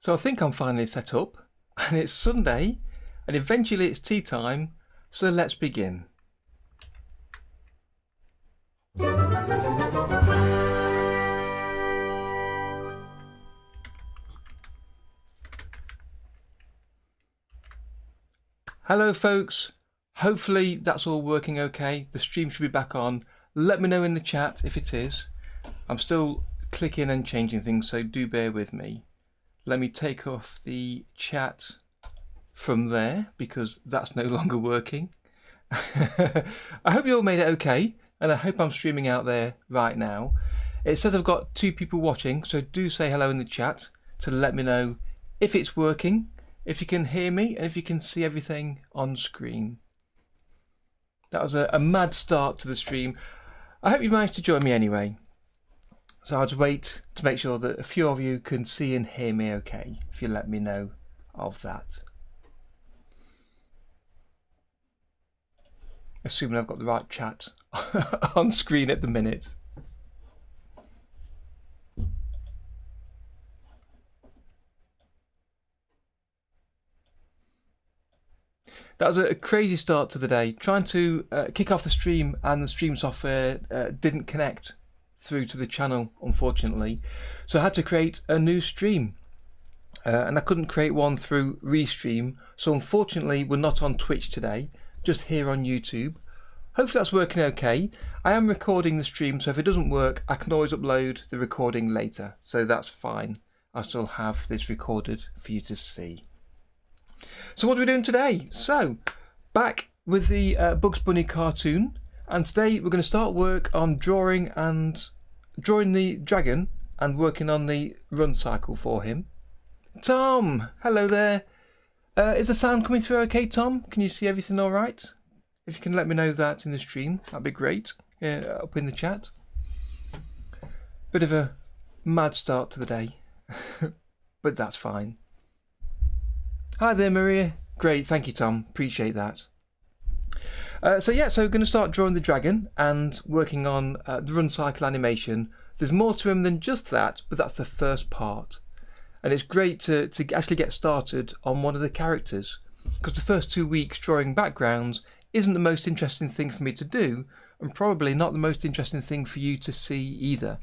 So I think I'm finally set up, and it's Sunday, and eventually it's tea time, so let's begin. Hello folks, hopefully that's all working okay. The stream should be back on. Let me know in the chat if it is. I'm still clicking and changing things, so do bear with me. Let me take off the chat from there because that's no longer working. I hope you all made it okay, and I hope I'm streaming out there right now. It says I've got 2 people watching, so do say hello in the chat to let me know if it's working, if you can hear me, and if you can see everything on screen. That was a mad start to the stream. I hope you managed to join me anyway. So I'll just wait to make sure that a few of you can see and hear me okay, if you let me know of that. Assuming I've got the right chat on screen at the minute. That was a crazy start to the day. Trying to kick off the stream, and the stream software didn't connect through to the channel, unfortunately. So I had to create a new stream. And I couldn't create one through Restream. So unfortunately, we're not on Twitch today, just here on YouTube. Hopefully that's working okay. I am recording the stream, so if it doesn't work, I can always upload the recording later. So that's fine. I still have this recorded for you to see. So what are we doing today? So, back with the Bugs Bunny cartoon, and today we're going to start work on drawing the dragon and working on the run cycle for him. Tom, hello there. Is the sound coming through okay, Tom? Can you see everything all right? If you can let me know that in the stream, that'd be great. Up in the chat. Bit of a mad start to the day, but that's fine. Hi there, Maria. Great, thank you, Tom. Appreciate that. So we're going to start drawing the dragon and working on the run cycle animation. There's more to him than just that, but that's the first part. And it's great to actually get started on one of the characters, because the first 2 weeks drawing backgrounds isn't the most interesting thing for me to do, and probably not the most interesting thing for you to see either.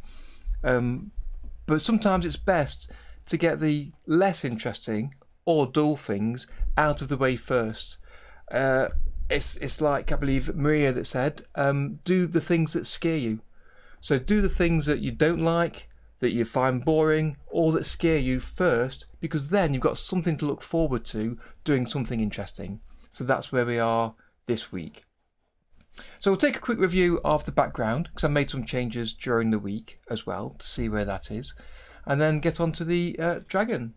But sometimes it's best to get the less interesting or dull things out of the way first. It's like, I believe Maria that said, do the things that scare you. So do the things that you don't like, that you find boring, or that scare you first, because then you've got something to look forward to doing something interesting. So that's where we are this week. So we'll take a quick review of the background, because I made some changes during the week as well to see where that is, and then get on to the dragon.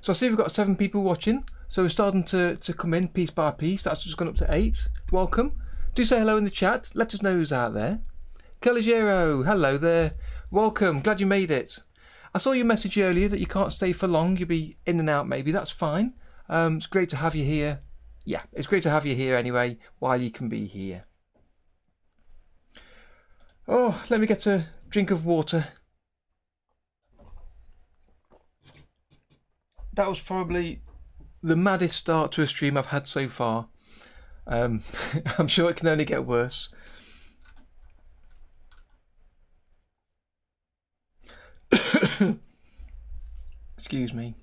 So I see we've got 7 people watching, so we're starting to come in piece by piece. That's just gone up to 8. Welcome. Do say hello in the chat. Let us know who's out there. Caligero, hello there. Welcome. Glad you made it. I saw your message earlier that you can't stay for long. You'll be in and out maybe. That's fine. It's great to have you here. Yeah, it's great to have you here anyway, while you can be here. Oh, let me get a drink of water. That was probably the maddest start to a stream I've had so far. I'm sure it can only get worse. Excuse me.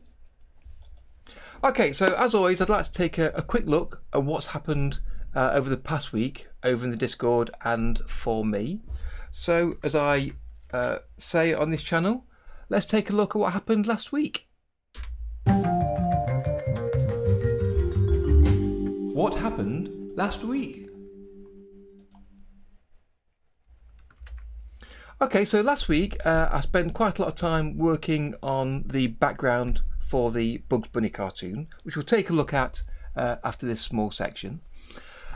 Okay, so as always, I'd like to take a quick look at what's happened over the past week over in the Discord and for me. So, as I say on this channel, let's take a look at what happened last week. What happened last week? Okay, so last week I spent quite a lot of time working on the background for the Bugs Bunny cartoon, which we'll take a look at after this small section.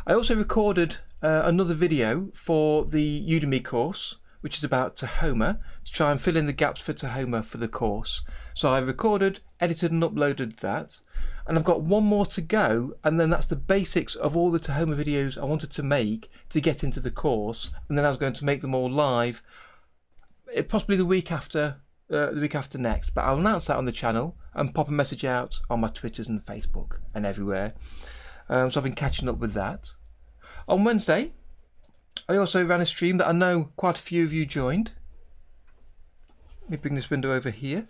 I also recorded another video for the Udemy course, which is about Tahoma, to try and fill in the gaps for Tahoma for the course. So I recorded, edited and uploaded that, and I've got one more to go, and then that's the basics of all the Tahoma videos I wanted to make to get into the course, and then I was going to make them all live, possibly the week after the week after next, but I'll announce that on the channel and pop a message out on my Twitters and Facebook and everywhere. So I've been catching up with that. On Wednesday, I also ran a stream that I know quite a few of you joined. Let me bring this window over here.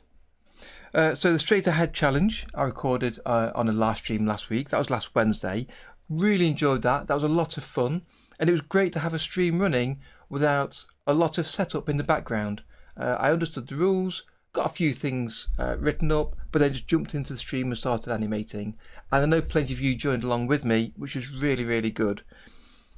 So the Straight Ahead Challenge I recorded on a live stream last week. That was last Wednesday. Really enjoyed that. That was a lot of fun. And it was great to have a stream running without a lot of setup in the background. I understood the rules, got a few things written up, but then just jumped into the stream and started animating. And I know plenty of you joined along with me, which was really, really good.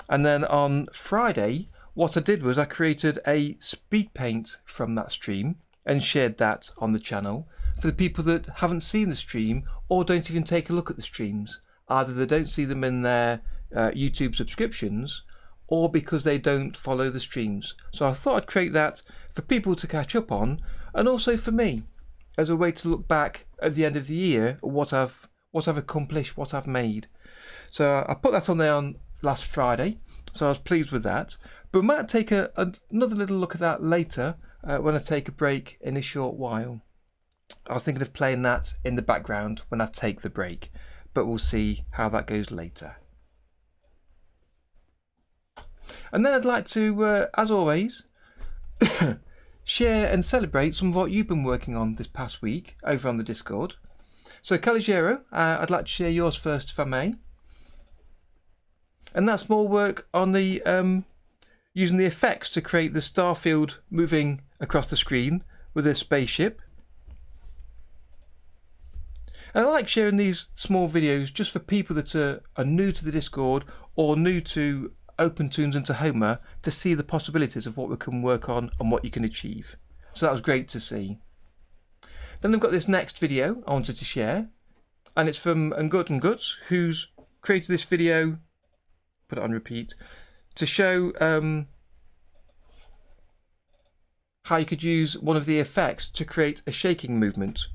And then on Friday, what I did was I created a speed paint from that stream and shared that on the channel for the people that haven't seen the stream or don't even take a look at the streams. Either they don't see them in their YouTube subscriptions or because they don't follow the streams. So I thought I'd create that for people to catch up on, and also for me as a way to look back at the end of the year at what I've accomplished, what I've made. So I put that on there on last Friday, so I was pleased with that. But we might take another little look at that later when I take a break in a short while. I was thinking of playing that in the background when I take the break, but we'll see how that goes later. And then I'd like to, as always, share and celebrate some of what you've been working on this past week over on the Discord. So Caligero, I'd like to share yours first if I may. And that's more work on the using the effects to create the starfield moving across the screen with a spaceship. And I like sharing these small videos just for people that are new to the Discord or new to OpenToons and to Homer to see the possibilities of what we can work on and what you can achieve. So that was great to see. Then I've got this next video I wanted to share, and it's from Ungut and Guts, who's created this video, put it on repeat, to show how you could use one of the effects to create a shaking movement,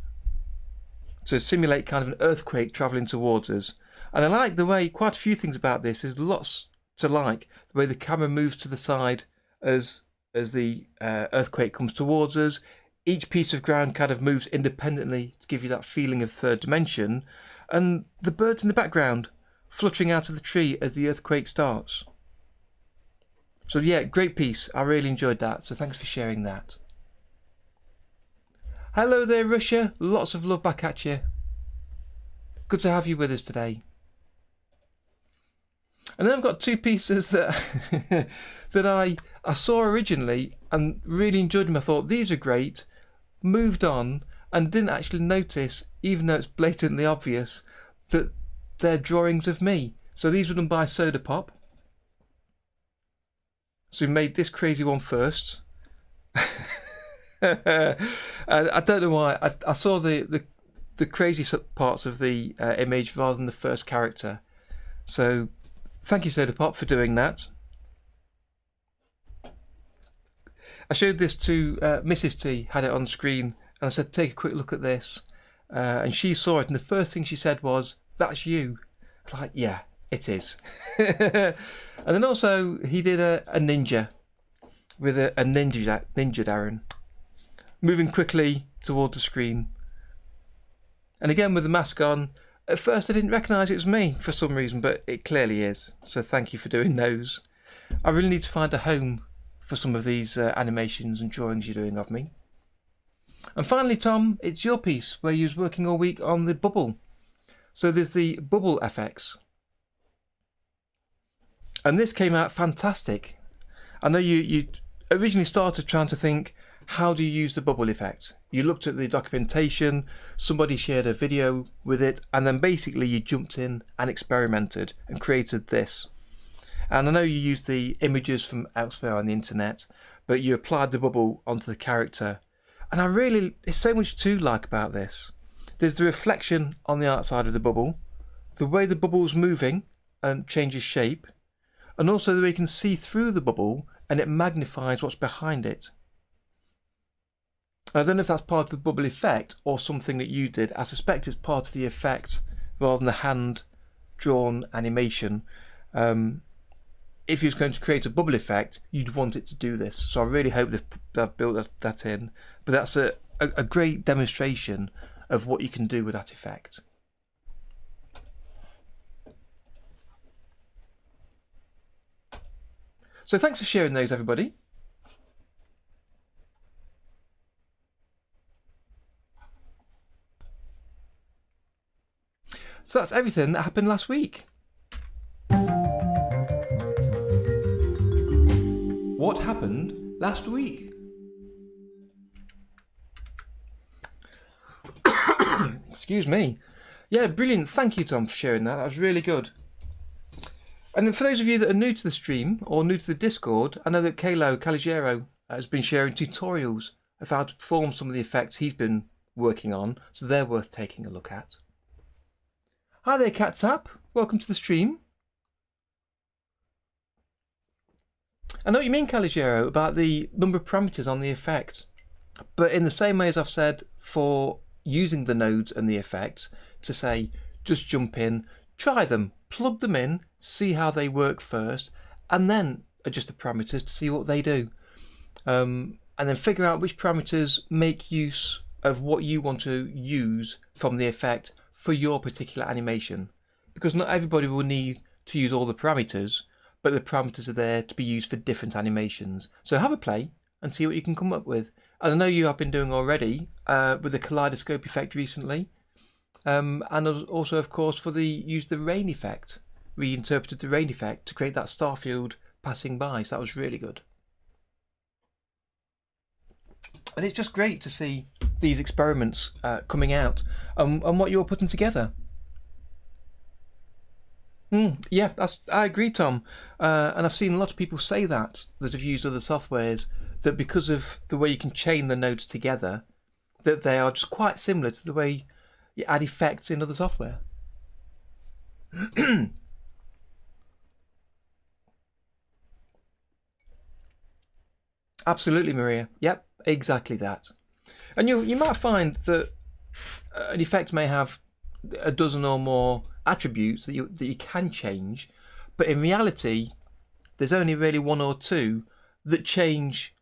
to simulate kind of an earthquake travelling towards us. And I like the way, quite a few things about this, there's lots to like. The way the camera moves to the side as the earthquake comes towards us. Each piece of ground kind of moves independently to give you that feeling of third dimension. And the birds in the background fluttering out of the tree as the earthquake starts. So yeah, great piece. I really enjoyed that. So thanks for sharing that. Hello there, Russia. Lots of love back at you. Good to have you with us today. And then I've got two pieces that that I saw originally and really enjoyed them. I thought these are great, moved on, and didn't actually notice, even though it's blatantly obvious, that they're drawings of me. So these were done by Soda Pop. So we made this crazy one first. I don't know why. I saw the crazy parts of the image rather than the first character. So thank you, Soda Pop, for doing that. I showed this to Mrs. T, had it on screen, and I said, take a quick look at this. And she saw it, and the first thing she said was, that's you. I was like, yeah, it is. And then also, he did a ninja with a ninja Darren, moving quickly towards the screen. And again, with the mask on, at first I didn't recognise it was me for some reason, but it clearly is. So thank you for doing those. I really need to find a home for some of these animations and drawings you're doing of me. And finally, Tom, it's your piece where you was working all week on the bubble. So there's the bubble FX. And this came out fantastic. I know you originally started trying to think, how do you use the bubble effect? You looked at the documentation, somebody shared a video with it, and then basically you jumped in and experimented and created this. And I know you used the images from elsewhere on the internet, but you applied the bubble onto the character. And there's so much to like about this. There's the reflection on the outside of the bubble, the way the bubble's moving and changes shape, and also the way you can see through the bubble and it magnifies what's behind it. I don't know if that's part of the bubble effect or something that you did. I suspect it's part of the effect rather than the hand-drawn animation. If you was going to create a bubble effect, you'd want it to do this. So I really hope they've built that in. But that's a great demonstration of what you can do with that effect. So thanks for sharing those, everybody. So that's everything that happened last week. What happened last week? Excuse me. Yeah, brilliant. Thank you, Tom, for sharing that. That was really good. And then for those of you that are new to the stream or new to the Discord, I know that Caligero has been sharing tutorials of how to perform some of the effects he's been working on, so they're worth taking a look at. Hi there, Catsap. Welcome to the stream. I know what you mean, Caligero, about the number of parameters on the effect. But in the same way as I've said for using the nodes and the effects, to say, just jump in, try them, plug them in, see how they work first, and then adjust the parameters to see what they do. And then figure out which parameters make use of what you want to use from the effect for your particular animation, because not everybody will need to use all the parameters, but the parameters are there to be used for different animations. So have a play and see what you can come up with. And I know you have been doing already with the kaleidoscope effect recently, and also of course for use the rain effect, reinterpreted the rain effect to create that starfield passing by. So that was really good. And it's just great to see these experiments coming out and what you're putting together. Yeah, I agree, Tom. And I've seen a lot of people say that have used other softwares, that because of the way you can chain the nodes together, that they are just quite similar to the way you add effects in other software. Absolutely, Maria. Yep, exactly that. And you might find that an effect may have a dozen or more attributes that you can change, but in reality, there's only really one or two that change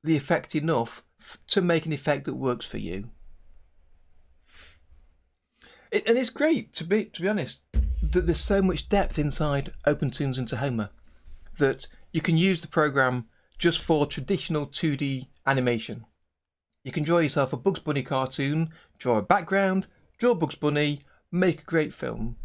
the effect enough to make an effect that works for you. And it's great to be honest that there's so much depth inside OpenToonz and Tahoma that you can use the program just for traditional 2D animation. You can draw yourself a Bugs Bunny cartoon, draw a background, draw Bugs Bunny, make a great film.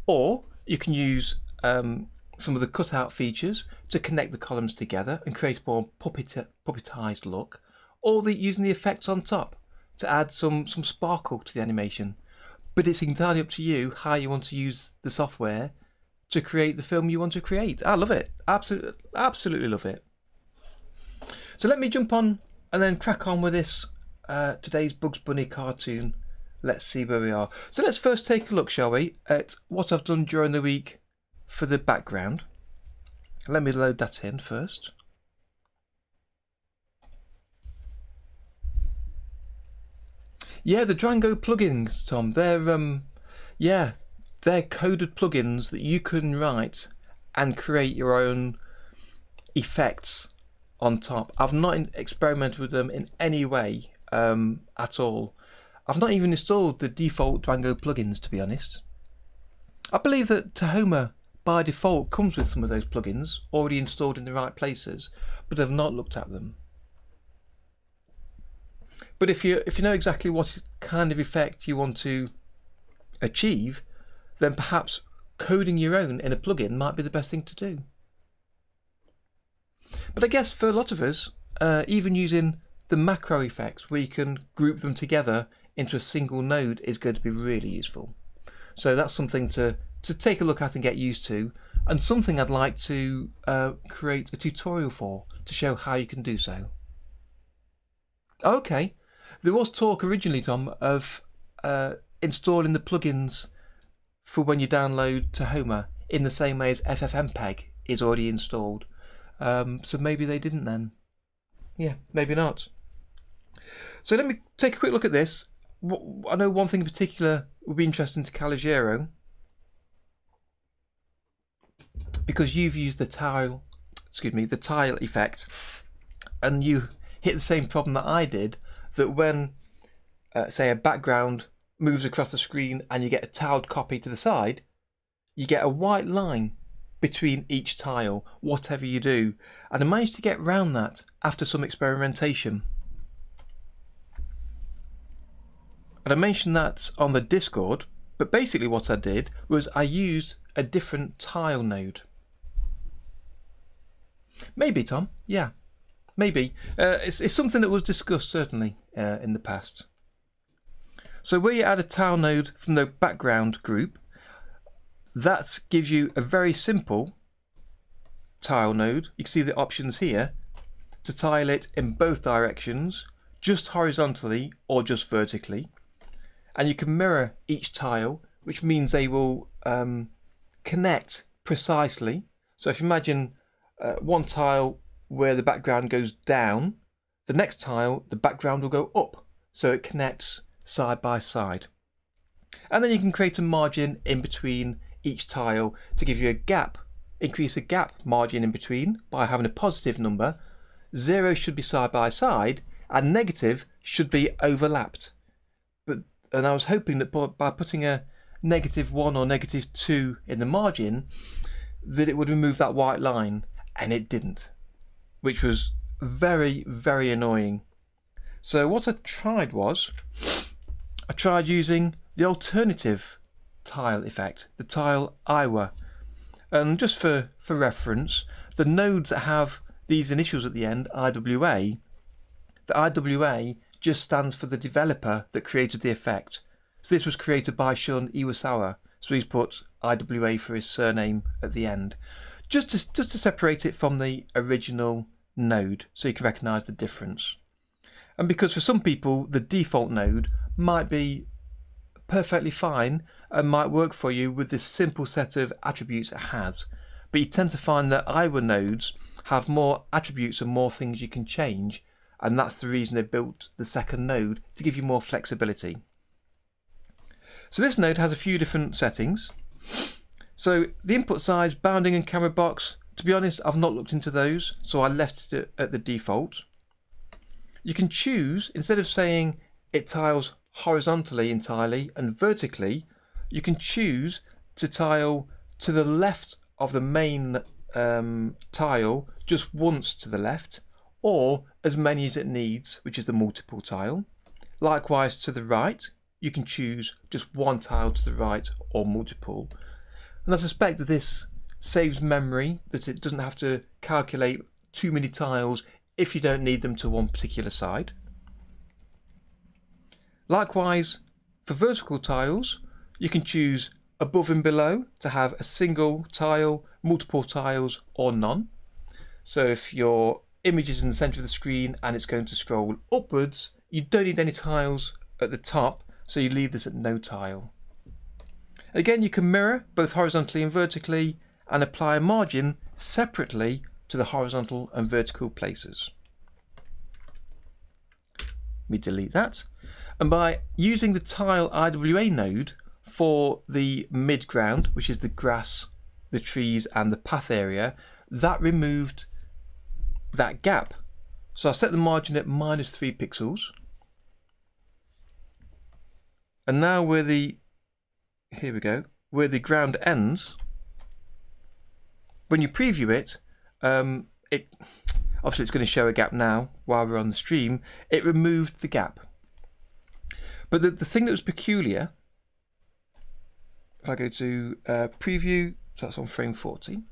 Or you can use some of the cutout features to connect the columns together and create a more puppetized look, or using the effects on top to add some sparkle to the animation. But it's entirely up to you how you want to use the software to create the film you want to create. I love it. Absolutely love it. So let me jump on and then crack on with this today's Bugs Bunny cartoon. Let's see where we are. So let's first take a look, shall we, at what I've done during the week for the background. Let me load that in first. Yeah, the Django plugins, Tom. They're coded plugins that you can write and create your own effects on top. I've not experimented with them in any way at all. I've not even installed the default Django plugins, to be honest. I believe that Tahoma by default comes with some of those plugins already installed in the right places, but I've not looked at them. But if you know exactly what kind of effect you want to achieve, then perhaps coding your own in a plugin might be the best thing to do. But I guess for a lot of us, even using the macro effects where you can group them together into a single node is going to be really useful. So that's something to take a look at and get used to, and something I'd like to create a tutorial for to show how you can do so. Okay, there was talk originally, Tom, of installing the plugins for when you download Tahoma in the same way as FFmpeg is already installed. So maybe they didn't then. Yeah, maybe not. So let me take a quick look at this. I know one thing in particular would be interesting to Caligero, because you've used the tile effect, and you hit the same problem that I did, that when say a background moves across the screen and you get a tiled copy to the side, you get a white line between each tile, whatever you do. And I managed to get around that after some experimentation. And I mentioned that on the Discord, but basically what I did was I used a different tile node. Maybe, Tom, yeah, maybe. It's something that was discussed certainly in the past. So where you add a tile node from the background group, that gives you a very simple tile node. You can see the options here to tile it in both directions, just horizontally or just vertically. And you can mirror each tile, which means they will connect precisely. So if you imagine one tile where the background goes down, the next tile the background will go up, so it connects side by side. And then you can create a margin in between each tile to give you a gap, increase the gap margin in between by having a positive number. 0 should be side by side and negative should be overlapped. And I was hoping that by putting a -1 or -2 in the margin that it would remove that white line, and it didn't, which was very, very annoying. So what I tried was I tried using the alternative tile effect, the tile IWA. And just for reference, the nodes that have these initials at the end, IWA, the IWA just stands for the developer that created the effect. So this was created by Shun Iwasawa, so he's put IWA for his surname at the end, just to separate it from the original node so you can recognise the difference. And because for some people the default node might be perfectly fine and might work for you with this simple set of attributes it has, but you tend to find that IWA nodes have more attributes and more things you can change, and that's the reason they built the second node, to give you more flexibility. So this node has a few different settings. So the input size, bounding and camera box, to be honest I've not looked into those, so I left it at the default. You can choose, instead of saying it tiles horizontally entirely and vertically, you can choose to tile to the left of the main tile just once to the left, or as many as it needs, which is the multiple tile. Likewise to the right, you can choose just one tile to the right or multiple. And I suspect that this saves memory, that it doesn't have to calculate too many tiles if you don't need them to one particular side. Likewise, for vertical tiles, you can choose above and below to have a single tile, multiple tiles, or none. So if your image is in the center of the screen and it's going to scroll upwards, you don't need any tiles at the top, so you leave this at no tile. Again, you can mirror both horizontally and vertically and apply a margin separately to the horizontal and vertical places. Let me delete that. And by using the tile IWA node for the midground, which is the grass, the trees and the path area, that removed that gap. So I set the margin at -3 pixels. And now where the, here we go, where the ground ends, when you preview it, obviously it's going to show a gap now while we're on the stream, it removed the gap. But the thing that was peculiar, if I go to preview, so that's on frame 40.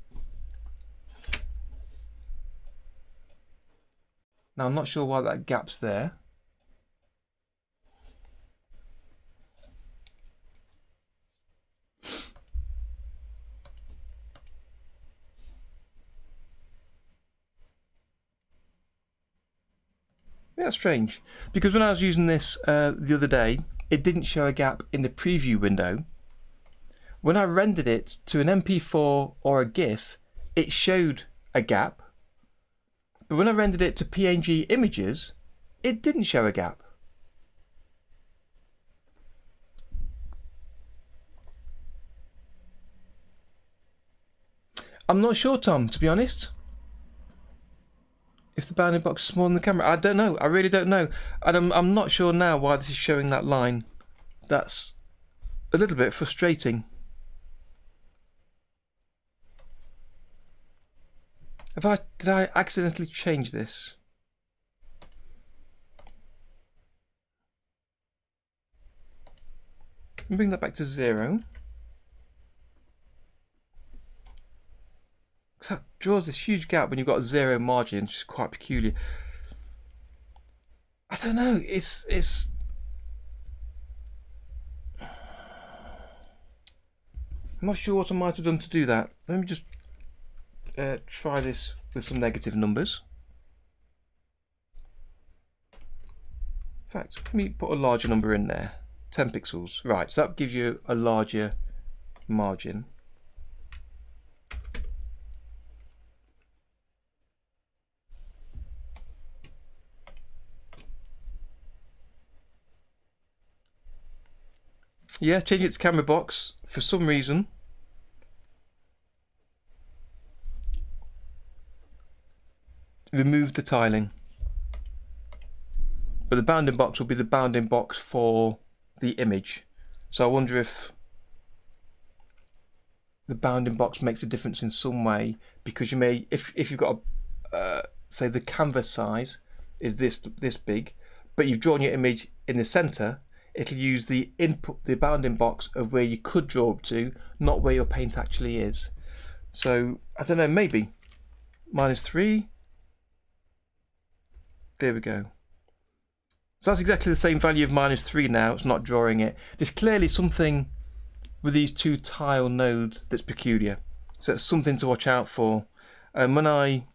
Now I'm not sure why that gap's there. Yeah, that's strange, because when I was using this the other day, it didn't show a gap in the preview window. When I rendered it to an MP4 or a GIF, it showed a gap. But when I rendered it to PNG images, it didn't show a gap. I'm not sure, Tom, to be honest. if the bounding box is smaller than the camera. I don't know. I really don't know. And I'm not sure now why this is showing that line. That's a little bit frustrating. Did I accidentally change this? Bring that back to 0. That draws this huge gap when you've got a 0 margin, which is quite peculiar. I don't know. It's. I'm not sure what I might have done to do that. Let me just try this with some negative numbers. In fact, let me put a larger number in there. 10 pixels. Right, so that gives you a larger margin. Yeah, change it to camera box for some reason. Remove the tiling. But the bounding box will be the bounding box for the image. So I wonder if the bounding box makes a difference in some way, because you may, if you've got a, say the canvas size is this big, but you've drawn your image in the center, it'll use the bounding box of where you could draw up to, not where your paint actually is. So I don't know, maybe -3. There we go. So that's exactly the same value of -3 now. It's not drawing it. There's clearly something with these two tile nodes that's peculiar. So it's something to watch out for. And when I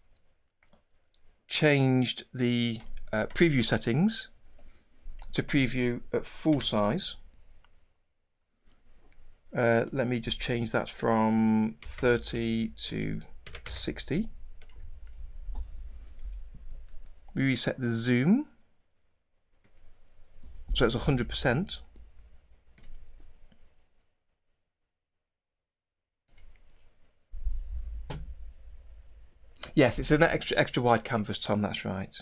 changed the preview settings to preview at full size, let me just change that from 30 to 60. We reset the zoom, so it's 100%. Yes, it's an extra wide canvas, Tom, that's right.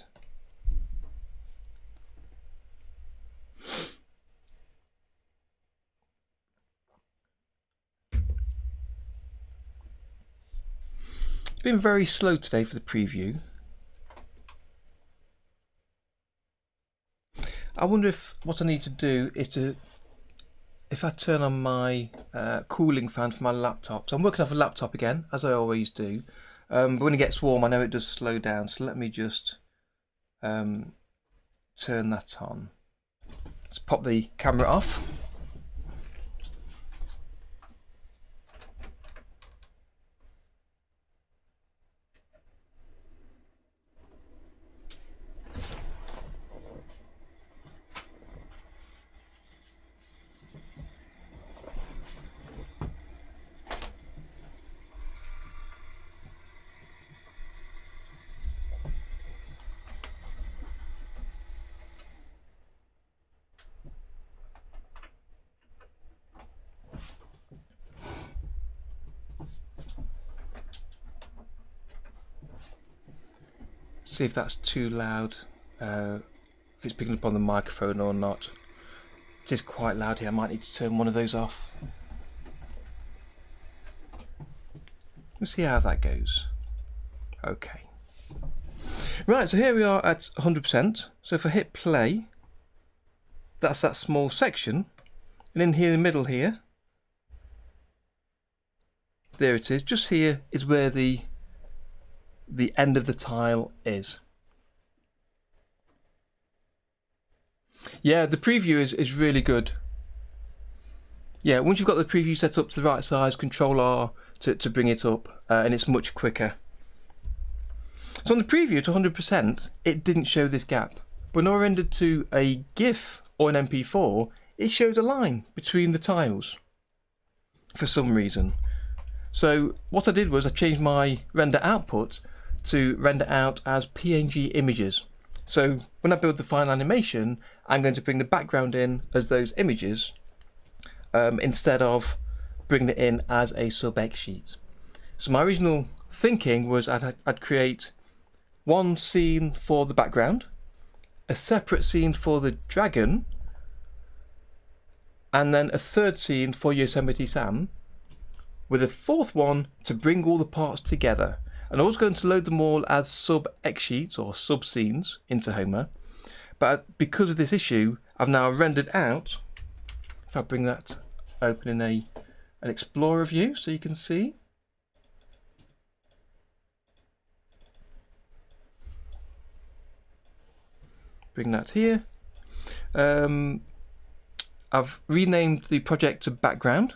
It's been very slow today for the preview. I wonder if what I need to do is to, if I turn on my cooling fan for my laptop. So I'm working off a laptop again, as I always do. But when it gets warm, I know it does slow down. So let me just turn that on. Let's pop the camera off. See if that's too loud, if it's picking up on the microphone or not. It is quite loud here. I might need to turn one of those off. Let's see how that goes. Okay. Right, so here we are at 100%. So if I hit play, that's that small section. And in here in the middle here, there it is. Just here is where the end of the tile is. Yeah, the preview is really good. Yeah, once you've got the preview set up to the right size, Control R to bring it up, and it's much quicker. So on the preview to 100%, it didn't show this gap. But when I rendered to a GIF or an MP4, it showed a line between the tiles for some reason. So what I did was I changed my render output to render out as PNG images. So when I build the final animation, I'm going to bring the background in as those images instead of bringing it in as a sub-X sheet. So my original thinking was I'd create one scene for the background, a separate scene for the dragon, and then a third scene for Yosemite Sam, with a fourth one to bring all the parts together. And I was going to load them all as sub-X sheets or sub-scenes into Homer, but because of this issue, I've now rendered out, if I bring that open in an Explorer view so you can see. Bring that here. I've renamed the project to background,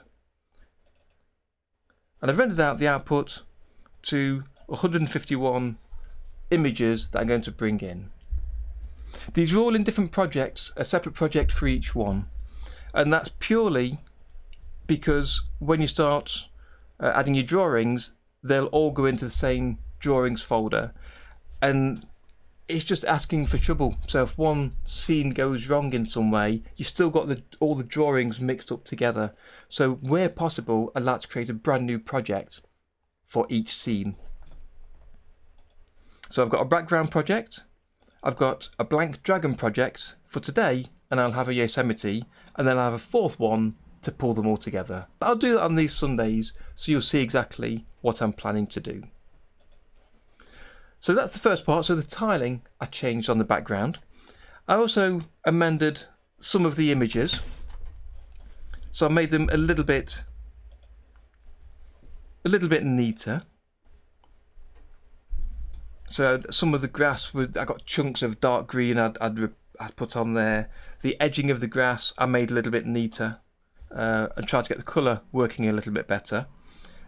and I've rendered out the output to 151 images that I'm going to bring in. These are all in different projects, a separate project for each one, and that's purely because when you start adding your drawings, they'll all go into the same drawings folder, and it's just asking for trouble. So if one scene goes wrong in some way, you've still got all the drawings mixed up together. So where possible, I'd like to create a brand new project for each scene. So I've got a background project, I've got a blank dragon project for today, and I'll have a Yosemite, and then I'll have a fourth one to pull them all together. But I'll do that on these Sundays, so you'll see exactly what I'm planning to do. So that's the first part. So the tiling I changed on the background. I also amended some of the images. So I made them a little bit neater. So some of the grass, I got chunks of dark green I'd put on there. The edging of the grass I made a little bit neater and tried to get the colour working a little bit better.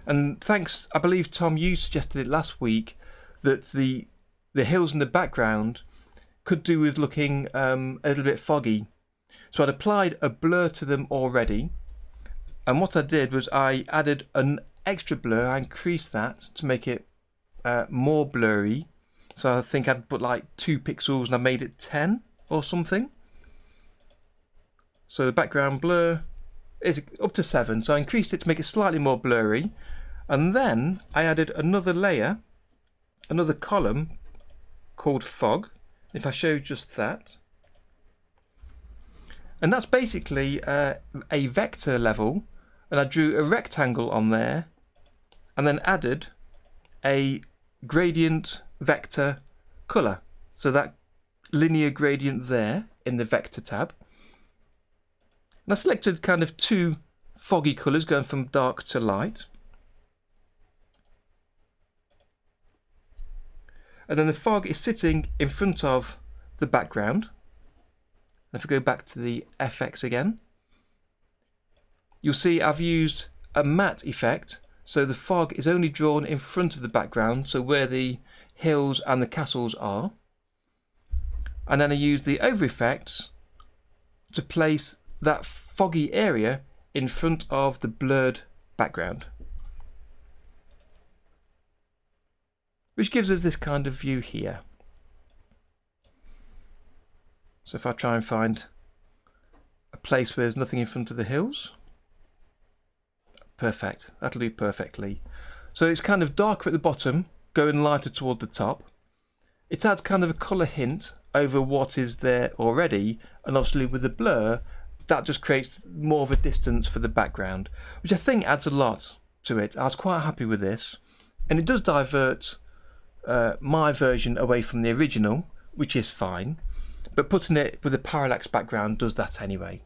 And thanks, I believe Tom, you suggested it last week, that the hills in the background could do with looking a little bit foggy. So I'd applied a blur to them already, and what I did was I added an extra blur. I increased that to make it more blurry. So I think I'd put like 2 pixels and I made it 10 or something. So the background blur is up to 7, so I increased it to make it slightly more blurry, and then I added another layer, another column called fog. If I show just that, and that's basically a vector level, and I drew a rectangle on there and then added a gradient vector color, so that linear gradient there in the vector tab. And I selected kind of 2 foggy colors going from dark to light. And then the fog is sitting in front of the background. And if we go back to the FX again, you'll see I've used a matte effect, so the fog is only drawn in front of the background, so where the hills and the castles are. And then I use the over effects to place that foggy area in front of the blurred background, which gives us this kind of view here. So if I try and find a place where there's nothing in front of the hills, perfect, that'll do perfectly. So it's kind of darker at the bottom, going lighter toward the top. It adds kind of a colour hint over what is there already, and obviously with the blur, that just creates more of a distance for the background, which I think adds a lot to it. I was quite happy with this, and it does divert my version away from the original, which is fine, but putting it with a parallax background does that anyway.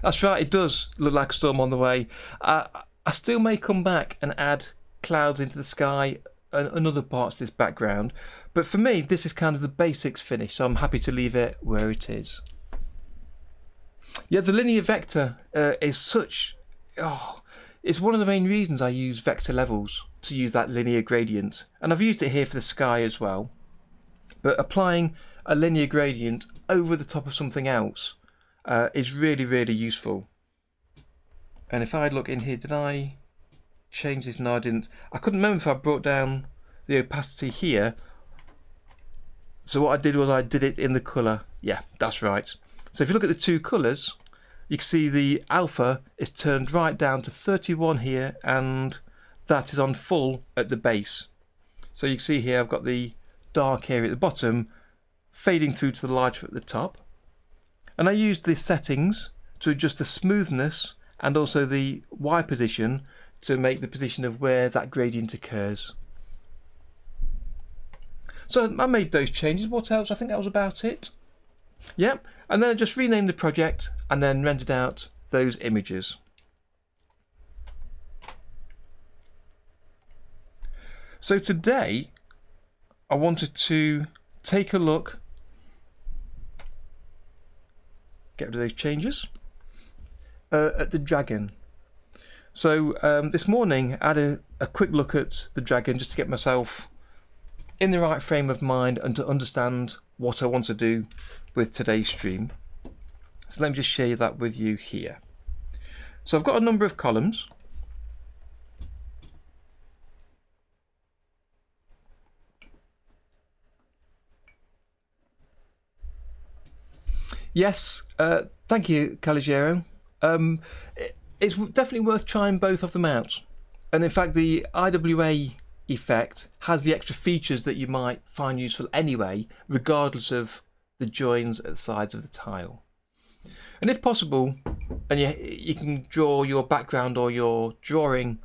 That's right, it does look like a storm on the way. I still may come back and add clouds into the sky and other parts of this background, but for me this is kind of the basics finish, so I'm happy to leave it where it is. Yeah, the linear vector is such... it's one of the main reasons I use vector levels, to use that linear gradient, and I've used it here for the sky as well. But applying a linear gradient over the top of something else is really, really useful. And if I look in here, did I change this? No, I didn't. I couldn't remember if I brought down the opacity here. So what I did was I did it in the colour. Yeah, that's right. So if you look at the 2 colours, you can see the alpha is turned right down to 31 here, and that is on full at the base. So you can see here I've got the dark area at the bottom fading through to the larger at the top. And I used the settings to adjust the smoothness and also the Y position to make the position of where that gradient occurs. So I made those changes. What else? I think that was about it. Yep. And then I just renamed the project and then rendered out those images. So today I wanted to take a look, get rid of those changes, at the dragon. So this morning I had a quick look at the dragon just to get myself in the right frame of mind and to understand what I want to do with today's stream. So let me just share that with you here. So I've got a number of columns. Yes, thank you, Caligero. It's definitely worth trying both of them out. And in fact, the IWA effect has the extra features that you might find useful anyway, regardless of the joins at the sides of the tile. And if possible, and you can draw your background or your drawing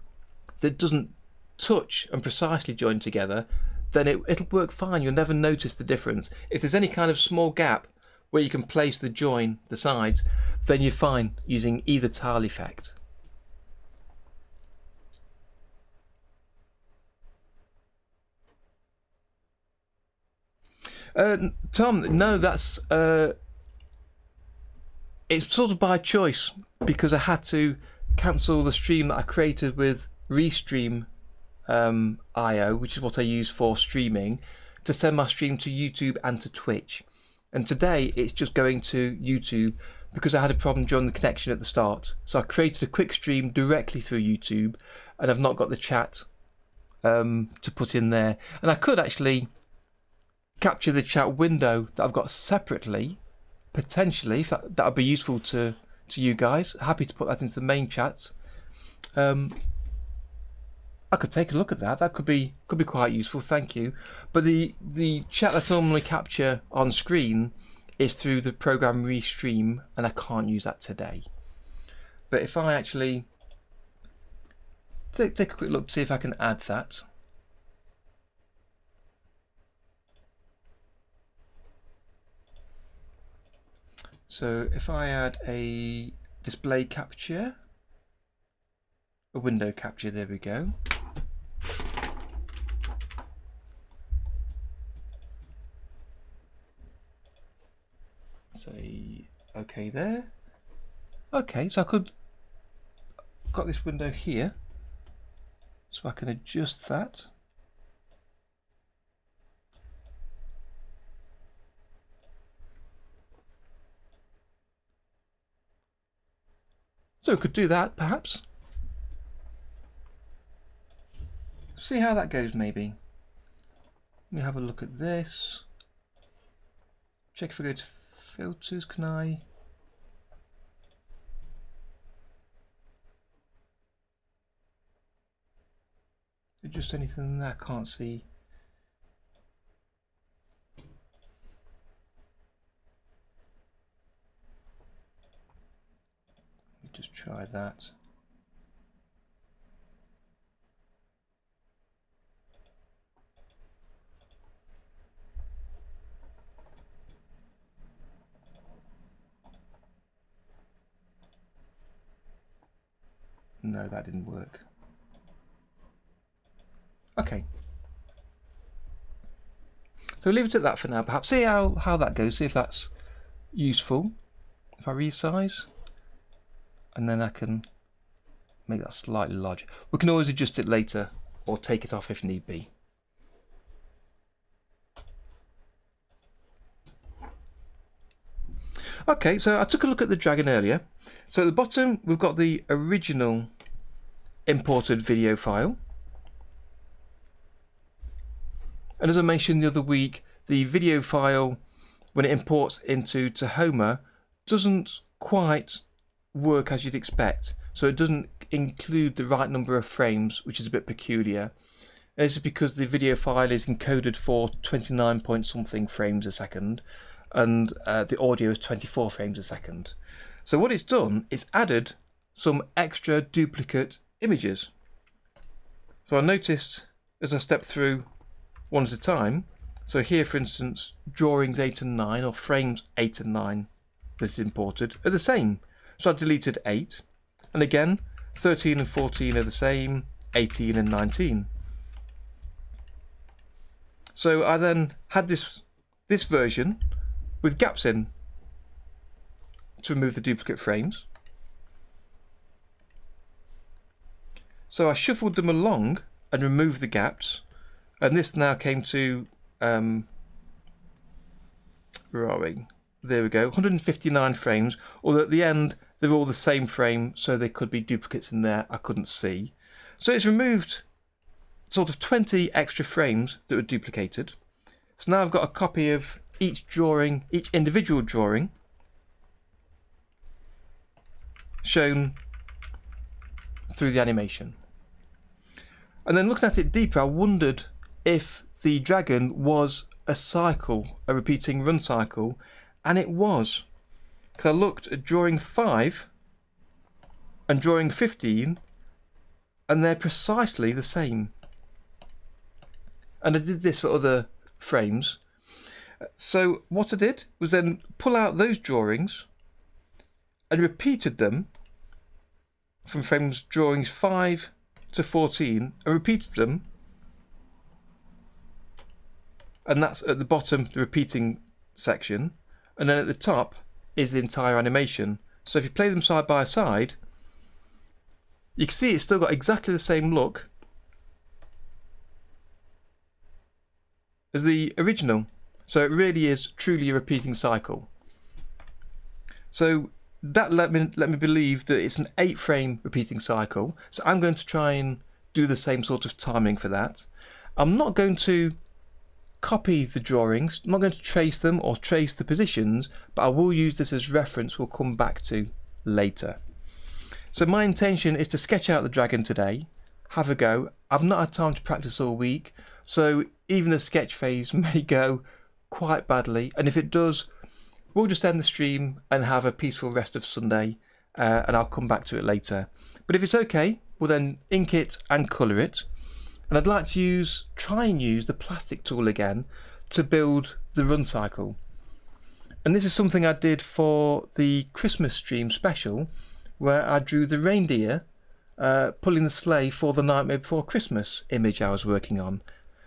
that doesn't touch and precisely join together, then it'll work fine. You'll never notice the difference. If there's any kind of small gap where you can place the join, the sides, then you're fine using either tile effect. Tom, no, that's it's sort of by choice, because I had to cancel the stream that I created with Restream IO, which is what I use for streaming, to send my stream to YouTube and to Twitch. And today it's just going to YouTube because I had a problem during the connection at the start. So I created a quick stream directly through YouTube, and I've not got the chat to put in there. And I could actually capture the chat window that I've got separately, potentially, if that would be useful to you guys. Happy to put that into the main chat. I could take a look at that. That could be quite useful. Thank you. But the chat that I normally capture on screen is through the program Restream, and I can't use that today. But if I actually take a quick look to see if I can add that. So if I add a display capture, a window capture, there we go. Say okay there. Okay, so I could got this window here, so I can adjust that. So we could do that, perhaps. See how that goes, maybe. Let me have a look at this. Check if I go to filters, can I? Adjust anything there? I can't see. Just try that. No, that didn't work. Okay. So leave it at that for now, perhaps. See how that goes, see if that's useful. If I resize, and then I can make that slightly larger. We can always adjust it later or take it off if need be. Okay, so I took a look at the dragon earlier. So at the bottom we've got the original imported video file. And as I mentioned the other week, the video file, when it imports into Tahoma, doesn't quite work as you'd expect. So it doesn't include the right number of frames, which is a bit peculiar. And this is because the video file is encoded for 29 point something frames a second, and the audio is 24 frames a second. So what it's done, it's added some extra duplicate images. So I noticed as I stepped through one at a time, so here for instance, drawings 8 and 9, or frames 8 and 9 that is imported, are the same. So I deleted 8, and again 13 and 14 are the same, 18 and 19. So I then had this version with gaps in to remove the duplicate frames. So I shuffled them along and removed the gaps, and this now came to where are we? There we go, 159 frames, although at the end they're all the same frame, so there could be duplicates in there I couldn't see. So it's removed sort of 20 extra frames that were duplicated. So now I've got a copy of each drawing, each individual drawing, shown through the animation. And then looking at it deeper, I wondered if the dragon was a cycle, a repeating run cycle, and it was. Because I looked at drawing 5 and drawing 15, and they're precisely the same. And I did this for other frames. So what I did was then pull out those drawings and repeated them from drawings 5 to 14, and repeated them, and that's at the bottom, the repeating section, and then at the top is the entire animation. So if you play them side by side, you can see it's still got exactly the same look as the original. So it really is truly a repeating cycle. So that let me believe that it's an 8-frame repeating cycle. So I'm going to try and do the same sort of timing for that. I'm not going to copy the drawings, I'm not going to trace them or trace the positions, but I will use this as reference we'll come back to later. So my intention is to sketch out the dragon today, have a go. I've not had time to practice all week, so even the sketch phase may go quite badly, and if it does, we'll just end the stream and have a peaceful rest of Sunday, and I'll come back to it later. But if it's okay, we'll then ink it and colour it. And I'd like to try and use the plastic tool again to build the run cycle. And this is something I did for the Christmas stream special, where I drew the reindeer pulling the sleigh for the Nightmare Before Christmas image I was working on.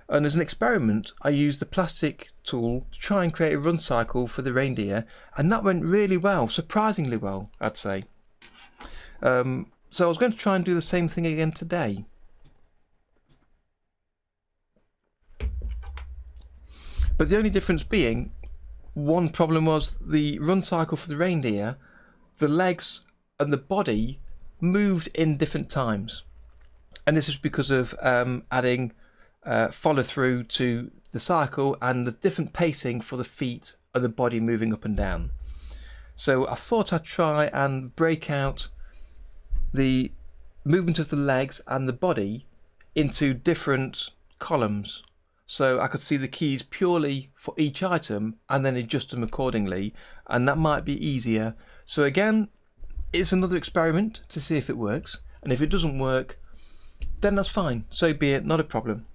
And as an experiment, I used the plastic tool to try and create a run cycle for the reindeer, and that went really well, surprisingly well, I'd say. So I was going to try and do the same thing again today. But the only difference being, one problem was the run cycle for the reindeer, the legs and the body moved in different times. And this is because of adding follow through to the cycle and the different pacing for the feet and the body moving up and down. So I thought I'd try and break out the movement of the legs and the body into different columns, so I could see the keys purely for each item and then adjust them accordingly, and that might be easier. So again, it's another experiment to see if it works, and if it doesn't work, then that's fine, so be it, not a problem.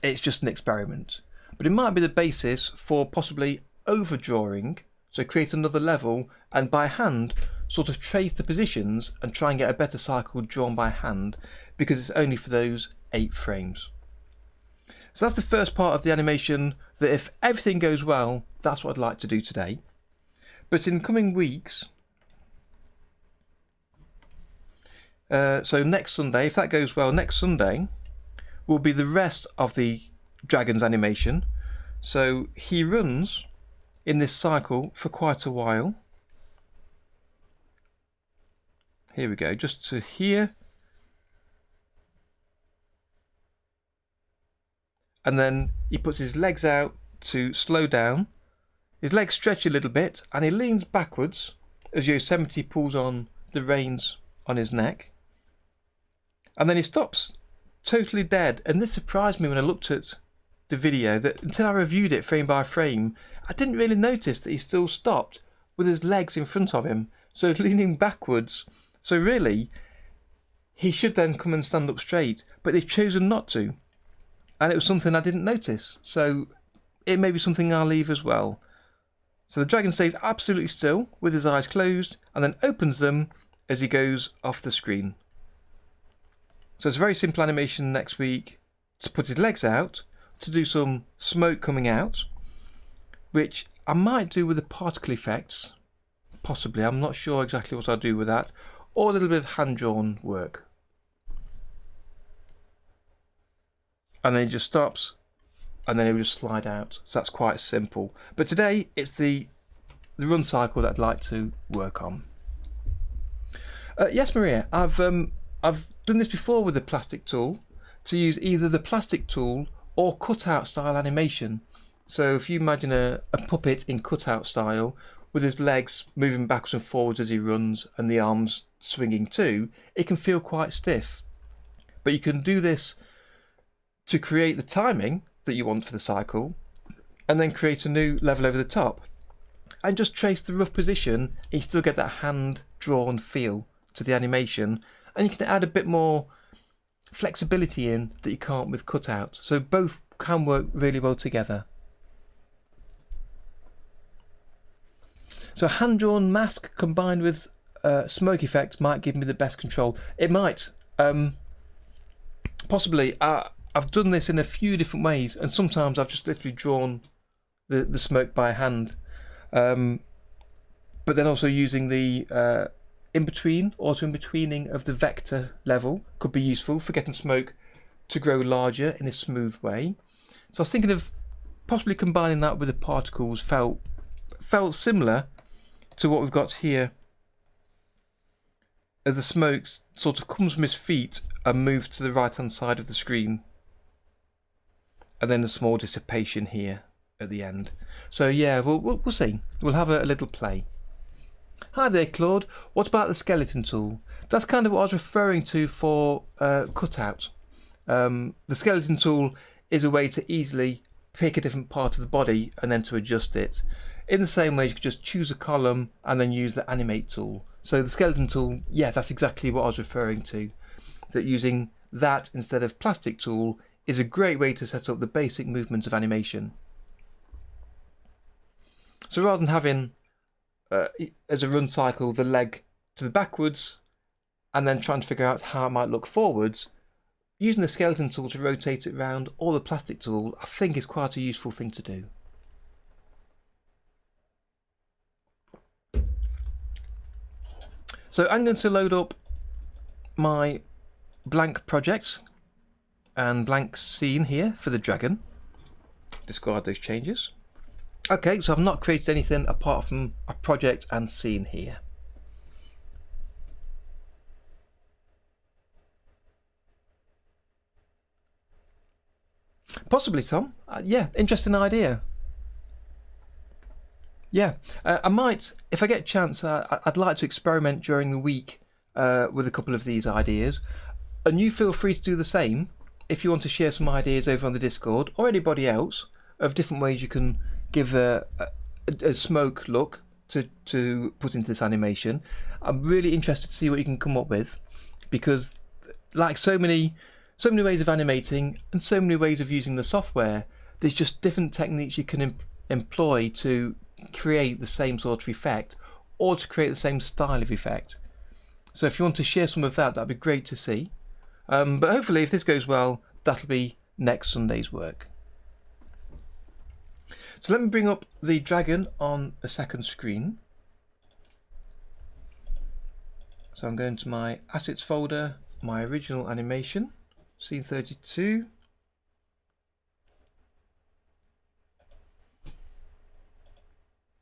It's just an experiment, but it might be the basis for possibly overdrawing, so create another level and by hand sort of trace the positions and try and get a better cycle drawn by hand, because it's only for those 8 frames. So that's the first part of the animation that, if everything goes well, that's what I'd like to do today. But in coming weeks, so next Sunday, if that goes well, next Sunday will be the rest of the dragon's animation. So he runs in this cycle for quite a while. Here we go, just to here. And then he puts his legs out to slow down. His legs stretch a little bit and he leans backwards as Yosemite pulls on the reins on his neck. And then he stops totally dead. And this surprised me when I looked at the video, that until I reviewed it frame by frame, I didn't really notice that he still stopped with his legs in front of him. So leaning backwards. So really, he should then come and stand up straight. But they've chosen not to. And it was something I didn't notice. So it may be something I'll leave as well. So the dragon stays absolutely still with his eyes closed and then opens them as he goes off the screen. So it's a very simple animation next week to put his legs out, to do some smoke coming out, which I might do with the particle effects, possibly. I'm not sure exactly what I'll do with that, or a little bit of hand-drawn work. And then he just stops, and then it will just slide out. So that's quite simple. But today it's the run cycle that I'd like to work on. Yes, Maria, I've done this before with the plastic tool, to use either the plastic tool or cutout style animation. So if you imagine a puppet in cutout style with his legs moving backwards and forwards as he runs and the arms swinging too, it can feel quite stiff. But you can do this to create the timing that you want for the cycle, and then create a new level over the top and just trace the rough position, and you still get that hand drawn feel to the animation, and you can add a bit more flexibility in that you can't with cutout. So both can work really well together. So a hand-drawn mask combined with smoke effect might give me the best control. It might. Possibly. I've done this in a few different ways, and sometimes I've just literally drawn the smoke by hand. But then also using the in-between, auto-in-betweening of the vector level could be useful for getting smoke to grow larger in a smooth way. So I was thinking of possibly combining that with the particles. Felt similar to what we've got here, as the smoke sort of comes from his feet and moves to the right hand side of the screen, and then a small dissipation here at the end. So yeah, we'll see. We'll have a little play. Hi there, Claude. What about the skeleton tool? That's kind of what I was referring to for cutout. The skeleton tool is a way to easily pick a different part of the body and then to adjust it. In the same way, you could just choose a column and then use the animate tool. So the skeleton tool, yeah, that's exactly what I was referring to. That using that instead of plastic tool is a great way to set up the basic movement of animation. So rather than having as a run cycle the leg to the backwards and then trying to figure out how it might look forwards, using the skeleton tool to rotate it around, or the plastic tool, I think is quite a useful thing to do. So I'm going to load up my blank project and blank scene here for the dragon. Discard those changes. Okay, so I've not created anything apart from a project and scene here. Possibly, Tom. Yeah, interesting idea. Yeah, I might, if I get a chance, I'd like to experiment during the week with a couple of these ideas. And you feel free to do the same if you want to share some ideas over on the Discord, or anybody else, of different ways you can give a smoke look to put into this animation. I'm really interested to see what you can come up with, because like so many ways of animating and so many ways of using the software, there's just different techniques you can employ to create the same sort of effect, or to create the same style of effect. So if you want to share some of that, that'd be great to see. But hopefully, if this goes well, that'll be next Sunday's work. So let me bring up the dragon on a second screen. So I'm going to my assets folder, my original animation, scene 32.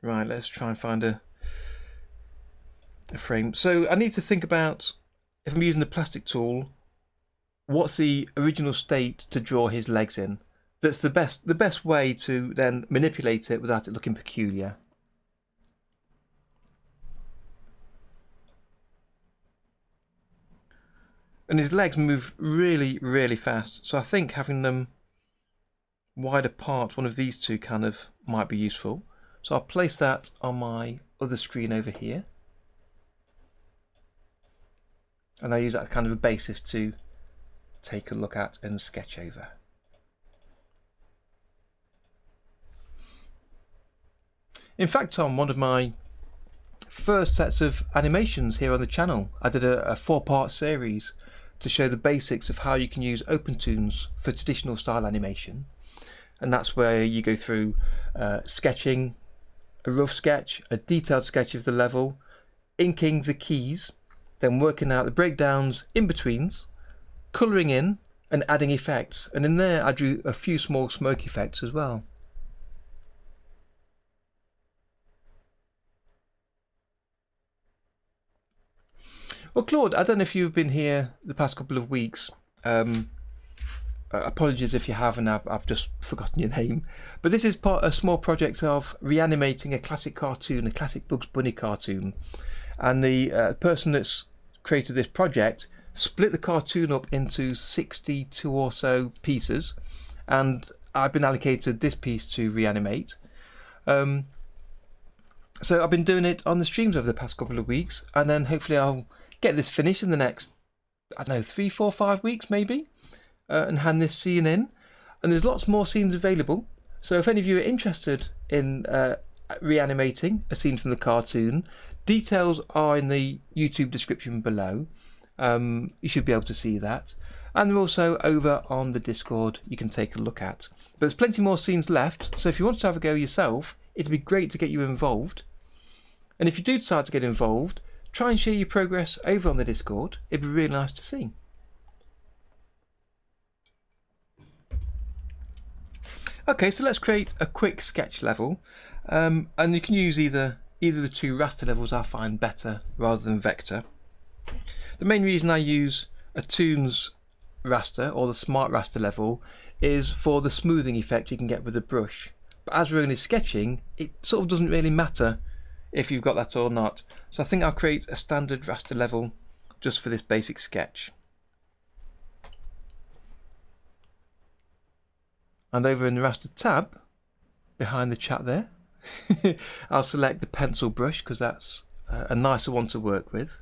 Right, let's try and find a frame. So I need to think about, if I'm using the plastic tool, what's the original state to draw his legs in? That's the best way to then manipulate it without it looking peculiar. and his legs move really, really fast. So I think having them wide apart, one of these two kind of might be useful. So I'll place that on my other screen over here. And I use that kind of a basis to take a look at and sketch over. In fact, on one of my first sets of animations here on the channel, I did a 4-part series to show the basics of how you can use OpenToons for traditional style animation. And that's where you go through sketching, a rough sketch, a detailed sketch of the level, inking the keys, then working out the breakdowns, in-betweens, colouring in and adding effects. And in there I drew a few small smoke effects as well. Well, Claude, I don't know if you've been here the past couple of weeks. Apologies if you haven't, I've just forgotten your name. But this is a small project of reanimating a classic cartoon, a classic Bugs Bunny cartoon. And the person that's created this project split the cartoon up into 62 or so pieces. And I've been allocated this piece to reanimate. So I've been doing it on the streams over the past couple of weeks. And then hopefully I'll get this finished in the next, I don't know, 3, 4, 5 weeks maybe, and hand this scene in. And there's lots more scenes available, so if any of you are interested in reanimating a scene from the cartoon, details are in the YouTube description below. You should be able to see that, and they're also over on the Discord you can take a look at. But there's plenty more scenes left, so if you want to have a go yourself, it'd be great to get you involved. And if you do decide to get involved, try and share your progress over on the Discord. It'd be really nice to see. Okay, so let's create a quick sketch level, and you can use either the two raster levels I find better rather than vector. The main reason I use a Toons raster or the smart raster level is for the smoothing effect you can get with a brush. But as we're only sketching, it sort of doesn't really matter if you've got that or not. So I think I'll create a standard raster level just for this basic sketch. And over in the raster tab, behind the chat there, I'll select the pencil brush because that's a nicer one to work with.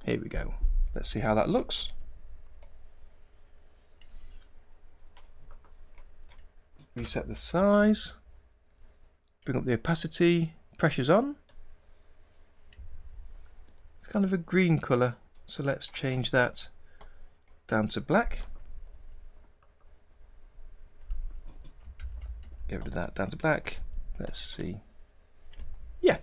Here we go. Let's see how that looks. Reset the size, bring up the opacity, pressure's on. It's kind of a green colour, so let's change that down to black. Get rid of that, down to black. Let's see. Yeah.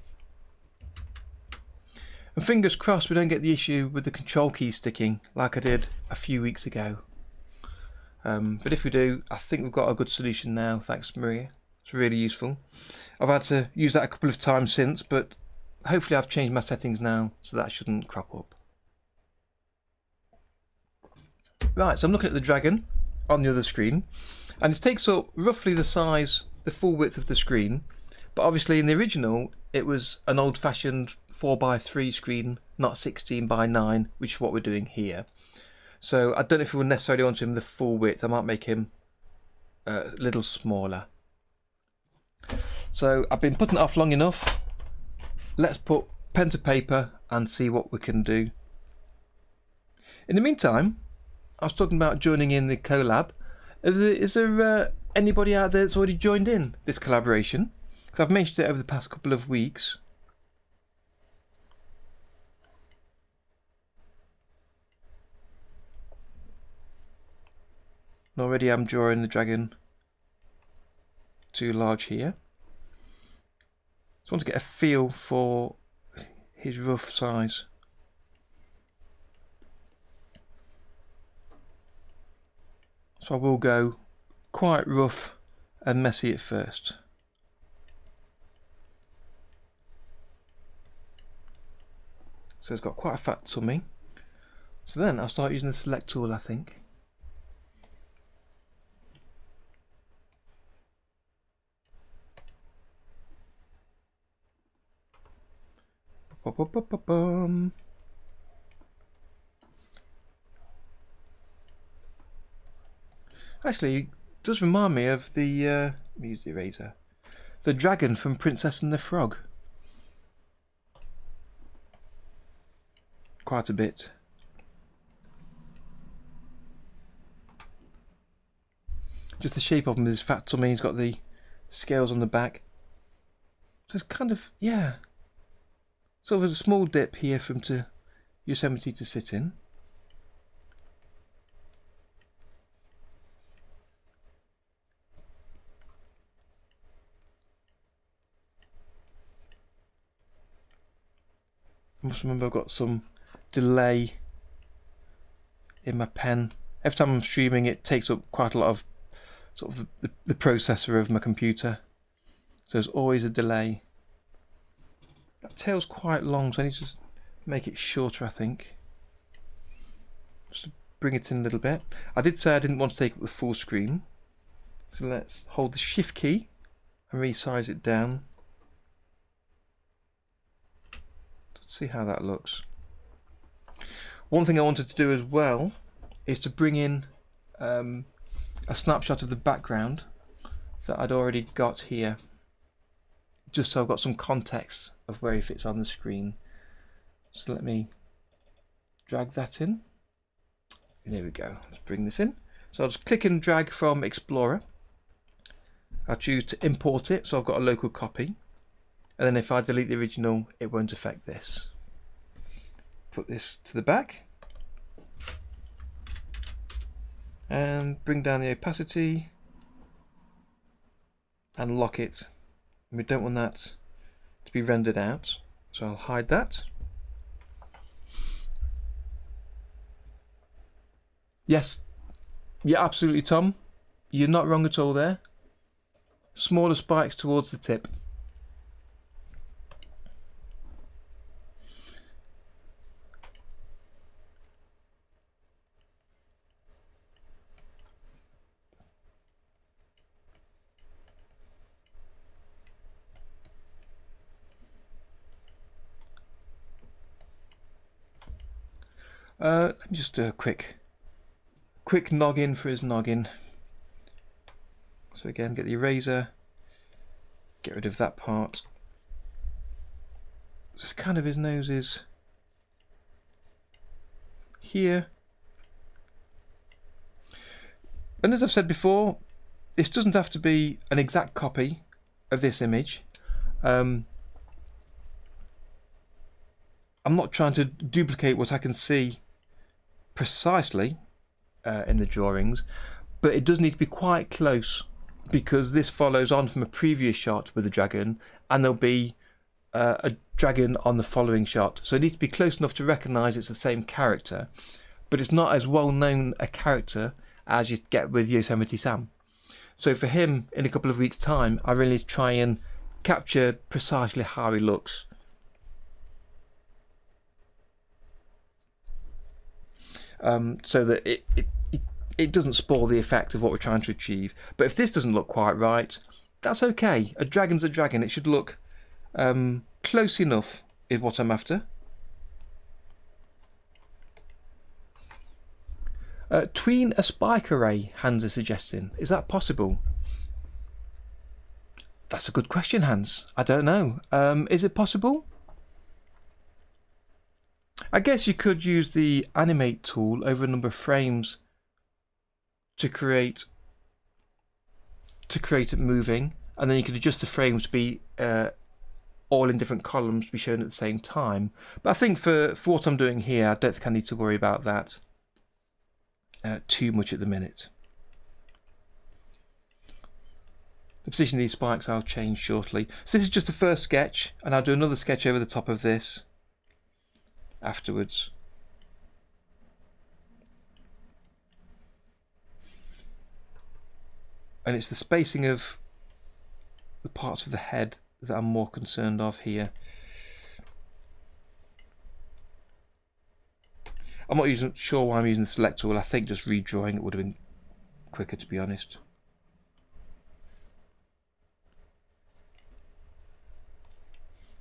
And fingers crossed we don't get the issue with the control key sticking like I did a few weeks ago. But if we do, I think we've got a good solution now. Thanks, Maria. It's really useful. I've had to use that a couple of times since, but hopefully I've changed my settings now, so that shouldn't crop up. Right, so I'm looking at the dragon on the other screen, and it takes up roughly the size, the full width of the screen, but obviously in the original it was an old-fashioned 4:3 screen, not 16:9, which is what we're doing here. So I don't know if we would necessarily want him the full width. I might make him a little smaller. So I've been putting it off long enough. Let's put pen to paper and see what we can do. In the meantime, I was talking about joining in the collab. Is there anybody out there that's already joined in this collaboration? Because I've mentioned it over the past couple of weeks. And already I'm drawing the dragon too large here. Just want to get a feel for his rough size. So I will go quite rough and messy at first. So it's got quite a fat tummy. So then I'll start using the select tool, I think. Actually, it does remind me of the let me use the eraser. The dragon from Princess and the Frog. Quite a bit. Just the shape of him with his fat tummy. He's got the scales on the back. So it's kind of, yeah. Sort of a small dip here for him to Yosemite to sit in. I must remember I've got some delay in my pen. Every time I'm streaming, it takes up quite a lot of sort of the processor of my computer. So there's always a delay. That tail's quite long, so I need to just make it shorter, I think. Just to bring it in a little bit. I did say I didn't want to take up the full screen. So let's hold the shift key and resize it down. Let's see how that looks. One thing I wanted to do as well is to bring in a snapshot of the background that I'd already got here, just so I've got some context of where he fits on the screen. So let me drag that in. There we go. Let's bring this in. So I'll just click and drag from Explorer. I'll choose to import it, so I've got a local copy. And then if I delete the original, it won't affect this. Put this to the back. And bring down the opacity. And lock it. And we don't want that to be rendered out. So I'll hide that. Yes, yeah, absolutely, Tom. You're not wrong at all there. Smaller spikes towards the tip. Let me just do a quick noggin for his noggin. So again, get the eraser, get rid of that part. This kind of his nose is here. And as I've said before, this doesn't have to be an exact copy of this image. I'm not trying to duplicate what I can see precisely in the drawings, but it does need to be quite close, because this follows on from a previous shot with the dragon, and there'll be a dragon on the following shot. So it needs to be close enough to recognise it's the same character, but it's not as well known a character as you get with Yosemite Sam. So for him, in a couple of weeks' time, I really need to try and capture precisely how he looks. So that it doesn't spoil the effect of what we're trying to achieve. But if this doesn't look quite right, that's okay. A dragon's a dragon. It should look close enough is what I'm after. Tween a spike array, Hans is suggesting. Is that possible? That's a good question, Hans. I don't know. Is it possible? I guess you could use the animate tool over a number of frames to create it moving, and then you could adjust the frames to be all in different columns to be shown at the same time. But I think for what I'm doing here, I don't think I need to worry about that too much at the minute. The position of these spikes I'll change shortly. So this is just the first sketch, and I'll do another sketch over the top of this afterwards. And it's the spacing of the parts of the head that I'm more concerned of here. I'm not sure why I'm using the select tool. I think just redrawing it would have been quicker, to be honest.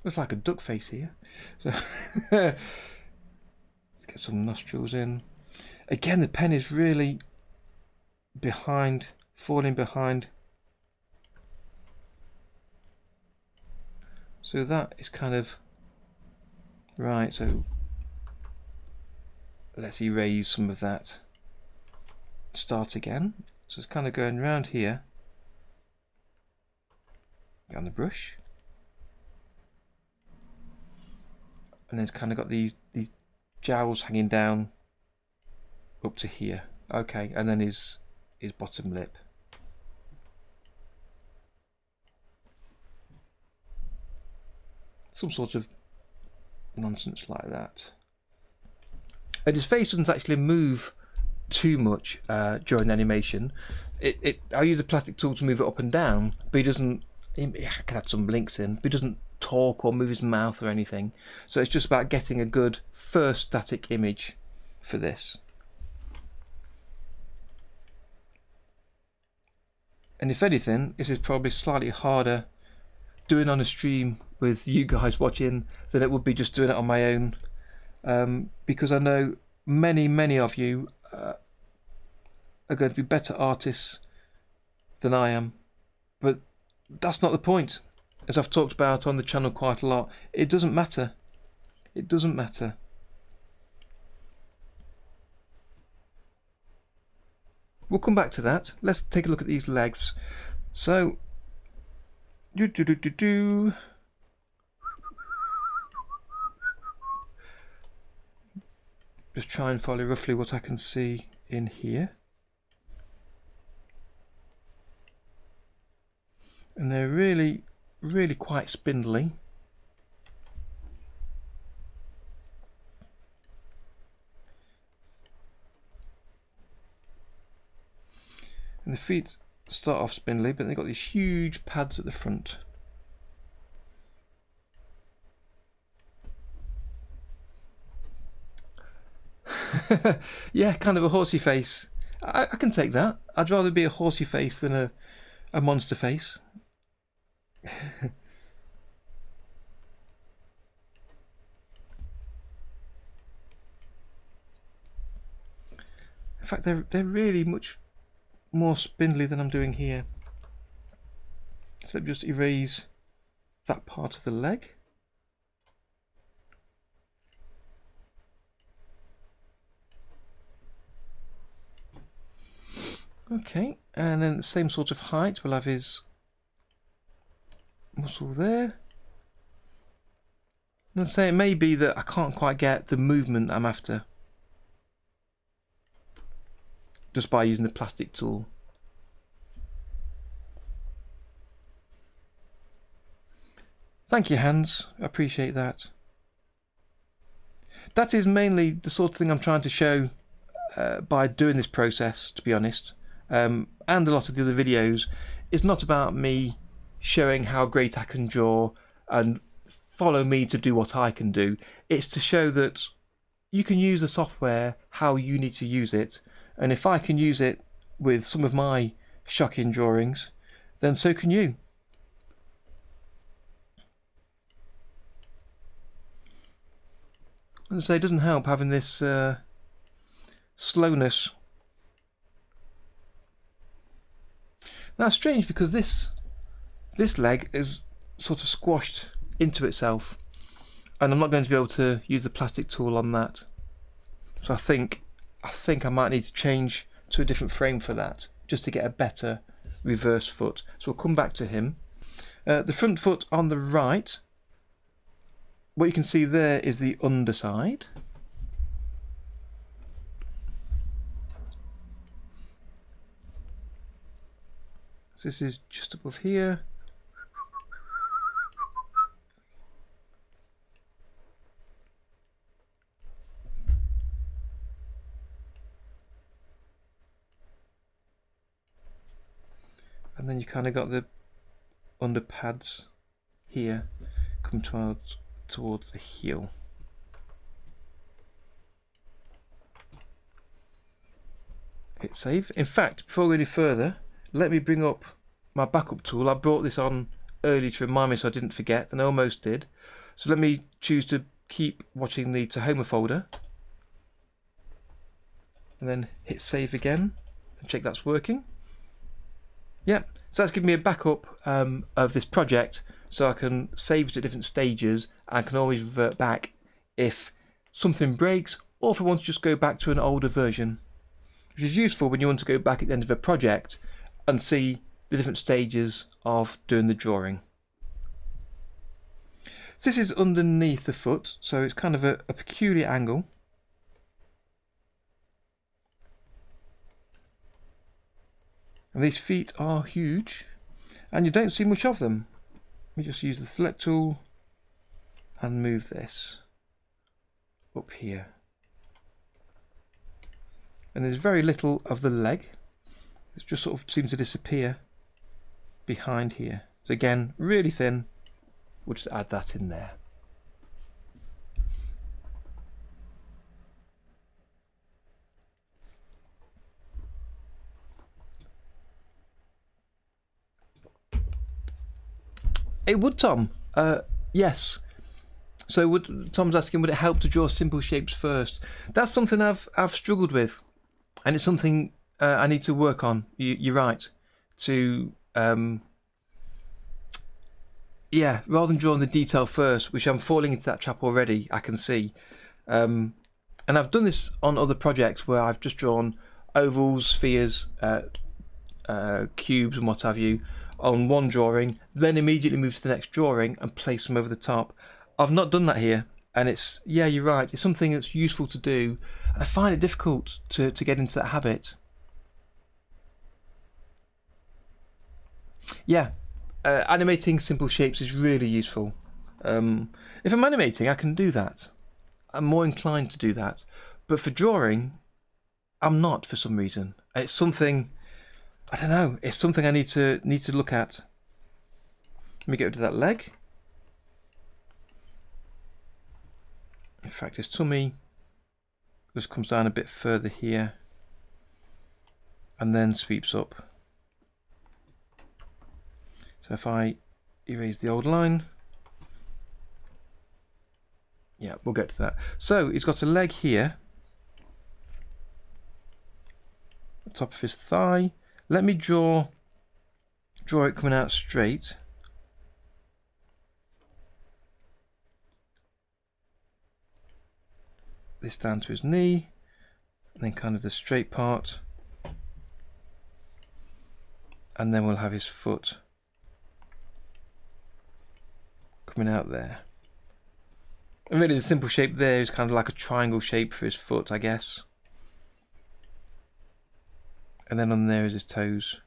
Looks like a duck face here. So let's get some nostrils in. Again, the pen is really behind, falling behind. So that is kind of right. So let's erase some of that. Start again. So it's kind of going around here. On the brush. And then it's kind of got these jowls hanging down up to here. Okay, and then his bottom lip. Some sort of nonsense like that. And his face doesn't actually move too much during animation. I use a plastic tool to move it up and down, but he doesn't. I can add some blinks in, but he doesn't talk or move his mouth or anything. So it's just about getting a good first static image for this. And if anything, this is probably slightly harder doing on a stream with you guys watching than it would be just doing it on my own, because I know many of you are going to be better artists than I am, but that's not the point. As I've talked about on the channel quite a lot, it doesn't matter. It doesn't matter. We'll come back to that. Let's take a look at these legs. So, just try and follow roughly what I can see in here. And they're really quite spindly. And the feet start off spindly, but they've got these huge pads at the front. Yeah, kind of a horsey face. I can take that. I'd rather be a horsey face than a monster face. In fact, they're really much more spindly than I'm doing here. So let me just erase that part of the leg. Okay, and then the same sort of height, we'll have his muscle there. And say it may be that I can't quite get the movement that I'm after just by using the plastic tool. Thank you, Hans. I appreciate that. That is mainly the sort of thing I'm trying to show by doing this process, to be honest. And a lot of the other videos, it's not about me showing how great I can draw and follow me to do what I can do. It's to show that you can use the software how you need to use it, and if I can use it with some of my shocking drawings, then so can you. And so it doesn't help having this slowness. Now it's strange because this leg is sort of squashed into itself, and I'm not going to be able to use the plastic tool on that. So I think I might need to change to a different frame for that, just to get a better reverse foot. So we'll come back to him. The front foot on the right, what you can see there is the underside. So this is just above here. And then you kind of got the under pads here come towards the heel. Hit save. In fact, before we go any further, let me bring up my backup tool. I brought this on early to remind me so I didn't forget, and I almost did. So let me choose to keep watching the Tahoma folder, and then hit save again and check that's working. Yeah, so that's giving me a backup of this project, so I can save it at different stages and can always revert back if something breaks or if I want to just go back to an older version, which is useful when you want to go back at the end of a project and see the different stages of doing the drawing. So this is underneath the foot, so it's kind of a peculiar angle. And these feet are huge, and you don't see much of them. We just use the select tool and move this up here. And there's very little of the leg. It just sort of seems to disappear behind here. So again, really thin. We'll just add that in there. It would, Tom. Yes. So Tom's asking, would it help to draw simple shapes first? That's something I've struggled with, and it's something I need to work on. You're right. To yeah, rather than drawing the detail first, which I'm falling into that trap already, I can see. And I've done this on other projects where I've just drawn ovals, spheres, cubes and what have you on one drawing, then immediately move to the next drawing and place them over the top. I've not done that here, and it's, yeah, you're right, it's something that's useful to do, and I find it difficult to get into that habit. Yeah, animating simple shapes is really useful. If I'm animating, I can do that. I'm more inclined to do that, but for drawing, I'm not for some reason. It's something, I don't know, it's something I need to look at. Let me get to that leg. In fact, his tummy just comes down a bit further here and then sweeps up. So if I erase the old line, yeah, we'll get to that. So he's got a leg here, the top of his thigh. Let me draw it coming out straight. This down to his knee, and then kind of the straight part, and then we'll have his foot coming out there. And really the simple shape there is kind of like a triangle shape for his foot, I guess. And then on there is his toes.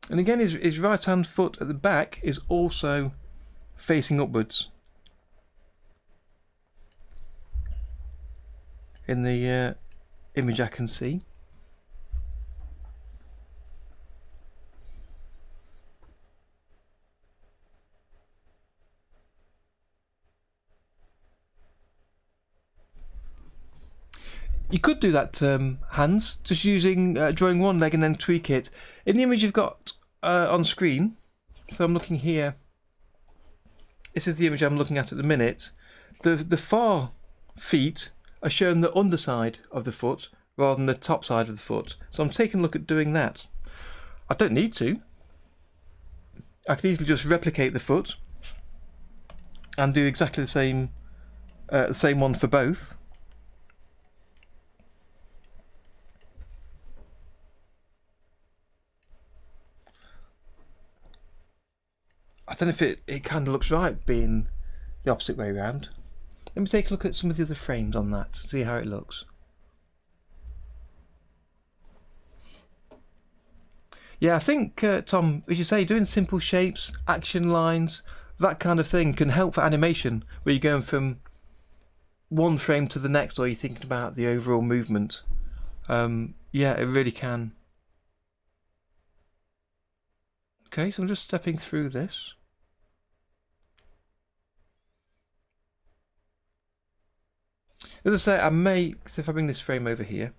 And again, his right hand foot at the back is also facing upwards. In the image I can see. You could do that, Hans, just using drawing one leg and then tweak it. In the image you've got on screen, so I'm looking here, this is the image I'm looking at the minute, the far feet are showing the underside of the foot rather than the top side of the foot. So I'm taking a look at doing that. I don't need to. I could easily just replicate the foot and do exactly the same one for both. I don't know if it kind of looks right being the opposite way around. Let me take a look at some of the other frames on that, see how it looks. Yeah, I think, Tom, as you say, doing simple shapes, action lines, that kind of thing can help for animation, where you're going from one frame to the next, or you're thinking about the overall movement. Yeah, it really can. Okay, so I'm just stepping through this. As I say, I may, so if I bring this frame over here,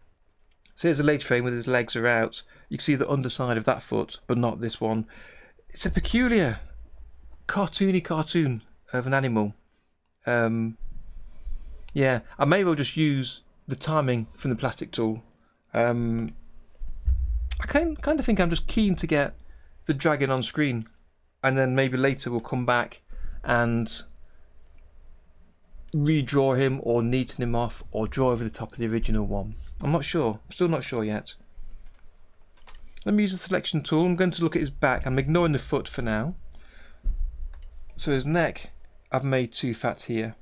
so here's a later frame where his legs are out, you can see the underside of that foot, but not this one. It's a peculiar cartoon of an animal. Yeah, I may well just use the timing from the plastic tool. I kind of think I'm just keen to get the dragon on screen, and then maybe later we'll come back and redraw him or neaten him off or draw over the top of the original one. I'm not sure. I'm still not sure yet. Let me use the selection tool. I'm going to look at his back. I'm ignoring the foot for now. So his neck, I've made too fat here.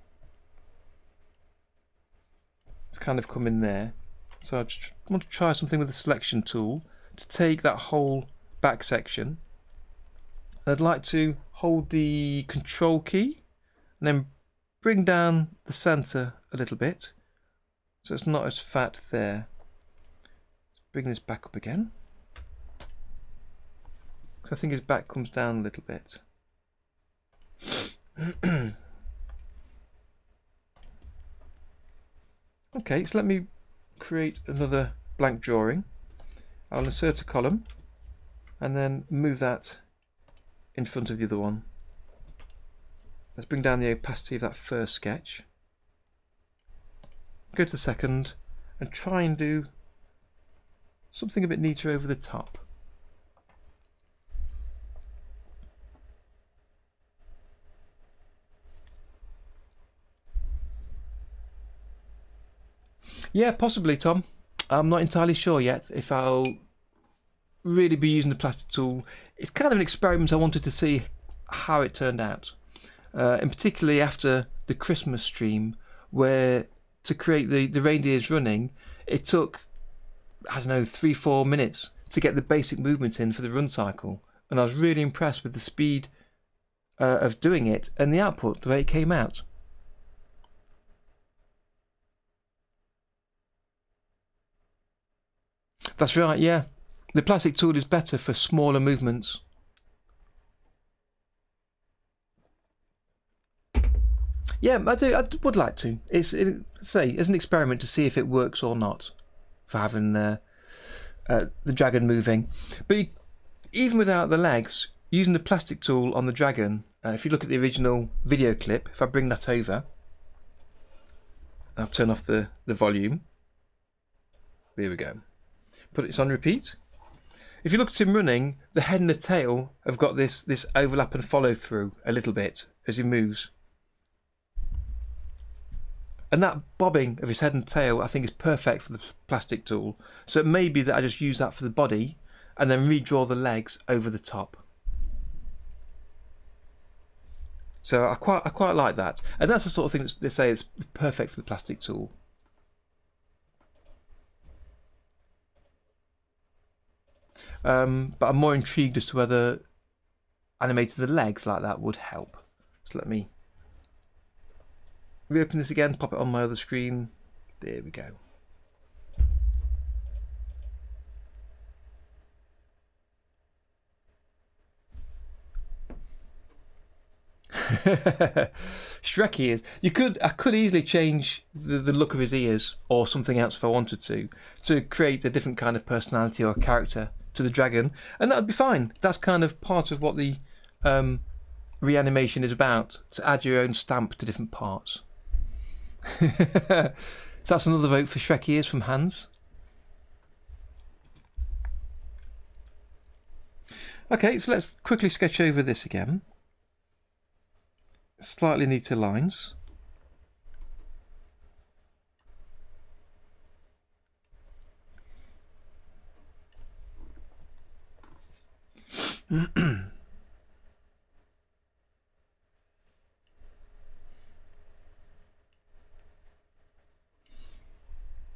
It's kind of come in there. So I just want to try something with the selection tool to take that whole back section. And I'd like to hold the control key and then bring down the center a little bit so it's not as fat there. Let's bring this back up again. So I think his back comes down a little bit. Okay, so let me create another blank drawing. I'll insert a column and then move that in front of the other one. Let's bring down the opacity of that first sketch. Go to the second and try and do something a bit neater over the top. Yeah, possibly, Tom. I'm not entirely sure yet if I'll really be using the plastic tool. It's kind of an experiment. I wanted to see how it turned out. And particularly after the Christmas stream, where to create the reindeers running, it took, I don't know, 3-4 minutes to get the basic movement in for the run cycle. And I was really impressed with the speed of doing it and the output, the way it came out. That's right, yeah. The plastic tool is better for smaller movements. Yeah, I would like to. It's an experiment to see if it works or not for having the dragon moving. But even without the legs, using the plastic tool on the dragon, if you look at the original video clip, if I bring that over, I'll turn off the volume. There we go. Put it on repeat. If you look at him running, the head and the tail have got this overlap and follow through a little bit as he moves. And that bobbing of his head and tail I think is perfect for the plastic tool. So it may be that I just use that for the body and then redraw the legs over the top. So I quite like that. And that's the sort of thing that they say is perfect for the plastic tool. But I'm more intrigued as to whether animating the legs like that would help. So let me reopen this again, pop it on my other screen. There we go. Shrek ears. I could easily change the look of his ears or something else if I wanted to create a different kind of personality or character to the dragon, and that would be fine. That's kind of part of what the reanimation is about, to add your own stamp to different parts. So that's another vote for Shrek ears from Hans. Okay, so let's quickly sketch over this again. Slightly neater lines.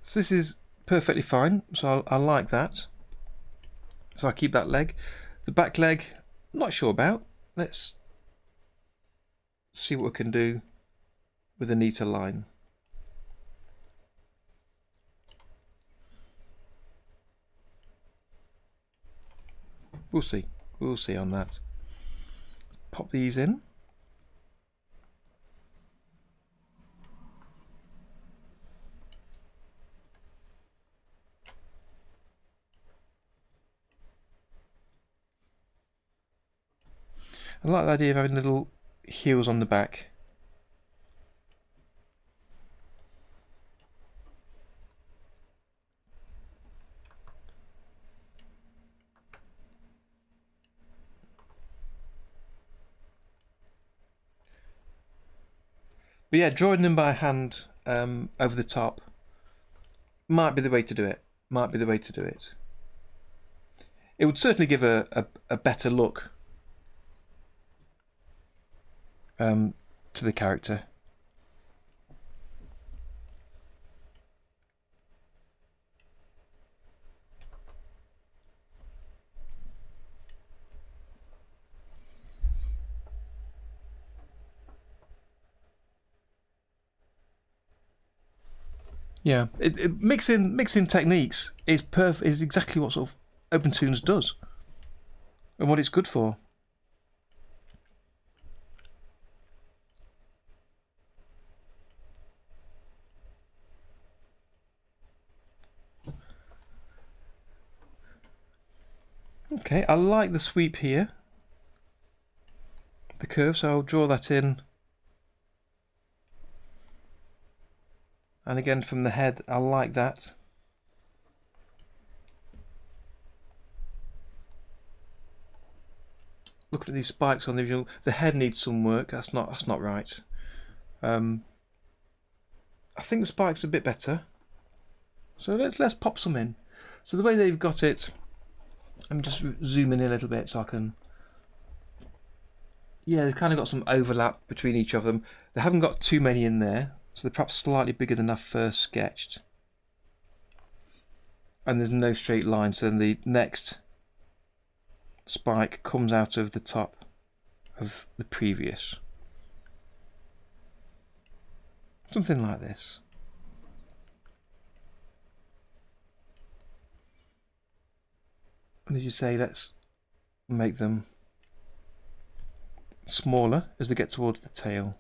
So this is perfectly fine, so I like that. So I keep that leg. The back leg, not sure about. Let's see what we can do with a neater line. We'll see. We'll see on that. Pop these in. I like the idea of having little heels on the back. But yeah, drawing them by hand over the top might be the way to do it. Might be the way to do it. It would certainly give a better look to the character. Yeah, mixing techniques is exactly what sort of OpenToonz does, and what it's good for. Okay, I like the sweep here, the curve, so I'll draw that in. And again from the head, I like that. Looking at these spikes on the visual, the head needs some work. That's not right. I think the spikes are a bit better. So let's pop some in. So the way they've got it, let me just zoom in a little bit so I can. Yeah, they've kind of got some overlap between each of them. They haven't got too many in there. So they're perhaps slightly bigger than I first sketched. And there's no straight line, so then the next spike comes out of the top of the previous. Something like this. And as you say, let's make them smaller as they get towards the tail.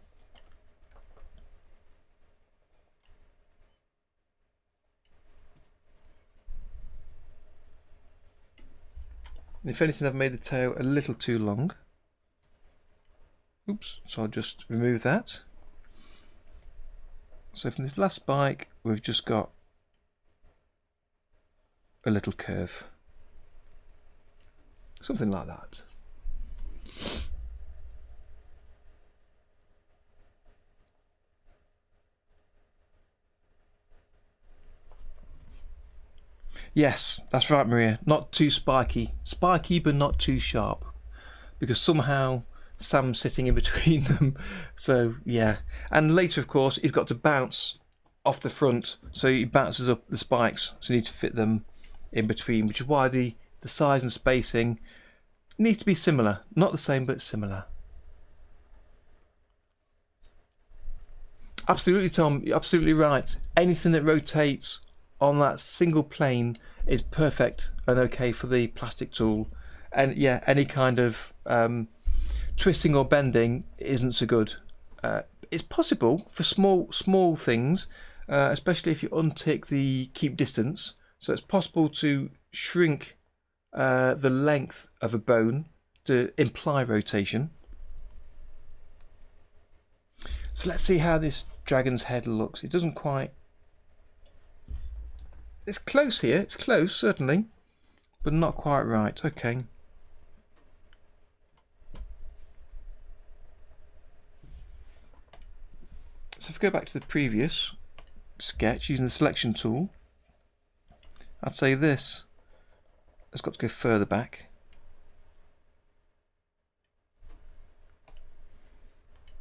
And if anything, I've made the tail a little too long. Oops, so I'll just remove that. So from this last spike, we've just got a little curve. Something like that. Yes, that's right, Maria. Not too spiky. Spiky, but not too sharp. Because somehow Sam's sitting in between them. So, yeah. And later, of course, he's got to bounce off the front. So he bounces up the spikes. So you need to fit them in between, which is why the size and spacing needs to be similar. Not the same, but similar. Absolutely, Tom. You're absolutely right. Anything that rotates on that single plane is perfect and okay for the plastic tool. And yeah, any kind of twisting or bending isn't so good. It's possible for small things, especially if you untick the keep distance. So it's possible to shrink the length of a bone to imply rotation. So let's see how this dragon's head looks. It doesn't quite. It's close here. It's close, certainly, but not quite right. Okay. So if we go back to the previous sketch using the selection tool, I'd say this has got to go further back.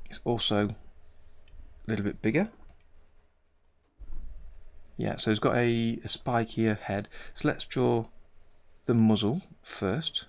It's also a little bit bigger. Yeah, so it's got a spikier head. So let's draw the muzzle first.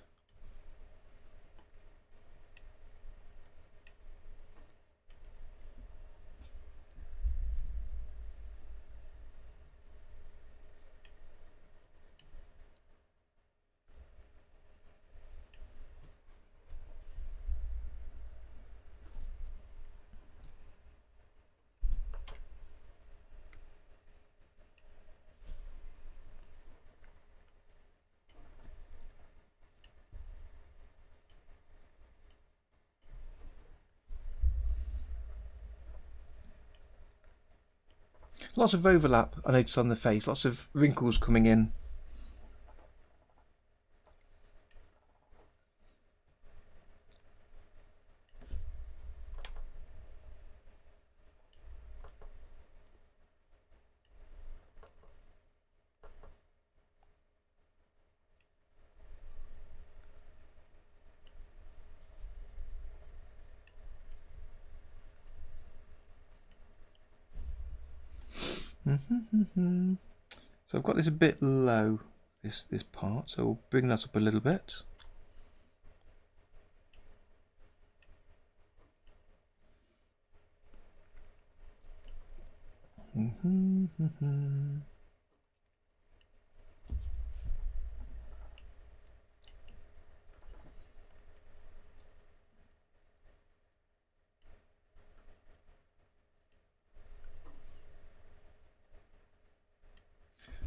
Lots of overlap I noticed on the face, lots of wrinkles coming in. So I've got this a bit low, this part, so we'll bring that up a little bit.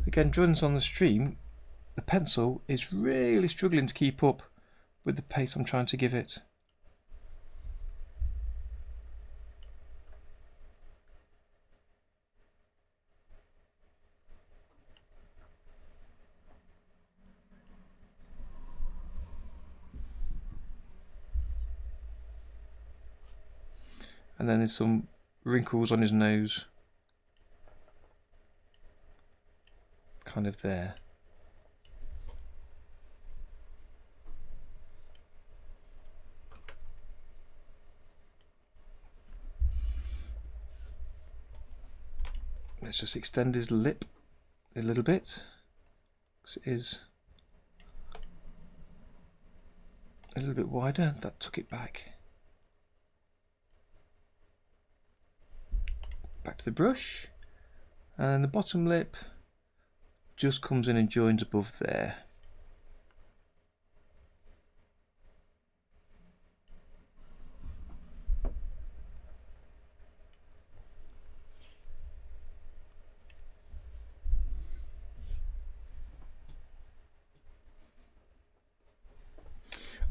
Again, joining us on the stream, the pencil is really struggling to keep up with the pace I'm trying to give it. And then there's some wrinkles on his nose. Kind of there. Let's just extend his lip a little bit, because it is a little bit wider. That took it back. Back to the brush, and the bottom lip just comes in and joins above there.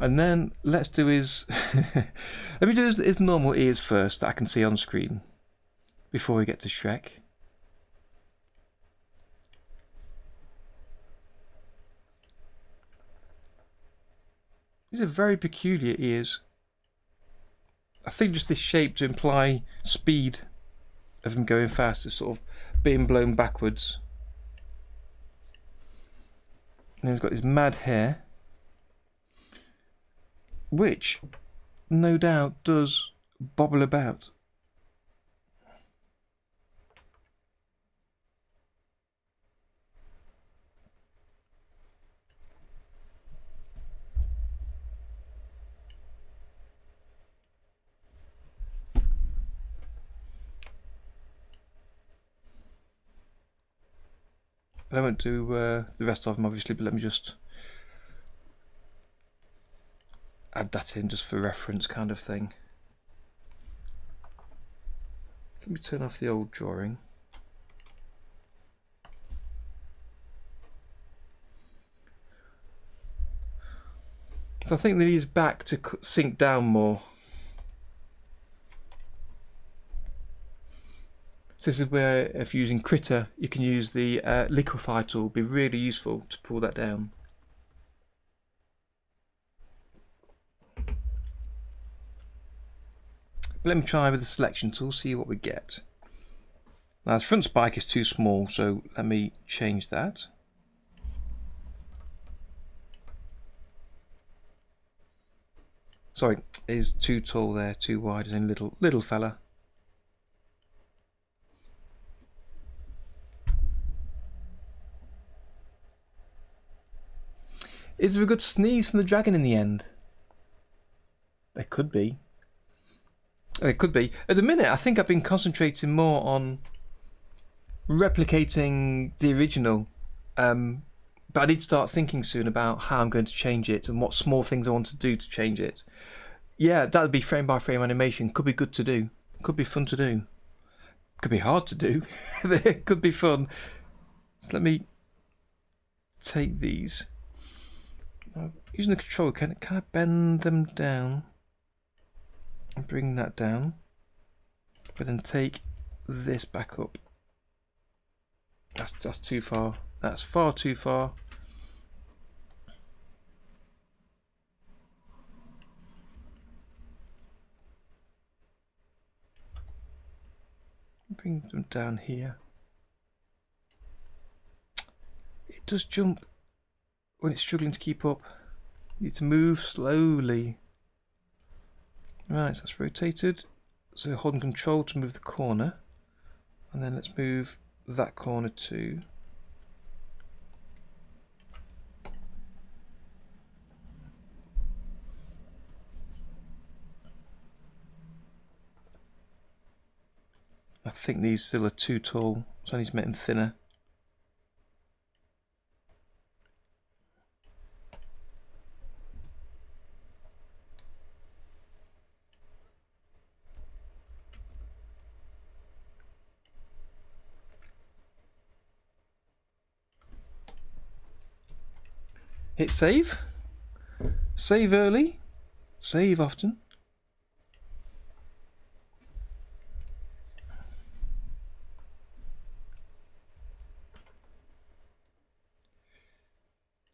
And then let's do his let me do his normal ears first that I can see on screen before we get to Shrek. These are very peculiar ears. I think just this shape to imply speed of him going fast is sort of being blown backwards. And he's got this mad hair, which no doubt does bobble about. I won't do the rest of them obviously, but let me just add that in just for reference kind of thing. Let me turn off the old drawing. So I think that he's back to sink down more. So this is where, if you're using Critter, you can use the liquify tool. It'll be really useful to pull that down. But let me try with the selection tool, see what we get. Now his front spike is too small, so let me change that. Sorry, it is too tall there, too wide, and little fella. Is there a good sneeze from the dragon in the end? There could be. It could be. At the minute, I think I've been concentrating more on replicating the original, but I need to start thinking soon about how I'm going to change it and what small things I want to do to change it. Yeah, that would be frame by frame animation. Could be good to do. Could be fun to do. Could be hard to do. But it could be fun. So let me take these. Using the controller, can I bend them down and bring that down, but then take this back up That's too far. That's far too far. Bring them down here. It does jump when it's struggling to keep up. You need to move slowly. Right, so that's rotated. So holding control to move the corner. And then let's move that corner too. I think these still are too tall, so I need to make them thinner. Hit save. Save early. Save often.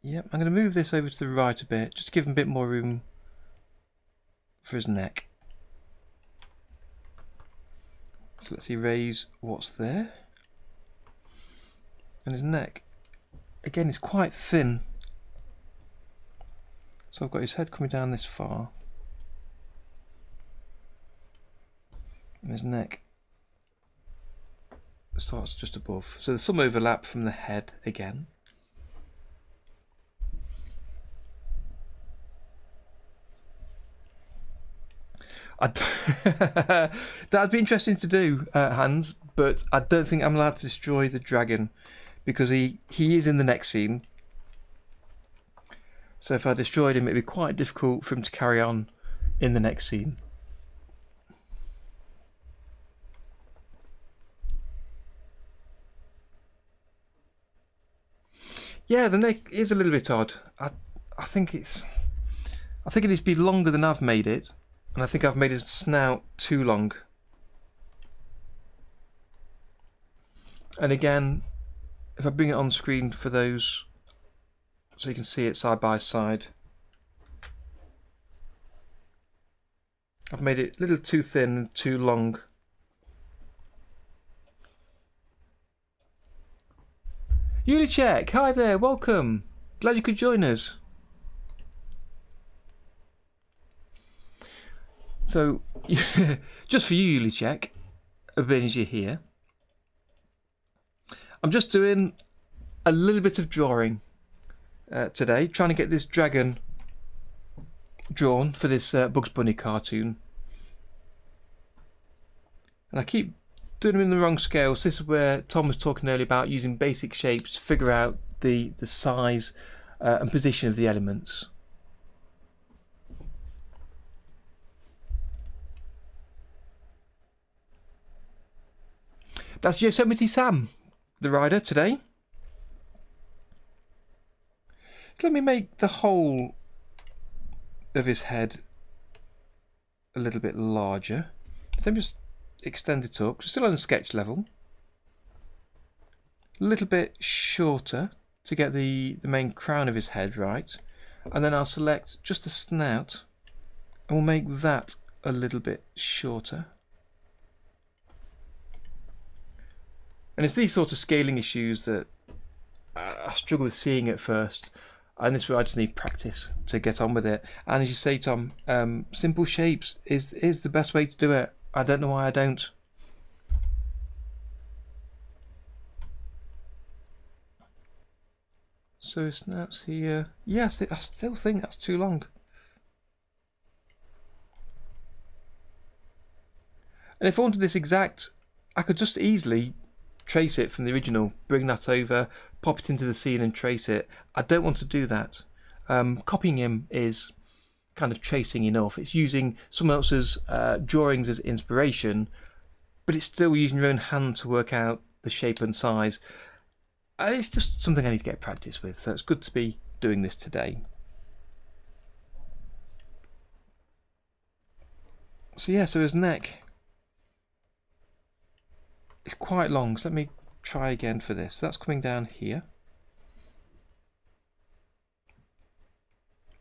Yep, I'm going to move this over to the right a bit, just to give him a bit more room for his neck. So let's erase what's there. And his neck, again, is quite thin. So I've got his head coming down this far. And his neck starts just above. So there's some overlap from the head again. That'd be interesting to do, Hans, but I don't think I'm allowed to destroy the dragon because he is in the next scene. So if I destroyed him, it'd be quite difficult for him to carry on in the next scene. Yeah, the neck is a little bit odd. I think it needs to be longer than I've made it. And I think I've made his snout too long. And again, if I bring it on screen for those, so you can see it side by side, I've made it a little too thin and too long. Yulichek, hi there, welcome. Glad you could join us. So, just for you, Yulichek, being as you're here, I'm just doing a little bit of drawing today, trying to get this dragon drawn for this Bugs Bunny cartoon. And I keep doing them in the wrong scales. This is where Tom was talking earlier about using basic shapes to figure out the size and position of the elements. That's Yosemite Sam, the rider today. So let me make the whole of his head a little bit larger. So let me just extend it up, still on a sketch level. A little bit shorter to get the main crown of his head right. And then I'll select just the snout and we'll make that a little bit shorter. And it's these sort of scaling issues that I struggle with seeing at first. And this is where I just need practice to get on with it. And as you say, Tom, simple shapes is the best way to do it. I don't know why I don't. So snaps here. Yes, I still think that's too long. And if I wanted this exact, I could just easily trace it from the original, bring that over, pop it into the scene and trace it. I don't want to do that. Copying him is kind of tracing enough. It's using someone else's drawings as inspiration, but it's still using your own hand to work out the shape and size. It's just something I need to get practice with, so it's good to be doing this today. So yeah, so his neck is quite long, so let me try again for this. That's coming down here.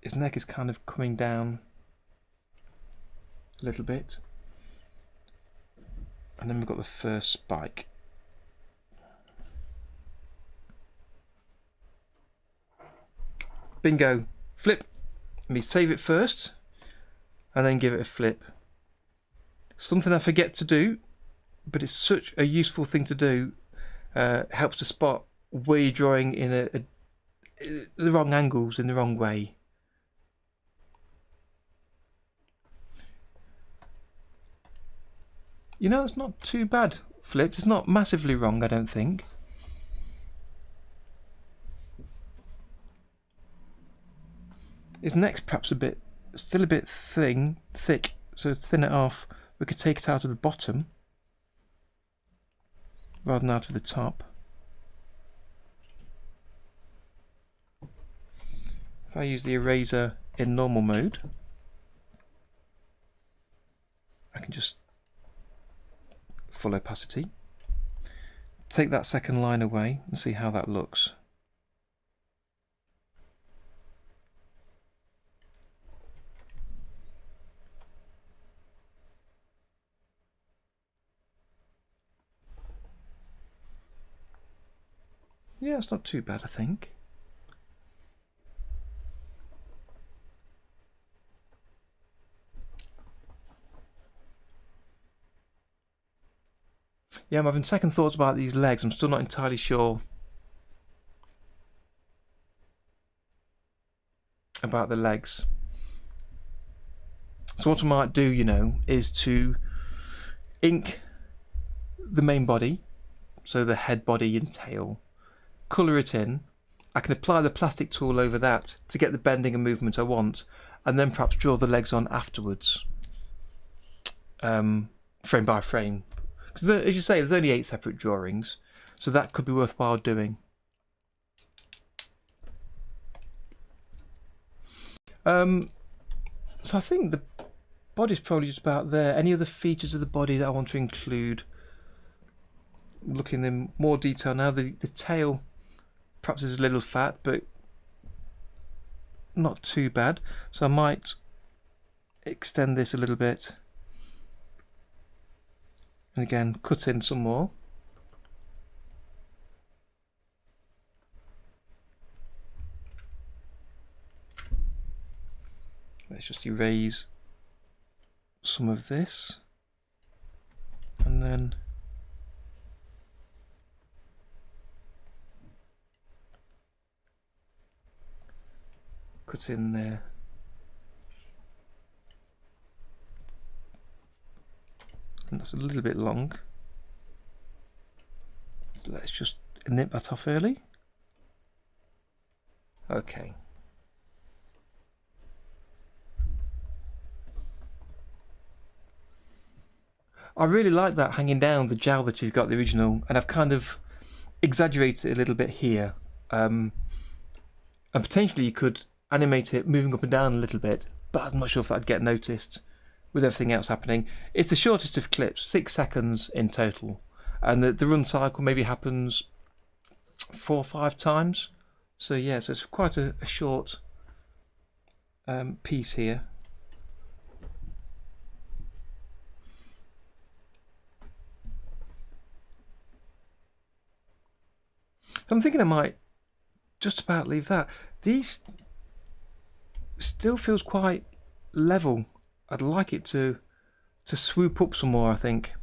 His neck is kind of coming down a little bit. And then we've got the first spike. Bingo. Flip. Let me save it first and then give it a flip. Something I forget to do, but it's such a useful thing to do. Helps to spot where you're drawing in the wrong angles, in the wrong way. You know, it's not too bad flipped. It's not massively wrong, I don't think. His neck's perhaps still a bit thick, so thin it off. We could take it out of the bottom rather than out of the top. If I use the eraser in normal mode, I can just full opacity, take that second line away and see how that looks. Yeah, it's not too bad, I think. Yeah, I'm having second thoughts about these legs. I'm still not entirely sure about the legs. So what I might do, you know, is to ink the main body, so the head, body and tail, colour it in. I can apply the plastic tool over that to get the bending and movement I want, and then perhaps draw the legs on afterwards, frame by frame. Because as you say, there's only 8 separate drawings, so that could be worthwhile doing. So I think the body's probably just about there. Any other features of the body that I want to include? Looking in more detail now, the tail perhaps is a little fat, but not too bad. So I might extend this a little bit. And again, cut in some more. Let's just erase some of this. And then cut in there. And that's a little bit long. So let's just nip that off early. Okay. I really like that hanging down, the jowl that he's got, the original, and I've kind of exaggerated it a little bit here. And potentially you could animate it moving up and down a little bit, but I'm not sure if that'd get noticed with everything else happening. It's the shortest of clips, 6 seconds in total, and the run cycle maybe happens 4 or 5 times. So yeah, so it's quite a short piece here. So I'm thinking I might just about leave that. These still feels quite level. I'd like it to swoop up some more, I think.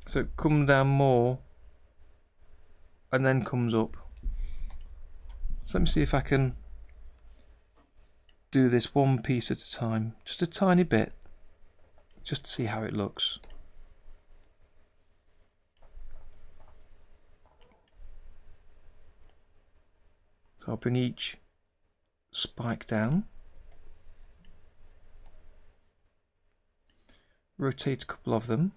So it comes down more and then comes up. So let me see if I can do this one piece at a time, just a tiny bit, just to see how it looks. So I'll bring each spike down, rotate a couple of them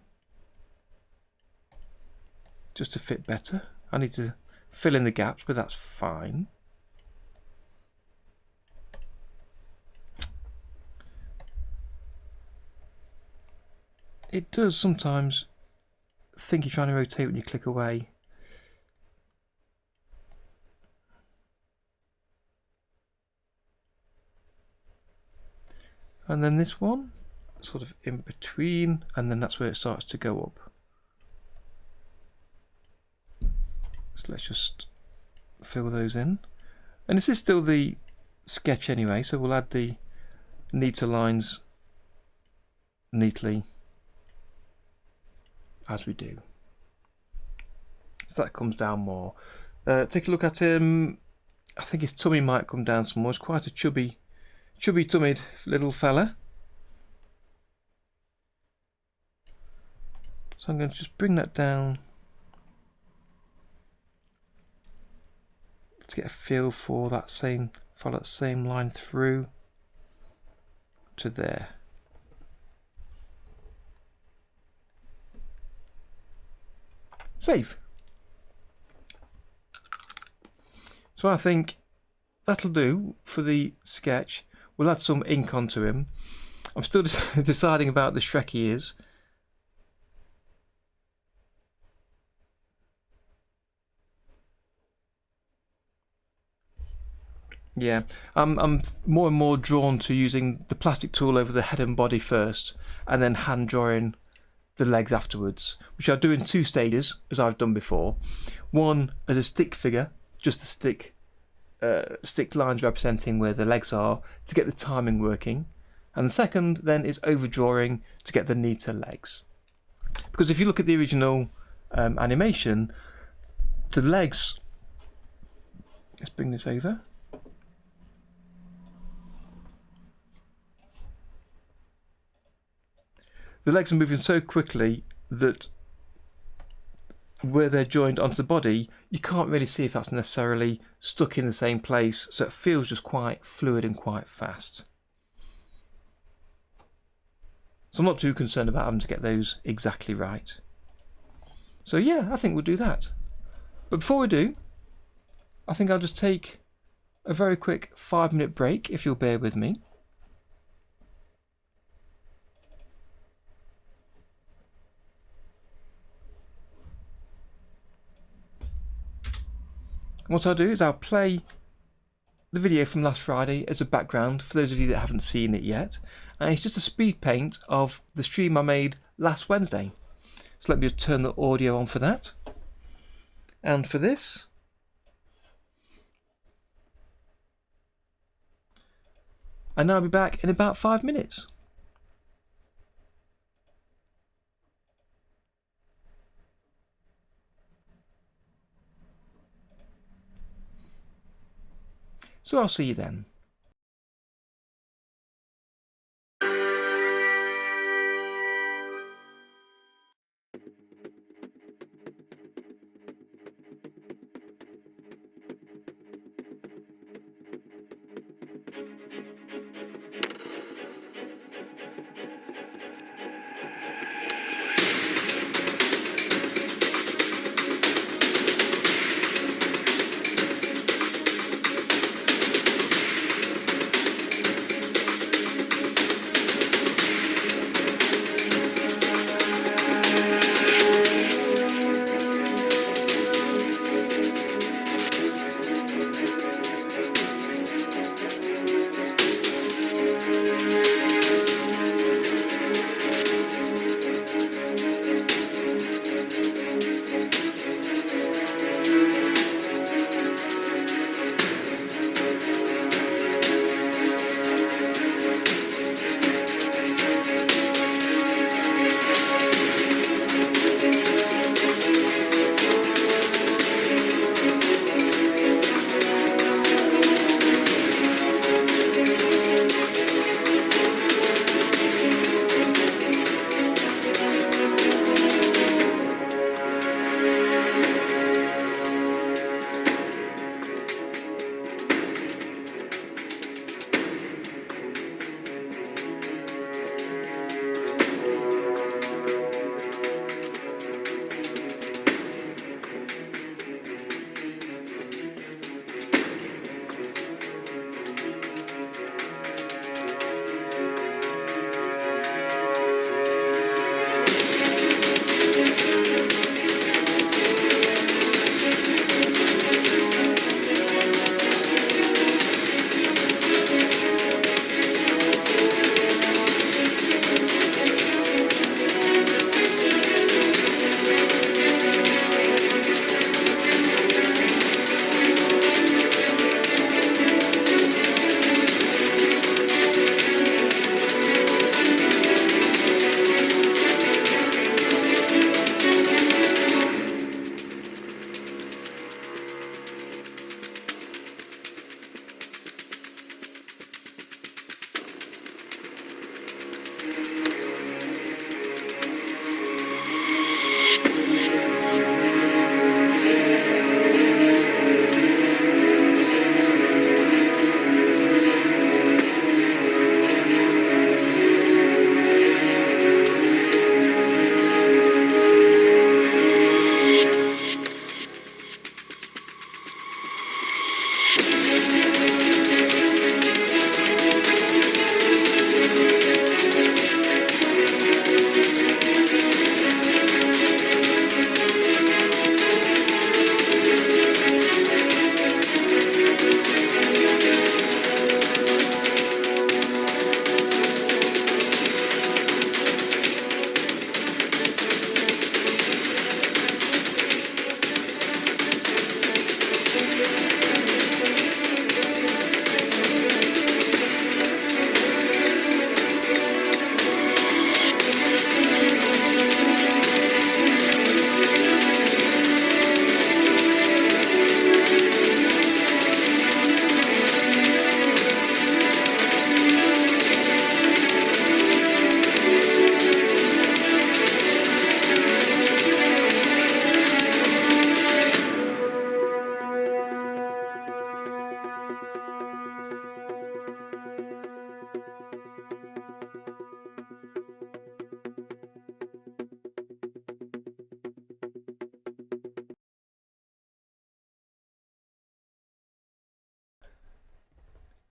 just to fit better. I need to fill in the gaps, but that's fine. it does sometimes think you're trying to rotate when you click away. And then this one, sort of in between, and then that's where it starts to go up. So let's just fill those in. And this is still the sketch anyway, so we'll add the neater lines neatly as we do. So that comes down more. Take a look at him. I think his tummy might come down some more. It's quite a chubby tummied little fella. So I'm going to just bring that down to get a feel for that follow that same line through to there. Save. So I think that'll do for the sketch. We'll add some ink onto him. I'm still deciding about the Shrek ears. Yeah, I'm more and more drawn to using the plastic tool over the head and body first, and then hand drawing the legs afterwards, which I'll do in 2 stages, as I've done before. One as a stick figure, just the stick lines representing where the legs are to get the timing working, and the second then is overdrawing to get the neater legs. Because if you look at the original animation, the legs, let's bring this over. The legs are moving so quickly that where they're joined onto the body, you can't really see if that's necessarily stuck in the same place, so it feels just quite fluid and quite fast. So I'm not too concerned about having to get those exactly right. So yeah, I think we'll do that. But before we do, I think I'll just take a very quick 5-minute break, if you'll bear with me. What I'll do is I'll play the video from last Friday as a background for those of you that haven't seen it yet, and it's just a speed paint of the stream I made last Wednesday. So let me just turn the audio on for that. And for this, and I'll be back in about 5 minutes. So I'll see you then.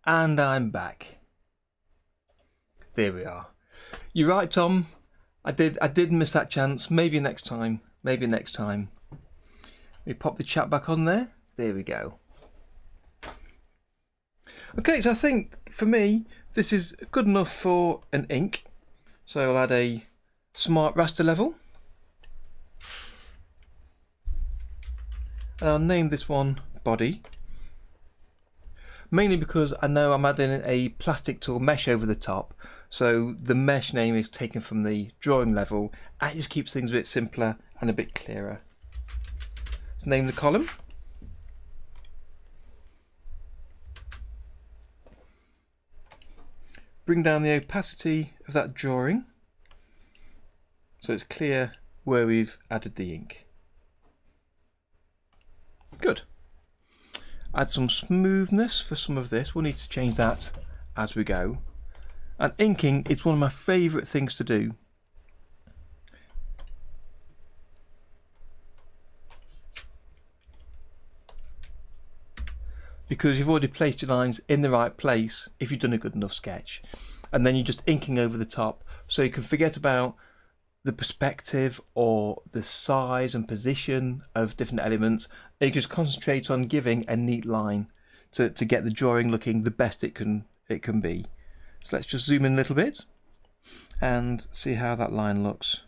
And I'm back. There we are. You're right, Tom. I did miss that chance. Maybe next time. Maybe next time. We pop the chat back on there. There we go. Okay, so I think for me this is good enough for an ink. So I'll add a smart raster level. And I'll name this one body. Mainly because I know I'm adding a plastic tool mesh over the top, so the mesh name is taken from the drawing level, and it just keeps things a bit simpler and a bit clearer. Let's name the column. Bring down the opacity of that drawing so it's clear where we've added the ink. Good. Add some smoothness for some of this. We'll need to change that as we go. And inking is one of my favourite things to do. Because you've already placed your lines in the right place if you've done a good enough sketch. And then you're just inking over the top, so you can forget about the perspective or the size and position of different elements. And you can just concentrate on giving a neat line to get the drawing looking the best it can be. So let's just zoom in a little bit and see how that line looks.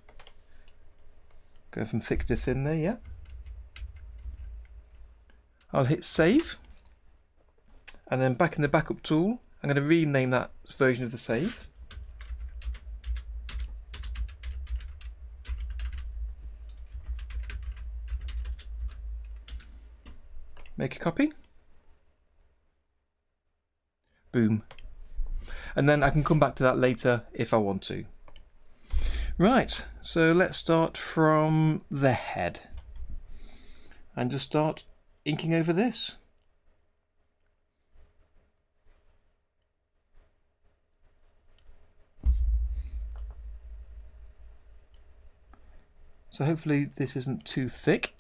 Go from thick to thin there, yeah. I'll hit save, and then back in the backup tool I'm going to rename that version of the save. Make a copy. Boom. And then I can come back to that later if I want to. Right, so let's start from the head and just start inking over this. So hopefully this isn't too thick.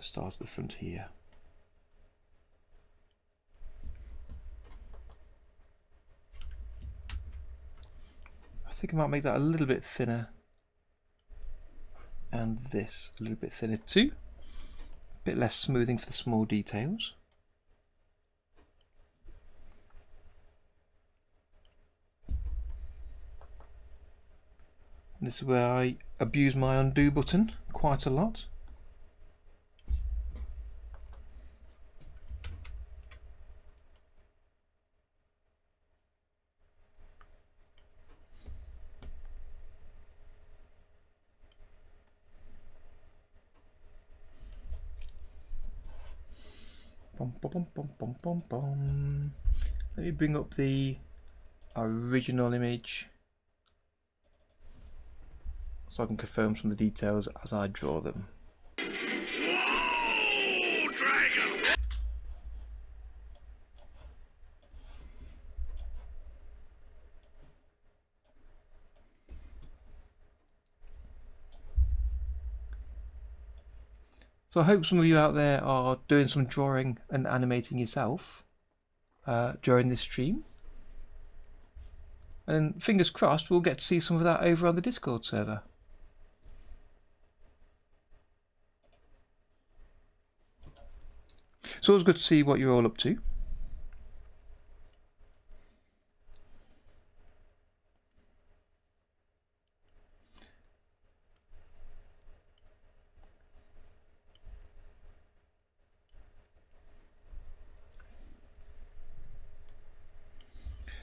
Start at the front here. I think I might make that a little bit thinner, and this a little bit thinner too. A bit less smoothing for the small details. And this is where I abuse my undo button quite a lot. Bum, bum, bum, bum, bum, bum. Let me bring up the original image so I can confirm some of the details as I draw them. Whoa, dragon! So I hope some of you out there are doing some drawing and animating yourself during this stream. And fingers crossed we'll get to see some of that over on the Discord server. It's always good to see what you're all up to.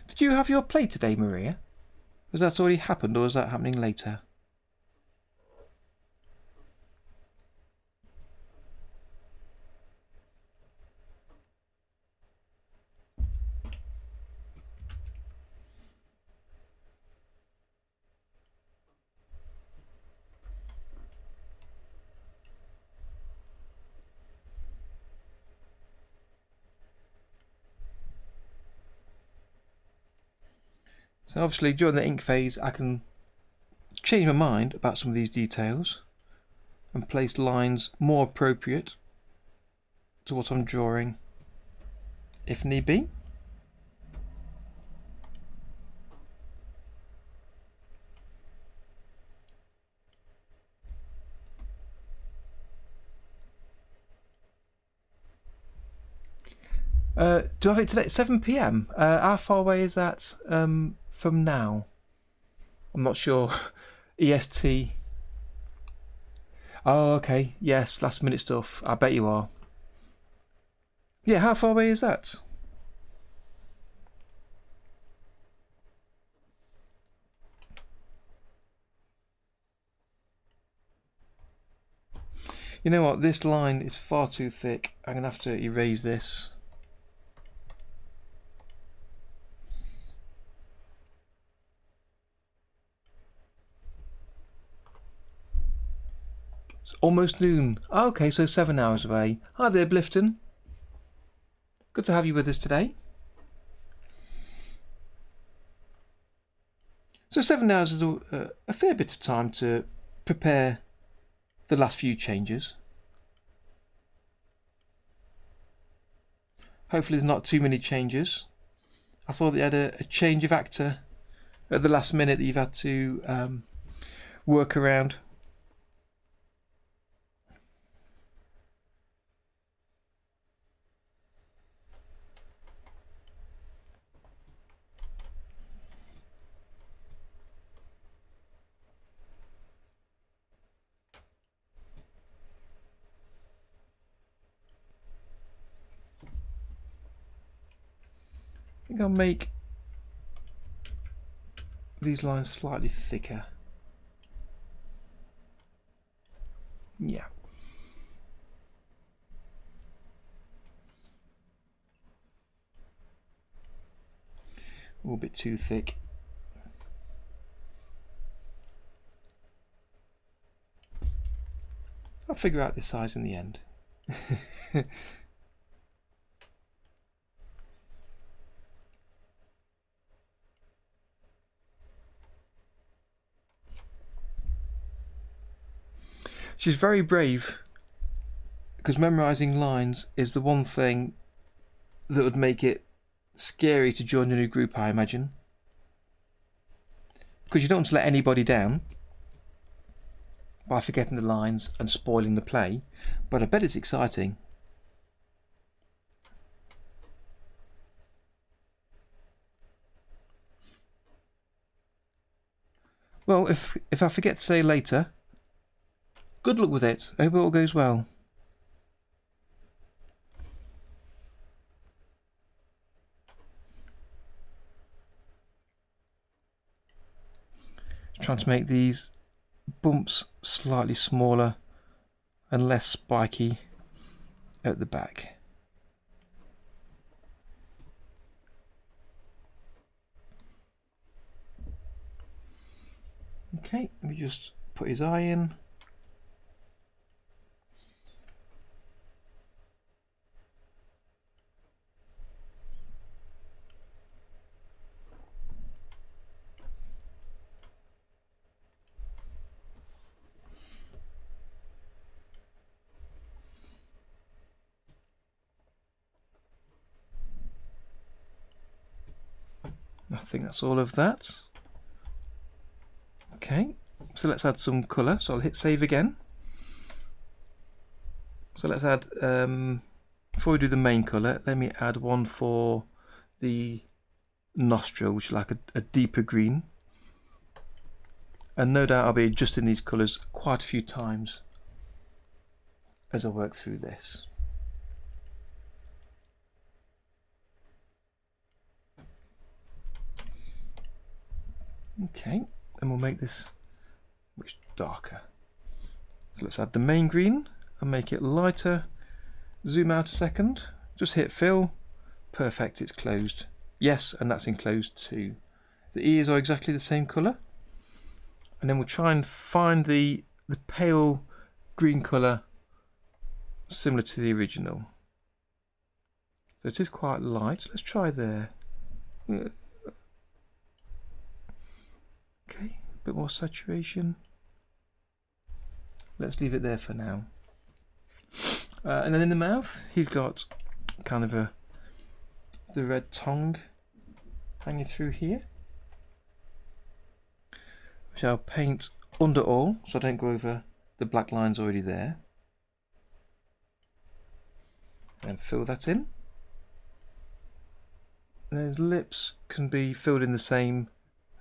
Did you have your play today, Maria? Was that already happened, or is that happening later? So obviously during the ink phase I can change my mind about some of these details and place lines more appropriate to what I'm drawing, if need be. Do I have it today? 7 PM. How far away is that from now? I'm not sure. EST. Oh, okay. Yes, last minute stuff. I bet you are. Yeah, how far away is that? You know what? This line is far too thick. I'm going to have to erase this. It's almost noon. Oh, okay, so 7 hours away. Hi there, Blifton. Good to have you with us today. So 7 hours is a fair bit of time to prepare the last few changes. Hopefully there's not too many changes. I saw that you had a change of actor at the last minute that you've had to work around. I think I'll make these lines slightly thicker. Yeah. A little bit too thick. I'll figure out the size in the end. She's very brave, because memorising lines is the one thing that would make it scary to join a new group, I imagine. Because you don't want to let anybody down by forgetting the lines and spoiling the play, but I bet it's exciting. Well, if I forget to say later, good luck with it. I hope it all goes well. Trying to make these bumps slightly smaller and less spiky at the back. Okay, let me just put his eye in. I think that's all of that. Okay, so let's add some colour. So I'll hit save again. So let's add, before we do the main colour, let me add one for the nostril, which is like a deeper green. And no doubt I'll be adjusting these colours quite a few times as I work through this. Okay, and we'll make this much darker. So let's add the main green and make it lighter. Zoom out a second, just hit fill. Perfect, it's closed. Yes, and that's enclosed too. The ears are exactly the same colour. And then we'll try and find the pale green colour similar to the original. So it is quite light. Let's try there. Okay, a bit more saturation. Let's leave it there for now. And then in the mouth, he's got kind of the red tongue hanging through here, which I'll paint under all, so I don't go over the black lines already there. And fill that in. And his lips can be filled in the same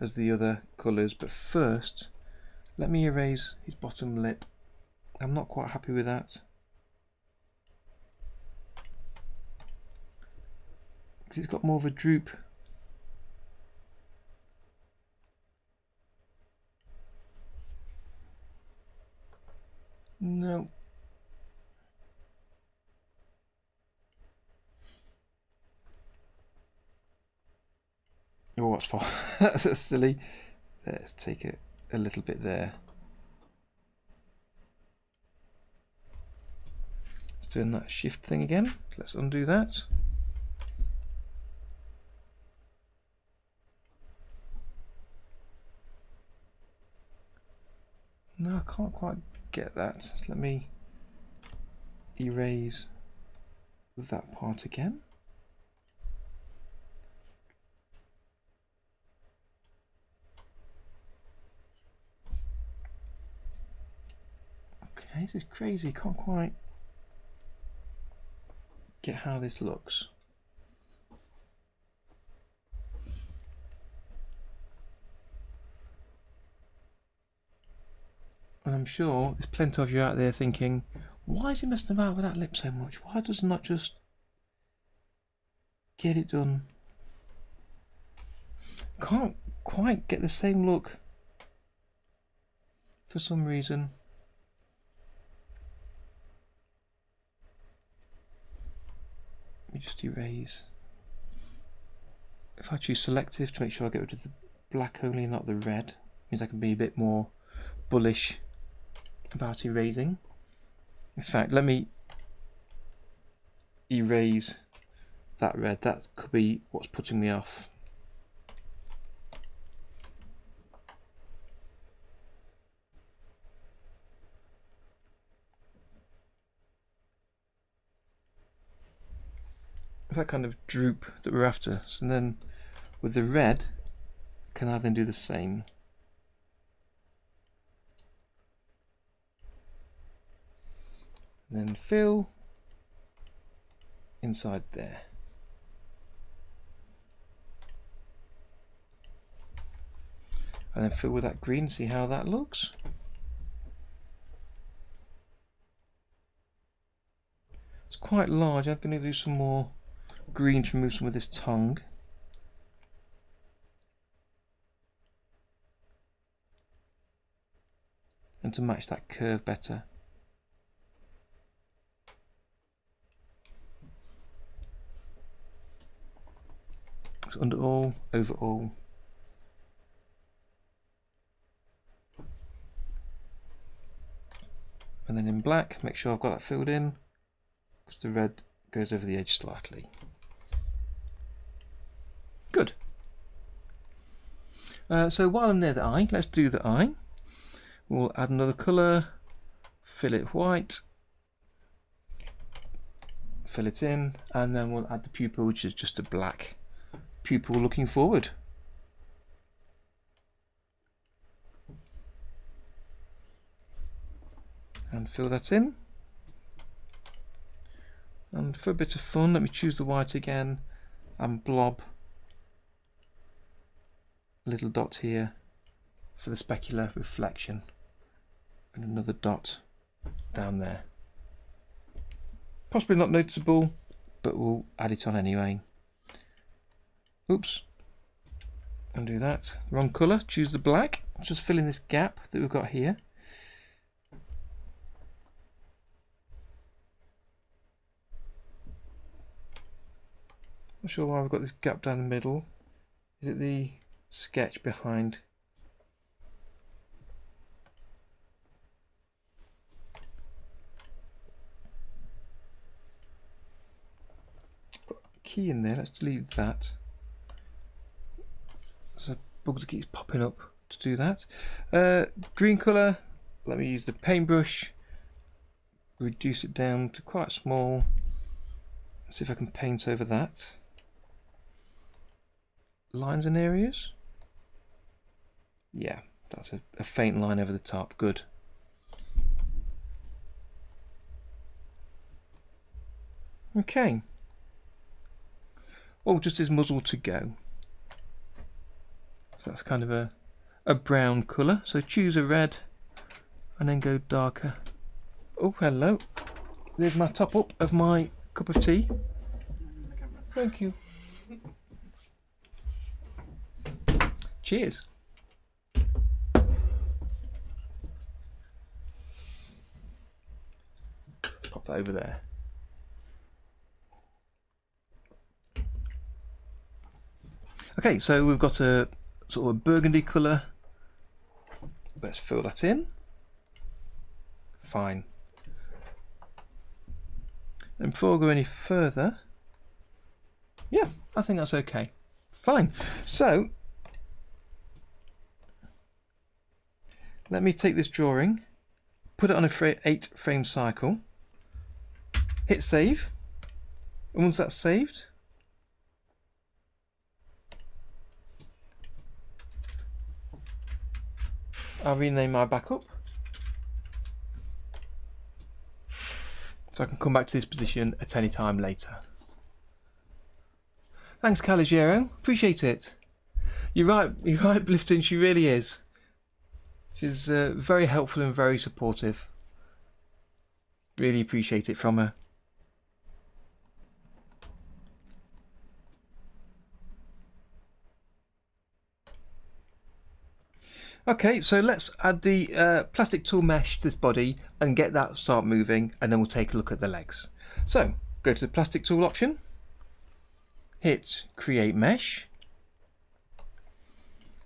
as the other colours, but first let me erase his bottom lip. I'm not quite happy with that, because it's got more of a droop. No. Oh, what's for? That's silly. Let's take it a little bit there. Let's turn that shift thing again. Let's undo that. No, I can't quite get that. Let me erase that part again. Okay, this is crazy. Can't quite get how this looks. And I'm sure there's plenty of you out there thinking, why is he messing about with that lip so much? Why does he not just get it done? Can't quite get the same look for some reason. Let me just erase. If I choose selective to make sure I get rid of the black only, not the red, means I can be a bit more bullish about erasing. In fact, let me erase that red. That could be what's putting me off. It's that kind of droop that we're after. So then with the red, can I then do the same? And then fill inside there. And then fill with that green, see how that looks. It's quite large. I'm going to do some more green to remove some of this tongue. And to match that curve better. So under all, over all. And then in black, make sure I've got that filled in, because the red goes over the edge slightly. Good. So while I'm near the eye, let's do the eye. We'll add another colour, fill it white, fill it in, and then we'll add the pupil, which is just a black pupil looking forward. And fill that in. And for a bit of fun, let me choose the white again and blob a little dot here for the specular reflection, and another dot down there. Possibly not noticeable, but we'll add it on anyway. Oops, undo that. Wrong colour, choose the black. Just fill in this gap that we've got here. Not sure why we've got this gap down the middle. Is it the sketch behind? Got a key in there, let's delete that. There's a bug that keeps popping up to do that. Green colour, let me use the paintbrush. reduce it down to quite small. See if I can paint over that. Lines and areas. Yeah, that's a faint line over the top. Good. Okay. Oh, just his muzzle to go. So that's kind of a brown colour. So choose a red and then go darker. Oh, hello. There's my top up of my cup of tea. Thank you. Cheers. Pop that over there. Okay, so we've got a sort of a burgundy colour. Let's fill that in. Fine. And before I go any further, yeah, I think that's okay. Fine. So let me take this drawing, put it on a 8 frame cycle, hit save, and once that's saved, I'll rename my backup so I can come back to this position at any time later. Thanks, Caligero. Appreciate it. You're right, Blifton, she really is. She's very helpful and very supportive. Really appreciate it from her. Okay, so let's add the plastic tool mesh to this body and get that start moving, and then we'll take a look at the legs. So go to the plastic tool option, hit create mesh.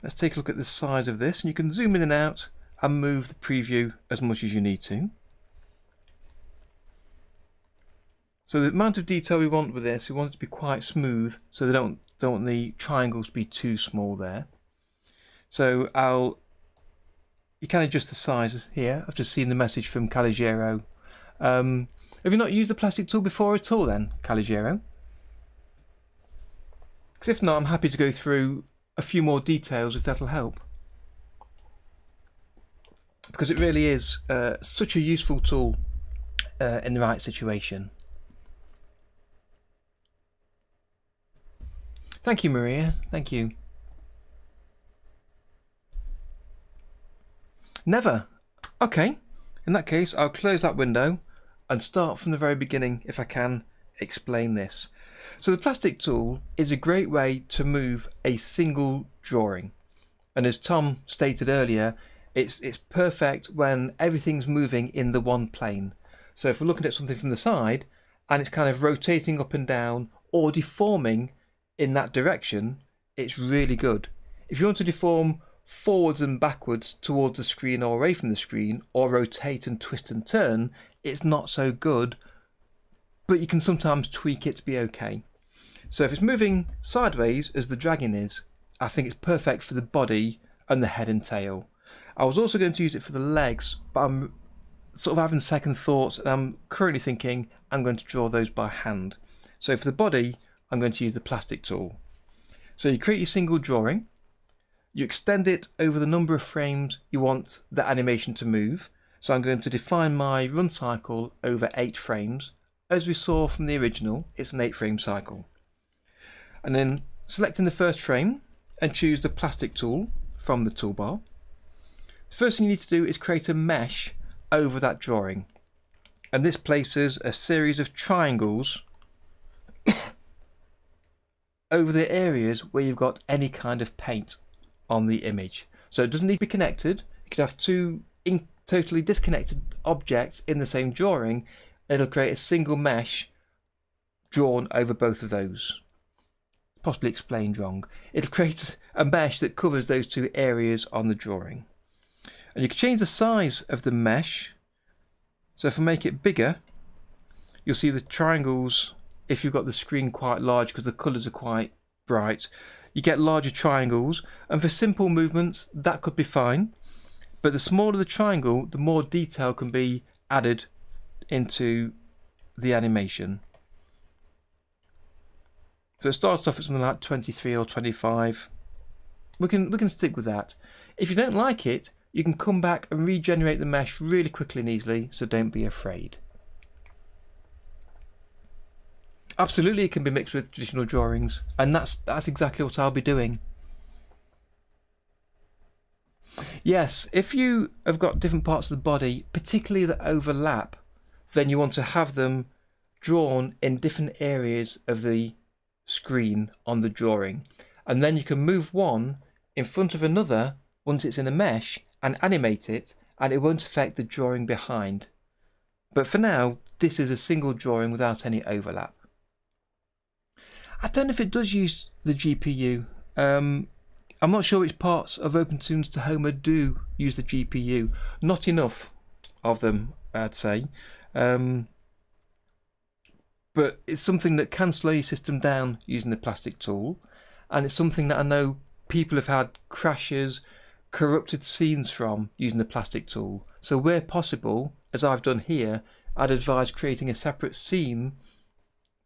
Let's take a look at the size of this, and you can zoom in and out and move the preview as much as you need to. So the amount of detail we want with this, we want it to be quite smooth, so they don't want the triangles to be too small there. So you can adjust the size here. I've just seen the message from Caligero. Have you not used the plastic tool before at all then, Caligero? Because if not, I'm happy to go through a few more details if that'll help. Because it really is such a useful tool in the right situation. Thank you, Maria. Thank you. Never. Okay, in that case I'll close that window and start from the very beginning if I can explain this. So the plastic tool is a great way to move a single drawing, and as Tom stated earlier, it's perfect when everything's moving in the one plane. So if we're looking at something from the side and it's kind of rotating up and down or deforming in that direction, it's really good. If you want to deform forwards and backwards towards the screen or away from the screen, or rotate and twist and turn, it's not so good, but you can sometimes tweak it to be okay. So if it's moving sideways as the dragon is, I think it's perfect for the body and the head and tail. I was also going to use it for the legs, but I'm sort of having second thoughts, and I'm currently thinking I'm going to draw those by hand. So for the body, I'm going to use the plastic tool. So you create your single drawing. You extend it over the number of frames you want the animation to move. So I'm going to define my run cycle over 8 frames. As we saw from the original, it's an 8 frame cycle. And then selecting the first frame and choose the plastic tool from the toolbar. The first thing you need to do is create a mesh over that drawing. And this places a series of triangles over the areas where you've got any kind of paint on the image. So it doesn't need to be connected. You could have two totally disconnected objects in the same drawing. It'll create a single mesh drawn over both of those. Possibly explained wrong. It'll create a mesh that covers those two areas on the drawing. And you can change the size of the mesh. So if I make it bigger, you'll see the triangles, if you've got the screen quite large because the colours are quite bright, you get larger triangles, and for simple movements that could be fine, but the smaller the triangle, the more detail can be added into the animation. So it starts off at something like 23 or 25. We can stick with that. If you don't like it, you can come back and regenerate the mesh really quickly and easily, so don't be afraid. Absolutely, it can be mixed with traditional drawings, and that's exactly what I'll be doing. Yes, if you have got different parts of the body, particularly that overlap, then you want to have them drawn in different areas of the screen on the drawing, and then you can move one in front of another once it's in a mesh and animate it, and it won't affect the drawing behind. But for now, this is a single drawing without any overlap. I don't know if it does use the GPU. I'm not sure which parts of OpenToonz to Homer do use the GPU. Not enough of them, I'd say. But it's something that can slow your system down using the plastic tool, and it's something that I know people have had crashes, corrupted scenes from using the plastic tool. So where possible, as I've done here, I'd advise creating a separate scene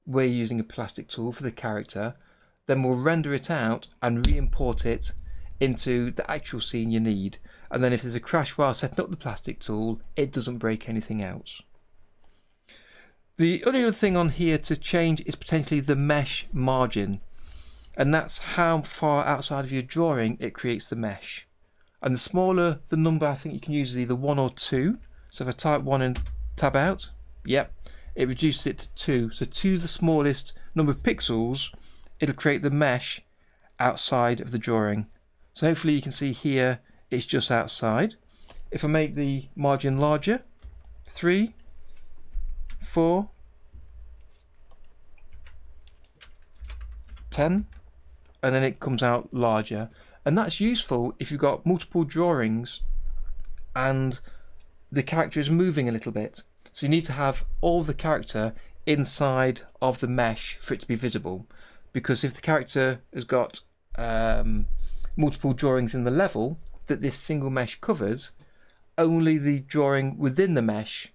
where you're using a plastic tool for the character, then we'll render it out and re-import it into the actual scene you need. And then if there's a crash while setting up the plastic tool, it doesn't break anything else. The only other thing on here to change is potentially the mesh margin, and that's how far outside of your drawing it creates the mesh. And the smaller the number, I think you can use is either 1 or 2. So if I type 1 and tab out, yep, it reduces it to 2. So 2 is the smallest number of pixels. It'll create the mesh outside of the drawing. So hopefully you can see here it's just outside. If I make the margin larger, 3, 4, 10, and then it comes out larger. And that's useful if you've got multiple drawings and the character is moving a little bit. So you need to have all the character inside of the mesh for it to be visible. Because if the character has got multiple drawings in the level that this single mesh covers, only the drawing within the mesh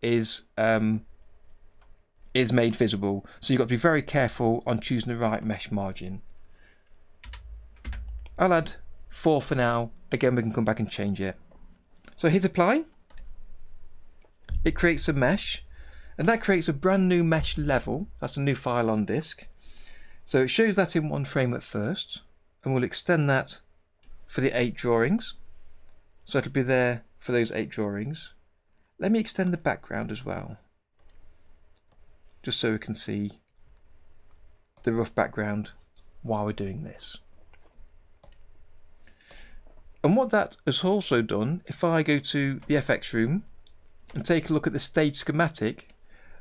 is made visible. So you've got to be very careful on choosing the right mesh margin. I'll add 4 for now. Again, we can come back and change it. So hit apply. It creates a mesh, and that creates a brand new mesh level. That's a new file on disk. So it shows that in one frame at first, and we'll extend that for the 8 drawings. So it'll be there for those 8 drawings. Let me extend the background as well, just so we can see the rough background while we're doing this. And what that has also done, if I go to the FX room and take a look at the stage schematic,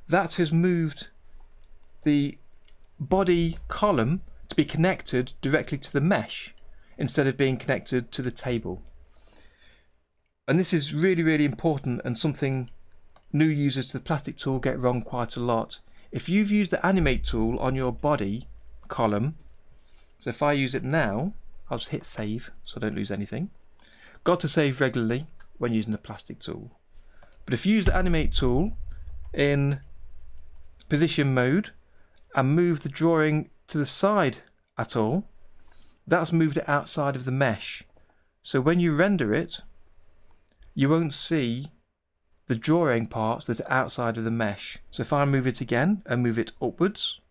that has moved the body column to be connected directly to the mesh instead of being connected to the table. And this is really, really important, and something new users to the plastic tool get wrong quite a lot. If you've used the animate tool on your body column, so if I use it now, I'll just hit save so I don't lose anything. Got to save regularly when using the plastic tool. But if you use the animate tool in position mode and move the drawing to the side at all, that's moved it outside of the mesh. So when you render it, you won't see the drawing parts that are outside of the mesh. So if I move it again and move it upwards,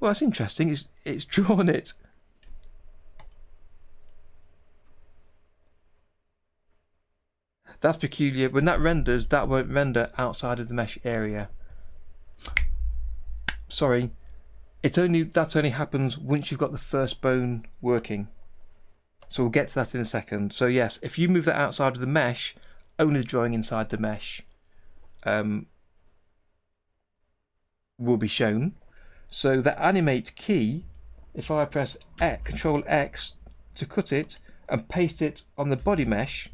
well, that's interesting. It's drawn it. That's peculiar. When that renders, that won't render outside of the mesh area. Sorry, that only happens once you've got the first bone working. So we'll get to that in a second. So yes, if you move that outside of the mesh, only the drawing inside the mesh will be shown. So the animate key, if I press Control X to cut it and paste it on the body mesh,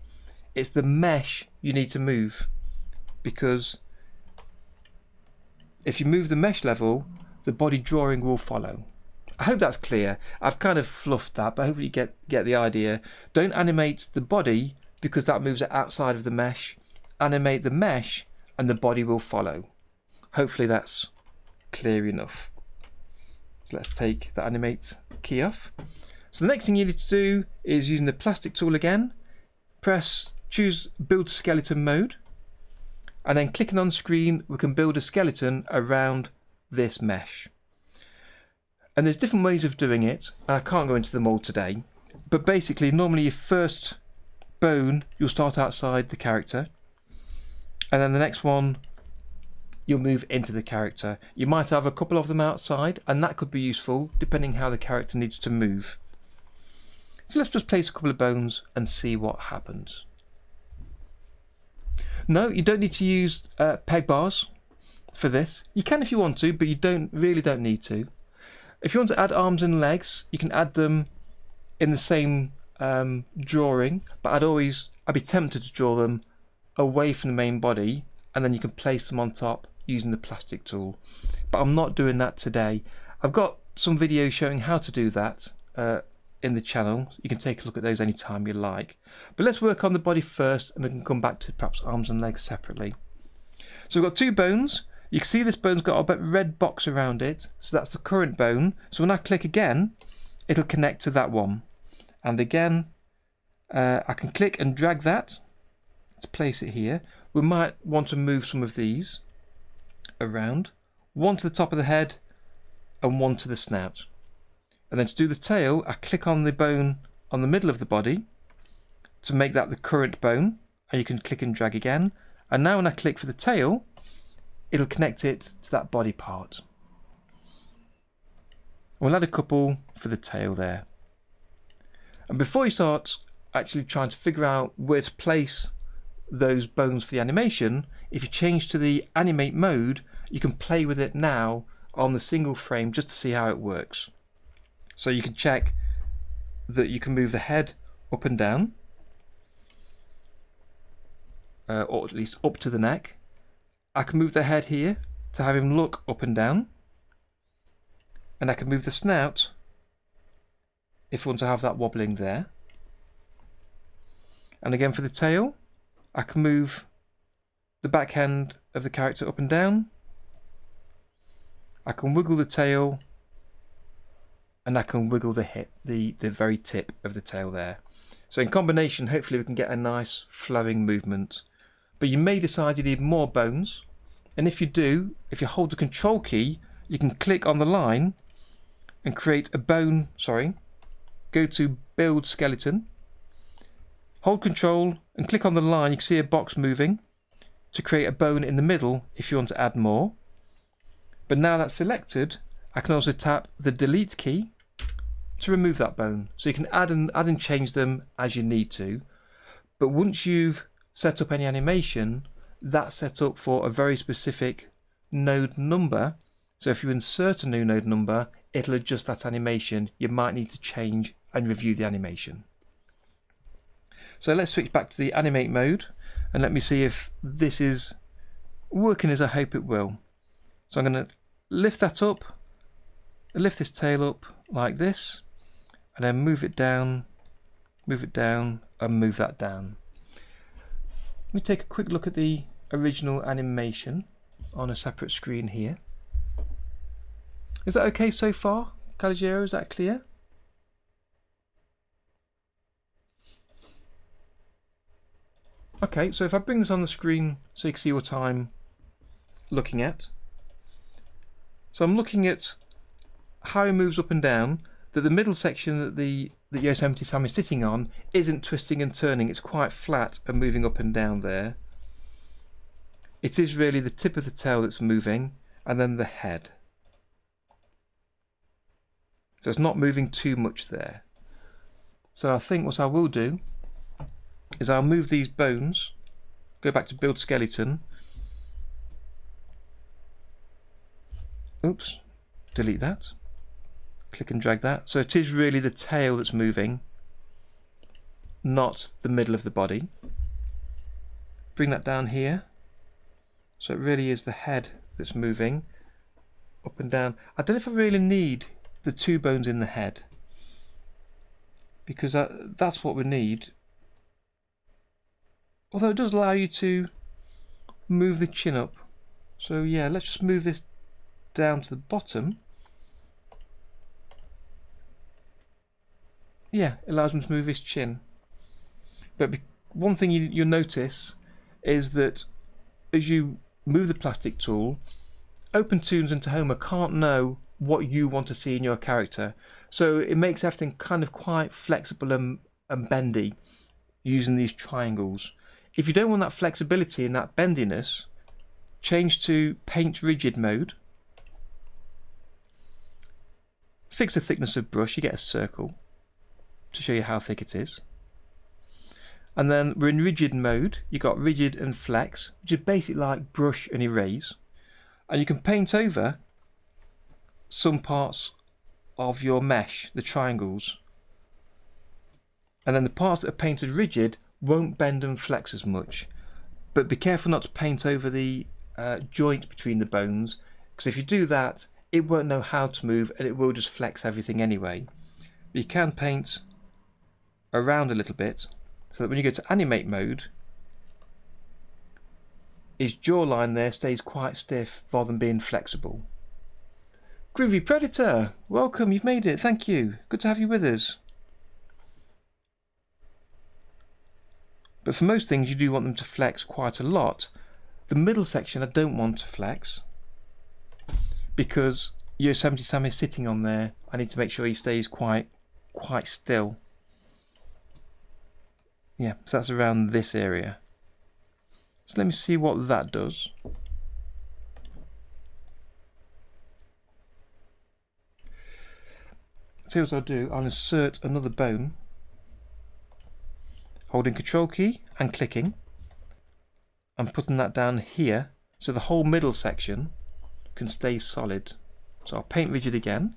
it's the mesh you need to move, because if you move the mesh level, the body drawing will follow, I hope that's clear. I've kind of fluffed that, but hopefully you get the idea. Don't animate the body because that moves it outside of the mesh. Animate the mesh and the body will follow. Hopefully that's clear enough. So let's take the animate key off. So the next thing you need to do is using the plastic tool again, choose build skeleton mode, and then clicking on screen we can build a skeleton around this mesh. And there's different ways of doing it, and I can't go into them all today, but basically normally your first bone you'll start outside the character, and then the next one you'll move into the character. You might have a couple of them outside, and that could be useful depending how the character needs to move. So let's just place a couple of bones and see what happens. No, you don't need to use peg bars for this. You can if you want to, but you really don't need to. If you want to add arms and legs, you can add them in the same drawing, but I'd be tempted to draw them away from the main body, and then you can place them on top using the plastic tool. But I'm not doing that today. I've got some videos showing how to do that in the channel. You can take a look at those anytime you like. But let's work on the body first, and we can come back to perhaps arms and legs separately. So we've got two bones. You can see this bone's got a red box around it, so that's the current bone. So when I click again, it'll connect to that one. And again, I can click and drag that to place it here. We might want to move some of these around. One to the top of the head and one to the snout. And then to do the tail, I click on the bone on the middle of the body to make that the current bone. And you can click and drag again. And now when I click for the tail, it'll connect it to that body part. We'll add a couple for the tail there. And before you start actually trying to figure out where to place those bones for the animation, if you change to the animate mode, you can play with it now on the single frame just to see how it works. So you can check that you can move the head up and down, or at least up to the neck. I can move the head here to have him look up and down, and I can move the snout if you want to have that wobbling there. And again for the tail, I can move the back end of the character up and down. I can wiggle the tail, and I can wiggle the very tip of the tail there. So in combination, hopefully we can get a nice flowing movement. But you may decide you need more bones, and if you do, if you hold the control key, you can click on the line and create a bone, go to build skeleton, hold control and click on the line. You can see a box moving to create a bone in the middle if you want to add more. But now that's selected, I can also tap the delete key to remove that bone. So you can add and change them as you need to. But once you've set up any animation, that's set up for a very specific node number. So if you insert a new node number, it'll adjust that animation. You might need to change and review the animation. So let's switch back to the animate mode, and let me see if this is working as I hope it will. So I'm going to lift that up, lift this tail up like this, and then move it down, and move that down. Let me take a quick look at the original animation on a separate screen here. Is that okay so far, Caligero? Is that clear? Okay, so if I bring this on the screen so you can see what I'm looking at. So I'm looking at how it moves up and down, that the middle section that the Yosemite Sam is sitting on isn't twisting and turning, it's quite flat and moving up and down there. It is really the tip of the tail that's moving, and then the head. So it's not moving too much there. So I think what I will do is I'll move these bones, go back to build skeleton, oops, delete that, click and drag that. So it is really the tail that's moving, not the middle of the body. Bring that down here. So it really is the head that's moving up and down. I don't know if I really need the 2 bones in the head, because that's what we need. Although it does allow you to move the chin up. So yeah, let's just move this down to the bottom. Yeah, it allows him to move his chin. But one thing you'll notice is that as you move the plastic tool, OpenToonz and Tahoma can't know what you want to see in your character. So it makes everything kind of quite flexible and bendy using these triangles. If you don't want that flexibility and that bendiness, change to Paint Rigid mode. Fix the thickness of brush, you get a circle to show you how thick it is. And then we're in rigid mode. You've got rigid and flex, which is basically like brush and erase. And you can paint over some parts of your mesh, the triangles. And then the parts that are painted rigid won't bend and flex as much. But be careful not to paint over the joint between the bones, because if you do that, it won't know how to move and it will just flex everything anyway. But you can paint around a little bit, so that when you go to animate mode, his jawline there stays quite stiff rather than being flexible. Groovy Predator, welcome, you've made it, thank you. Good to have you with us. But for most things you do want them to flex quite a lot. The middle section I don't want to flex, because Yosemite Sam is sitting on there. I need to make sure he stays quite still. Yeah, so that's around this area. So let me see what that does. See what I'll do, I'll insert another bone, holding Control key and clicking. I'm putting that down here so the whole middle section can stay solid. So I'll paint rigid again,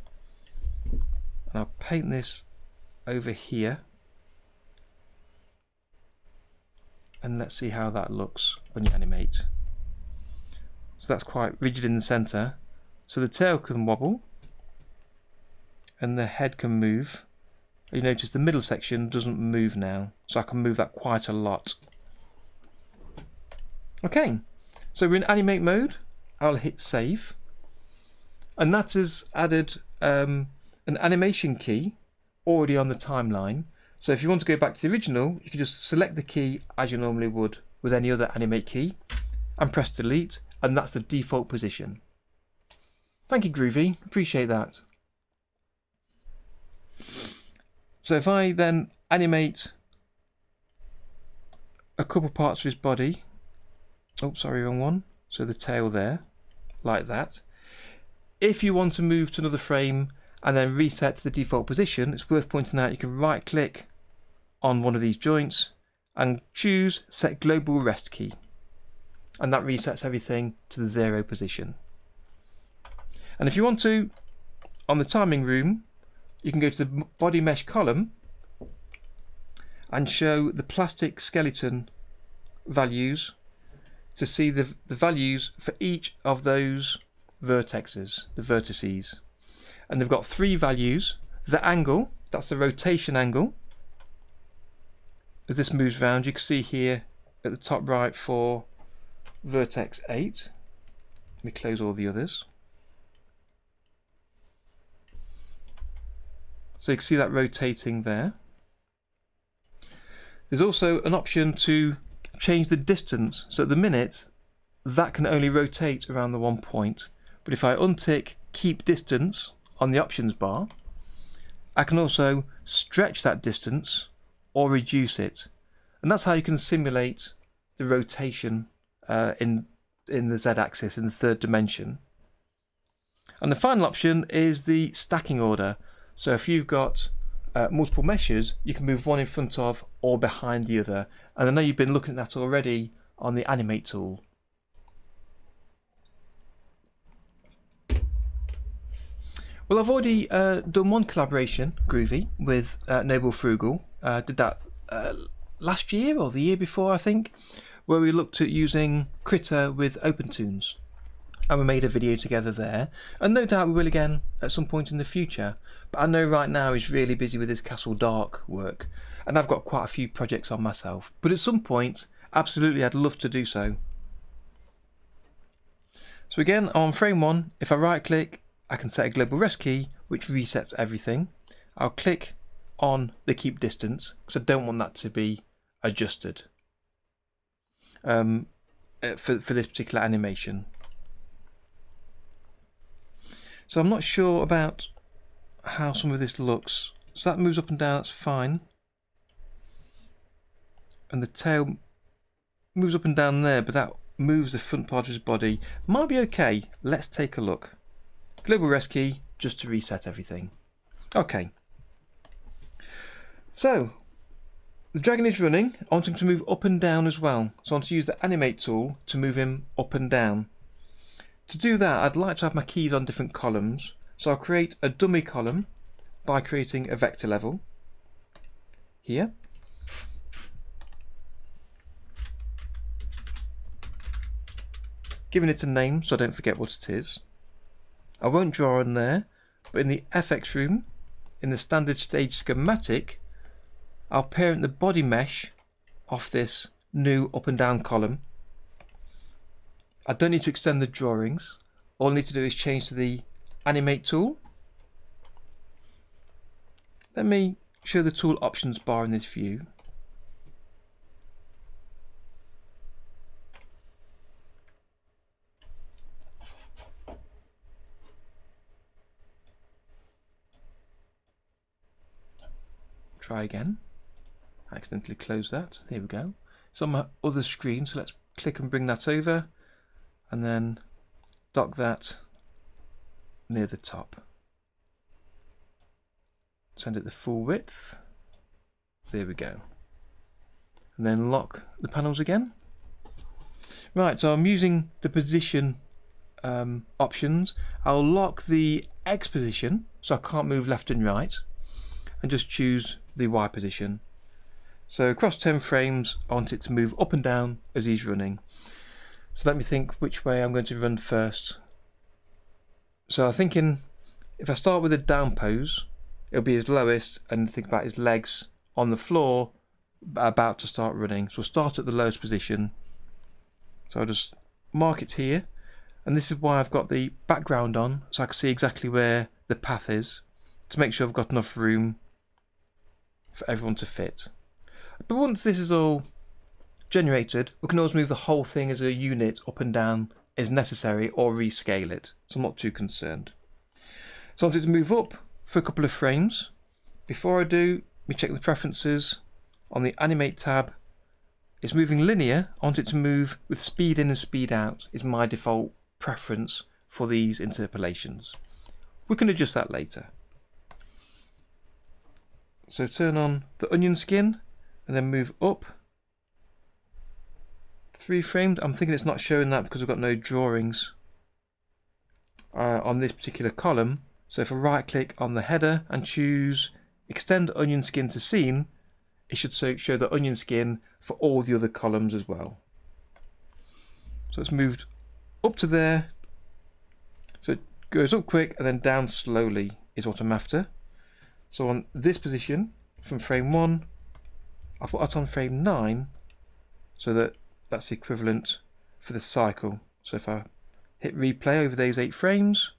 and I'll paint this over here. And let's see how that looks when you animate. So that's quite rigid in the center. So the tail can wobble and the head can move. You notice the middle section doesn't move now, so I can move that quite a lot. Okay, so we're in animate mode. I'll hit save, and that has added an animation key already on the timeline. So if you want to go back to the original, you can just select the key as you normally would with any other animate key and press delete, and that's the default position. Thank you, Groovy, appreciate that. So if I then animate a couple parts of his body, oh sorry, wrong one, so the tail there, like that. If you want to move to another frame and then reset to the default position, it's worth pointing out you can right click on one of these joints and choose set global rest key, and that resets everything to the 0 position. And if you want to, on the timing room, you can go to the body mesh column and show the plastic skeleton values to see the values for each of those vertexes, the vertices. And they've got 3 values. The angle, that's the rotation angle. As this moves around, you can see here at the top right for vertex 8. Let me close all the others. So you can see that rotating there. There's also an option to change the distance. So at the minute, that can only rotate around the 1 point. But if I untick keep distance on the options bar, I can also stretch that distance or reduce it. And that's how you can simulate the rotation in the z-axis in the 3rd dimension. And the final option is the stacking order. So if you've got multiple meshes, you can move one in front of or behind the other. And I know you've been looking at that already on the animate tool. Well, I've already done one collaboration, Groovy, with Noble Frugal. Did that last year or the year before, I think, where we looked at using Critter with OpenToonz. and we made a video together there, and no doubt we will again at some point in the future. But I know right now he's really busy with his Castle Dark work, and I've got quite a few projects on myself, but at some point absolutely I'd love to do so. So again, on frame 1, if I right click, I can set a global rest key which resets everything. I'll click on the keep distance because I don't want that to be adjusted for this particular animation. So I'm not sure about how some of this looks. So that moves up and down, that's fine. And the tail moves up and down there, but that moves the front part of his body. Might be okay. Let's take a look. Global rest key just to reset everything. Okay. So the dragon is running. I want him to move up and down as well. So I want to use the animate tool to move him up and down. To do that, I'd like to have my keys on different columns. So I'll create a dummy column by creating a vector level here. Giving it a name so I don't forget what it is. I won't draw on there, but in the FX room, in the standard stage schematic, I'll parent the body mesh off this new up and down column. I don't need to extend the drawings. All I need to do is change to the animate tool. Let me show the tool options bar in this view. Try again. I accidentally closed that. Here we go. It's on my other screen, so let's click and bring that over and then dock that near the top. Send it the full width. There we go. And then lock the panels again. Right, so I'm using the position options. I'll lock the X position so I can't move left and right, and just choose the Y position. So across 10 frames, I want it to move up and down as he's running. So let me think which way I'm going to run first. So I'm thinking if I start with a down pose, it'll be his lowest, and think about his legs on the floor about to start running. So we'll start at the lowest position. So I'll just mark it here, and this is why I've got the background on, so I can see exactly where the path is to make sure I've got enough room for everyone to fit. But once this is all generated, we can always move the whole thing as a unit up and down as necessary, or rescale it, so I'm not too concerned. So I want it to move up for a couple of frames. Before I do, let me check the preferences. On the animate tab, it's moving linear. I want it to move with speed in and speed out is my default preference for these interpolations. We can adjust that later. So turn on the onion skin and then move up 3 frames. I'm thinking it's not showing that because we've got no drawings on this particular column. So if I right click on the header and choose extend onion skin to scene, it should show the onion skin for all the other columns as well. So it's moved up to there. So it goes up quick and then down slowly is what I'm after. So on this position from frame 1, I'll put that on frame 9 so that that's the equivalent for the cycle. So if I hit replay over those 8 frames,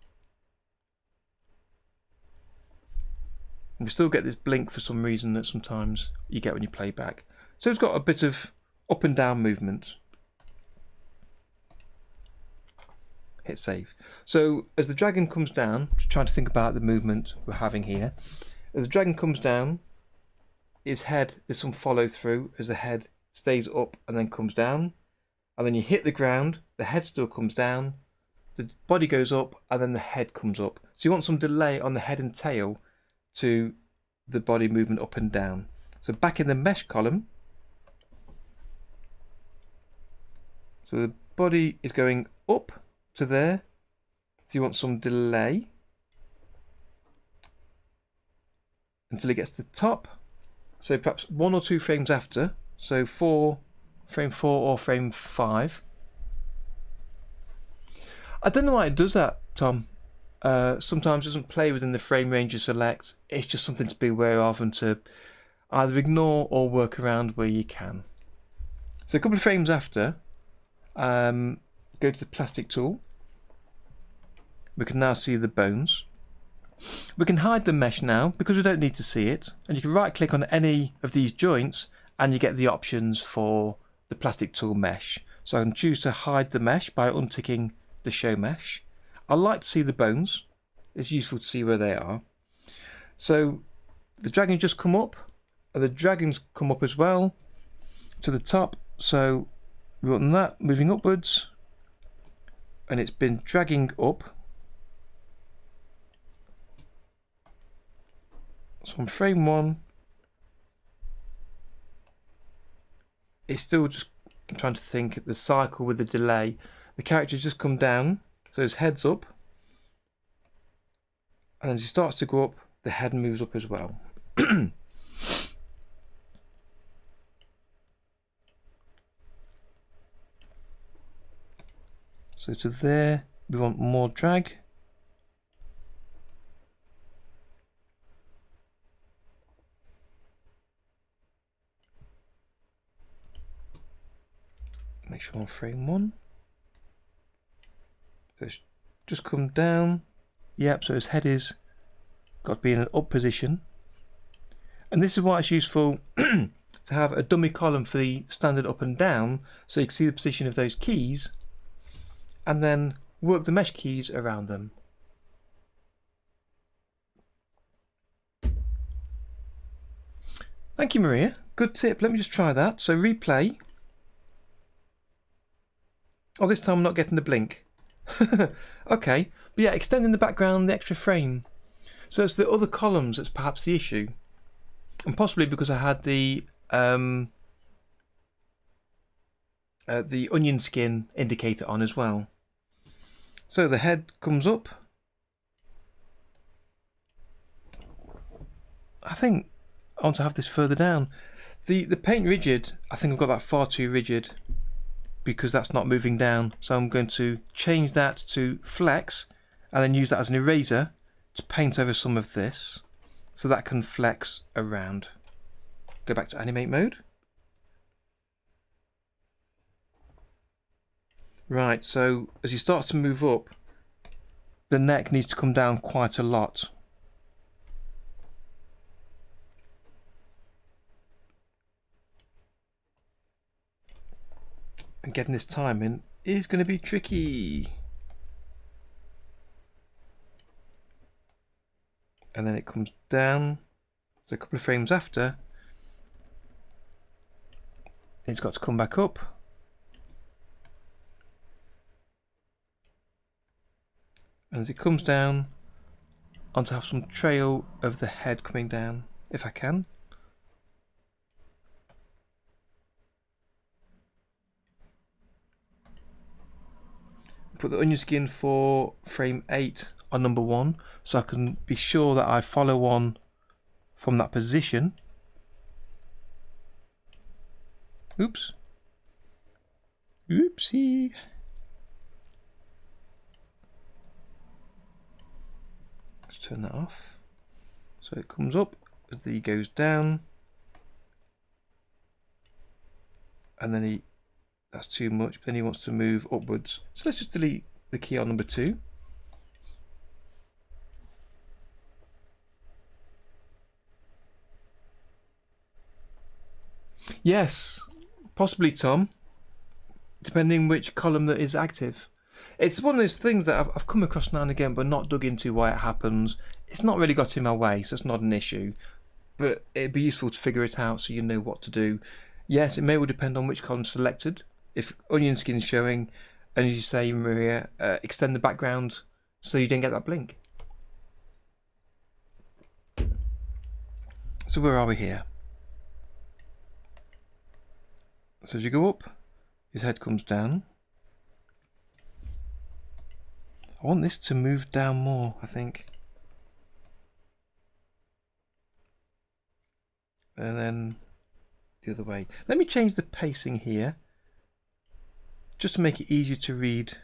we still get this blink for some reason that sometimes you get when you play back. So it's got a bit of up and down movement. Hit save. So as the dragon comes down, just trying to think about the movement we're having here. As the dragon comes down, his head, there's some follow through as the head stays up and then comes down. And then you hit the ground, the head still comes down, the body goes up, and then the head comes up. So you want some delay on the head and tail to the body movement up and down. So back in the mesh column, so the body is going up to there, so you want some delay until it gets to the top. So perhaps 1 or 2 frames after, so frame 4 or frame 5. I don't know why it does that, Tom. Sometimes it doesn't play within the frame range you select. It's just something to be aware of and to either ignore or work around where you can. So a couple of frames after, go to the plastic tool. We can now see the bones. We can hide the mesh now because we don't need to see it. And you can right click on any of these joints and you get the options for the plastic tool mesh. So I can choose to hide the mesh by unticking the show mesh. I like to see the bones. It's useful to see where they are. So the dragons just come up, and the dragons come up as well to the top. So we want that moving upwards, and it's been dragging up. So on frame 1, it's still just trying to think the cycle with the delay. The character's just come down, so his head's up, and as he starts to go up, the head moves up as well. So to there, we want more drag. Make sure on frame 1. So it's just come down. Yep, so his head is got to be in an up position. And this is why it's useful to have a dummy column for the standard up and down, so you can see the position of those keys and then work the mesh keys around them. Thank you, Maria. Good tip. Let me just try that. So replay. Oh, this time I'm not getting the blink. Okay, but yeah, extending the background, the extra frame. So it's the other columns that's perhaps the issue, and possibly because I had the onion skin indicator on as well. So the head comes up. I think I want to have this further down. The paint rigid, I think I've got that far too rigid, because that's not moving down. So I'm going to change that to flex and then use that as an eraser to paint over some of this so that can flex around. Go back to animate mode. Right, so as he starts to move up, the neck needs to come down quite a lot. And getting this timing is going to be tricky. And then it comes down. So a couple of frames after, it's got to come back up. And as it comes down, I want to have some trail of the head coming down, if I can. Put the onion skin for frame 8 on number 1, so I can be sure that I follow on from that position. Oops. Oopsie. Let's turn that off. So it comes up as he goes down, and then that's too much, but then he wants to move upwards. So let's just delete the key on number 2. Yes, possibly, Tom, depending which column that is active. It's one of those things that I've come across now and again, but not dug into why it happens. It's not really got in my way, so it's not an issue. But it'd be useful to figure it out so you know what to do. Yes, it may well depend on which column selected. If onion skin is showing, and as you say, Maria, extend the background so you don't get that blink. So where are we here? So as you go up, his head comes down. I want this to move down more, I think. And then the other way. Let me change the pacing here, just to make it easier to read.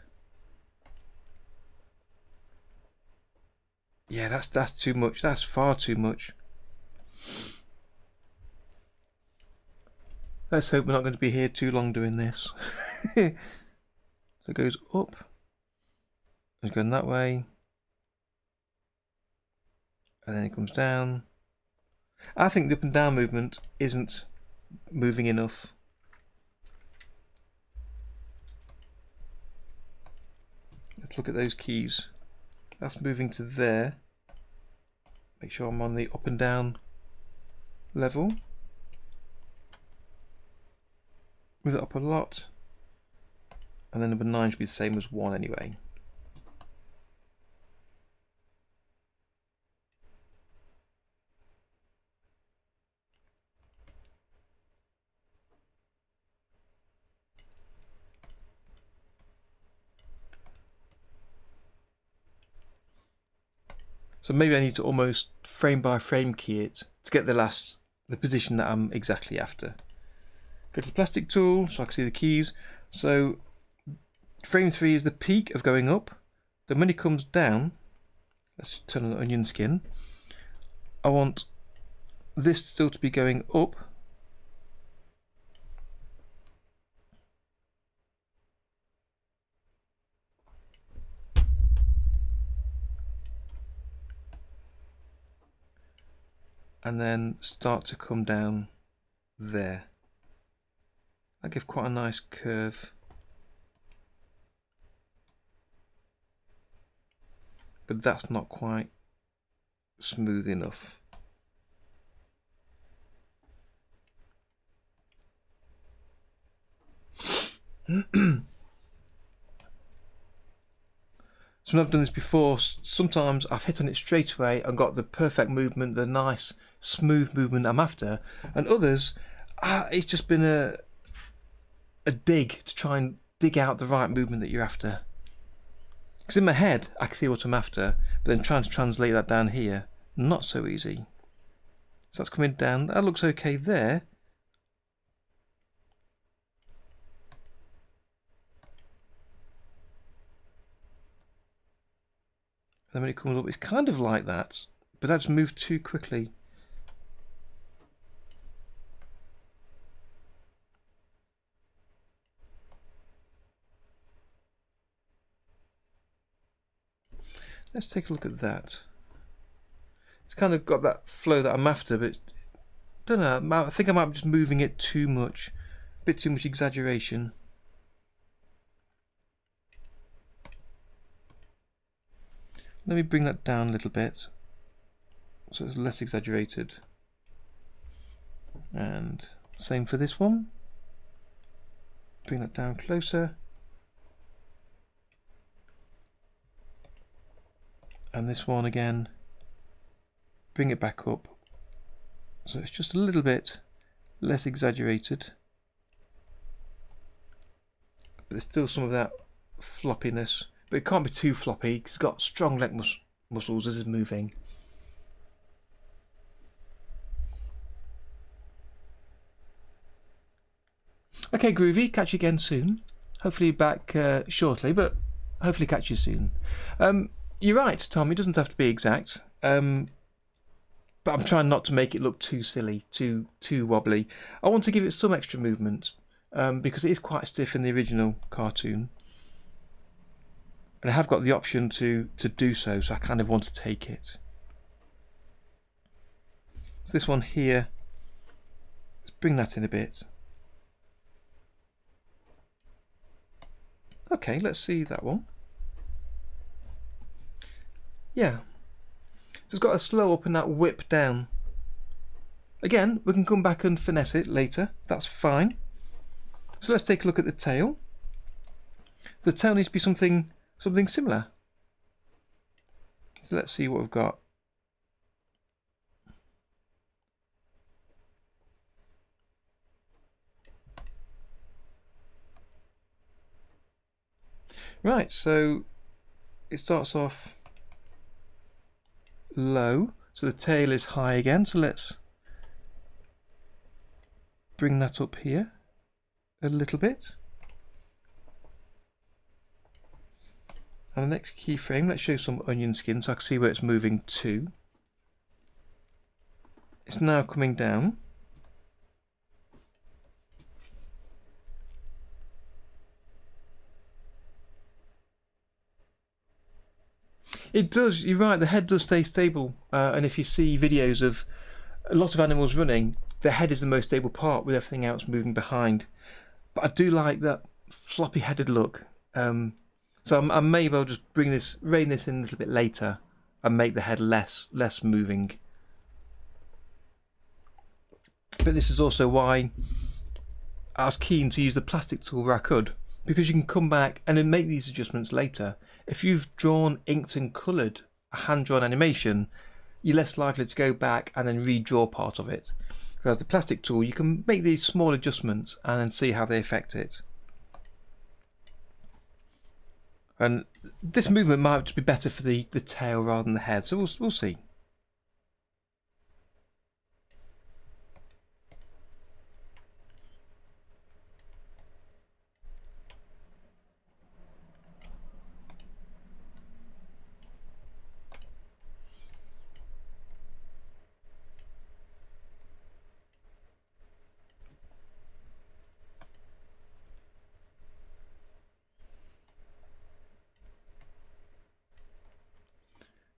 Yeah, that's too much. That's far too much. Let's hope we're not going to be here too long doing this. So it goes up. It's going that way. And then it comes down. I think the up and down movement isn't moving enough. Let's look at those keys. That's moving to there. Make sure I'm on the up and down level. Move it up a lot. And then number 9 should be the same as 1 anyway. So maybe I need to almost frame by frame key it to get the position that I'm exactly after. Go to the plastic tool so I can see the keys. So frame 3 is the peak of going up. Then when it comes down, let's turn on the onion skin. I want this still to be going up. And then start to come down there. I give quite a nice curve. But that's not quite smooth enough. So when I've done this before, sometimes I've hit on it straight away and got the perfect movement, the nice smooth movement I'm after, and others, it's just been a dig to try and dig out the right movement that you're after. Because in my head I can see what I'm after, but then trying to translate that down here, not so easy. So that's coming down, that looks okay there. And then when it comes up, it's kind of like that, but that's moved too quickly. Let's take a look at that. It's kind of got that flow that I'm after, but I don't know, I think I might be just moving it too much. A bit too much exaggeration. Let me bring that down a little bit so it's less exaggerated. And same for this one. Bring that down closer. And this one again, bring it back up so it's just a little bit less exaggerated, but there's still some of that floppiness, but it can't be too floppy because it's got strong leg muscles as it's moving. Okay, Groovy, catch you again soon. Hopefully back shortly, but hopefully catch you soon. You're right, Tom, it doesn't have to be exact, but I'm trying not to make it look too silly, too wobbly. I want to give it some extra movement, because it is quite stiff in the original cartoon. And I have got the option to do so, so I kind of want to take it. So this one here, let's bring that in a bit. Okay, let's see that one. Yeah, so it's got a slow up and that whip down. Again, we can come back and finesse it later, that's fine. So let's take a look at the tail. The tail needs to be something similar. So let's see what we've got. Right, so it starts off low, so the tail is high again, so let's bring that up here a little bit. And the next keyframe, let's show some onion skin so I can see where it's moving to. It's now coming down. It does, you're right, the head does stay stable. And if you see videos of a lot of animals running, the head is the most stable part with everything else moving behind. But I do like that floppy headed look. So I may well just rein this in a little bit later and make the head less moving. But this is also why I was keen to use the plastic tool where I could, because you can come back and then make these adjustments later. If you've drawn, inked and coloured a hand-drawn animation, you're less likely to go back and then redraw part of it. Whereas the plastic tool, you can make these small adjustments and then see how they affect it. And this movement might just be better for the tail rather than the head, so we'll see.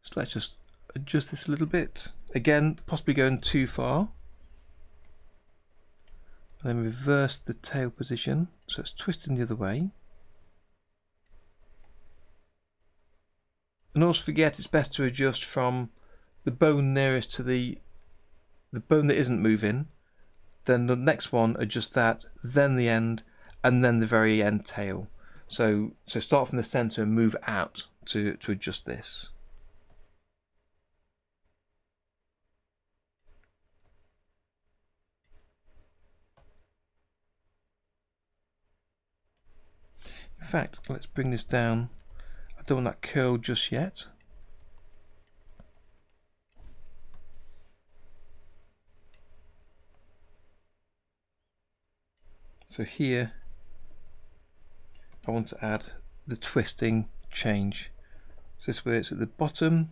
So let's just adjust this a little bit. Again, possibly going too far. And then reverse the tail position, so it's twisting the other way. And also forget it's best to adjust from the bone nearest to the bone that isn't moving, then the next one, adjust that, then the end, and then the very end tail. So start from the center and move out to adjust this. In fact, let's bring this down. I don't want that curl just yet. So here, I want to add the twisting change. So this way it's at the bottom.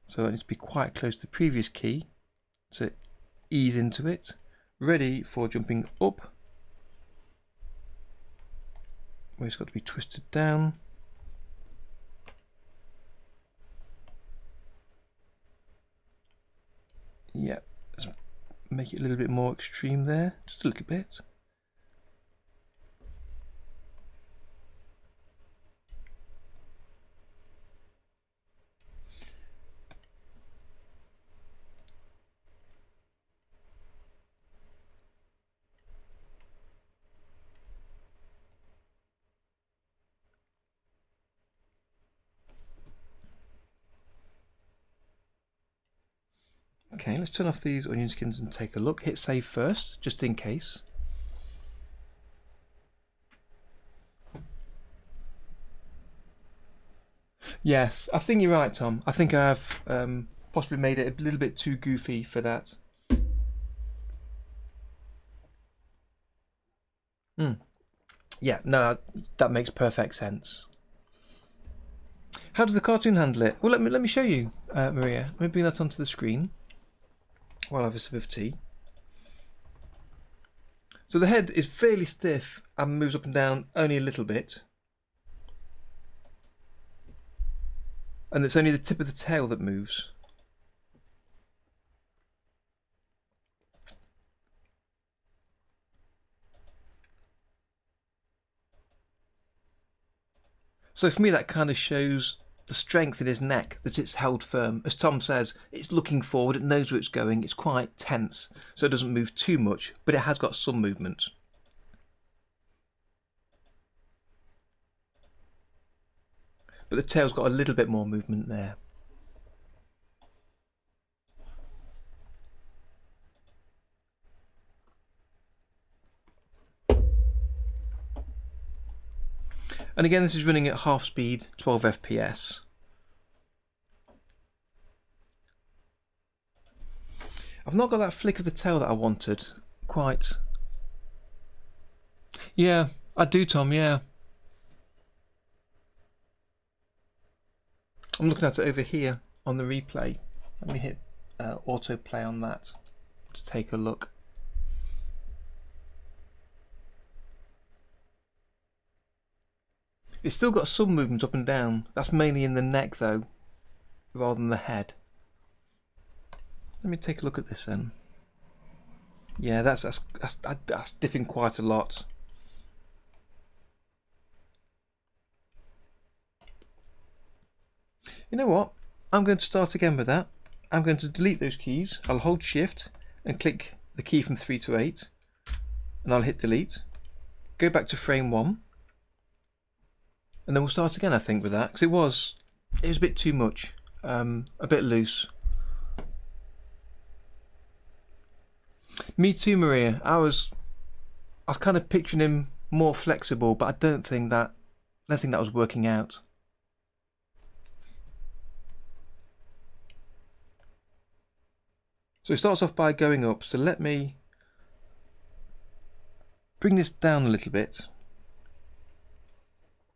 So that needs to be quite close to the previous key to ease into it. Ready for jumping up, where it's got to be twisted down. Yeah, let's make it a little bit more extreme there, just a little bit. Okay, let's turn off these onion skins and take a look. Hit save first, just in case. Yes, I think you're right, Tom. I think I've possibly made it a little bit too goofy for that. Yeah, no, that makes perfect sense. How does the cartoon handle it? Well, let me show you, Maria. Let me bring that onto the screen while I have a sip of tea. So the head is fairly stiff and moves up and down only a little bit. And it's only the tip of the tail that moves. So for me that kind of shows the strength in his neck, that it's held firm. As Tom says, it's looking forward, it knows where it's going, it's quite tense, so it doesn't move too much, but it has got some movement. But the tail's got a little bit more movement there. And again, this is running at half speed, 12 FPS. I've not got that flick of the tail that I wanted quite. Yeah, I do, Tom, yeah. I'm looking at it over here on the replay. Let me hit autoplay on that to take a look. It's still got some movement up and down. That's mainly in the neck though, rather than the head. Let me take a look at this then. Yeah, that's dipping quite a lot. You know what? I'm going to start again with that. I'm going to delete those keys. I'll hold shift and click the key from 3 to 8 and I'll hit delete. Go back to frame 1 and then we'll start again, I think, with that, because it was a bit too much, a bit loose. Me too, Maria. I was kind of picturing him more flexible, but I don't think that was working out. So it starts off by going up, so let me bring this down a little bit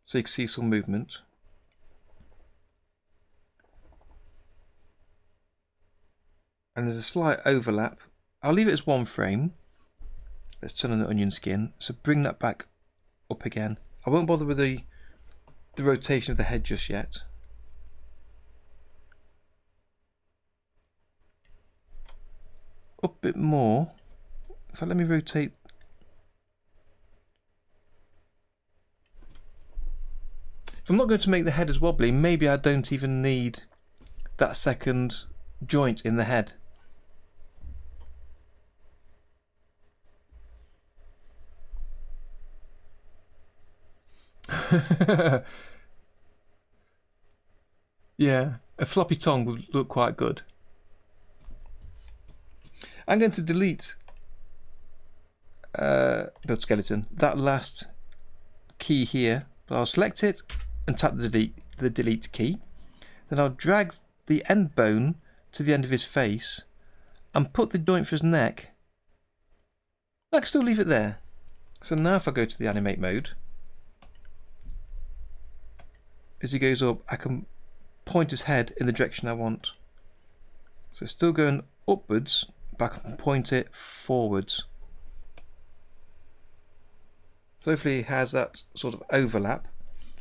so you can see some movement. And there's a slight overlap. I'll leave it as 1 frame. Let's turn on the onion skin. So bring that back up again. I won't bother with the rotation of the head just yet. Up a bit more. In fact, let me rotate. If I'm not going to make the head as wobbly, maybe I don't even need that second joint in the head. Yeah, a floppy tongue would look quite good. I'm going to delete build skeleton, that last key here, but I'll select it and tap the delete key. Then I'll drag the end bone to the end of his face and put the joint for his neck. I can still leave it there. So now if I go to the animate mode, as he goes up, I can point his head in the direction I want. So it's still going upwards, but I can point it forwards. So hopefully it has that sort of overlap.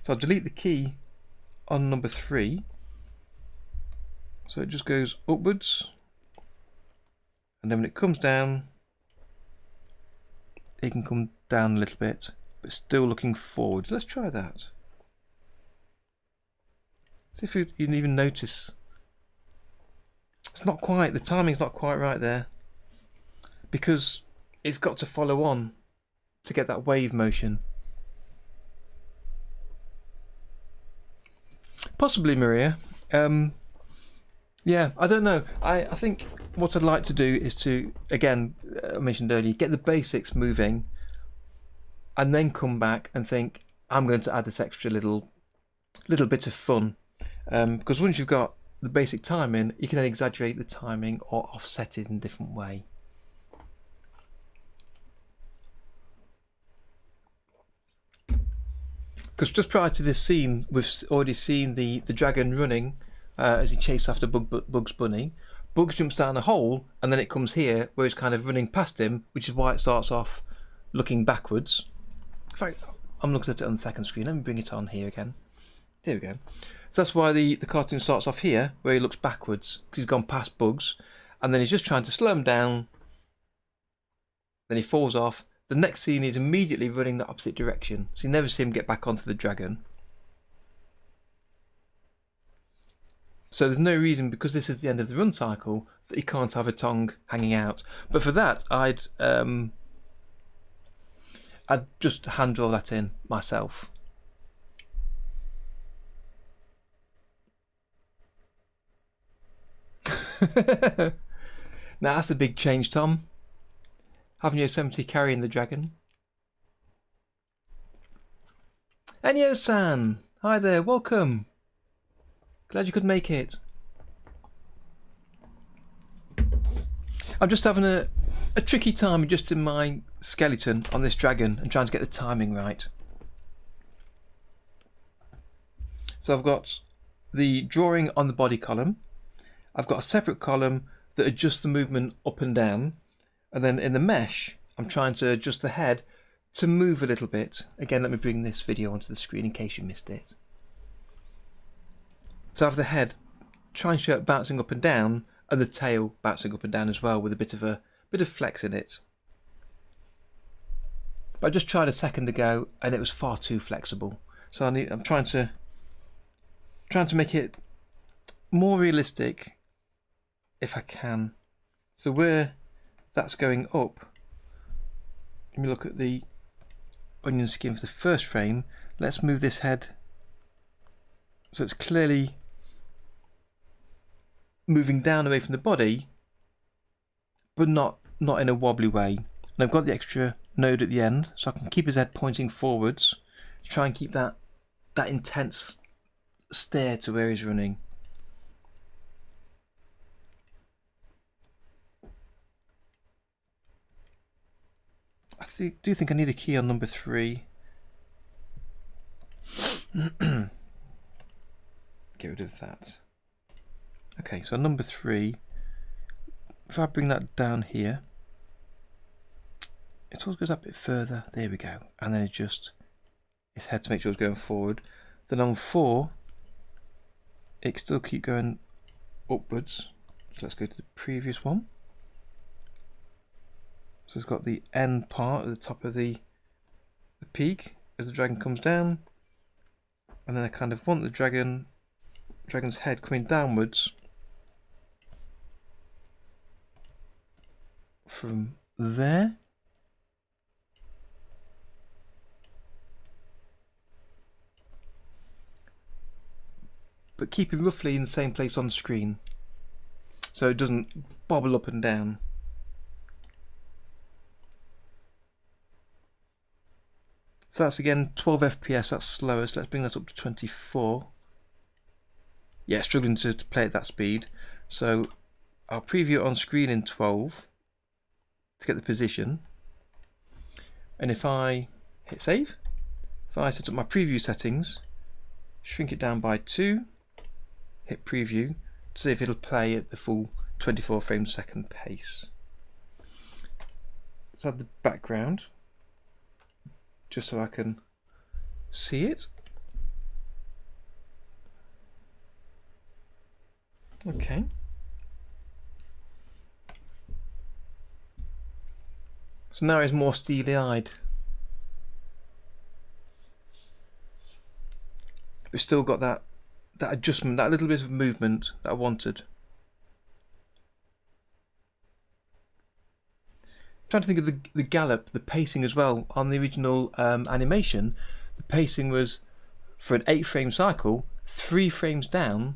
So I'll delete the key on number 3. So it just goes upwards, and then when it comes down, it can come down a little bit, but still looking forwards. Let's try that. See if you can even notice. It's not quite, the timing's not quite right there, because it's got to follow on to get that wave motion. Possibly, Maria. Yeah, I don't know. I think what I'd like to do is to, again, I mentioned earlier, get the basics moving and then come back and think, I'm going to add this extra little bit of fun. Because once you've got the basic timing, you can then exaggerate the timing or offset it in a different way. Because just prior to this scene, we've already seen the dragon running as he chases after Bugs Bunny. Bugs jumps down a hole, and then it comes here where he's kind of running past him, which is why it starts off looking backwards. In fact, I'm looking at it on the second screen. Let me bring it on here again. There we go. So that's why the cartoon starts off here, where he looks backwards, because he's gone past Bugs, and then he's just trying to slow him down. Then he falls off. The next scene is immediately running the opposite direction, so you never see him get back onto the dragon. So there's no reason, because this is the end of the run cycle, that he can't have a tongue hanging out. But for that, I'd just hand draw that in myself. Now that's a big change, Tom. Having Yosemite carrying the dragon. Enyo-san! Hi there, welcome. Glad you could make it. I'm just having a tricky time adjusting my skeleton on this dragon and trying to get the timing right. So I've got the drawing on the body column. I've got a separate column that adjusts the movement up and down. And then in the mesh, I'm trying to adjust the head to move a little bit. Again, let me bring this video onto the screen in case you missed it. So I have the head try and show it bouncing up and down, and the tail bouncing up and down as well, with a bit of flex in it. But I just tried a second ago and it was far too flexible. So I'm trying to make it more realistic if I can. So where that's going up, let me look at the onion skin for the first frame. Let's move this head so it's clearly moving down away from the body, but not in a wobbly way. And I've got the extra node at the end, so I can keep his head pointing forwards to try and keep that intense stare to where he's running. I do think I need a key on number 3. Get rid of that. Okay, so number 3, if I bring that down here, it always goes up a bit further. There we go. And then adjust his head to make sure it's going forward. Then on 4, it can still keep going upwards. So let's go to the previous one. So it's got the end part at the top of the peak as the dragon comes down. And then I kind of want the dragon's head coming downwards from there. But keeping roughly in the same place on screen, so it doesn't bobble up and down. So that's again 12 FPS, that's slower, so let's bring that up to 24. Yeah, struggling to play at that speed. So I'll preview it on screen in 12 to get the position. And if I hit save, if I set up my preview settings, shrink it down by 2, hit preview to see if it'll play at the full 24 frames per second pace. Let's add the background just so I can see it. Okay. So now he's more steely-eyed. We've still got that adjustment, that little bit of movement that I wanted. I'm trying to think of the gallop, the pacing as well. On the original animation, the pacing was for an 8-frame cycle, 3 frames down,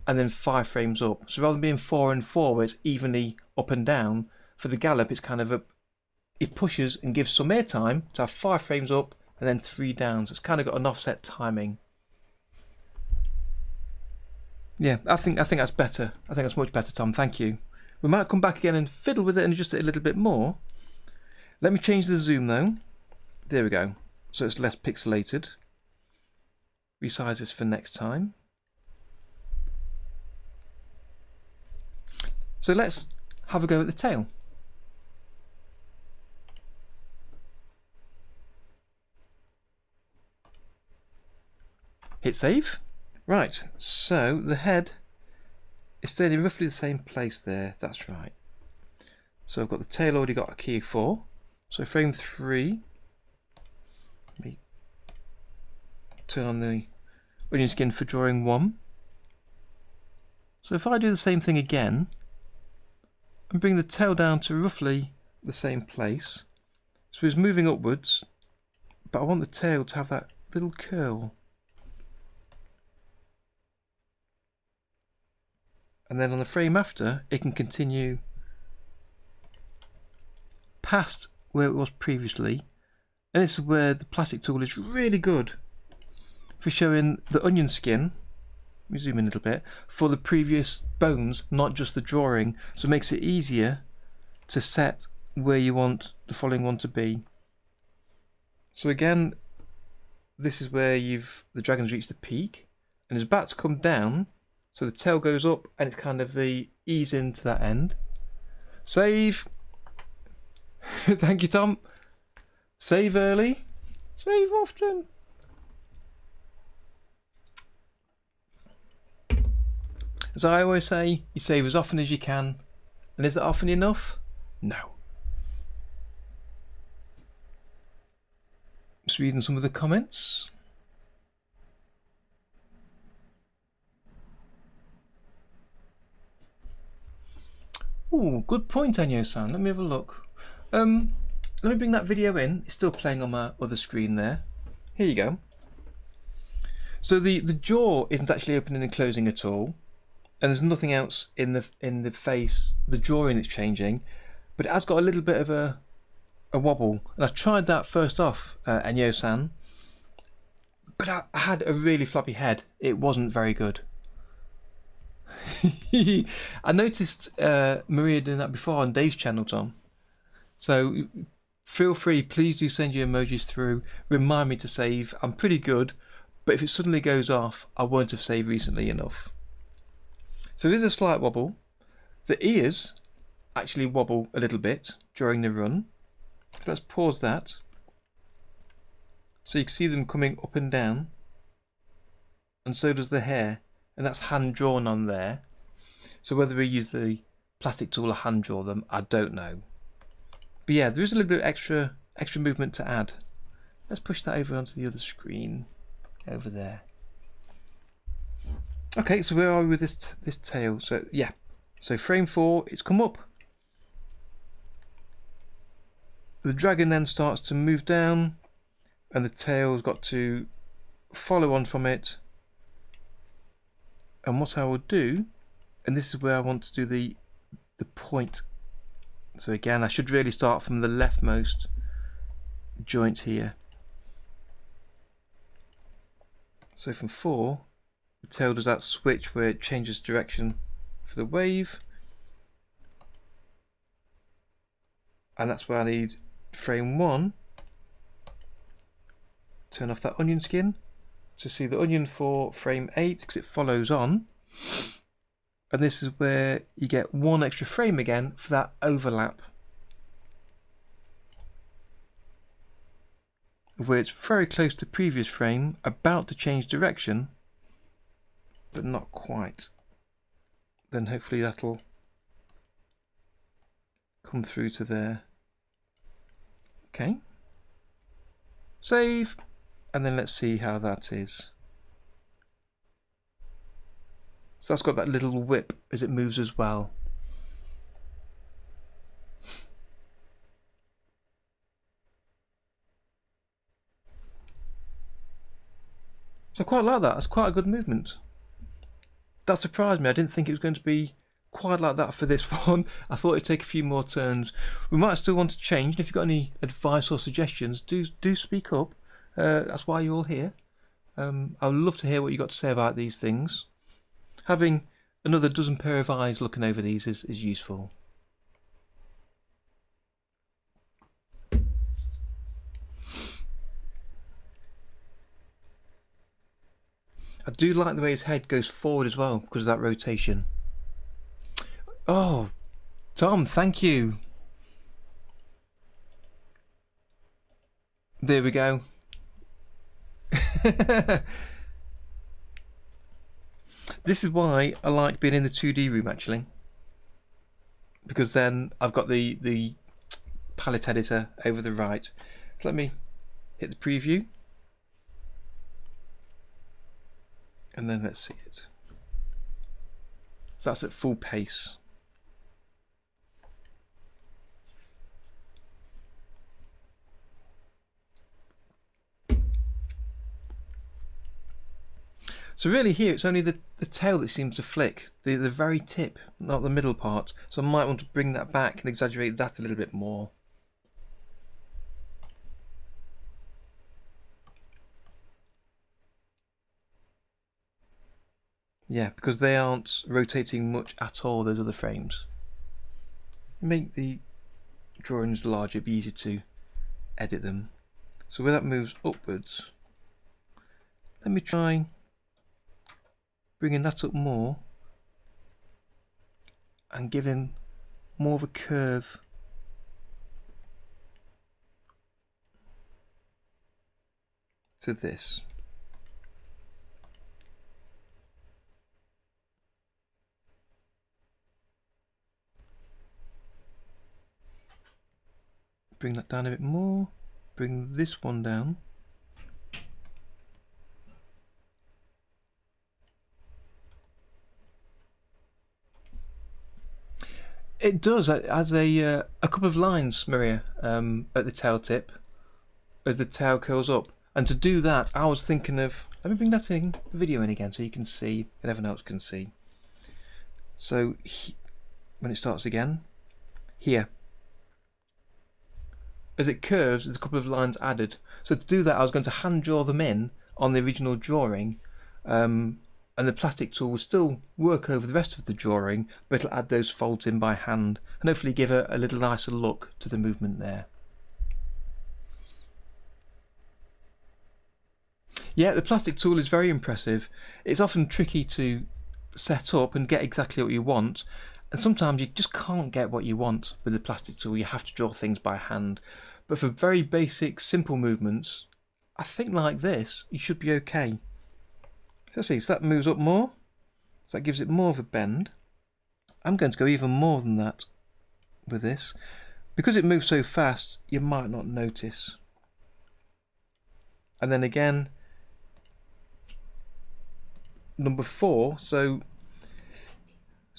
and then 5 frames up. So rather than being 4 and 4 where it's evenly up and down, for the gallop it's kind of it pushes and gives some air time to have 5 frames up and then 3 down. So it's kind of got an offset timing. Yeah, I think that's better. I think that's much better, Tom. Thank you. We might come back again and fiddle with it and adjust it a little bit more. Let me change the zoom though. There we go. So it's less pixelated. Resize this for next time. So let's have a go at the tail. Hit save. Right, so the head is staying in roughly the same place there. That's right. So I've got the tail already got a key 4. So frame 3. Let me turn on the onion skin for drawing 1. So if I do the same thing again and bring the tail down to roughly the same place, so it's moving upwards, but I want the tail to have that little curl. And then on the frame after, it can continue past where it was previously. And this is where the plastic tool is really good for showing the onion skin. Let me zoom in a little bit. For the previous bones, not just the drawing. So it makes it easier to set where you want the following one to be. So again, this is where the dragon's reached the peak and is about to come down, so the tail goes up and it's kind of the ease into that end. Save. Thank you, Tom. Save early, save often. As I always say, you save as often as you can. And is that often enough? No. Just reading some of the comments. Oh, good point, Anyo-san. Let me have a look. Let me bring that video in. It's still playing on my other screen there. Here you go. So the jaw isn't actually opening and closing at all, and there's nothing else in the face. The drawing is changing, but it has got a little bit of a wobble. And I tried that first off, Anyo-san, but I had a really floppy head. It wasn't very good. I noticed Maria doing that before on Dave's channel, Tom. So feel free, please do send your emojis through. Remind me to save. I'm pretty good, but if it suddenly goes off, I won't have saved recently enough. So there's a slight wobble. The ears actually wobble a little bit during the run. Let's pause that. So you can see them coming up and down, and so does the hair, and that's hand drawn on there. So whether we use the plastic tool or hand draw them, I don't know. But yeah, there is a little bit of extra movement to add. Let's push that over onto the other screen over there. Okay, so where are we with this tail? So yeah, so frame 4, it's come up. The dragon then starts to move down, and the tail's got to follow on from it. And what I will do, and this is where I want to do the point. So again, I should really start from the leftmost joint here. So from 4, the tail does that switch where it changes direction for the wave. And that's where I need frame 1. Turn off that onion skin to see the onion for frame 8 because it follows on. And this is where you get 1 extra frame again for that overlap, where it's very close to the previous frame, about to change direction, but not quite. Then hopefully that'll come through to there. Okay. Save, and then let's see how that is. So that's got that little whip as it moves as well. So I quite like that. That's quite a good movement. That surprised me. I didn't think it was going to be quite like that for this one. I thought it'd take a few more turns. We might still want to change, and if you've got any advice or suggestions, do speak up. That's why you're all here. I would love to hear what you got to say about these things. Having another dozen pair of eyes looking over these is useful. I do like the way his head goes forward as well because of that rotation. Oh, Tom, thank you. There we go. This is why I like being in the 2D room actually, because then I've got the palette editor over the right. So let me hit the preview, and then let's see it. So that's at full pace. So really here it's only the tail that seems to flick, the very tip, not the middle part. So I might want to bring that back and exaggerate that a little bit more. Yeah, because they aren't rotating much at all, those other frames. Make the drawings larger, it'd be easier to edit them. So where that moves upwards, let me try bringing that up more and giving more of a curve to this. Bring that down a bit more, bring this one down. It does, it has a couple of lines, Maria, at the tail tip as the tail curls up. And to do that, I was thinking of, let me bring that in, the video in again so you can see, and everyone else can see. So when it starts again, here, as it curves, there's a couple of lines added. So to do that, I was going to hand draw them in on the original drawing, and the plastic tool will still work over the rest of the drawing, but it'll add those folds in by hand and hopefully give a little nicer look to the movement there. Yeah, the plastic tool is very impressive. It's often tricky to set up and get exactly what you want, and sometimes you just can't get what you want with the plastic tool. You have to draw things by hand. But for very basic, simple movements, I think like this, you should be okay. Let's see, so that moves up more, so that gives it more of a bend. I'm going to go even more than that with this. Because it moves so fast, you might not notice. And then again, number 4, so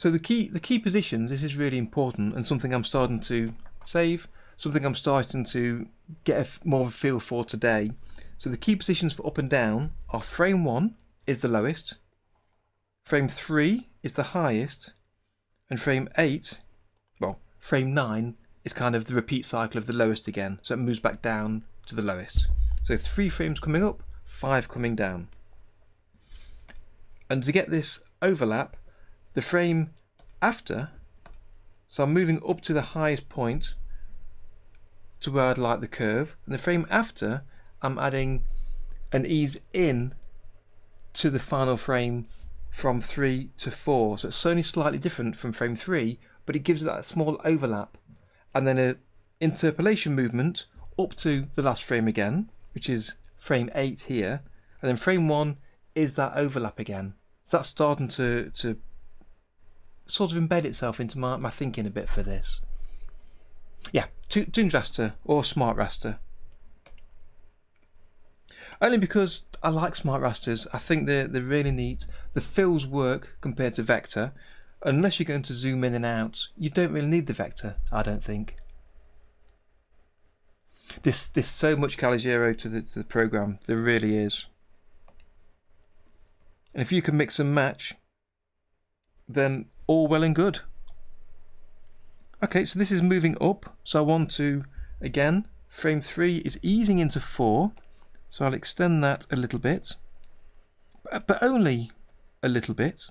the key positions, this is really important and something I'm starting to save, something I'm starting to get more of a feel for today. So the key positions for up and down are frame 1 is the lowest, frame 3 is the highest, and frame 9 is kind of the repeat cycle of the lowest again, so it moves back down to the lowest. So 3 frames coming up, 5 coming down. And to get this overlap, the frame after, so I'm moving up to the highest point to where I'd like the curve, and the frame after I'm adding an ease in to the final frame from 3 to 4, so it's only slightly different from frame 3, but it gives it that small overlap, and then an interpolation movement up to the last frame again, which is frame 8 here, and then frame 1 is that overlap again. So that's starting to sort of embed itself into my thinking a bit for this. Yeah, Toon Raster or Smart Raster. Only because I like Smart Rasters. I think they're really neat. The fills work compared to Vector. Unless you're going to zoom in and out, you don't really need the Vector, I don't think. There's so much Caligero to the program, there really is. And if you can mix and match, then all well and good. Okay, so this is moving up, so I want to, again, frame 3 is easing into 4, so I'll extend that a little bit, but only a little bit.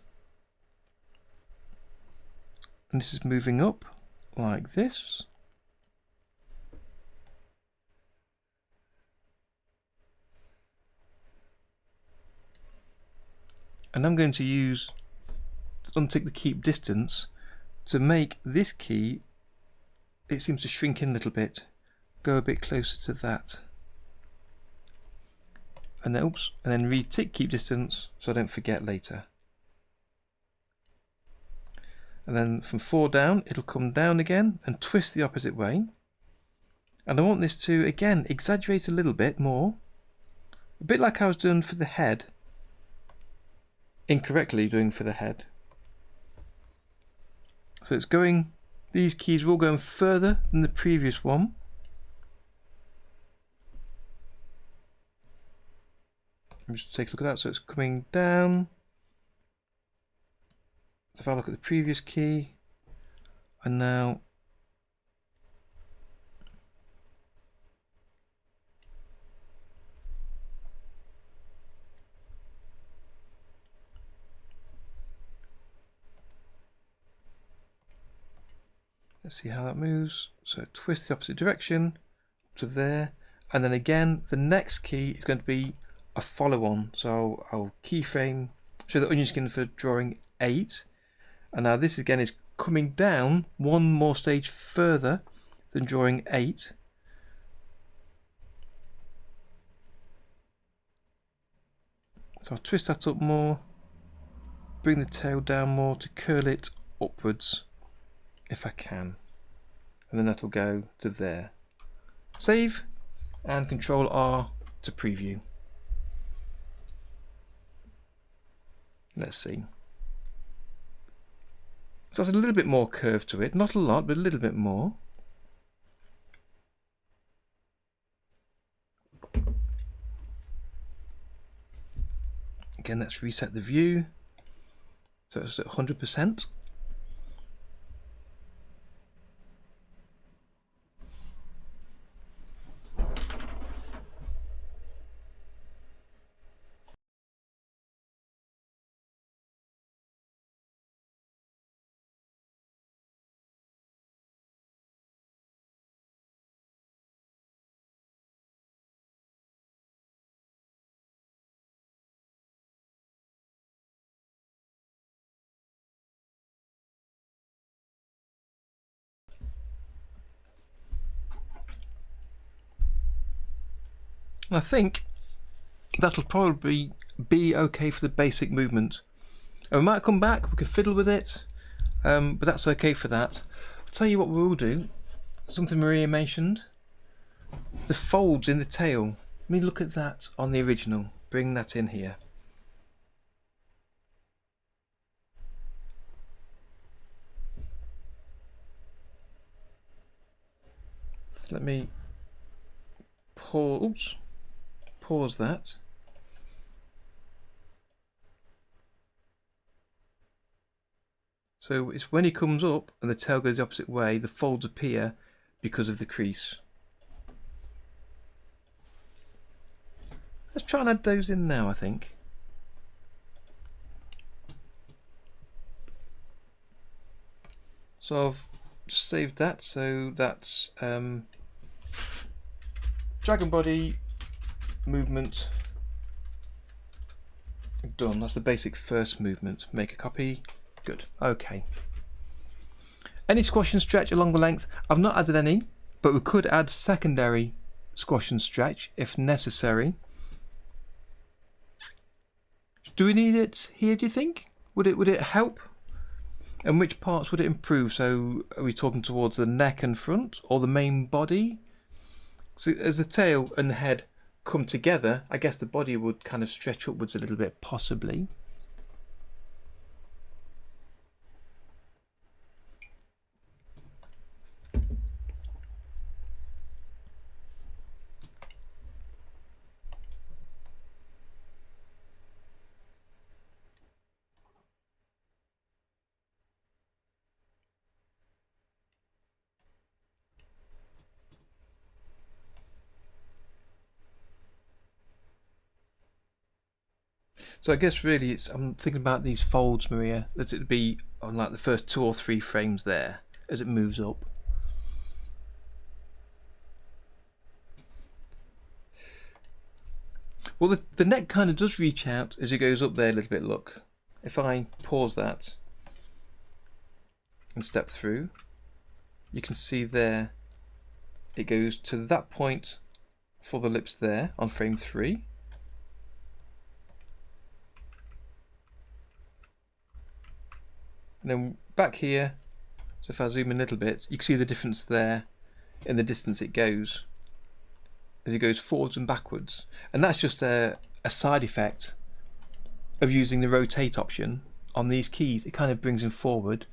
And this is moving up like this. And I'm going to untick the keep distance to make this key, it seems to shrink in a little bit, go a bit closer to that. And then, oops, and then re-tick keep distance so I don't forget later. And then from 4 down, it'll come down again and twist the opposite way. And I want this to, again, exaggerate a little bit more, a bit like I was doing for the head, incorrectly doing for the head. So it's going, these keys are all going further than the previous one. Let me just take a look at that. So it's coming down. So if I look at the previous key, and now Let's see how that moves. So twist the opposite direction to there, and then again the next key is going to be a follow-on. So I'll keyframe, show the onion skin for drawing 8, and now this again is coming down one more stage further than drawing 8. So I'll twist that up more, bring the tail down more to curl it upwards if I can, and then that'll go to there. Save and Control R to preview. Let's see. So that's a little bit more curve to it, not a lot, but a little bit more. Again, let's reset the view. So it's at 100%. I think that'll probably be okay for the basic movement. And we might come back, we could fiddle with it, but that's okay for that. I'll tell you what we'll do, something Maria mentioned, the folds in the tail. Let me look at that on the original, bring that in here. So let me pause that. So it's when he comes up and the tail goes the opposite way, the folds appear because of the crease. Let's try and add those in now, I think. So I've just saved that, so that's dragon body movement done. That's the basic first movement. Make a copy. Good. Okay. Any squash and stretch along the length? I've not added any, but we could add secondary squash and stretch if necessary. Do we need it here, do you think? Would it help? And which parts would it improve? So are we talking towards the neck and front or the main body? So as the tail and the head come together, I guess the body would kind of stretch upwards a little bit, possibly. So I guess really I'm thinking about these folds, Maria, that it'd be on like the first 2 or 3 frames there as it moves up. Well, the neck kind of does reach out as it goes up there a little bit, look. If I pause that and step through, you can see there it goes to that point for the lips there on frame 3. And then back here, so if I zoom in a little bit, you can see the difference there in the distance it goes as it goes forwards and backwards. And that's just a side effect of using the rotate option on these keys. It kind of brings them forward.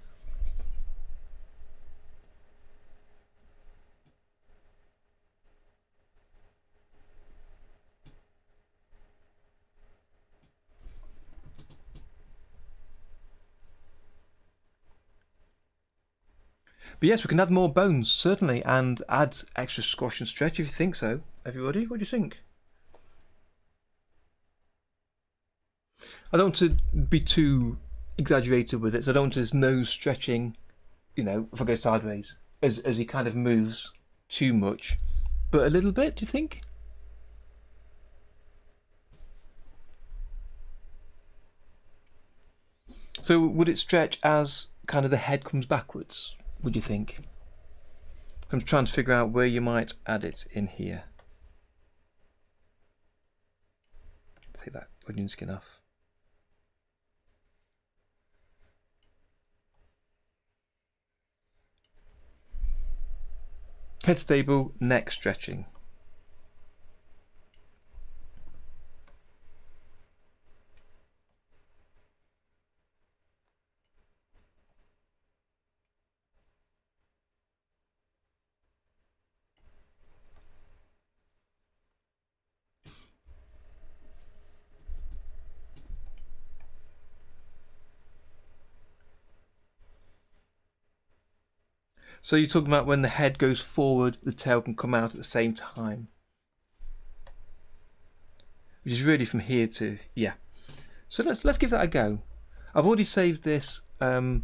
But yes, we can add more bones, certainly, and add extra squash and stretch if you think so. Everybody, what do you think? I don't want to be too exaggerated with it, so I don't want his nose stretching, you know, if I go sideways. as he kind of moves too much, but a little bit, do you think? So would it stretch as kind of the head comes backwards, would you think? I'm trying to figure out where you might add it in here. Take that onion skin off. Head stable, neck stretching. So you're talking about when the head goes forward, the tail can come out at the same time. Which is really from here to, yeah. So let's give that a go. I've already saved this, so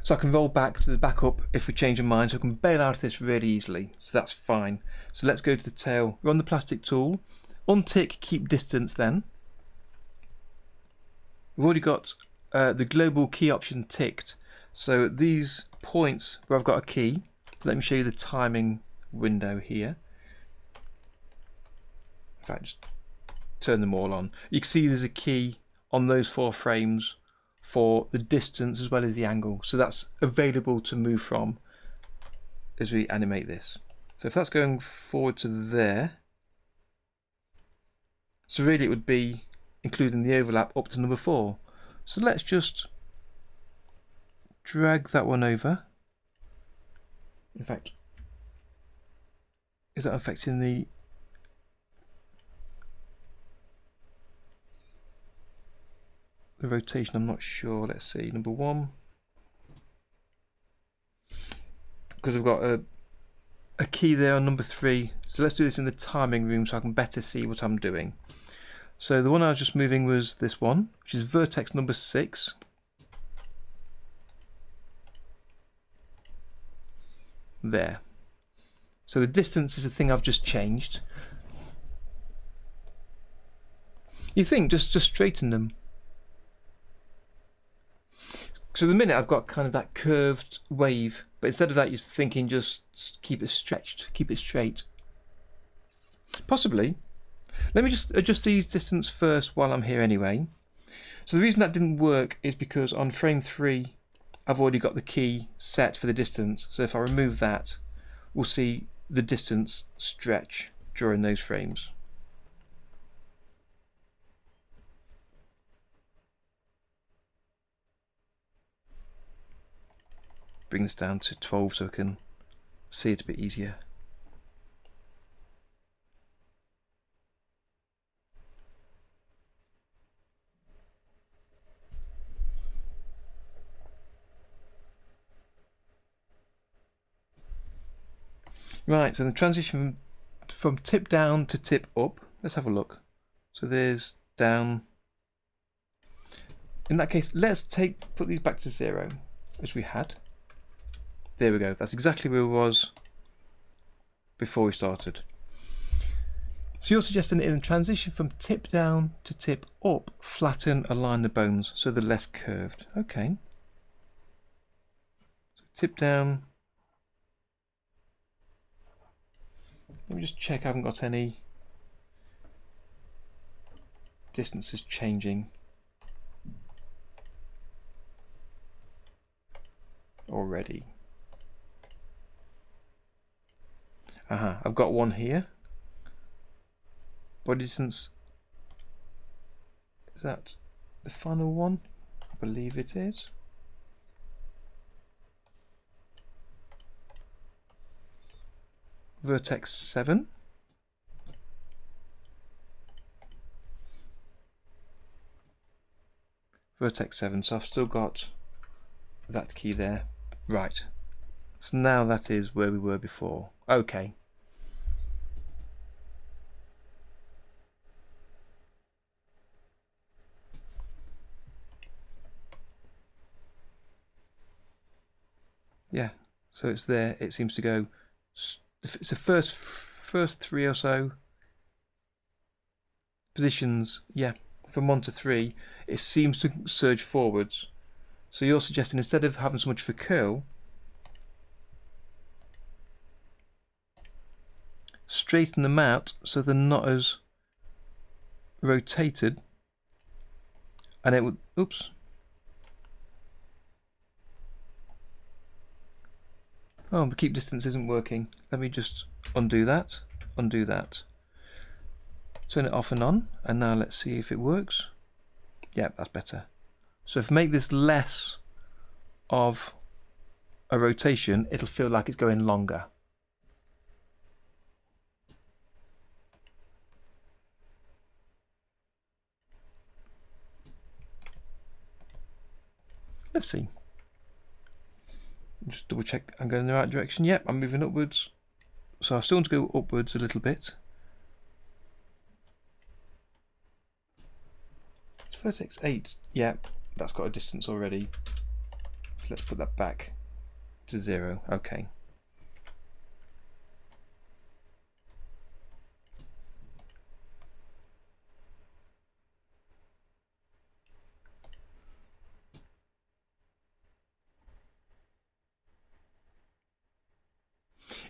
I can roll back to the backup if we change our mind, so I can bail out of this really easily. So that's fine. So let's go to the tail. We're on the plastic tool. Untick keep distance then. We've already got the global key option ticked. So these points where I've got a key, let me show you the timing window here. In fact, just turn them all on. You can see there's a key on those 4 frames for the distance as well as the angle. So that's available to move from as we animate this. So if that's going forward to there, so really it would be including the overlap up to number 4. So let's just drag that one over. In fact, is that affecting the rotation? I'm not sure. Let's see, number 1, because we've got a key there on number 3. So let's do this in the timing room so I can better see what I'm doing. So the one I was just moving was this one, which is vertex number 6. There. So the distance is the thing I've just changed. You think just straighten them. So the minute I've got kind of that curved wave, but instead of that you're thinking just keep it stretched, keep it straight. Possibly. Let me just adjust these distance first while I'm here anyway. So the reason that didn't work is because on frame 3 I've already got the key set for the distance. So if I remove that, we'll see the distance stretch during those frames. Bring this down to 12 so I can see it a bit easier. Right, so the transition from tip down to tip up, let's have a look. So there's down. In that case, let's put these back to 0 as we had. There we go, that's exactly where it was before we started. So you're suggesting that in the transition from tip down to tip up, flatten, align the bones so they're less curved. Okay. So tip down. Let me just check I haven't got any distances changing already. I've got one here. Body distance, is that the final one? I believe it is. Vertex 7. Vertex 7, so I've still got that key there. Right, so now that is where we were before. Okay. Yeah, So it's there. It seems to go. If it's the first 3 or so positions, yeah, from 1 to 3, it seems to surge forwards. So you're suggesting instead of having so much of a curl, straighten them out so they're not as rotated, and it would, oops, oh, the keep distance isn't working. Let me just undo that, turn it off and on, and now let's see if it works. Yeah, that's better. So if I make this less of a rotation, it'll feel like it's going longer. Let's see. Just double check I'm going in the right direction. Yep, I'm moving upwards. So I still want to go upwards a little bit. It's vertex 8. Yep, that's got a distance already. So let's put that back to 0. Okay.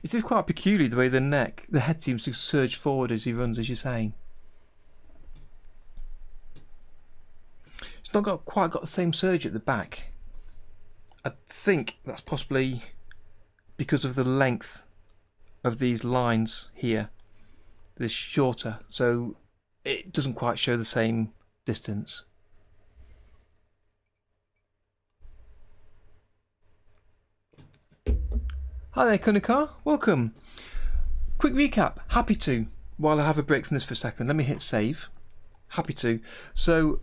It is quite peculiar the way the head seems to surge forward as he runs, as you're saying. It's not quite got the same surge at the back. I think that's possibly because of the length of these lines here. They're shorter, so it doesn't quite show the same distance. Hi there, Kunikar. Welcome. Quick recap. Happy to. While I have a break from this for a second, let me hit save. Happy to. So,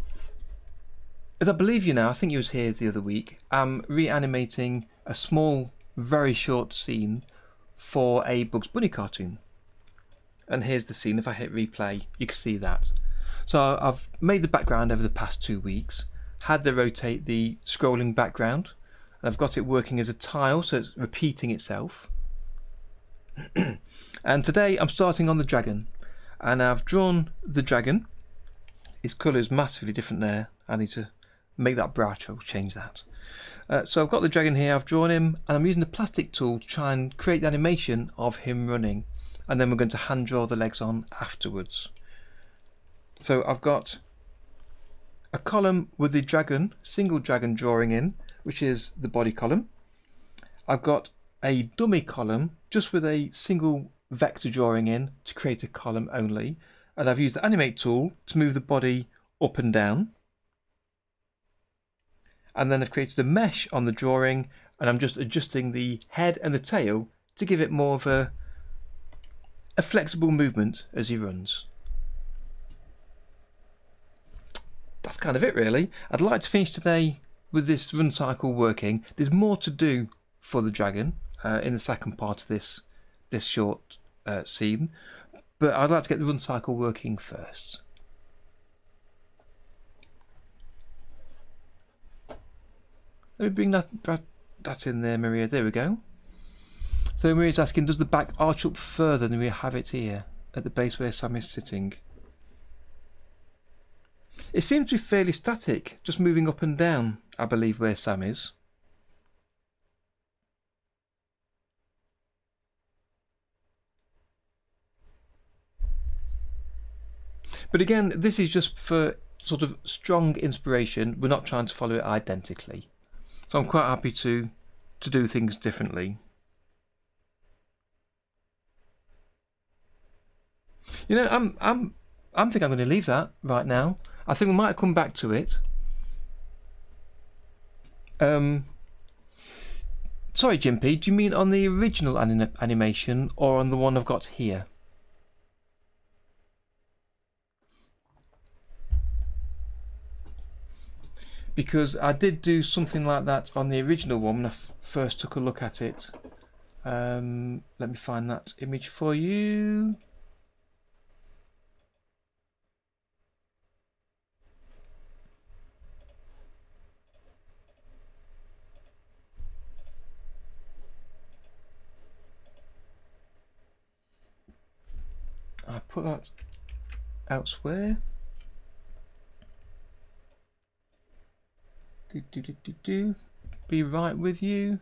as I believe you now, I think you was here the other week, I'm reanimating a small, very short scene for a Bugs Bunny cartoon. And here's the scene. If I hit replay, you can see that. So I've made the background over the past 2 weeks, had to rotate the scrolling background, and I've got it working as a tile, so it's repeating itself. And today I'm starting on the dragon, and I've drawn the dragon. His colour is massively different there. I need to make that brighter. I'll change that. So I've got the dragon here, I've drawn him, and I'm using the plastic tool to try and create the animation of him running, and then we're going to hand draw the legs on afterwards. So I've got a column with the dragon, single dragon drawing in, which is the body column. I've got a dummy column just with a single vector drawing in to create a column only, and I've used the animate tool to move the body up and down. And then I've created a mesh on the drawing, and I'm just adjusting the head and the tail to give it more of a flexible movement as he runs. That's kind of it really. I'd like to finish today with this run cycle working. There's more to do for the dragon in the second part of this short scene, but I'd like to get the run cycle working first. Let me bring that in there, Maria. There we go. So Maria's asking, does the back arch up further than we have it here at the base where Sam is sitting? It seems to be fairly static, just moving up and down, I believe, where Sam is. But again, this is just for sort of strong inspiration. We're not trying to follow it identically. So I'm quite happy to do things differently. You know, I'm think I'm going to leave that right now. I think we might come back to it. Sorry, Jimpy, do you mean on the original animation or on the one I've got here? Because I did do something like that on the original one when I first took a look at it. Let me find that image for you. put that elsewhere. Be right with you.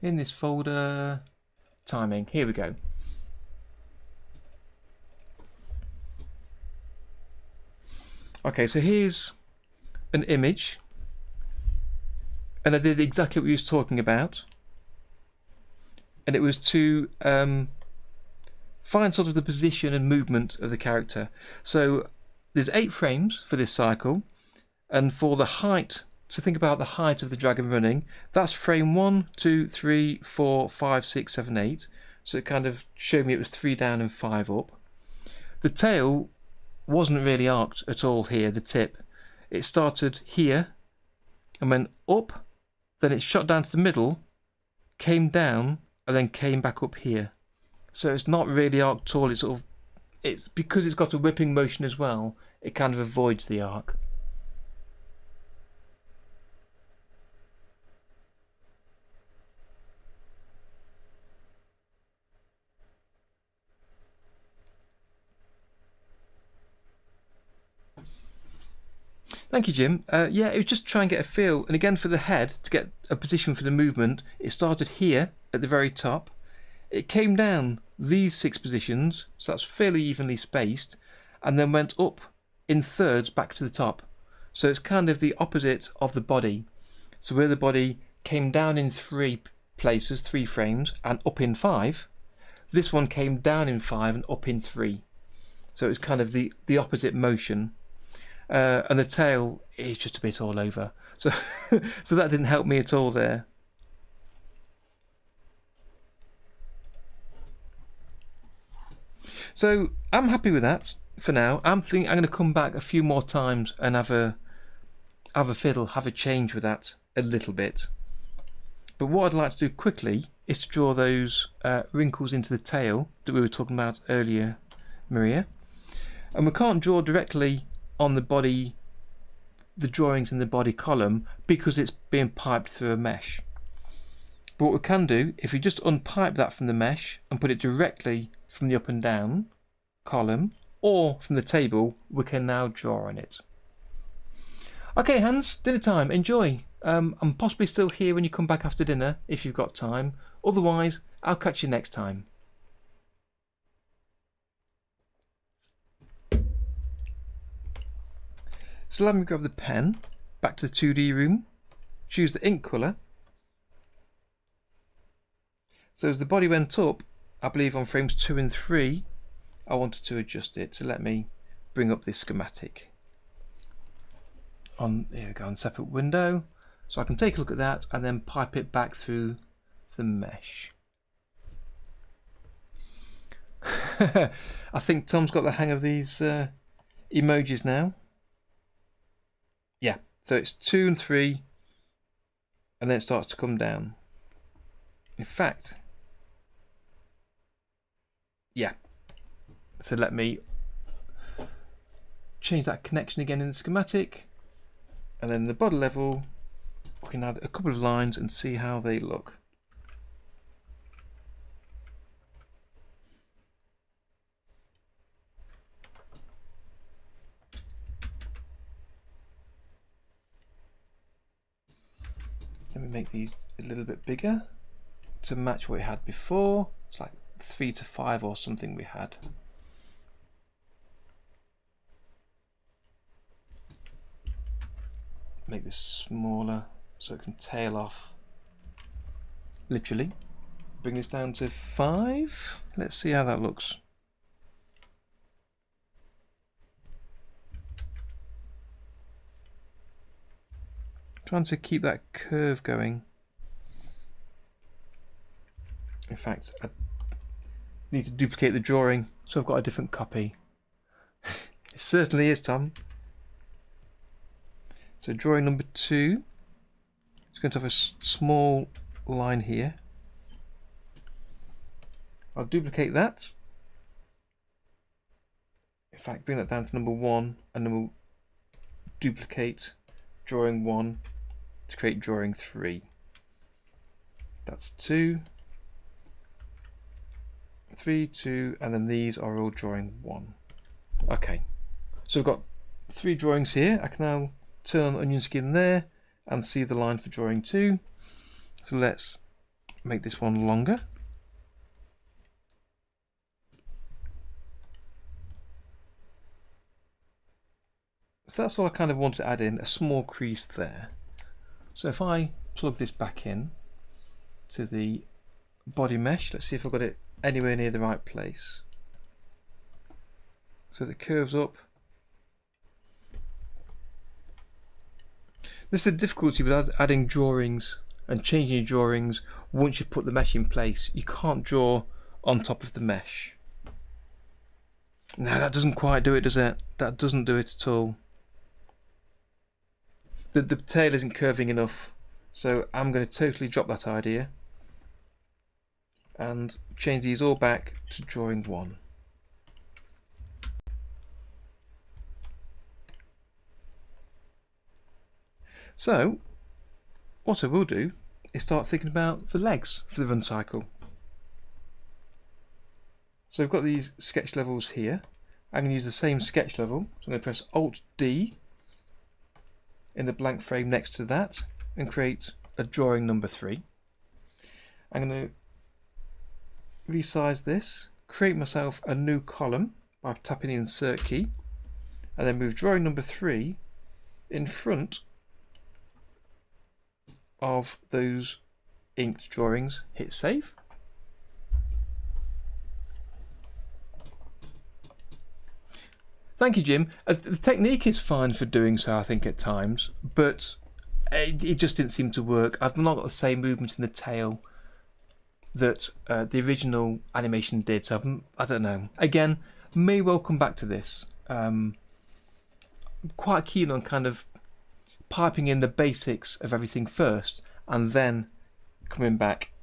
In this folder, timing. Here we go. Okay, so here's an image, and I did exactly what we was talking about, and it was to find sort of the position and movement of the character. So there's 8 frames for this cycle, and for the height, to think about the height of the dragon running, that's frame 1, 2, 3, 4, 5, 6, 7, 8. So it kind of showed me it was 3 down and 5 up. The tail wasn't really arced at all here, the tip. It started here and went up, then it shot down to the middle, came down, and then came back up here. So it's not really arced at all. It's because it's got a whipping motion as well, it kind of avoids the arc. Thank you, Jim. Yeah, it was just try and get a feel. And again, for the head, to get a position for the movement, it started here at the very top. It came down these 6 positions, so that's fairly evenly spaced, and then went up in thirds back to the top. So it's kind of the opposite of the body. So where the body came down in 3 places, 3 frames, and up in 5, this one came down in 5 and up in 3. So it's kind of the opposite motion. And the tail is just a bit all over, so so that didn't help me at all there. So I'm happy with that for now. I'm going to come back a few more times and have a fiddle, have a change with that a little bit. But what I'd like to do quickly is to draw those wrinkles into the tail that we were talking about earlier, Maria. And we can't draw directly on the body, the drawings in the body column, because it's being piped through a mesh. But what we can do, if we just unpipe that from the mesh and put it directly from the up and down column or from the table, we can now draw on it. Okay, Hans, dinner time, enjoy. I'm possibly still here when you come back after dinner if you've got time. Otherwise, I'll catch you next time. So let me grab the pen, back to the 2D room, choose the ink colour. So as the body went up, I believe on frames 2 and 3, I wanted to adjust it. So let me bring up this schematic. Here we go, on separate window. So I can take a look at that and then pipe it back through the mesh. I think Tom's got the hang of these emojis now. Yeah, so it's 2 and 3, and then it starts to come down. In fact, yeah. So let me change that connection again in the schematic, and then the body level, we can add a couple of lines and see how they look. Let me make these a little bit bigger to match what we had before. It's like 3 to 5 or something we had. Make this smaller so it can tail off. Literally. Bring this down to 5. Let's see how that looks. Trying to keep that curve going. In fact, I need to duplicate the drawing, so I've got a different copy. It certainly is, Tom. So drawing number 2, it's going to have a small line here. I'll duplicate that. In fact, bring that down to number 1, and then we'll duplicate drawing 1 to create drawing 3. That's 2. 3, 2, and then these are all drawing 1. Okay, so we've got 3 drawings here. I can now turn on onion skin there and see the line for drawing 2. So let's make this one longer. So that's all I kind of want to add in, a small crease there. So if I plug this back in to the body mesh, let's see if I've got it anywhere near the right place. So it curves up. This is the difficulty with adding drawings and changing your drawings once you put the mesh in place. You can't draw on top of the mesh. No, that doesn't quite do it, does it? That doesn't do it at all. The tail isn't curving enough, so I'm going to totally drop that idea and change these all back to drawing 1. So what I will do is start thinking about the legs for the run cycle. So I've got these sketch levels here. I'm going to use the same sketch level, so I'm going to press Alt D in the blank frame next to that and create a drawing number 3. I'm going to resize this, create myself a new column by tapping the insert key, and then move drawing number 3 in front of those inked drawings. Hit save. Thank you, Jim. The technique is fine for doing so, I think, at times, but it just didn't seem to work. I've not got the same movement in the tail that the original animation did, so I don't know. Again, may well come back to this. I'm quite keen on kind of piping in the basics of everything first and then coming back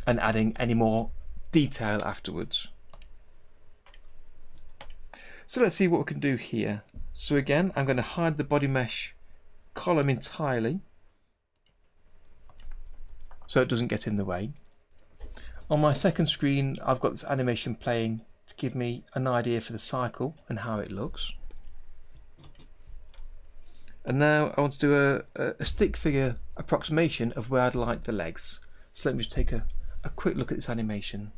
and adding any more detail afterwards. So let's see what we can do here. So again, I'm going to hide the body mesh column entirely so it doesn't get in the way. On my second screen, I've got this animation playing to give me an idea for the cycle and how it looks. And now I want to do a stick figure approximation of where I'd like the legs. So let me just take a quick look at this animation.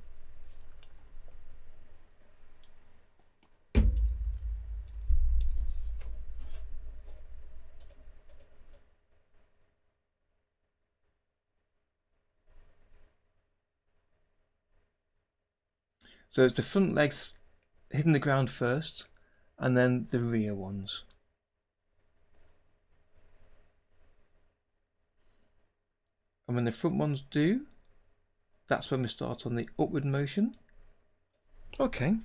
So it's the front legs hitting the ground first and then the rear ones. And when the front ones do, that's when we start on the upward motion. Okay.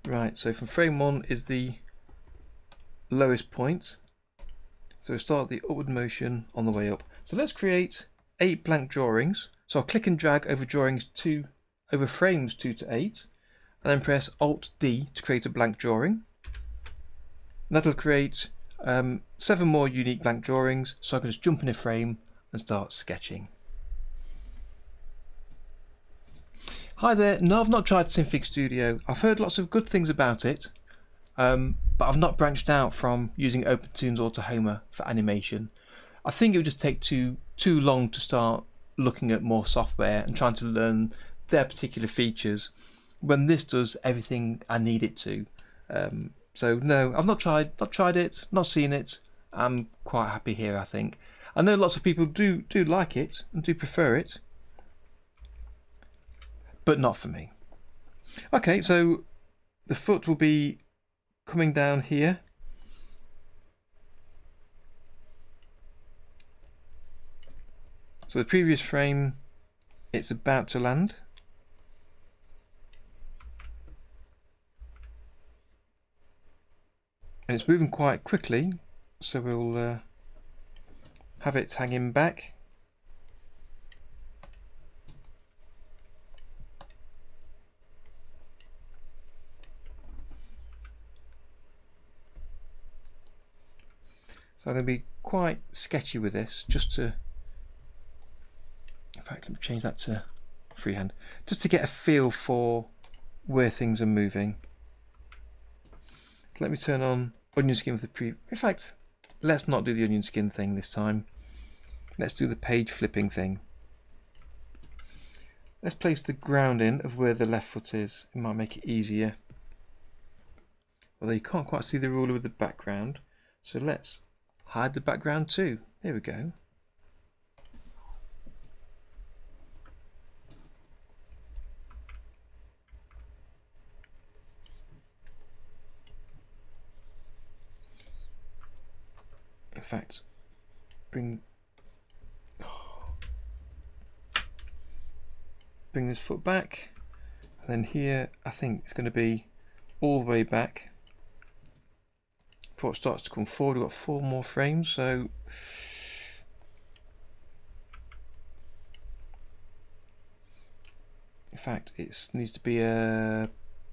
Right, so from frame 1 is the lowest point. So we start the upward motion on the way up. So let's create 8 blank drawings. So I'll click and drag over over frames 2 to 8, and then press Alt D to create a blank drawing. And that'll create 7 more unique blank drawings. So I can just jump in a frame and start sketching. Hi there. No, I've not tried Synfig Studio. I've heard lots of good things about it. But I've not branched out from using OpenToon's Autohoma for animation. I think it would just take too long to start looking at more software and trying to learn their particular features when this does everything I need it to. So no, I've not tried it, not seen it. I'm quite happy here, I think. I know lots of people do like it and do prefer it, but not for me. Okay, so the foot will be coming down here. So the previous frame, it's about to land. And it's moving quite quickly, so we'll have it hanging back. So I'm going to be quite sketchy with this, just to, in fact, let me change that to freehand, just to get a feel for where things are moving. Let me turn on onion skin for the preview. In fact, let's not do the onion skin thing this time. Let's do the page flipping thing. Let's place the ground in of where the left foot is. It might make it easier. Although you can't quite see the ruler with the background. So let's hide the background too. There we go. In fact, bring this foot back, and then here I think it's going to be all the way back before it starts to come forward. We've got 4 more frames, so in fact it needs to be a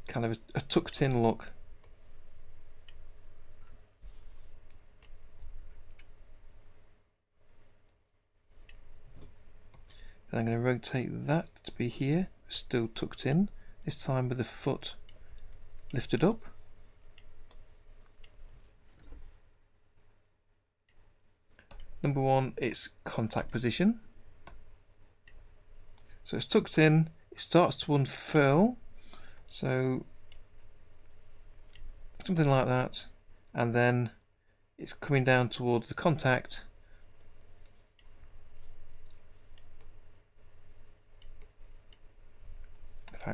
kind of a tucked in look. Then I'm going to rotate that to be here, still tucked in, this time with the foot lifted up. Number 1, it's contact position. So it's tucked in, it starts to unfurl, so something like that, and then it's coming down towards the contact.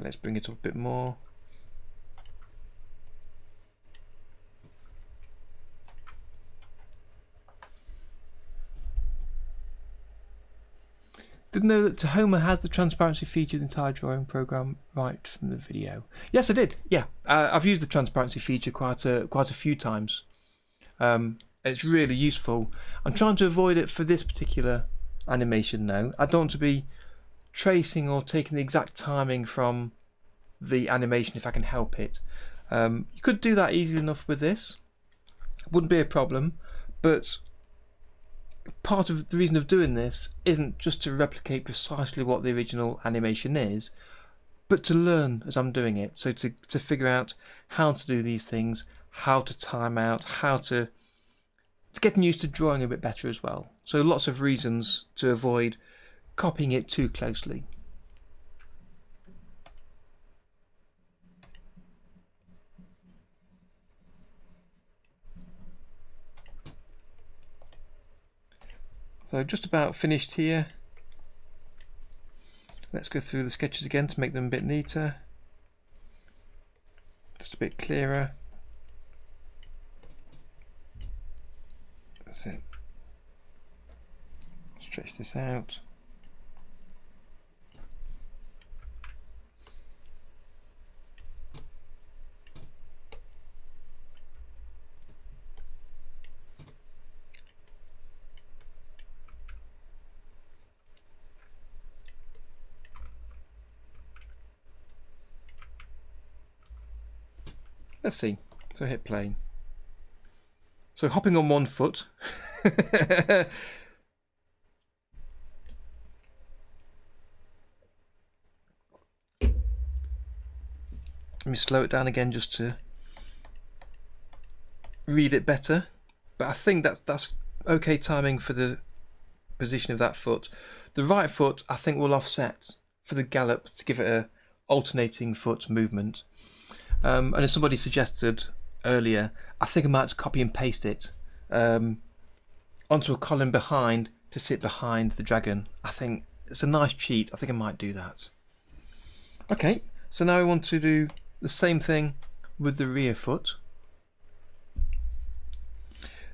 Let's bring it up a bit more. Didn't know that Tahoma has the transparency feature of the entire drawing program right from the video. Yes, I did. Yeah, I've used the transparency feature quite a few times. It's really useful. I'm trying to avoid it for this particular animation now. I don't want to be tracing or taking the exact timing from the animation if I can help it. You could do that easily enough with this, wouldn't be a problem, but part of the reason of doing this isn't just to replicate precisely what the original animation is, but to learn as I'm doing it. So to figure out how to do these things, how to time out, how to getting used to drawing a bit better as well. So lots of reasons to avoid copying it too closely. So just about finished here. Let's go through the sketches again to make them a bit neater, just a bit clearer. That's it. Stretch this out. Let's see. So hit play. So hopping on one foot. Let me slow it down again just to read it better. But I think that's okay timing for the position of that foot. The right foot I think will offset for the gallop to give it a alternating foot movement. And as somebody suggested earlier, I think I might have to copy and paste it onto a column behind to sit behind the dragon. I think it's a nice cheat. I think I might do that. Okay, so now I want to do the same thing with the rear foot.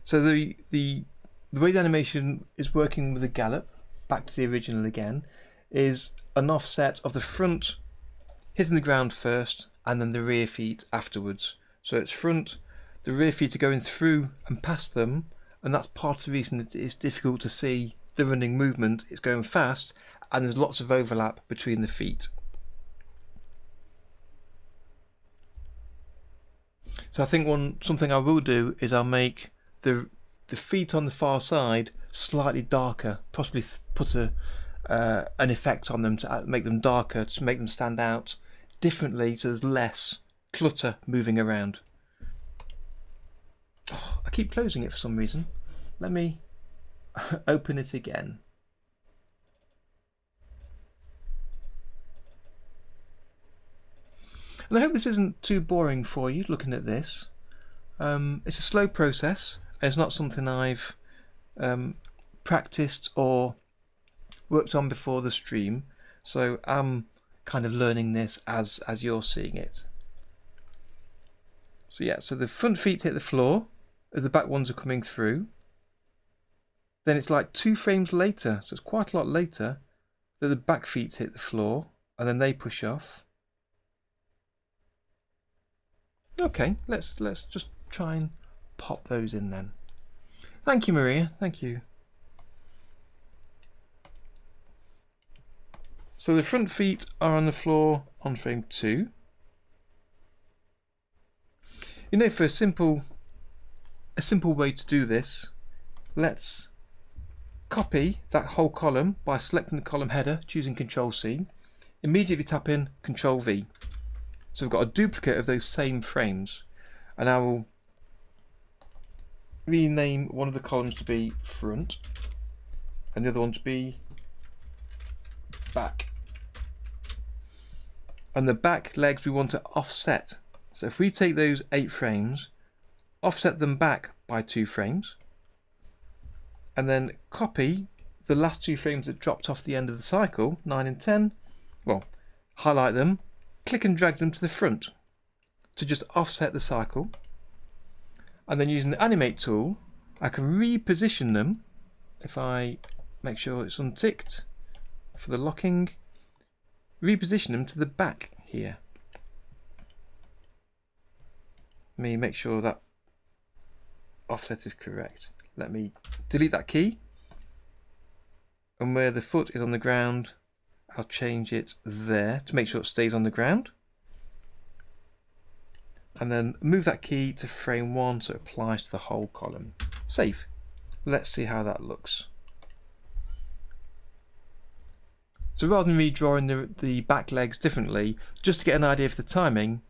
So the way the animation is working with the gallop, back to the original again, is an offset of the front hitting the ground first and then the rear feet afterwards. So it's front, the rear feet are going through and past them, and that's part of the reason that it's difficult to see the running movement. It's going fast and there's lots of overlap between the feet. So I think something I will do is I'll make the the feet on the far side slightly darker, possibly put an effect on them to make them darker, to make them stand out differently, so there's less clutter moving around. Oh, I keep closing it for some reason. Let me open it again. And I hope this isn't too boring for you looking at this. It's a slow process. It's not something I've practiced or worked on before the stream, so I'm kind of learning this as you're seeing it. So yeah, so the front feet hit the floor as the back ones are coming through. Then it's like 2 frames later, so it's quite a lot later, that the back feet hit the floor and then they push off. Okay, let's just try and pop those in then. Thank you, Maria. Thank you. So the front feet are on the floor on frame 2. You know, for a simple way to do this, let's copy that whole column by selecting the column header, choosing Control-C, immediately tap in Control-V. So we've got a duplicate of those same frames, and I will rename one of the columns to be front and the other one to be back. And the back legs we want to offset. So if we take those 8 frames, offset them back by 2 frames, and then copy the last 2 frames that dropped off the end of the cycle, 9 and 10, well, highlight them, click and drag them to the front to just offset the cycle. And then using the animate tool, I can reposition them. If I make sure it's unticked for the locking, reposition them to the back here. Let me make sure that offset is correct. Let me delete that key, and where the foot is on the ground, I'll change it there to make sure it stays on the ground. And then move that key to frame 1 so it applies to the whole column. Save. Let's see how that looks. So rather than redrawing the back legs differently, just to get an idea of the timing,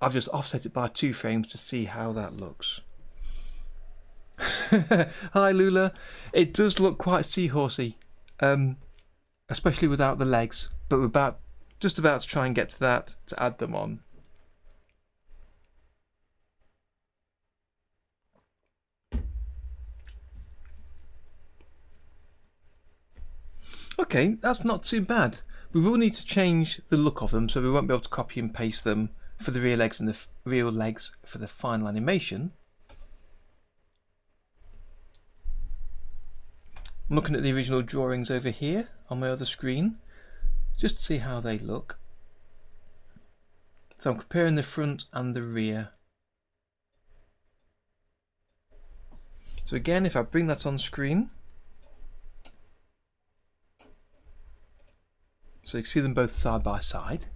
I've just offset it by 2 frames to see how that looks. Hi Lula. It does look quite seahorsey, especially without the legs, but we're just about to try and get to that to add them on. Okay, that's not too bad. We will need to change the look of them, so we won't be able to copy and paste them for the rear legs and the real legs for the final animation. I'm looking at the original drawings over here on my other screen, just to see how they look. So I'm comparing the front and the rear. So again, if I bring that on screen, so you can see them both side by side.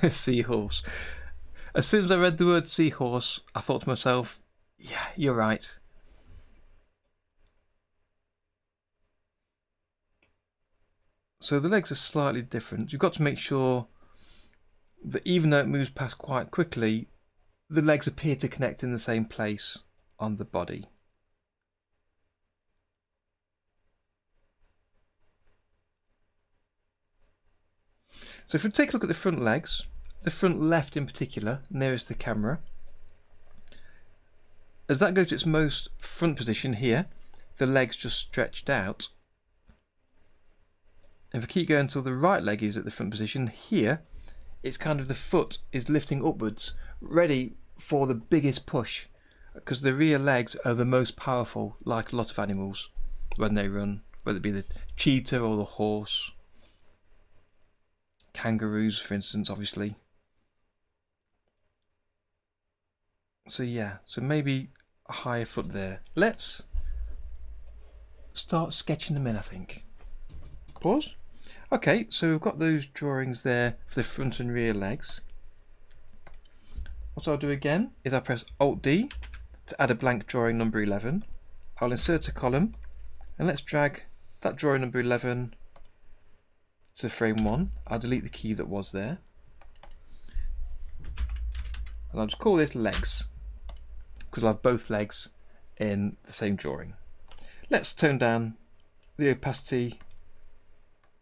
Seahorse. As soon as I read the word seahorse, I thought to myself, yeah, you're right. So the legs are slightly different. You've got to make sure that even though it moves past quite quickly, the legs appear to connect in the same place on the body. So if we take a look at the front legs, the front left in particular, nearest the camera, as that goes to its most front position here, the legs just stretched out. If I keep going until the right leg is at the front position, here, it's kind of the foot is lifting upwards, ready for the biggest push, because the rear legs are the most powerful, like a lot of animals, when they run, whether it be the cheetah or the horse. Kangaroos, for instance, obviously. So yeah, so maybe a higher foot there. Let's start sketching them in, I think. Pause. Okay, so we've got those drawings there for the front and rear legs. What I'll do again is I'll press Alt-D, to add a blank drawing number 11. I'll insert a column and let's drag that drawing number 11 to frame 1. I'll delete the key that was there. And I'll just call this legs, because I'll have both legs in the same drawing. Let's tone down the opacity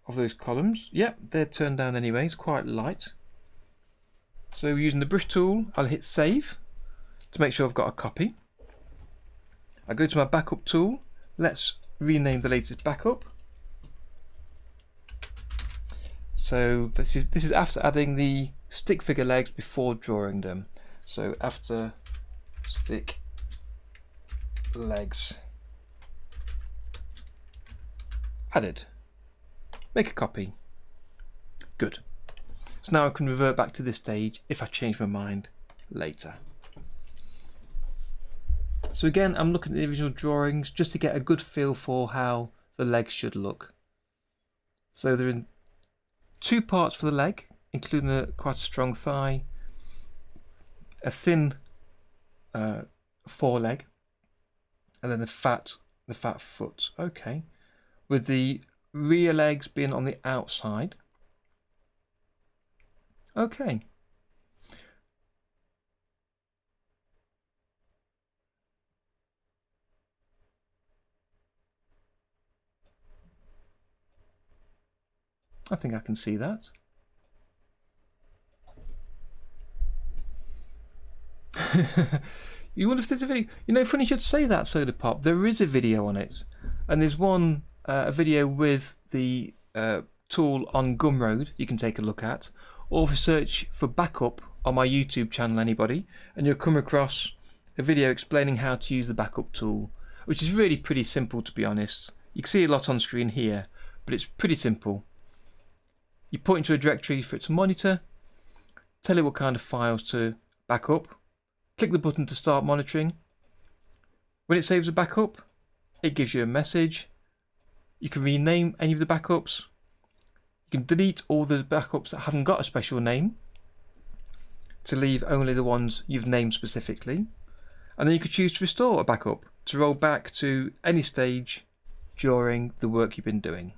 of those columns. Yep, they're turned down anyway, it's quite light. So using the brush tool, I'll hit save to make sure I've got a copy. I go to my backup tool. Let's rename the latest backup. So this is after adding the stick figure legs before drawing them. So after stick legs added. Make a copy. Good. So now I can revert back to this stage if I change my mind later. So again, I'm looking at the original drawings just to get a good feel for how the legs should look. So they're in two parts for the leg, including quite a strong thigh, a thin foreleg, and then the fat foot. Okay, with the rear legs being on the outside. Okay. I think I can see that. You wonder if there's a video. You know, funny you should say that, Soda Pop. There is a video on it, and there's one a video with the tool on Gumroad you can take a look at, or if you search for backup on my YouTube channel, anybody, and you'll come across a video explaining how to use the backup tool, which is really pretty simple, to be honest. You can see a lot on screen here, but it's pretty simple. You point to a directory for it to monitor, tell it what kind of files to back up, click the button to start monitoring. When it saves a backup, it gives you a message. You can rename any of the backups. You can delete all the backups that haven't got a special name to leave only the ones you've named specifically. And then you could choose to restore a backup to roll back to any stage during the work you've been doing.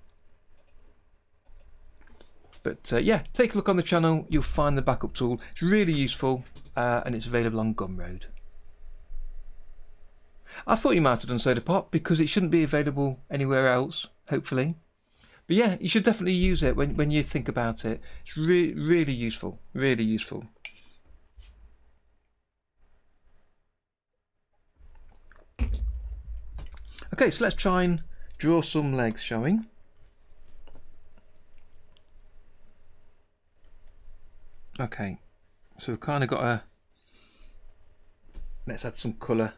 But yeah, take a look on the channel, you'll find the backup tool. It's really useful and it's available on Gumroad. I thought you might have done Soda Pop because it shouldn't be available anywhere else, hopefully. But yeah, you should definitely use it when you think about it. It's really useful, really useful. Okay, so let's try and draw some legs, shall we? Okay, so we've kind of got a, let's add some colour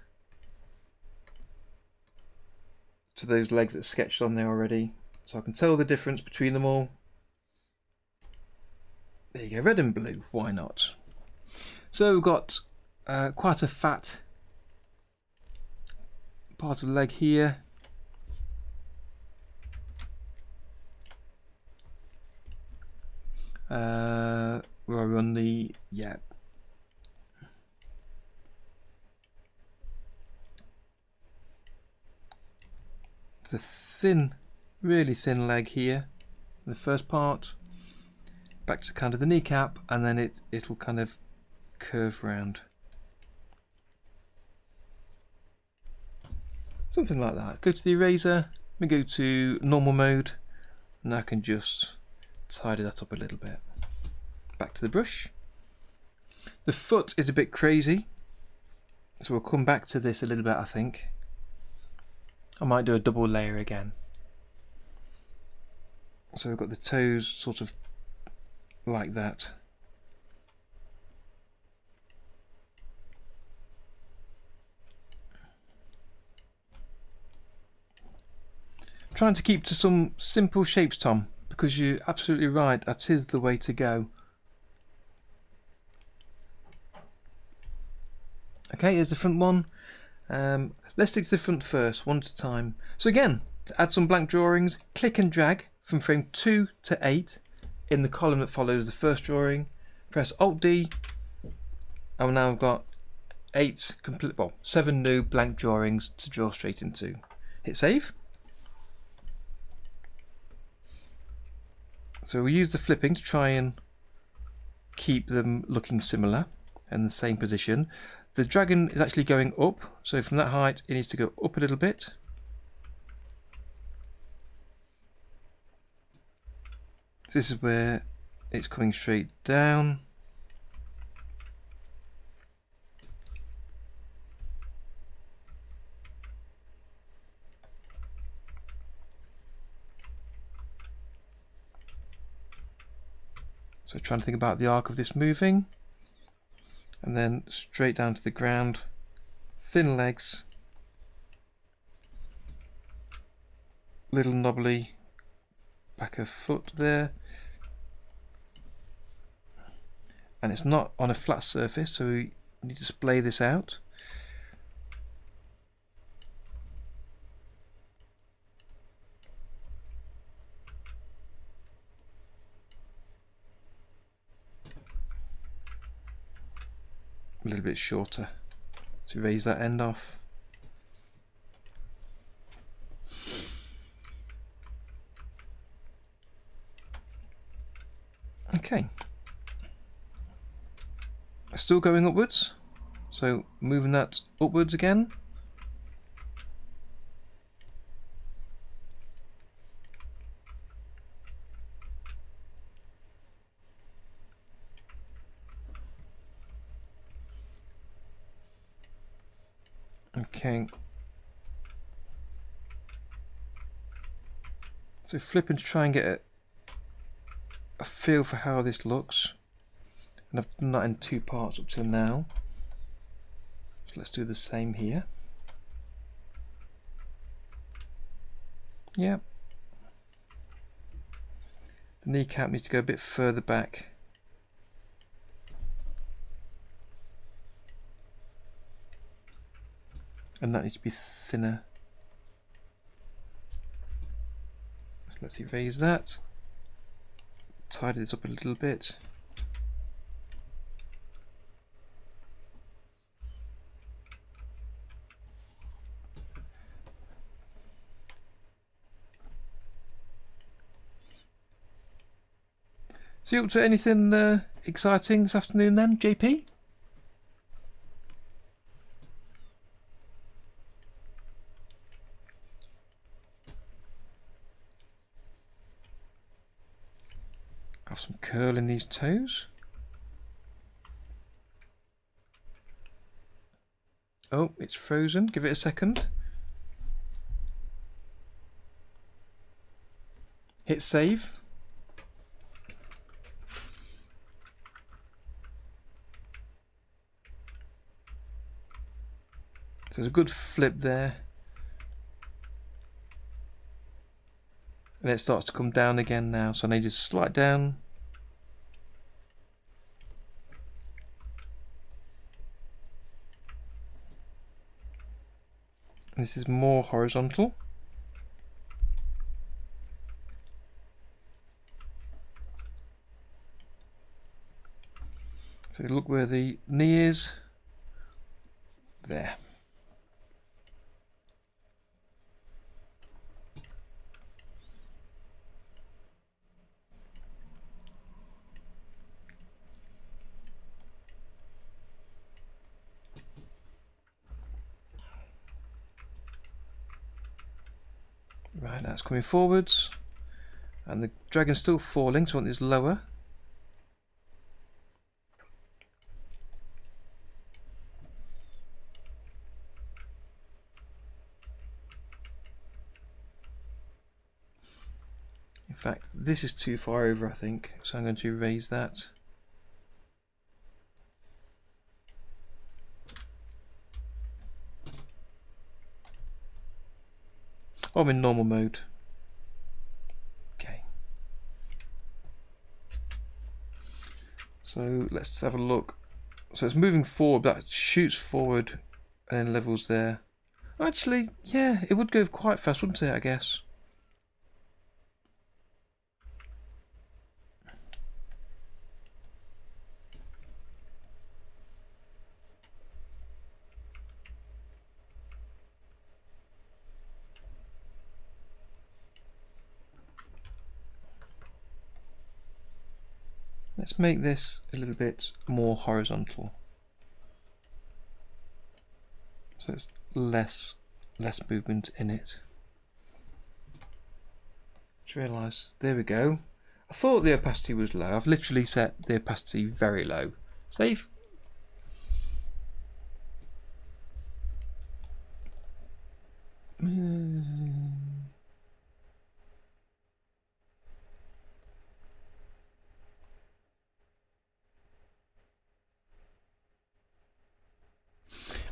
to those legs that are sketched on there already, so I can tell the difference between them all. There you go, red and blue, why not? So we've got quite a fat part of the leg here. Where I run the, yeah. It's a thin, really thin leg here, the first part, back to kind of the kneecap, and then it'll kind of curve round. Something like that. Go to the eraser, we go to normal mode, and I can just tidy that up a little bit. Back to the brush. The foot is a bit crazy, so we'll come back to this a little bit, I think. I might do a double layer again. So we've got the toes sort of like that. Trying to keep to some simple shapes, Tom, because you're absolutely right, that is the way to go. Okay, here's the front one. Let's stick to the front first, one at a time. So again, to add some blank drawings, click and drag from frame 2 to 8 in the column that follows the first drawing. Press Alt D, and now I've got 7 new blank drawings to draw straight into. Hit save. So we use the flipping to try and keep them looking similar and the same position. The dragon is actually going up, so from that height it needs to go up a little bit. So this is where it's coming straight down. So trying to think about the arc of this moving, and then straight down to the ground, thin legs, little knobbly back of foot there, and it's not on a flat surface, so we need to splay this out. A little bit shorter to raise that end off. Okay, still going upwards, so moving that upwards again. Okay, so flipping to try and get a feel for how this looks, and I've done that in 2 parts up till now, so let's do the same here. Yep, the kneecap needs to go a bit further back. And that needs to be thinner. So let's erase that. Tidy this up a little bit. So you up to anything exciting this afternoon then, JP? Have some curl in these toes. Oh, it's frozen. Give it a second. Hit save. So there's a good flip there. And it starts to come down again now, so I need to slide down. And this is more horizontal. So look where the knee is. There. Right, now it's coming forwards, and the dragon's still falling, so I want this lower. In fact, this is too far over, I think, so I'm going to raise that. Oh, I'm in normal mode. Okay. So let's just have a look. So it's moving forward, that shoots forward and then levels there. Actually, yeah, it would go quite fast, wouldn't it, I guess? Let's make this a little bit more horizontal, so it's less movement in it. Just realise, there we go. I thought the opacity was low. I've literally set the opacity very low. Save.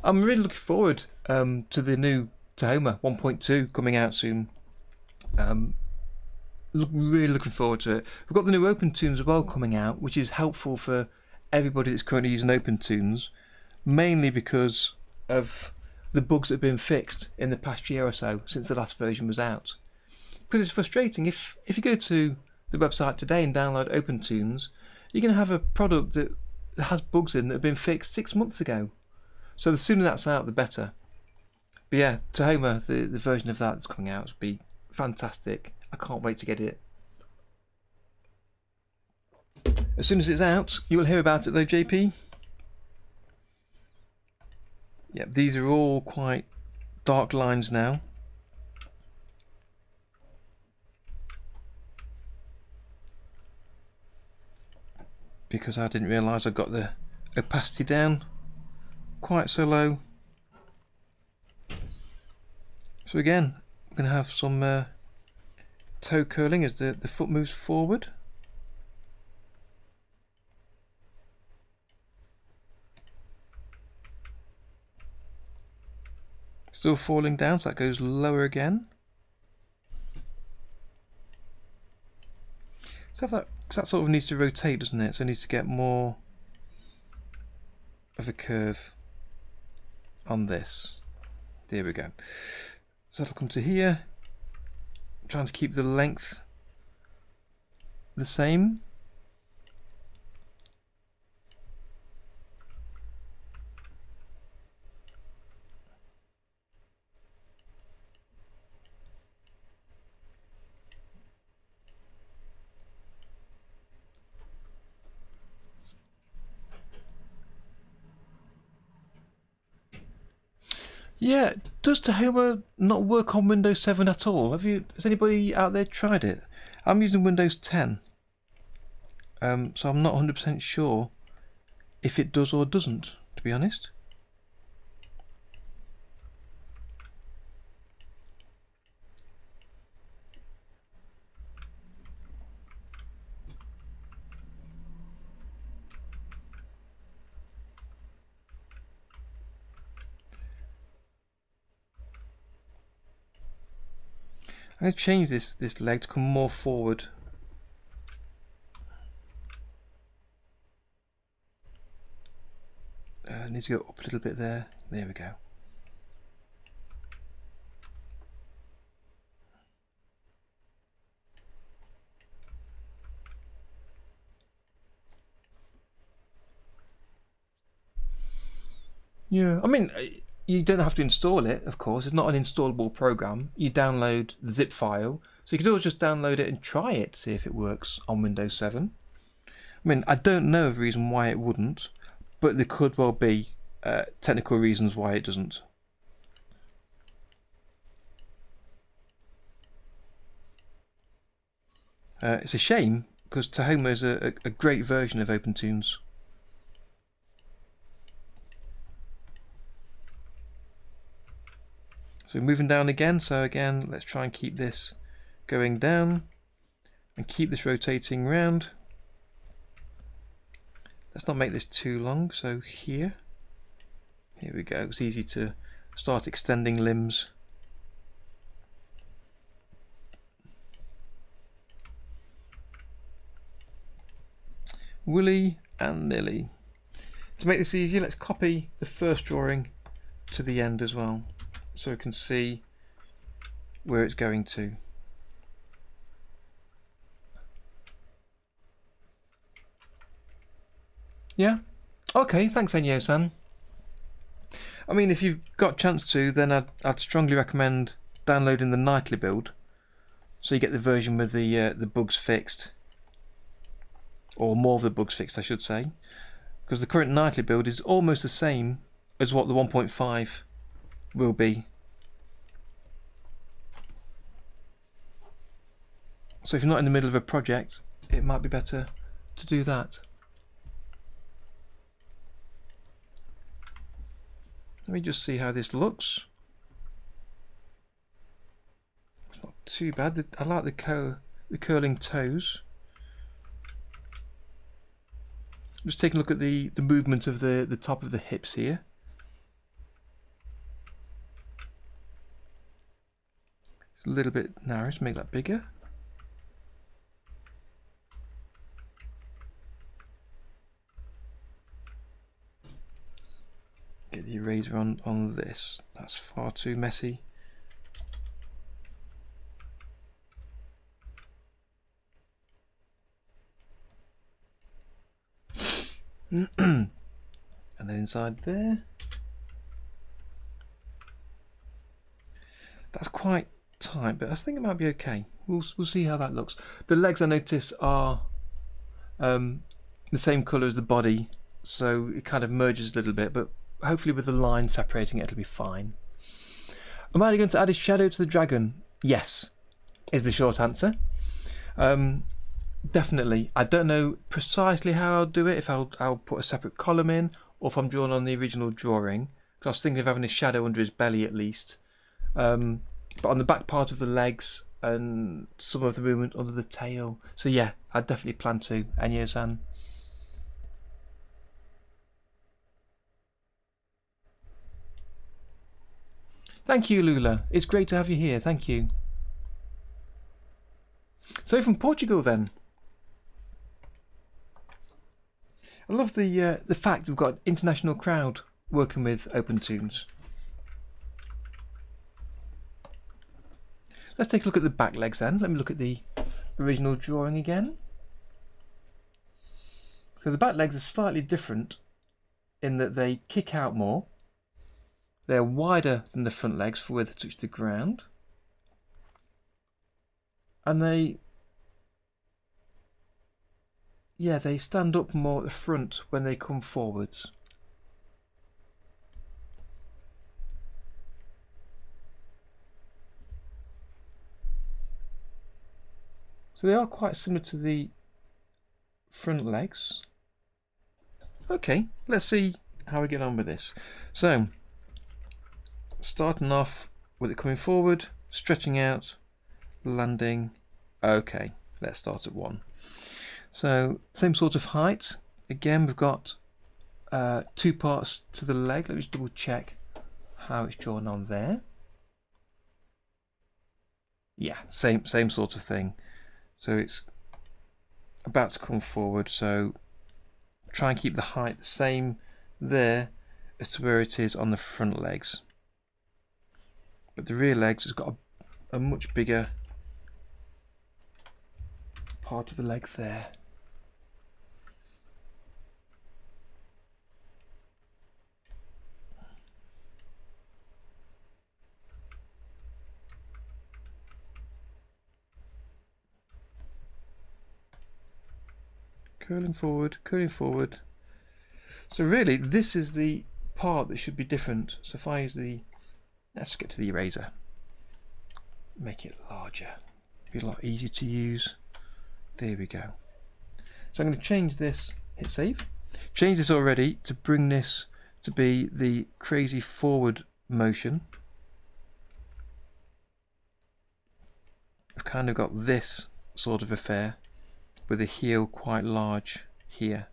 I'm really looking forward to the new Tahoma 1.2 coming out soon. Really looking forward to it. We've got the new OpenTunes as well coming out, which is helpful for everybody that's currently using OpenTunes, mainly because of the bugs that have been fixed in the past year or so since the last version was out. Because it's frustrating, if you go to the website today and download OpenTunes, you're going to have a product that has bugs in that have been fixed 6 months ago. So the sooner that's out, the better. But yeah, Tahoma, the version of that that's coming out, will be fantastic. I can't wait to get it. As soon as it's out, you will hear about it though, JP. Yep, these are all quite dark lines now. Because I didn't realise I got the opacity down quite so low. So again, I'm going to have some toe curling as the foot moves forward. Still falling down, so that goes lower again. So that sort of needs to rotate, doesn't it? So it needs to get more of a curve on this. There we go. So that'll come to here. I'm trying to keep the length the same. Yeah, does Tahoma not work on Windows 7 at all? Has anybody out there tried it? I'm using Windows 10, so I'm not 100% sure if it does or doesn't, to be honest. I'm going to change this leg to come more forward. Needs to go up a little bit there. There we go. Yeah, I mean, you don't have to install it, of course. It's not an installable program. You download the zip file, so you can always just download it and try it, see if it works on Windows 7. I mean, I don't know of a reason why it wouldn't, but there could well be technical reasons why it doesn't. It's a shame, because Tahoma is a great version of OpenTunes. So moving down again, so again, let's try and keep this going down and keep this rotating round. Let's not make this too long, so here we go. It's easy to start extending limbs. Willy and nilly. To make this easier, let's copy the first drawing to the end as well, so we can see where it's going to. Yeah? Okay, thanks Enyo-san. I mean, if you've got a chance to, then I'd strongly recommend downloading the nightly build, so you get the version with the bugs fixed. or more of the bugs fixed, I should say, because the current nightly build is almost the same as what the 1.5 will be. So if you're not in the middle of a project, it might be better to do that. Let me just see how this looks. It's not too bad. I like the curling toes. Just take a look at the movement of the top of the hips here. It's a little bit narrow, to make that bigger. Get the eraser on this. That's far too messy. And then inside there. That's quite tight, but I think it might be okay. We'll see how that looks. The legs, I notice, are the same colour as the body, so it kind of merges a little bit, but hopefully with the line separating it, it'll be fine. Am I going to add a shadow to the dragon? Yes, is the short answer. Definitely. I don't know precisely how I'll do it, if I'll put a separate column in, or if I'm drawing on the original drawing. Because I was thinking of having a shadow under his belly at least. But on the back part of the legs and some of the movement under the tail. So yeah, I definitely plan to. Enyo-san. Thank you, Lula. It's great to have you here. Thank you. So from Portugal then. I love the fact we've got an international crowd working with OpenToons. Let's take a look at the back legs then. Let me look at the original drawing again. So the back legs are slightly different in that they kick out more. They're wider than the front legs for where they touch the ground. And they stand up more at the front when they come forwards. So they are quite similar to the front legs. Okay, let's see how we get on with this. So, starting off with it coming forward, stretching out, landing. Okay, let's start at 1. So, same sort of height. Again, we've got 2 parts to the leg. Let me just double check how it's drawn on there. Yeah, same sort of thing. So it's about to come forward, so try and keep the height the same there as to where it is on the front legs. But the rear legs has got a much bigger part of the leg there. Curling forward, curling forward. So really, this is the part that should be different. So if I use let's get to the eraser. Make it larger. Be a lot easier to use. There we go. So I'm going to change this, hit save. Change this already to bring this to be the crazy forward motion. I've kind of got this sort of affair, with the heel quite large here.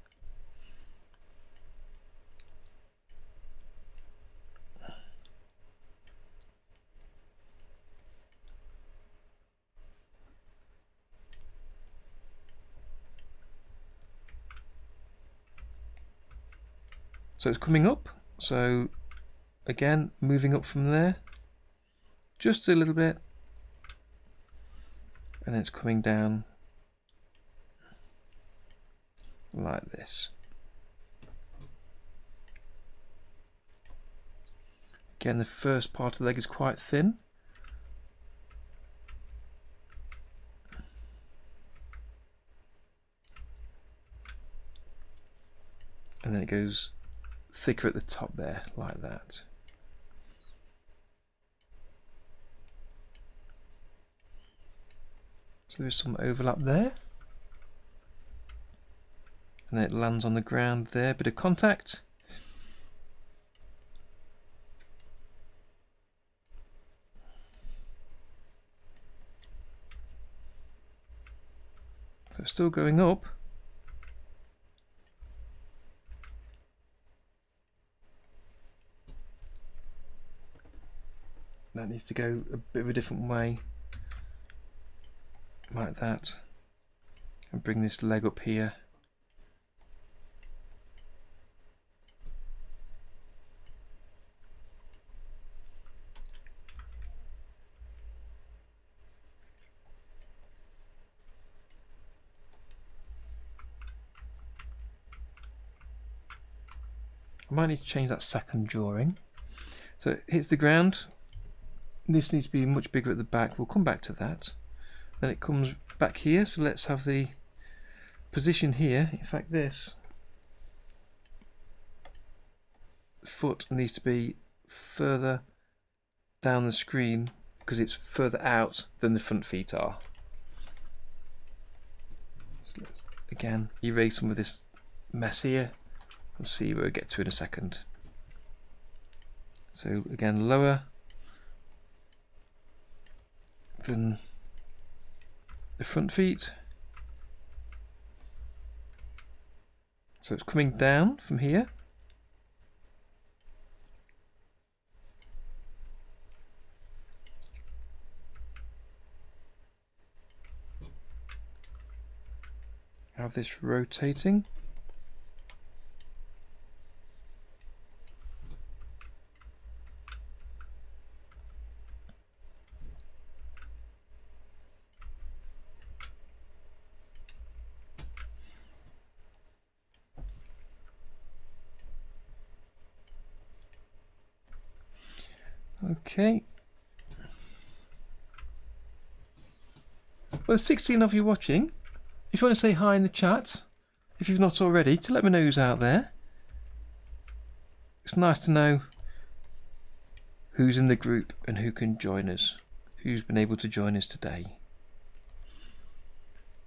So it's coming up, so again moving up from there just a little bit, and then it's coming down like this. Again, the first part of the leg is quite thin. and then it goes thicker at the top there, like that. So there's some overlap there. And then it lands on the ground there, bit of contact. So it's still going up. That needs to go a bit of a different way, like that, and bring this leg up here. I might need to change that second drawing. So it hits the ground. This needs to be much bigger at the back. We'll come back to that. Then it comes back here. So let's have the position here. In fact, this foot needs to be further down the screen because it's further out than the front feet are. So let's again erase some of this mess here. We'll see where we get to in a second. So again, lower than the front feet. So it's coming down from here. Have this rotating. Okay. Well, there's 16 of you watching. If you want to say hi in the chat, if you've not already, to let me know who's out there. It's nice to know who's in the group and who can join us, who's been able to join us today.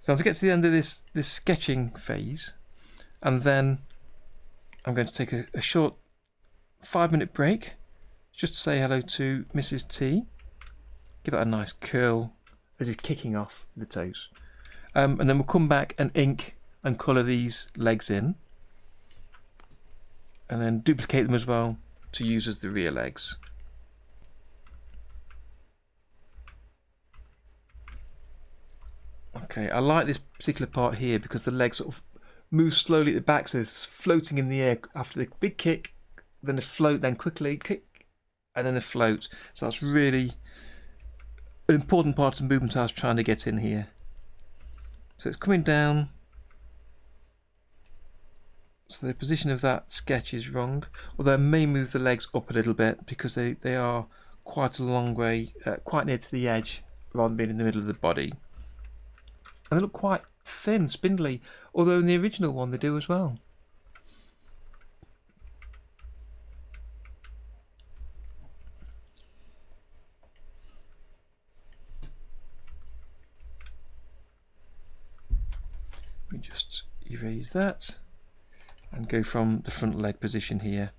So to get to the end of this sketching phase, and then I'm going to take a short 5-minute break just to say hello to Mrs. T. Give that a nice curl as he's kicking off the toes. And then we'll come back and ink and colour these legs in. And then duplicate them as well to use as the rear legs. Okay, I like this particular part here because the legs sort of move slowly at the back, so it's floating in the air after the big kick, then the float, then quickly kick, and then the float. So that's really an important part of the movement I was trying to get in here. So it's coming down. So the position of that sketch is wrong, although I may move the legs up a little bit because they are quite a long way, quite near to the edge rather than being in the middle of the body. And they look quite thin, spindly, although in the original one they do as well. We just erase that and go from the front leg position here.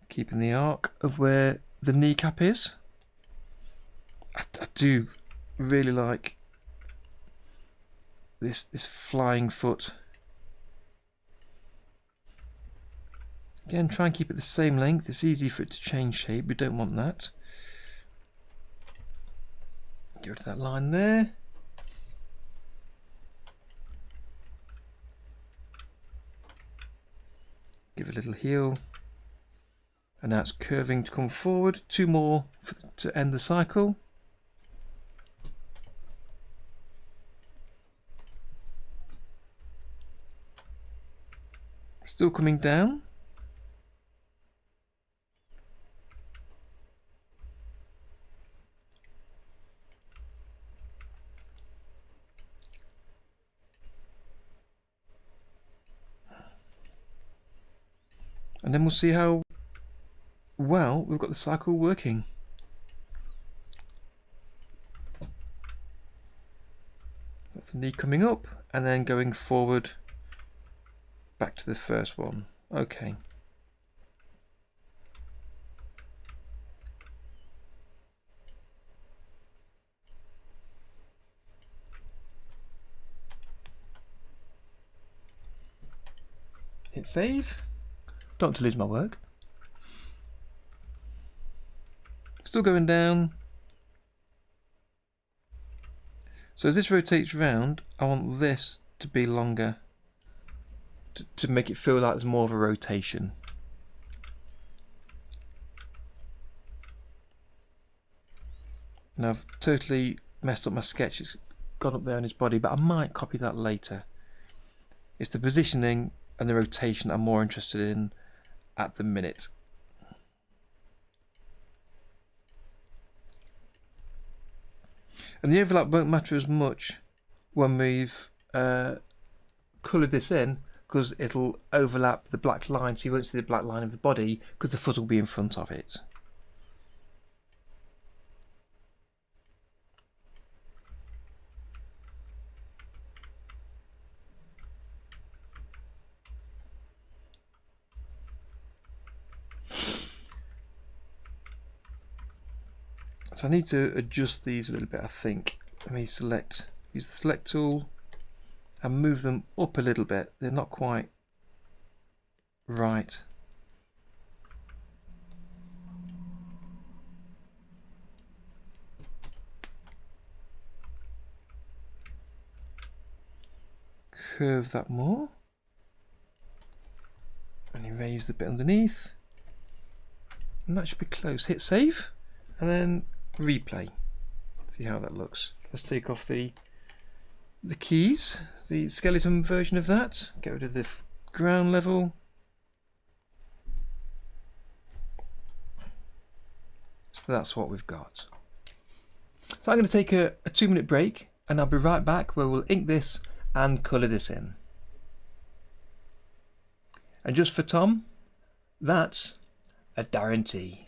Keeping the arc of where the kneecap is. I do really like this flying foot. Again, try and keep it the same length. It's easy for it to change shape. We don't want that. Go to that line there. Give it a little heel. And now it's curving to come forward. 2 more to end the cycle. Still coming down. And then we'll see how well we've got the cycle working. That's the knee coming up and then going forward back to the first one. Okay. Hit save. Don't want to lose my work. Still going down. So as this rotates round, I want this to be longer to make it feel like there's more of a rotation. And I've totally messed up my sketch. It's gone up there on his body, but I might copy that later. It's the positioning and the rotation I'm more interested in at the minute. And the overlap won't matter as much when we've coloured this in, because it'll overlap the black line, so you won't see the black line of the body because the foot will be in front of it. So I need to adjust these a little bit, I think. Let me use the select tool and move them up a little bit. They're not quite right. Curve that more. And erase the bit underneath. And that should be close. Hit save and then replay. See how that looks. Let's take off the keys, the skeleton version of that. Get rid of the ground level. So that's what we've got. So I'm going to take a 2-minute break and I'll be right back where we'll ink this and colour this in. And just for Tom, that's a guarantee.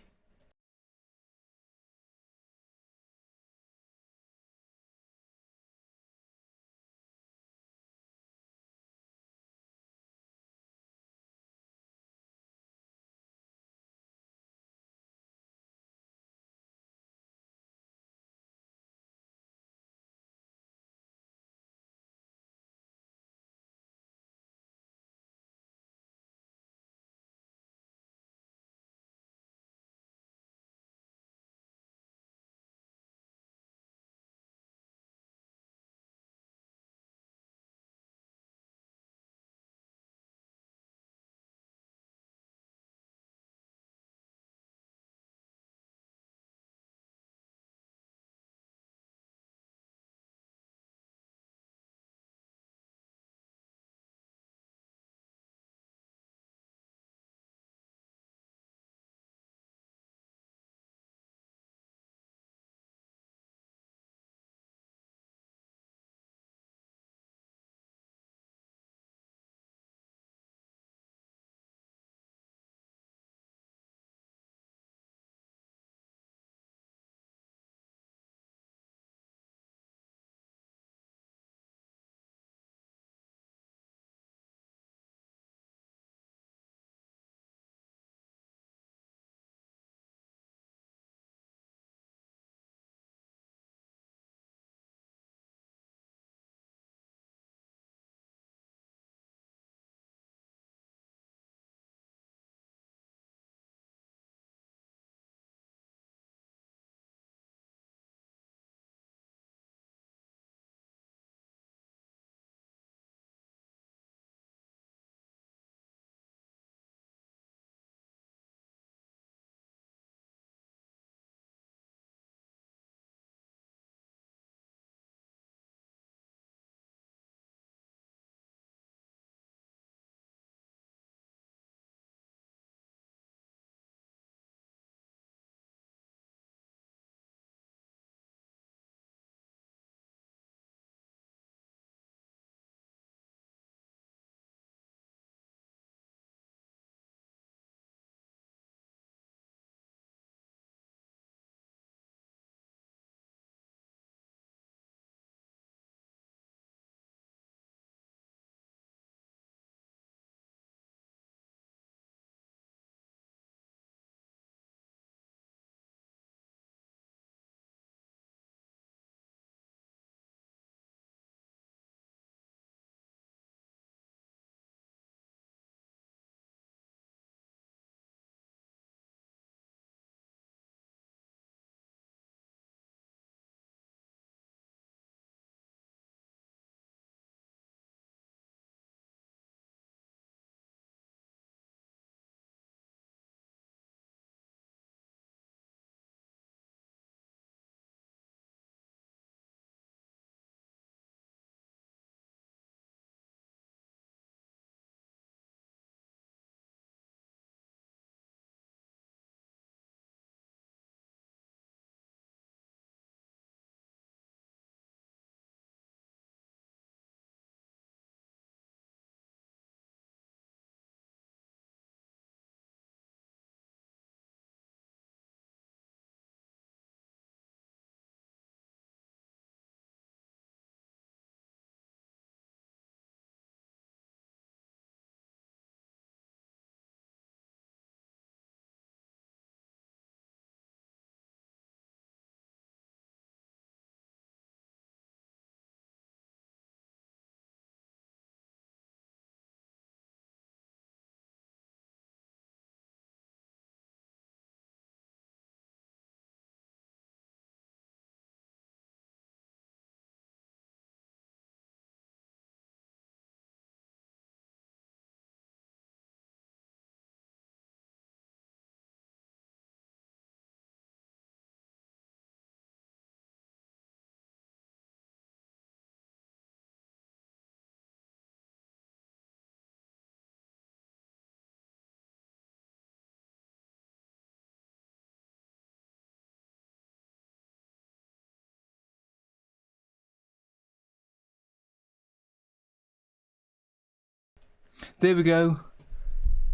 There we go.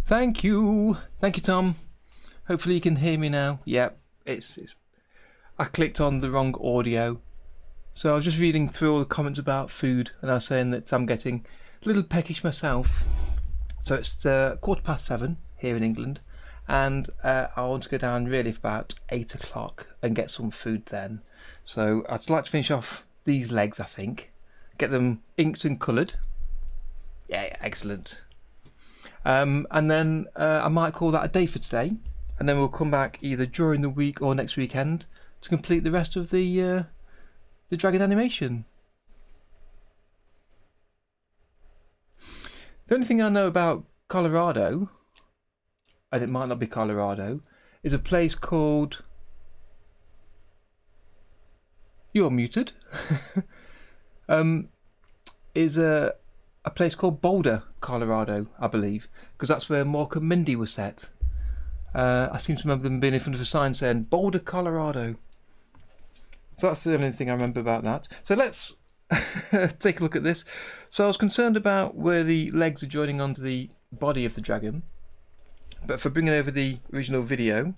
Thank you. Thank you, Tom. Hopefully you can hear me now. Yep, it's I clicked on the wrong audio. So I was just reading through all the comments about food, and I was saying that I'm getting a little peckish myself. So it's 7:15 here in England, and I want to go down really for about 8 o'clock and get some food then. So I'd like to finish off these legs, I think. Get them inked and coloured. Yeah, excellent. And then I might call that a day for today, and then we'll come back either during the week or next weekend to complete the rest of the dragon animation. The only thing I know about Colorado, and it might not be Colorado, is a place called... You're muted. Is a place called Boulder, Colorado, I believe, because that's where Mork and Mindy were set. I seem to remember them being in front of a sign saying Boulder, Colorado. So that's the only thing I remember about that. So let's take a look at this. So I was concerned about where the legs are joining onto the body of the dragon, but for bringing over the original video,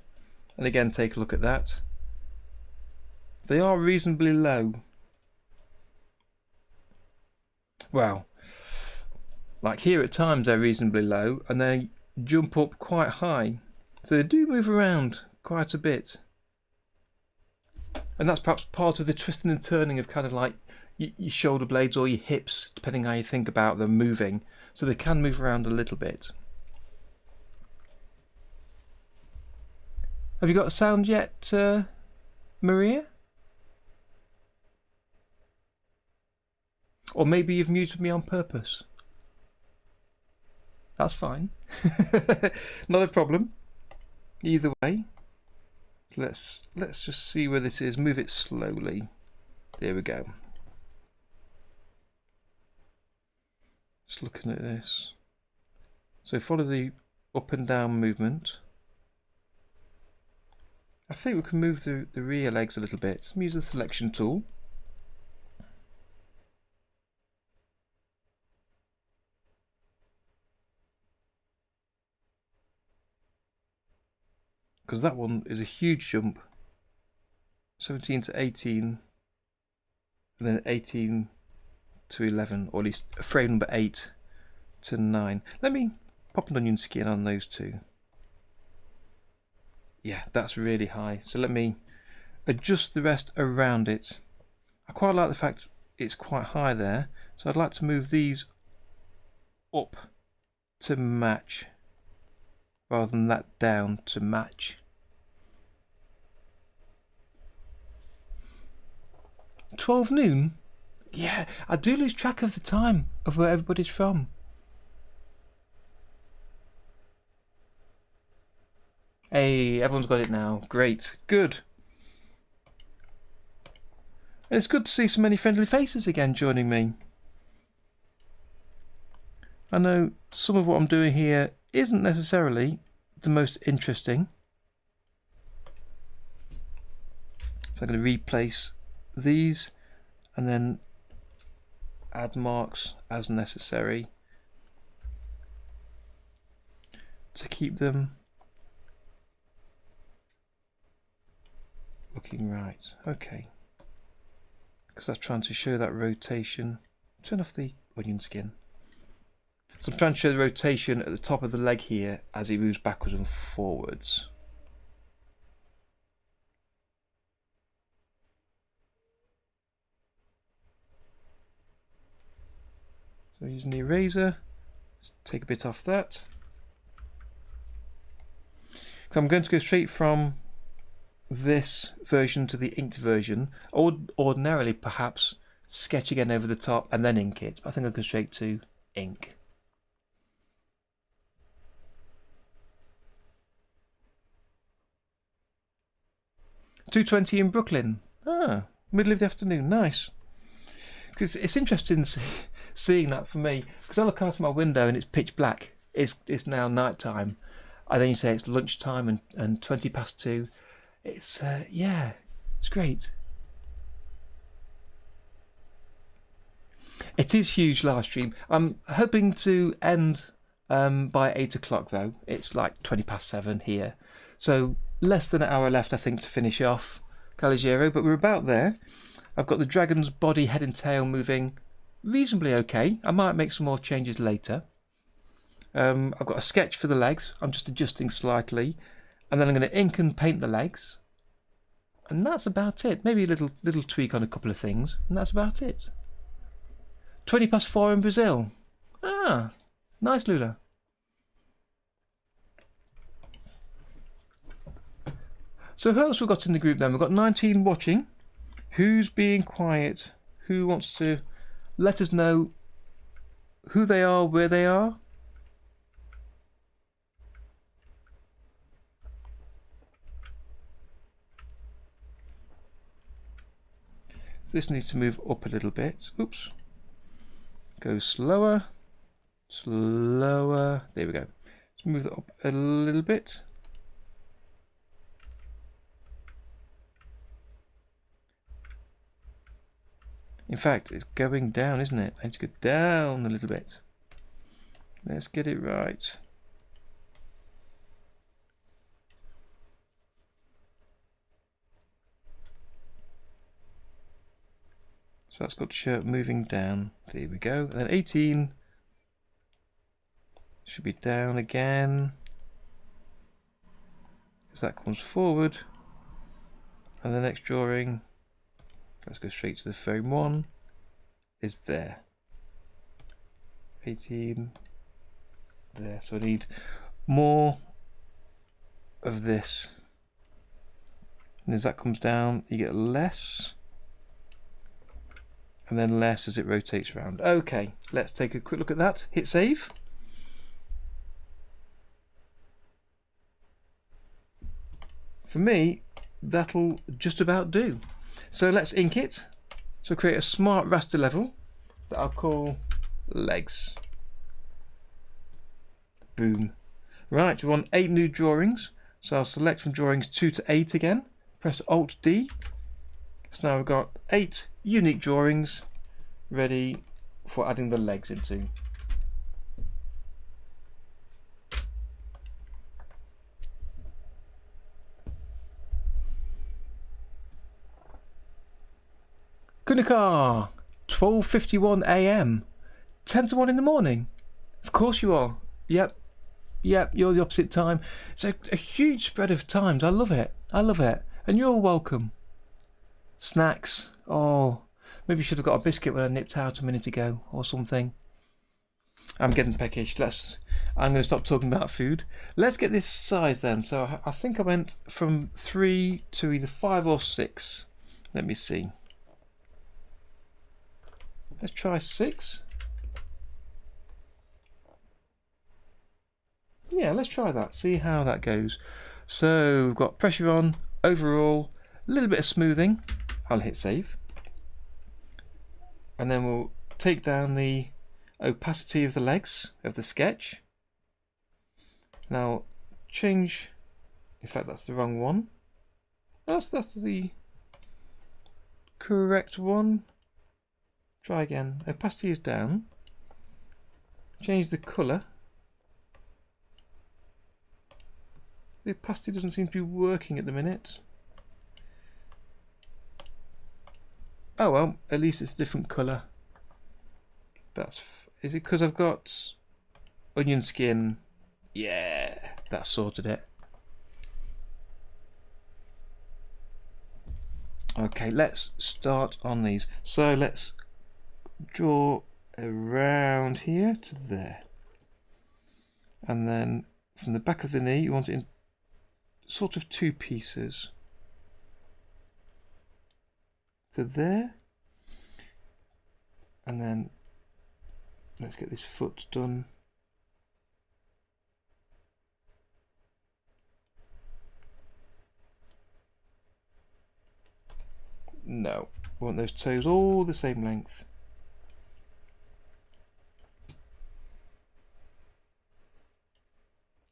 and again take a look at that, they are reasonably low. Well, like here at times they're reasonably low and they jump up quite high, so they do move around quite a bit, and that's perhaps part of the twisting and turning of kind of like your shoulder blades or your hips, depending how you think about them moving, so they can move around a little bit. Have you got a sound yet, Maria? Or maybe you've muted me on purpose. That's fine. Not a problem. Either way. Let's just see where this is. Move it slowly. There we go. Just looking at this. So follow the up and down movement. I think we can move the rear legs a little bit. Use the selection tool. Because that one is a huge jump. 17 to 18, and then 18 to 11, or at least frame number 8 to 9. Let me pop an onion skin on those two. Yeah, that's really high. So let me adjust the rest around it. I quite like the fact it's quite high there, so I'd like to move these up to match, rather than that down to match. 12 noon? Yeah, I do lose track of the time of where everybody's from. Hey, everyone's got it now. Great, good. And it's good to see so many friendly faces again joining me. I know some of what I'm doing here isn't necessarily the most interesting. So I'm going to replace these and then add marks as necessary to keep them looking right. Okay, because I'm trying to show that rotation. Turn off the onion skin. So I'm trying to show the rotation at the top of the leg here as he moves backwards and forwards. So using the eraser, let's take a bit off that. So I'm going to go straight from this version to the inked version. I would ordinarily perhaps sketch again over the top and then ink it, but I think I'll go straight to ink. $2.20 in Brooklyn. Ah, middle of the afternoon, nice. Because it's interesting seeing that for me, because I look out my window and it's pitch black. It's now night time, and then you say it's lunchtime and 20 past 2. It's yeah, it's great. It is huge live stream. I'm hoping to end by 8 o'clock though. It's like 20 past 7 here. So less than an hour left, I think, to finish off Caligero, but we're about there. I've got the dragon's body, head and tail moving reasonably okay. I might make some more changes later. I've got a sketch for the legs. I'm just adjusting slightly. And then I'm going to ink and paint the legs. And that's about it. Maybe a little tweak on a couple of things. And that's about it. 20 past 4 in Brazil. Ah, nice, Lula. So who else we've got in the group then? We've got 19 watching. Who's being quiet? Who wants to let us know who they are, where they are? So this needs to move up a little bit. Oops. Go slower. Slower. There we go. Let's move that up a little bit. In fact, it's going down, isn't it? I need to go down a little bit. Let's get it right. So that's got shirt moving down. There we go. And then 18 should be down again. As that comes forward. And the next drawing, let's go straight to the frame 1, is there. 18 there. So I need more of this. And as that comes down, you get less. And then less as it rotates around. Okay, let's take a quick look at that. Hit save. For me, that'll just about do. So let's ink it. So create a smart raster level that I'll call legs. Boom. Right, we want 8 new drawings. So I'll select from drawings 2 to 8 again. Press Alt D. So now we've got 8 unique drawings ready for adding the legs into. Kunika, 12:51 AM, 10 to 1 in the morning. Of course you are. Yep, you're the opposite time. It's a huge spread of times. I love it. I love it. And you're welcome. Snacks. Oh, maybe you should have got a biscuit when I nipped out a minute ago or something. I'm getting peckish. I'm going to stop talking about food. Let's get this size then. So I think I went from 3 to either 5 or 6. Let me see. Let's try 6. Yeah, let's try that. See how that goes. So we've got pressure on, overall, a little bit of smoothing. I'll hit save. And then we'll take down the opacity of the legs of the sketch. Now change, in fact that's the wrong one. That's the correct one. Try again. Opacity is down. Change the colour. The opacity doesn't seem to be working at the minute. Oh well, at least it's a different colour. Is it because I've got onion skin? Yeah, that sorted it. Okay, let's start on these. So let's draw around here to there. And then from the back of the knee, you want it in sort of 2 pieces. To there. And then let's get this foot done. No, we want those toes all the same length.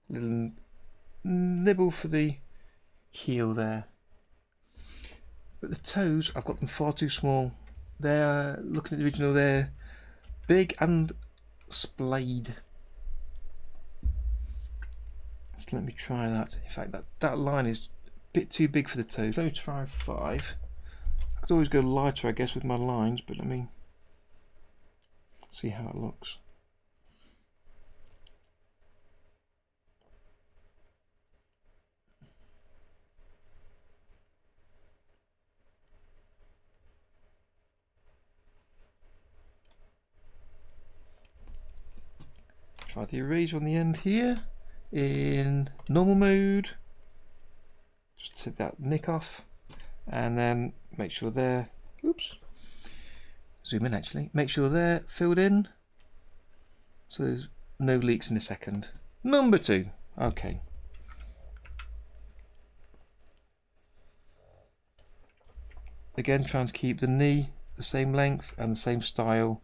Little nibble for the heel there. But the toes, I've got them far too small. They're, looking at the original, they're big and splayed. So let me try that. In fact, that line is a bit too big for the toes. Let me try 5. I could always go lighter, I guess, with my lines, but let me see how it looks. Try the eraser on the end here in normal mode. Just take that nick off, and then make sure they're, oops, zoom in actually, make sure they're filled in so there's no leaks in a second. Number 2, okay. Again, trying to keep the knee the same length and the same style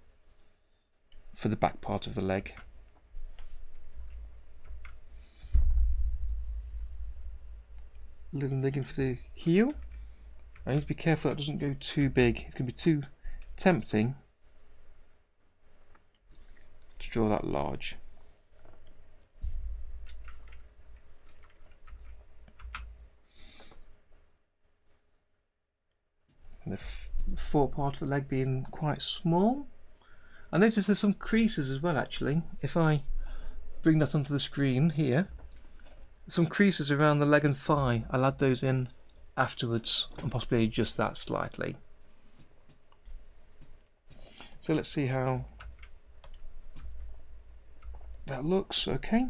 for the back part of the leg. Little nigging for the heel. I need to be careful that doesn't go too big. It can be too tempting to draw that large. And the fore part of the leg being quite small. I notice there's some creases as well actually. If I bring that onto the screen here, some creases around the leg and thigh. I'll add those in afterwards and possibly adjust that slightly. So let's see how that looks. Okay.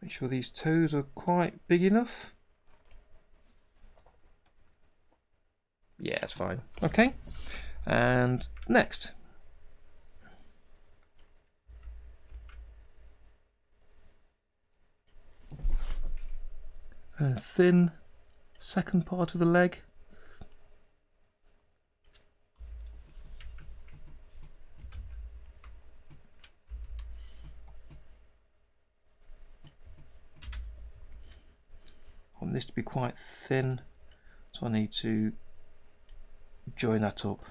Make sure these toes are quite big enough. Yeah, it's fine. Okay. And next. A thin second part of the leg. I want this to be quite thin, so I need to join that up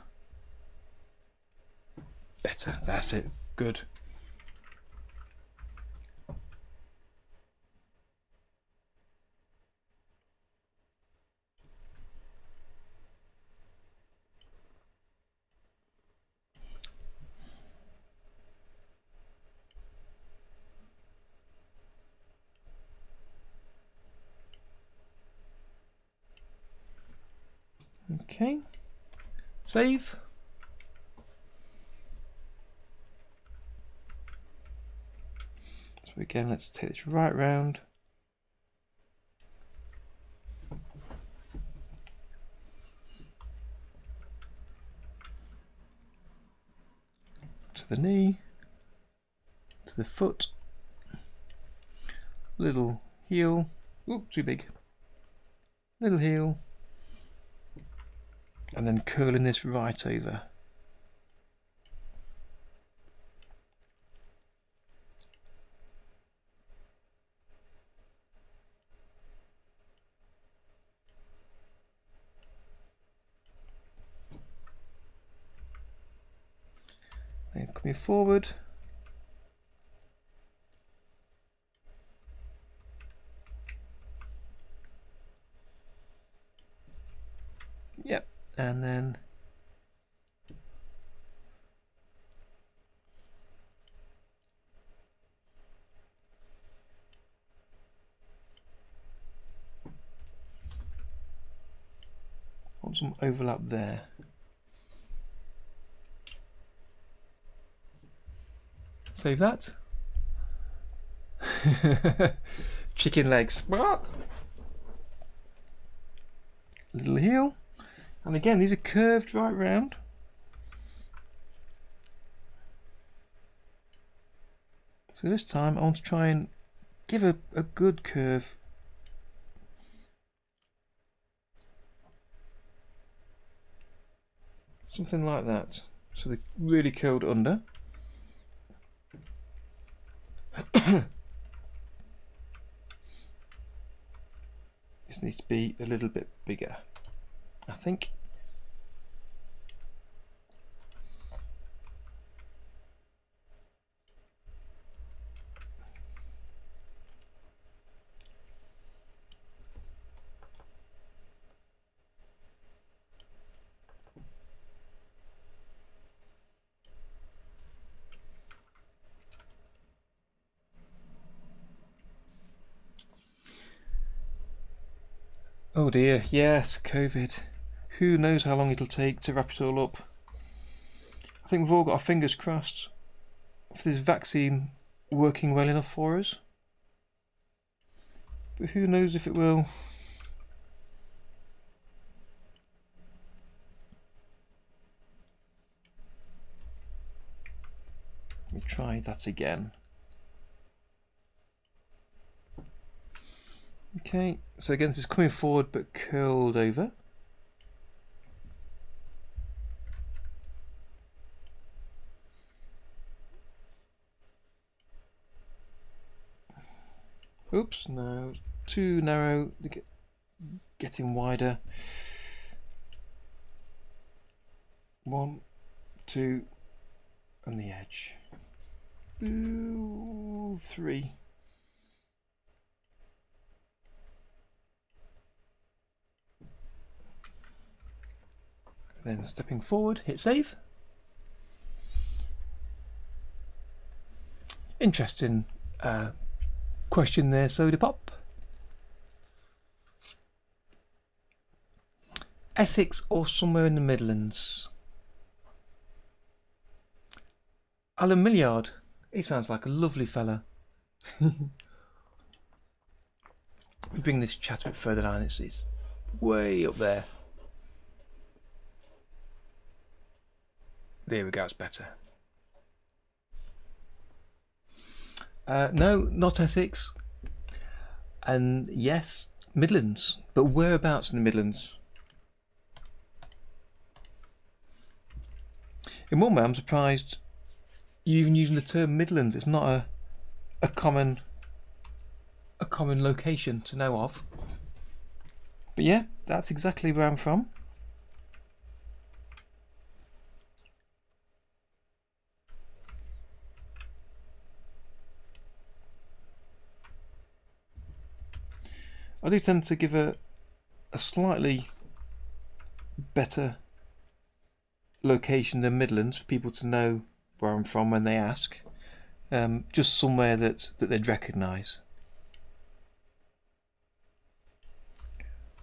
better. That's it. Good. Okay, save. So again, let's take this right round. To the knee, to the foot, little heel, oop, too big, little heel, and then curling this right over. Then coming forward. Yep, and then want some overlap there. Save that. Chicken legs. Little heel. And again, these are curved right round. So this time I want to try and give a good curve. Something like that. So they're really curled under. This needs to be a little bit bigger, I think. Oh dear, yes, COVID. Who knows how long it'll take to wrap it all up. I think we've all got our fingers crossed for this vaccine working well enough for us. But who knows if it will. Let me try that again. Okay, so again this is coming forward but curled over. Oops, no, too narrow, getting wider. 1, 2, and the edge. 2, 3. Then stepping forward, hit save. Interesting question there, Soda Pop. Essex or somewhere in the Midlands? Alan Millyard. He sounds like a lovely fella. Bring this chat a bit further down. It's way up there. There we go, it's better. No, not Essex. And yes, Midlands. But whereabouts in the Midlands? In one way, I'm surprised you're even using the term Midlands. It's not a common location to know of. But yeah, that's exactly where I'm from. I do tend to give a slightly better location than Midlands for people to know where I'm from when they ask. Just somewhere that they'd recognise.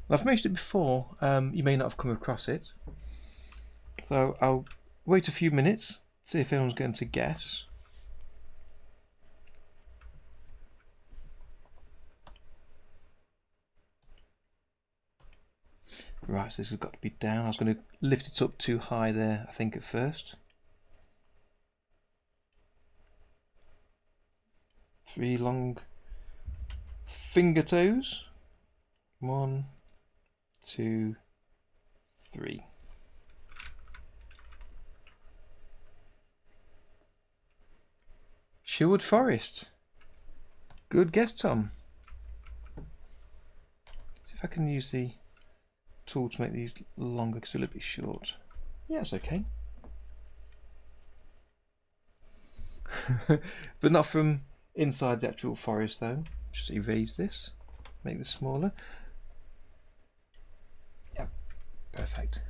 I've mentioned it before, you may not have come across it. So I'll wait a few minutes, see if anyone's going to guess. Right, so this has got to be down. I was going to lift it up too high there, I think, at first. 3 long finger toes. 1, 2, 3. Sherwood Forest. Good guess, Tom. See if I can use the tool to make these longer because they're a little bit short. Yeah, it's okay. But not from inside the actual forest though. Just erase this, make this smaller. Yeah, perfect.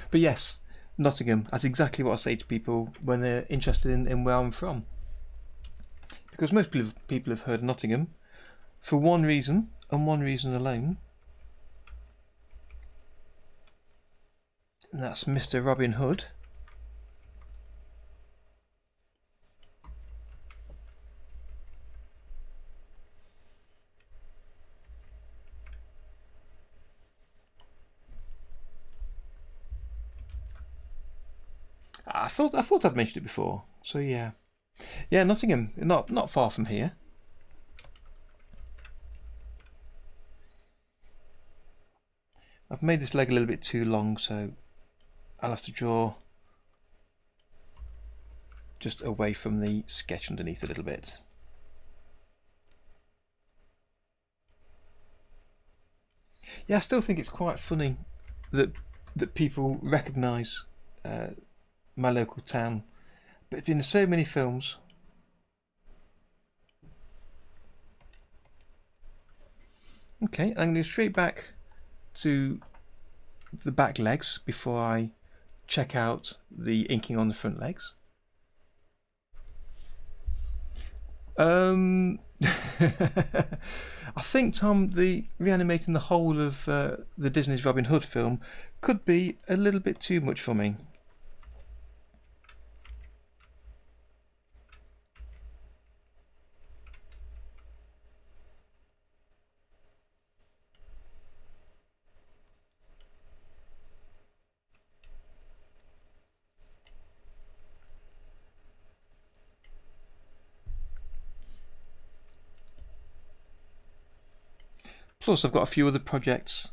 But yes, Nottingham, that's exactly what I say to people when they're interested in where I'm from. Because most people have heard of Nottingham for one reason and one reason alone. And that's Mr. Robin Hood. I thought I'd mentioned it before. So yeah. Yeah, Nottingham, not far from here. I've made this leg a little bit too long, so I'll have to draw just away from the sketch underneath a little bit. Yeah, I still think it's quite funny that people recognise my local town, but it's been in so many films. Okay, I'm going to go straight back to the back legs before I check out the inking on the front legs. I think, Tom, the reanimating the whole of the Disney's Robin Hood film could be a little bit too much for me. Plus, I've got a few other projects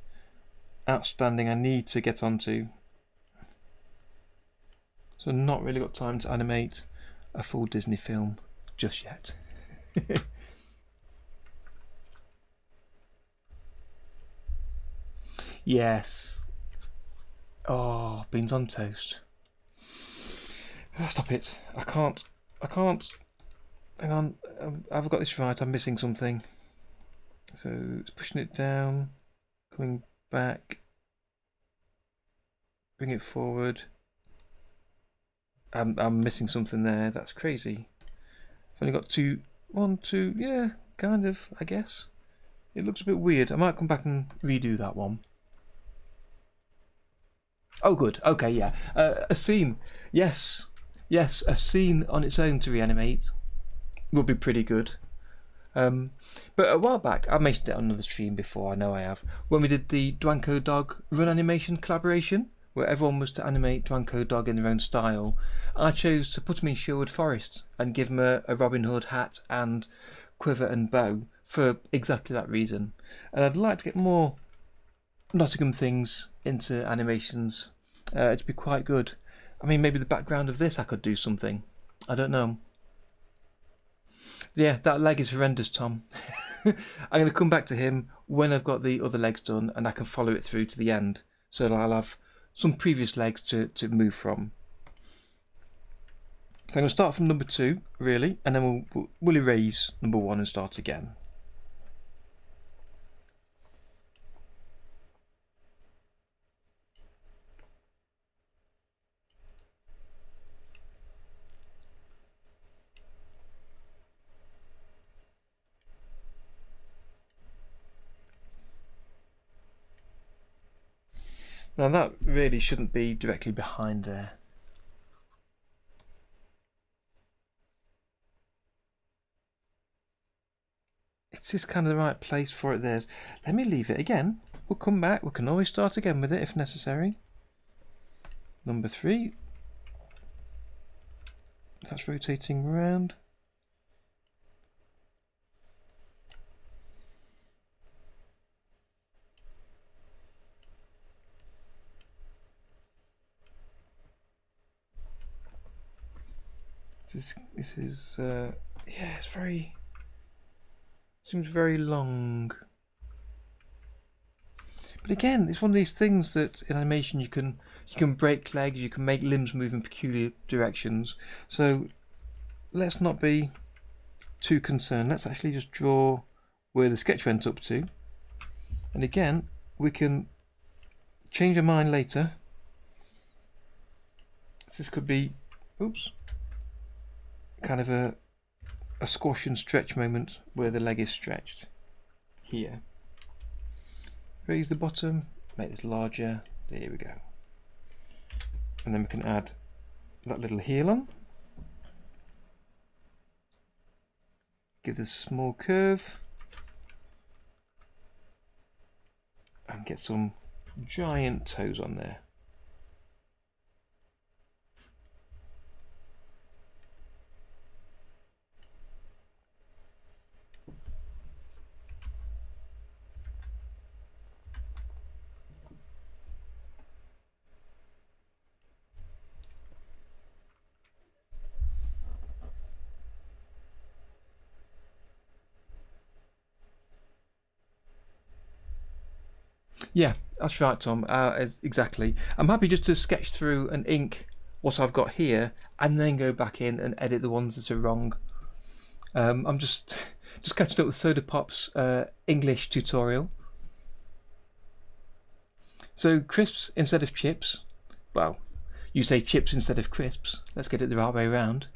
outstanding I need to get onto. So not really got time to animate a full Disney film just yet. Yes. Oh, beans on toast. Oh, stop it. I can't. Hang on. I've got this right. I'm missing something. So it's pushing it down, coming back, bring it forward. I'm missing something there. That's crazy. I've only got one, two. Yeah, kind of. I guess it looks a bit weird. I might come back and redo that one. Oh, good. Okay, yeah. A scene. Yes, a scene on its own to reanimate would be pretty good. But a while back, I mentioned it on another stream before, I know I have, when we did the Dwanko Dog run animation collaboration, where everyone was to animate Dwanko Dog in their own style. I chose to put him in Sherwood Forest and give him a Robin Hood hat and quiver and bow for exactly that reason. And I'd like to get more Nottingham things into animations. It'd be quite good. I mean, maybe the background of this I could do something. I don't know. Yeah, that leg is horrendous, Tom. I'm going to come back to him when I've got the other legs done and I can follow it through to the end. So that I'll have some previous legs to move from. So I'm going to start from number 2, really, and then we'll erase number 1 and start again. Now that really shouldn't be directly behind there. It's just kind of the right place for it there. Let me leave it again. We'll come back. We can always start again with it if necessary. Number 3. That's rotating around. This is yeah, it's very, seems very long. But again, it's one of these things that in animation you can break legs, you can make limbs move in peculiar directions. So let's not be too concerned. Let's actually just draw where the sketch went up to. And again, we can change our mind later. So this could be, oops, kind of a squash and stretch moment where the leg is stretched here. Raise the bottom, make this larger, there we go. And then we can add that little heel on. Give this a small curve. And get some giant toes on there. Yeah, that's right, Tom. Exactly. I'm happy just to sketch through and ink what I've got here, and then go back in and edit the ones that are wrong. I'm just catching up with Soda Pop's English tutorial. So crisps instead of chips. Well, you say chips instead of crisps. Let's get it the right way around.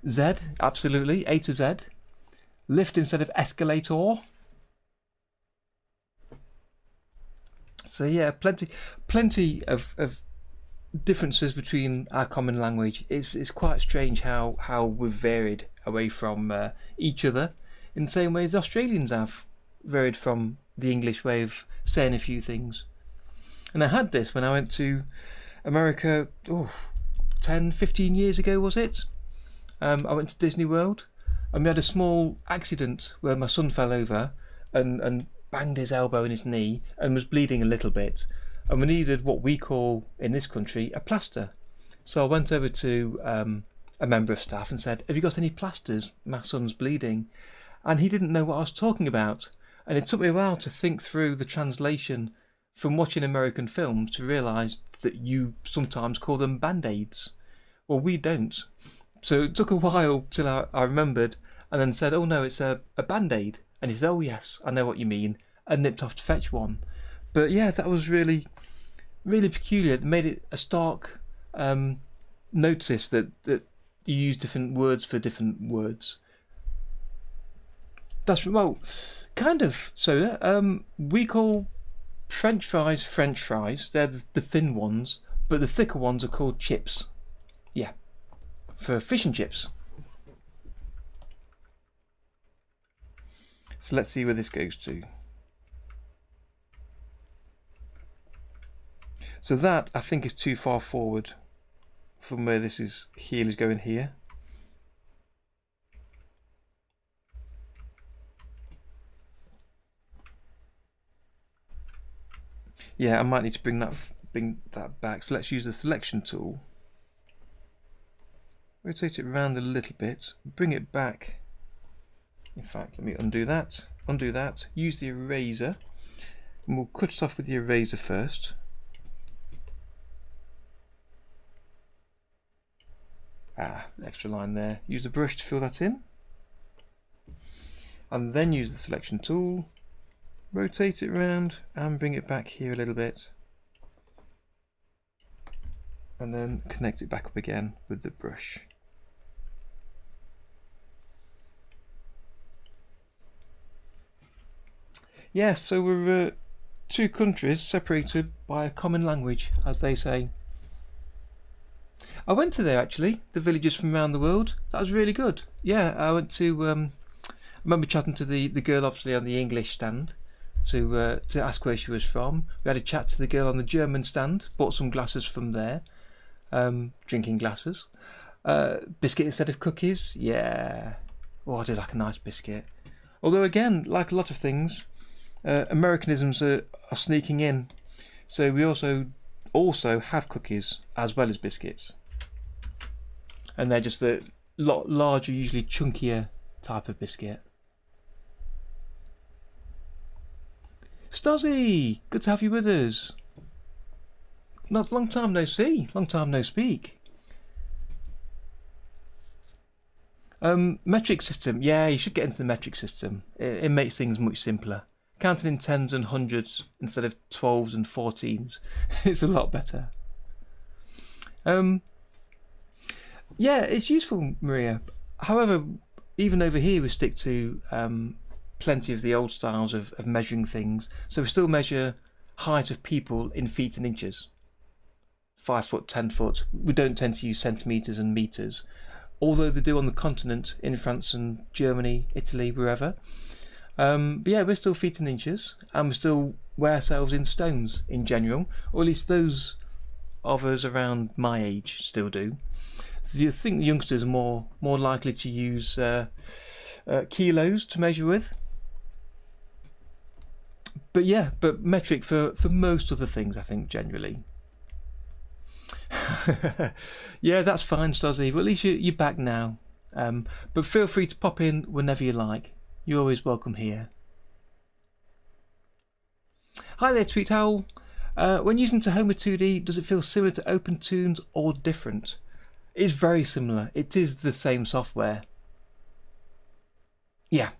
Z, absolutely, A to Z. Lift instead of escalator. So yeah, plenty of differences between our common language. It's quite strange how we've varied away from each other in the same way as Australians have varied from the English way of saying a few things. And I had this when I went to America 10, 15 years ago, was it? I went to Disney World, and we had a small accident where my son fell over and banged his elbow and his knee and was bleeding a little bit, and we needed what we call in this country a plaster. So I went over to a member of staff and said, "Have you got any plasters? My son's bleeding." And he didn't know what I was talking about, and it took me a while to think through the translation from watching American films to realise that you sometimes call them band-aids. Well, we don't. So it took a while till I remembered, and then said, "Oh no, it's a band-aid." And he said, "Oh yes, I know what you mean," and nipped off to fetch one. But yeah, that was really, really peculiar. It made it a stark notice that you use different words for different words. That's, well, kind of soda. We call French fries French fries. They're the thin ones, but the thicker ones are called chips. Yeah, for fish and chips. So let's see where this goes to. So that, I think, is too far forward from where this heel is going here. Yeah, I might need to bring that back. So let's use the selection tool. Rotate it around a little bit. Bring it back. In fact, let me undo that. Undo that. Use the eraser. And we'll cut it off with the eraser first. Extra line there. Use the brush to fill that in. And then use the selection tool. Rotate it around and bring it back here a little bit. And then connect it back up again with the brush. Yeah, so we're two countries separated by a common language, as they say. I went to there actually, the villages from around the world. That was really good. Yeah, I went to. I remember chatting to the girl obviously on the English stand to ask where she was from. We had a chat to the girl on the German stand. Bought some glasses from there, drinking glasses. Biscuit instead of cookies. Yeah. Oh, I do like a nice biscuit. Although again, like a lot of things, Americanisms are sneaking in. So we also have cookies as well as biscuits. And they're just a lot larger, usually chunkier type of biscuit. Stozzy, good to have you with us. Not long time no see, long time no speak. Metric system, yeah, you should get into the metric system. It makes things much simpler. Counting in tens and hundreds instead of 12s and 14s. It's a lot better. Yeah, it's useful, Maria. However, even over here we stick to plenty of the old styles of measuring things. So we still measure height of people in feet and inches. 5 foot, 10 foot. We don't tend to use centimetres and metres. Although they do on the continent, in France and Germany, Italy, wherever. But yeah, we're still feet and inches, and we still weigh ourselves in stones in general, or at least those of us around my age still do. I think the youngsters are more likely to use kilos to measure with. But yeah, but metric for most other things, I think, generally. Yeah, that's fine, Stozzy. But at least you're back now. But feel free to pop in whenever you like. You're always welcome here. Hi there, Tweet Owl. When using Tahoma 2D, does it feel similar to OpenToonz or different? It's very similar. It is the same software. Yeah,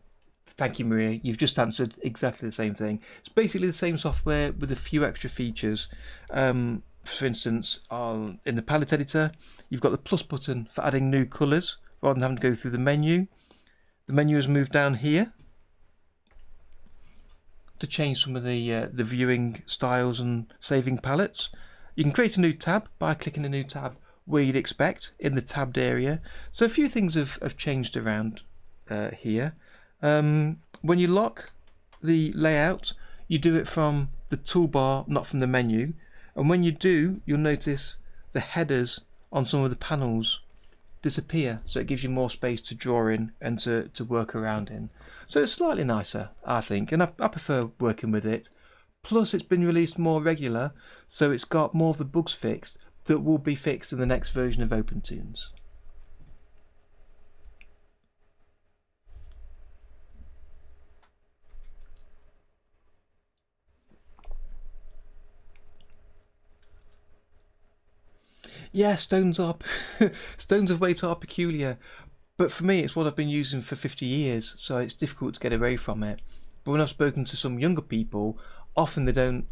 thank you, Maria. You've just answered exactly the same thing. It's basically the same software with a few extra features. For instance, in the palette editor, you've got the plus button for adding new colours rather than having to go through the menu. The menu is moved down here to change some of the viewing styles and saving palettes. You can create a new tab by clicking a new tab where you'd expect in the tabbed area. So a few things have changed around here. When you lock the layout, you do it from the toolbar, not from the menu. And when you do, you'll notice the headers on some of the panels disappear, so it gives you more space to draw in and to work around in. So it's slightly nicer, I think, and I prefer working with it. Plus it's been released more regular, so it's got more of the bugs fixed that will be fixed in the next version of OpenToonz. Yeah, stones of weight are peculiar, but for me it's what I've been using for 50 years, so it's difficult to get away from it. But when I've spoken to some younger people, often they don't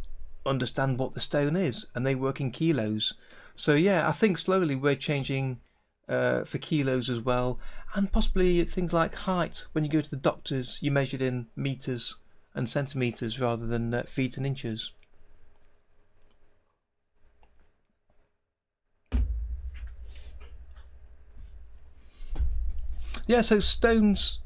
understand what the stone is and they work in kilos. So yeah, I think slowly we're changing for kilos as well, and possibly things like height. When you go to the doctors, you measured in meters and centimeters rather than feet and inches. Yeah, so stones,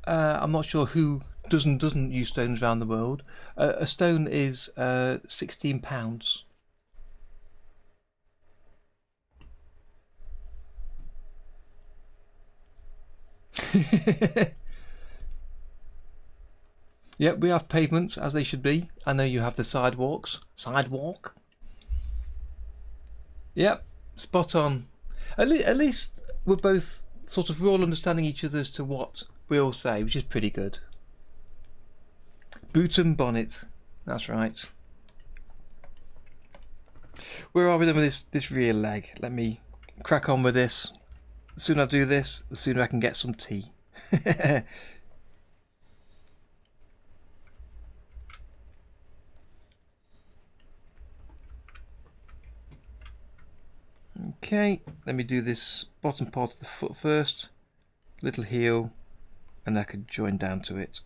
I'm not sure who doesn't use stones around the world. A stone is £16. Yep, we have pavements as they should be. I know you have the sidewalks. Sidewalk? Yep, spot on. At least we're both we're all understanding each other as to what we all say, which is pretty good. Boot and bonnet. That's right. Where are we then with this rear leg? Let me crack on with this. The sooner I do this, the sooner I can get some tea. Okay, let me do this bottom part of the foot first. Little heel, and I can join down to it.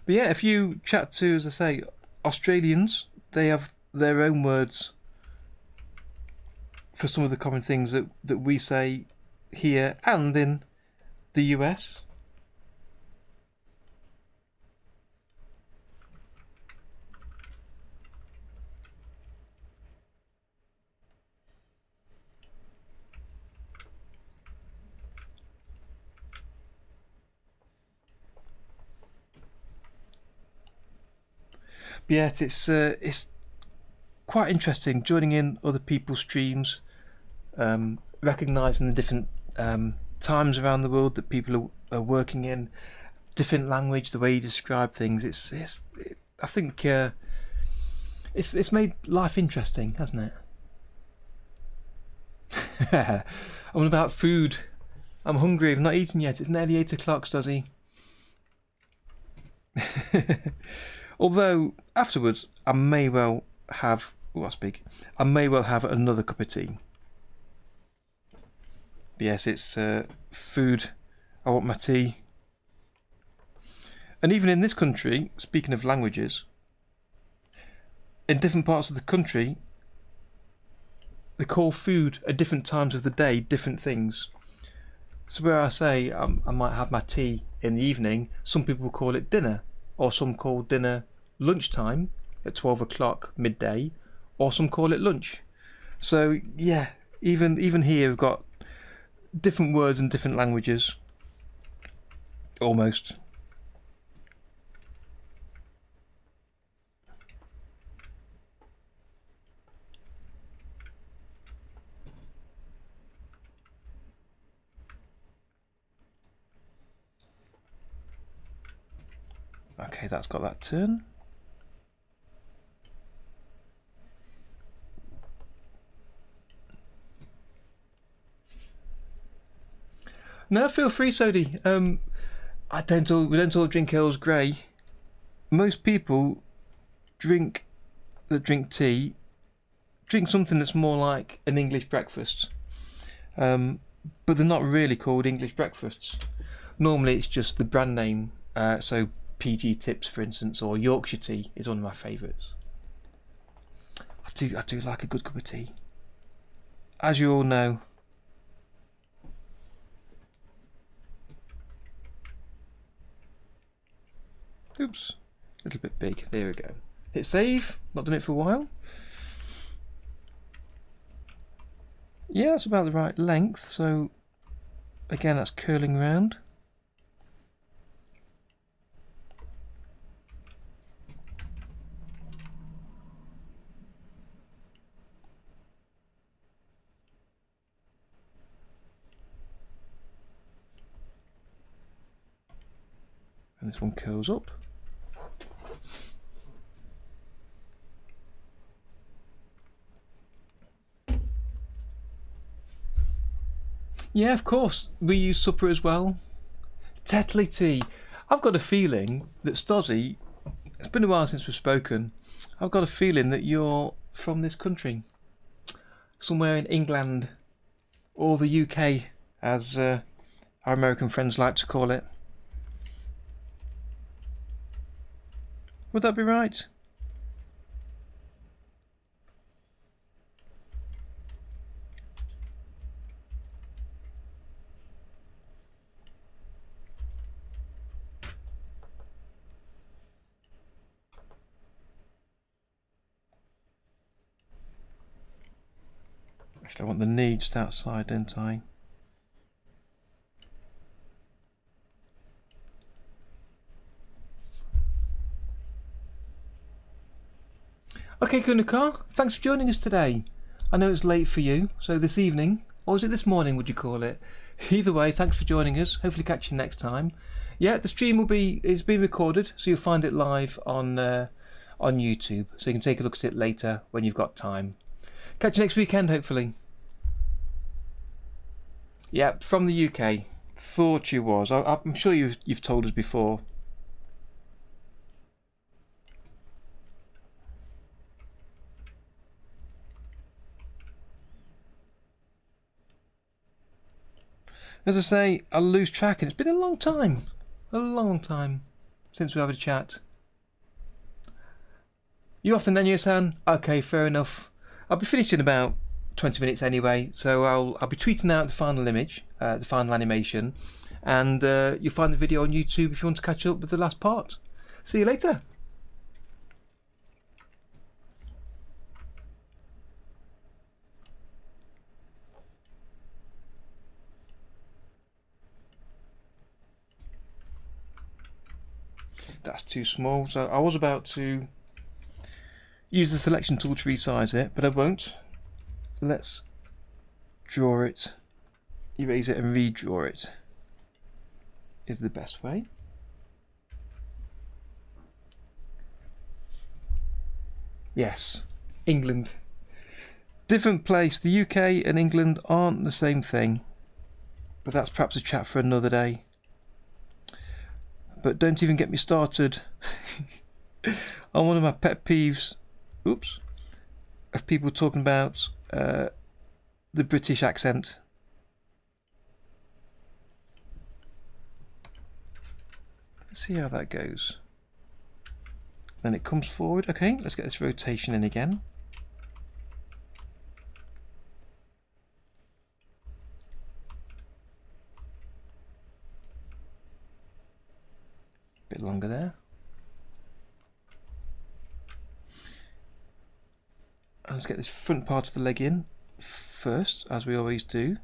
But yeah, if you chat to, as I say, Australians, they have their own words for some of the common things that we say here and in the US. But yeah, it's quite interesting joining in other people's streams, recognizing the different times around the world that people are working in, different language, the way you describe things. I think it's made life interesting, hasn't it? I'm about food. I'm hungry. I've not eaten yet. It's nearly 8 o'clock, Stuzzy. Although afterwards, I may well have. I may well have another cup of tea. But yes, it's food. I want my tea. And even in this country, speaking of languages, in different parts of the country, they call food at different times of the day different things. So where I say I might have my tea in the evening, some people call it dinner, or some call dinner lunchtime at 12 o'clock midday, or some call it lunch. So yeah, even here we've got different words and different languages, almost. Okay, that's got that turn. No, feel free, Sodi. We don't all drink Earl's Grey. Most people drink tea, drink something that's more like an English breakfast. But they're not really called English breakfasts. Normally it's just the brand name. So PG Tips, for instance, or Yorkshire tea is one of my favourites. I do like a good cup of tea, as you all know. Oops, a little bit big. There we go. Hit save. Not done it for a while. Yeah, that's about the right length. So again, that's curling round. And this one curls up. Yeah, of course. We use supper as well. Tetley tea. I've got a feeling that Stozzy, it's been a while since we've spoken. I've got a feeling that you're from this country. Somewhere in England or the UK, as our American friends like to call it. Would that be right? Actually, I want the knee just outside, don't I? Okay, Kunakar, thanks for joining us today. I know it's late for you, so this evening, or is it this morning, would you call it? Either way, thanks for joining us. Hopefully catch you next time. Yeah, the stream it's been recorded, so you'll find it live on YouTube, so you can take a look at it later when you've got time. Catch you next weekend, hopefully. Yeah, from the UK. Thought you was. I'm sure you've told us before. As I say, I lose track, and it's been a long time since we had a chat. You off the Nenyo-san? Okay, fair enough. I'll be finished in about 20 minutes anyway, so I'll be tweeting out the final image, the final animation, and you'll find the video on YouTube if you want to catch up with the last part. See you later. That's too small, so I was about to use the selection tool to resize it, but I won't. Let's draw it, erase it and redraw it is the best way. Yes, England. Different place. The UK and England aren't the same thing, but that's perhaps a chat for another day. But don't even get me started on one of my pet peeves, oops, of people talking about the British accent. Let's see how that goes. Then it comes forward. Okay, let's get this rotation in again. Bit longer there. And let's get this front part of the leg in first, as we always do.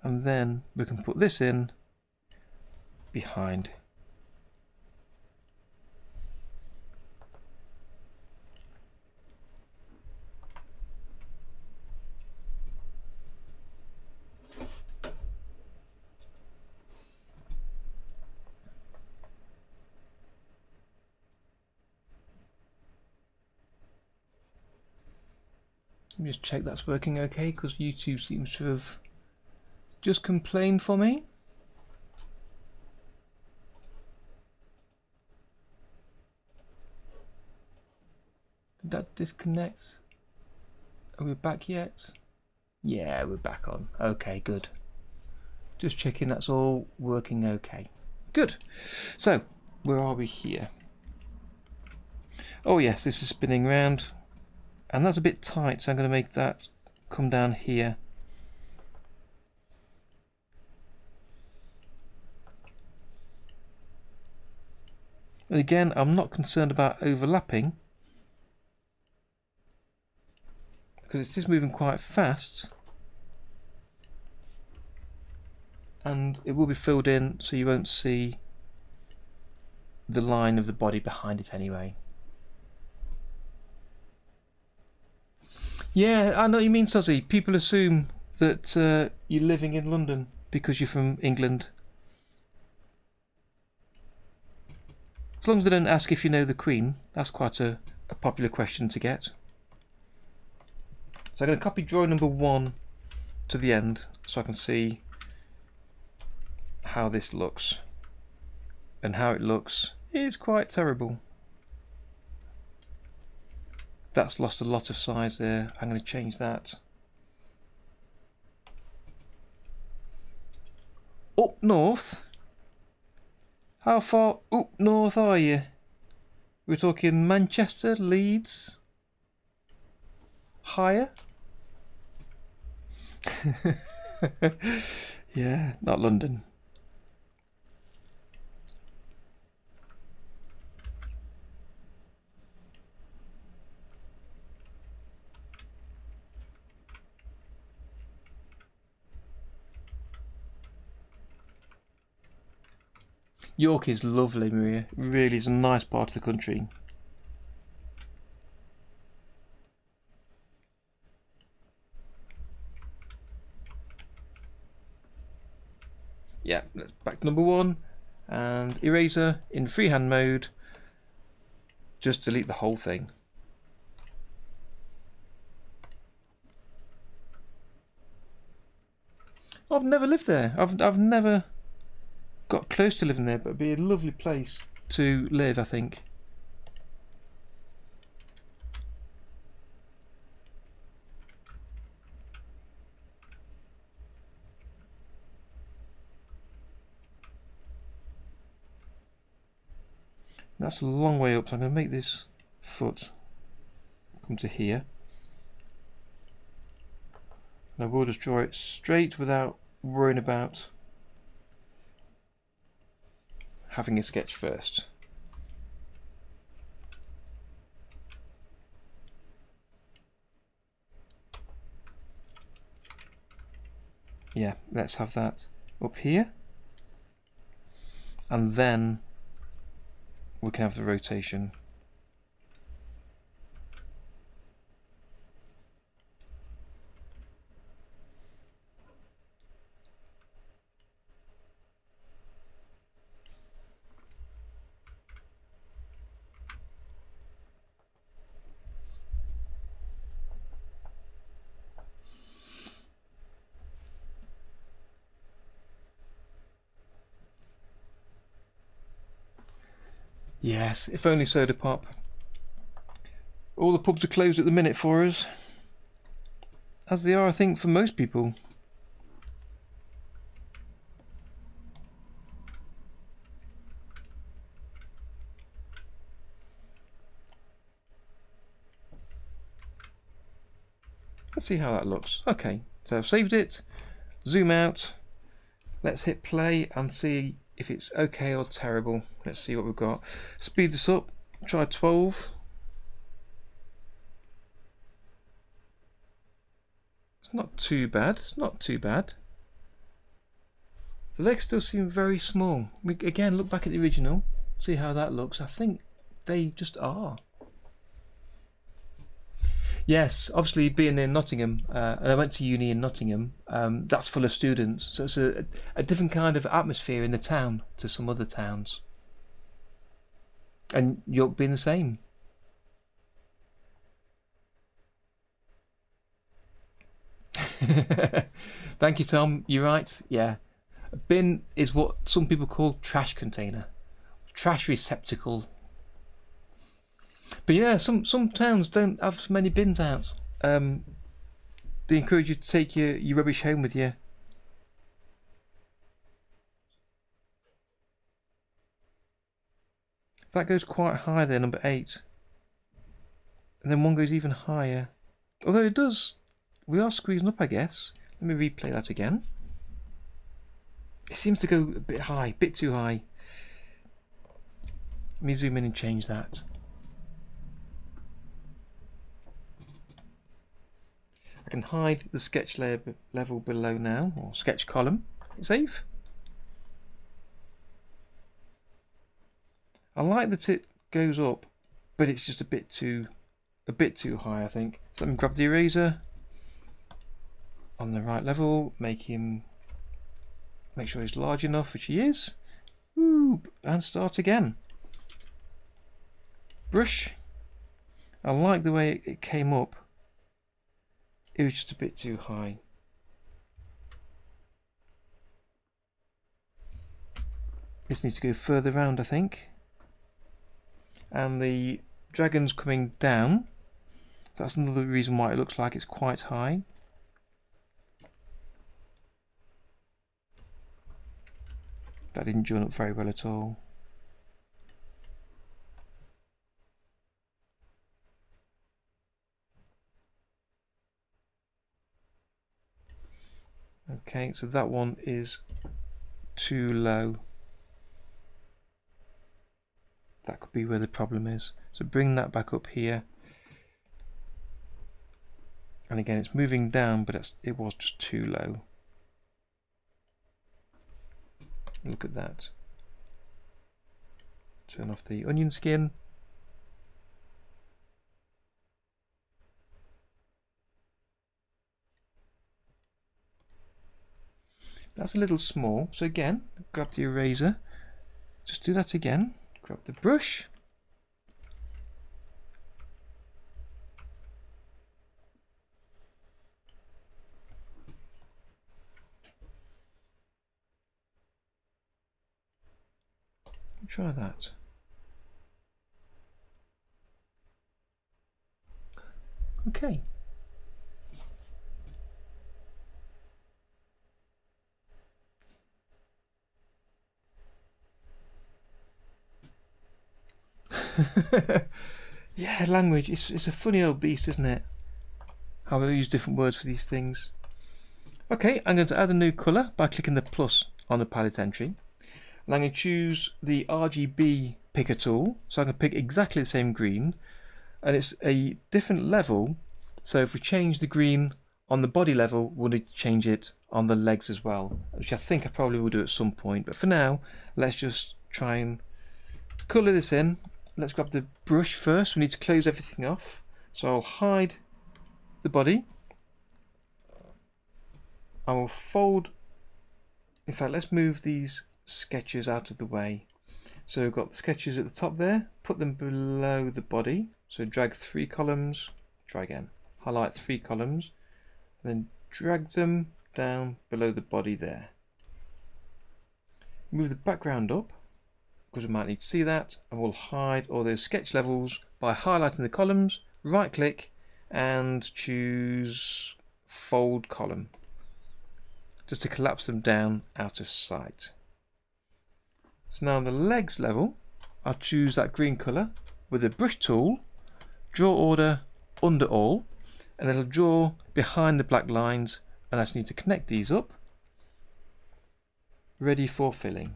And then we can put this in behind. Let me just check that's working okay, because YouTube seems to have just complained for me. Did that disconnect? Are we back yet? Yeah, we're back on. Okay, good. Just checking that's all working okay. Good. So, where are we here? Oh yes, this is spinning round. And that's a bit tight, so I'm going to make that come down here. And again, I'm not concerned about overlapping, because it's just moving quite fast. And it will be filled in, so you won't see the line of the body behind it anyway. Yeah, I know what you mean, Sozzy. People assume that you're living in London because you're from England. As long as they don't ask if you know the Queen, that's quite a popular question to get. So I'm going to copy drawing number 1 to the end so I can see how this looks. And how it looks is quite terrible. That's lost a lot of size there. I'm going to change that. Up north? How far up north are you? We're talking Manchester, Leeds? Higher? Yeah, not London. York is lovely, Maria. It really is a nice part of the country. Yeah, let's back to number 1 and eraser in freehand mode. Just delete the whole thing. I've never lived there. I've never got close to living there, but it'd be a lovely place to live, I think. That's a long way up, so I'm going to make this foot come to here. And I will just draw it straight without worrying about having a sketch first. Yeah, let's have that up here. And then we can have the rotation. Yes, if only soda pop. All the pubs are closed at the minute for us, as they are, I think, for most people. Let's see how that looks. Okay, so I've saved it, zoom out, let's hit play and see if it's okay or terrible. Let's see what we've got. Speed this up, try 12. It's not too bad, it's not too bad. The legs still seem very small. We again look back at the original, see how that looks. I think they just are. Yes, obviously being in Nottingham, and I went to uni in Nottingham, that's full of students, so it's a different kind of atmosphere in the town to some other towns. And York being the same. Thank you, Tom. You're right. Yeah. A bin is what some people call trash container. Trash receptacle. But yeah, some towns don't have many bins out. They encourage you to take your rubbish home with you. That goes quite high there, number 8. And then one goes even higher. Although it does, we are squeezing up, I guess. Let me replay that again. It seems to go a bit high, a bit too high. Let me zoom in and change that. I can hide the sketch layer level below now, or sketch column. Save. I like that it goes up, but it's just a bit too high, I think. So let me grab the eraser on the right level, make sure he's large enough, which he is. Ooh, and start again. Brush. I like the way it came up. It was just a bit too high. This needs to go further round, I think. And the dragon's coming down. That's another reason why it looks like it's quite high. That didn't join up very well at all. Okay, so that one is too low. That could be where the problem is. So bring that back up here. And again, it's moving down, but it was just too low. Look at that. Turn off the onion skin. That's a little small. So again, grab the eraser. Just do that again. Grab the brush. Try that. Okay. Yeah, language. It's a funny old beast, isn't it? How we use different words for these things. Okay, I'm going to add a new colour by clicking the plus on the palette entry. And I'm going to choose the RGB picker tool, so I can pick exactly the same green, and it's a different level. So if we change the green on the body level, we'll need to change it on the legs as well, which I think I probably will do at some point. But for now, let's just try and colour this in. Let's grab the brush first. We need to close everything off. So I'll hide the body. I will fold. In fact, let's move these sketches out of the way. So we've got the sketches at the top there, put them below the body. So drag 3 columns, try again, highlight 3 columns, then drag them down below the body there. Move the background up, because we might need to see that, and we'll hide all those sketch levels by highlighting the columns, right click, and choose fold column, just to collapse them down out of sight. So now on the legs level, I'll choose that green colour with the brush tool, draw order under all, and it'll draw behind the black lines, and I just need to connect these up, ready for filling.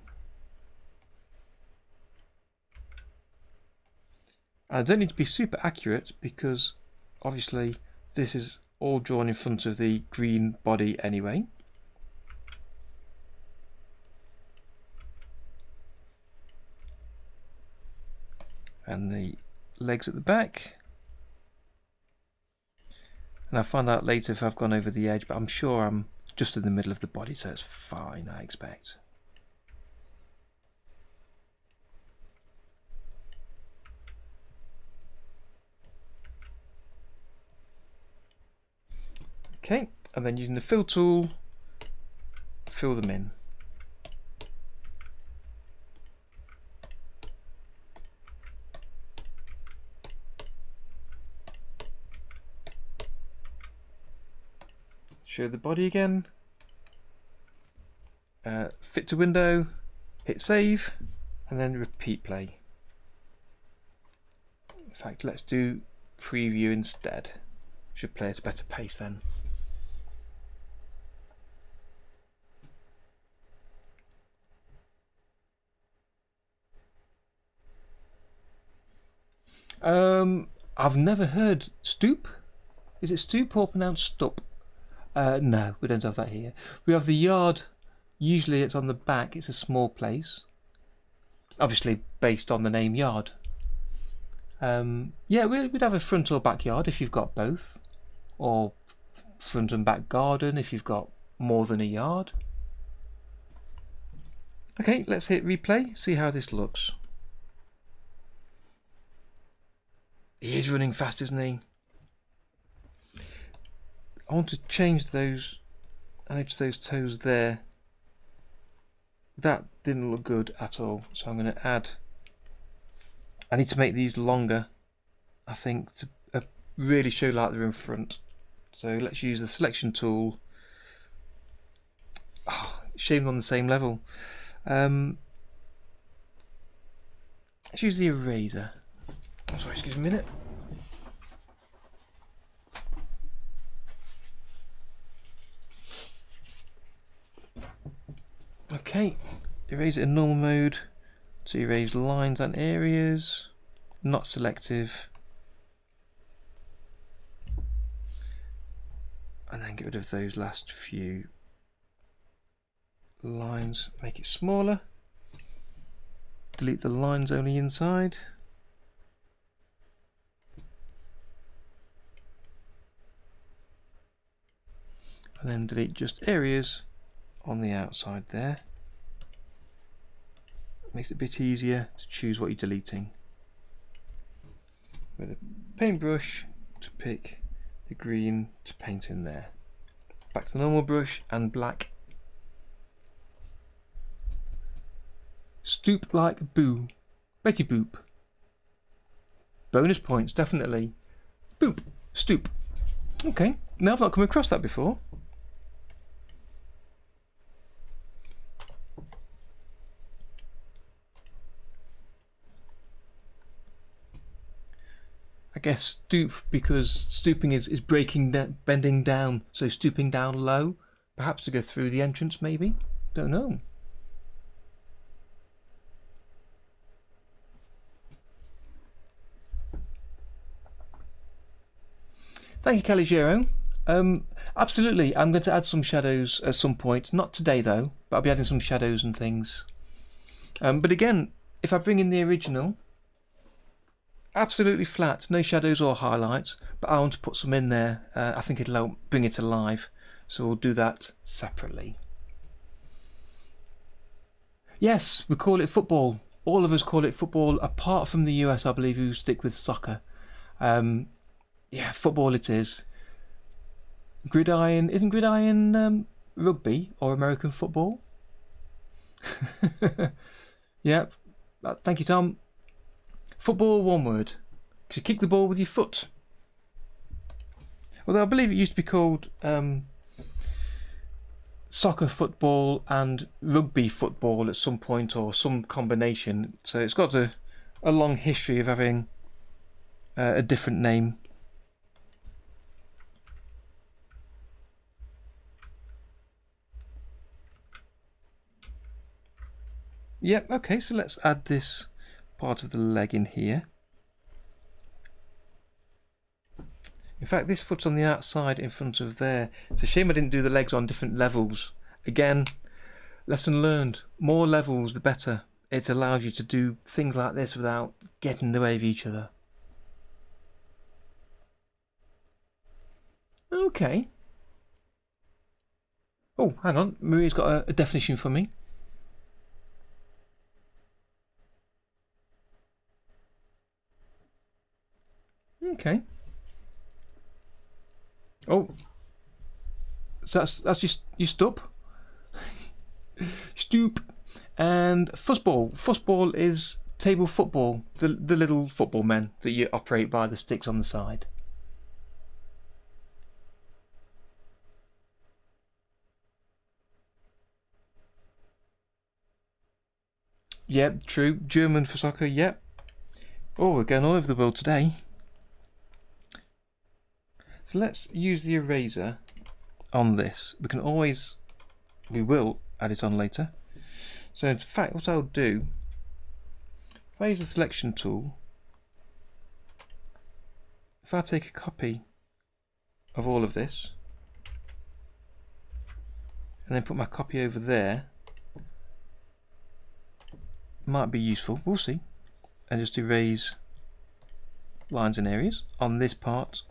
I don't need to be super accurate because obviously this is all drawn in front of the green body anyway. And the legs at the back. And I'll find out later if I've gone over the edge, but I'm sure I'm just in the middle of the body, so it's fine, I expect. Okay, and then using the fill tool, fill them in. Show the body again, fit to window, hit save, and then repeat play. In fact, let's do preview instead. Should play at a better pace then. I've never heard stoop. Is it stoop or pronounced stop? No, we don't have that here. We have the yard. Usually it's on the back. It's a small place. Obviously based on the name yard. Yeah, we'd have a front or backyard if you've got both. Or front and back garden if you've got more than a yard. Okay, let's hit replay. See how this looks. He is running fast, isn't he? I want to change those, edge those toes there. That didn't look good at all, so I'm going to add. I need to make these longer, I think, to really show like they're in front. So let's use the selection tool. Oh, shame on the same level. Let's use the eraser. Oh, sorry, excuse me a minute. Okay, erase it in normal mode to erase lines and areas, not selective. And then get rid of those last few lines, make it smaller. Delete the lines only inside. And then delete just areas on the outside there. Makes it a bit easier to choose what you're deleting. With a paintbrush to pick the green to paint in there. Back to the normal brush and black. Stoop like boo. Betty Boop. Bonus points, definitely. Boop. Stoop. Okay, now I've not come across that before. I guess stoop because stooping is breaking, bending down, so stooping down low, perhaps to go through the entrance maybe, don't know. Thank you, Caligero. Absolutely, I'm going to add some shadows at some point, not today though, but I'll be adding some shadows and things. But again, if I bring in the original, absolutely flat, no shadows or highlights, but I want to put some in there. I think it'll help bring it alive, so we'll do that separately. Yes, we call it football. All of us call it football, apart from the US, I believe, who stick with soccer. Yeah, football it is. Gridiron, isn't gridiron rugby or American football? Yep, thank you, Tom. Football, one word. Because you kick the ball with your foot. Although I believe it used to be called soccer football and rugby football at some point, or some combination. So it's got a long history of having a different name. Yep, okay, so let's add this part of the leg in here. In fact, this foot's on the outside in front of there. It's a shame I didn't do the legs on different levels. Again, lesson learned. More levels, the better. It allows you to do things like this without getting in the way of each other. Okay. Oh, hang on. Maria's got a definition for me. Okay. Oh. So that's just your stup. Stoop. And fussball. Fussball is table football, the little football men that you operate by the sticks on the side. Yep, true. German for soccer, yep. Oh, we're going all over the world today. So let's use the eraser on this. We will add it on later. So in fact, what I'll do, if I use the selection tool, if I take a copy of all of this and then put my copy over there, might be useful, we'll see, and just erase lines and areas on this part.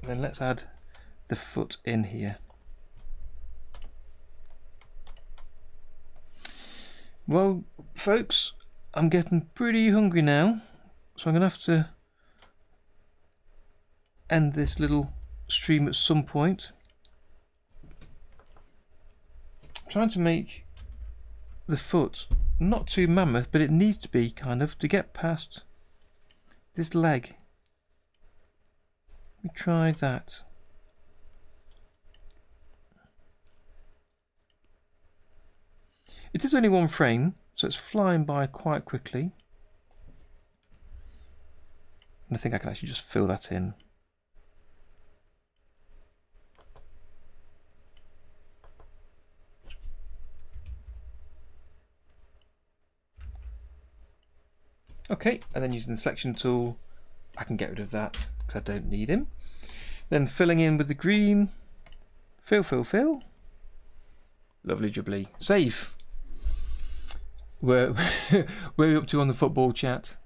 And then let's add the foot in here. Well, folks, I'm getting pretty hungry now, so I'm going to have to end this little stream at some point. I'm trying to make the foot not too mammoth, but it needs to be kind of to get past this leg. Let me try that. It is only one frame, so it's flying by quite quickly. And I think I can actually just fill that in. Okay, and then using the selection tool, I can get rid of that because I don't need him. Then filling in with the green. Fill, fill, fill. Lovely jubbly. Save. Where are we up to on the football chat?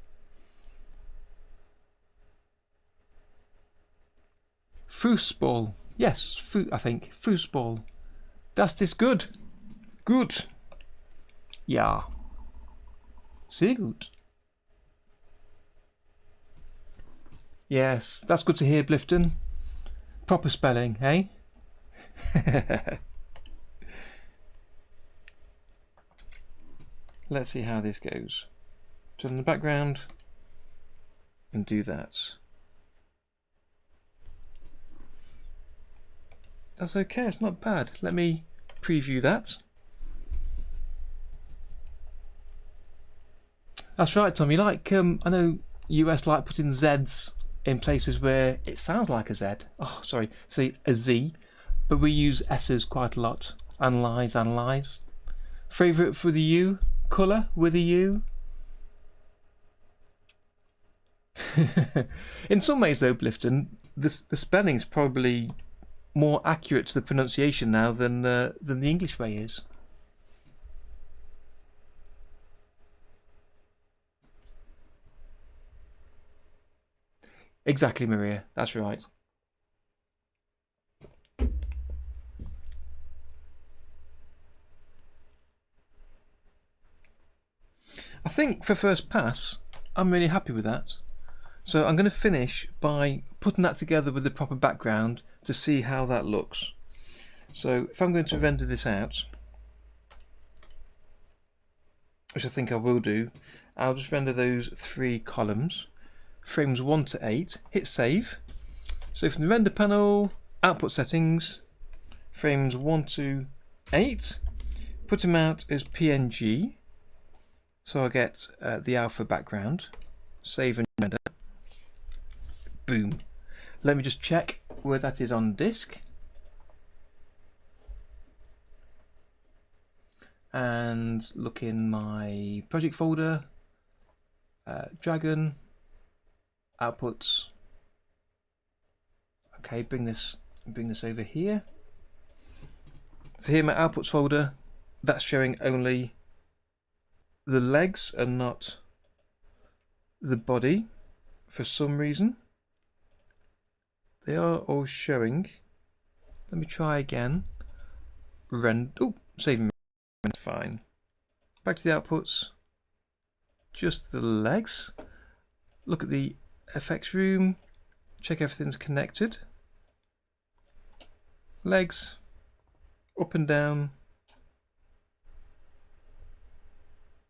Fußball. Yes, I think. Fußball. Das ist good. Good. Ja. Sehr gut. Yes, that's good to hear, Blifton. Proper spelling, eh? Let's see how this goes. Turn on the background and do that. That's okay, it's not bad. Let me preview that. That's right, Tom. You like, I know US like putting Zs in places where it sounds like a Z. Oh, sorry, see, a Z. But we use S's quite a lot. Analyze, analyze. Favourite for the U? Colour with a U? In some ways though, Blifton, the spelling's probably more accurate to the pronunciation now than the English way is. Exactly, Maria, that's right. I think for first pass, I'm really happy with that. So I'm going to finish by putting that together with the proper background to see how that looks. So if I'm going to render this out, which I think I will do, I'll just render those 3 columns, frames 1 to 8, hit save. So from the render panel, output settings, frames 1 to 8, put them out as PNG. So I'll get the alpha background, save and render. Boom. Let me just check where that is on disk. And look in my project folder, Dragon, outputs. Okay, bring this over here. So here my outputs folder, that's showing only the legs and not the body for some reason. They are all showing. Let me try again. Save and render, fine. Back to the outputs. Just the legs. Look at the FX room. Check everything's connected. legs, up and down,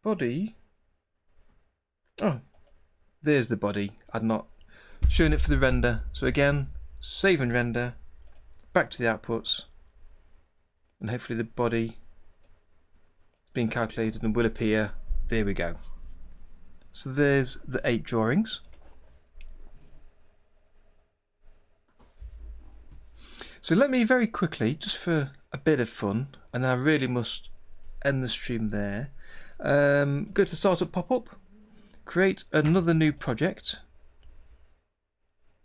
body. Oh, there's the body. I'd not shown it for the render. So again, save and render, back to the outputs, and hopefully the body is being calculated and will appear. There we go. So there's the 8 drawings. So let me very quickly, just for a bit of fun, and I really must end the stream there, go to Startup Pop-Up, create another new project.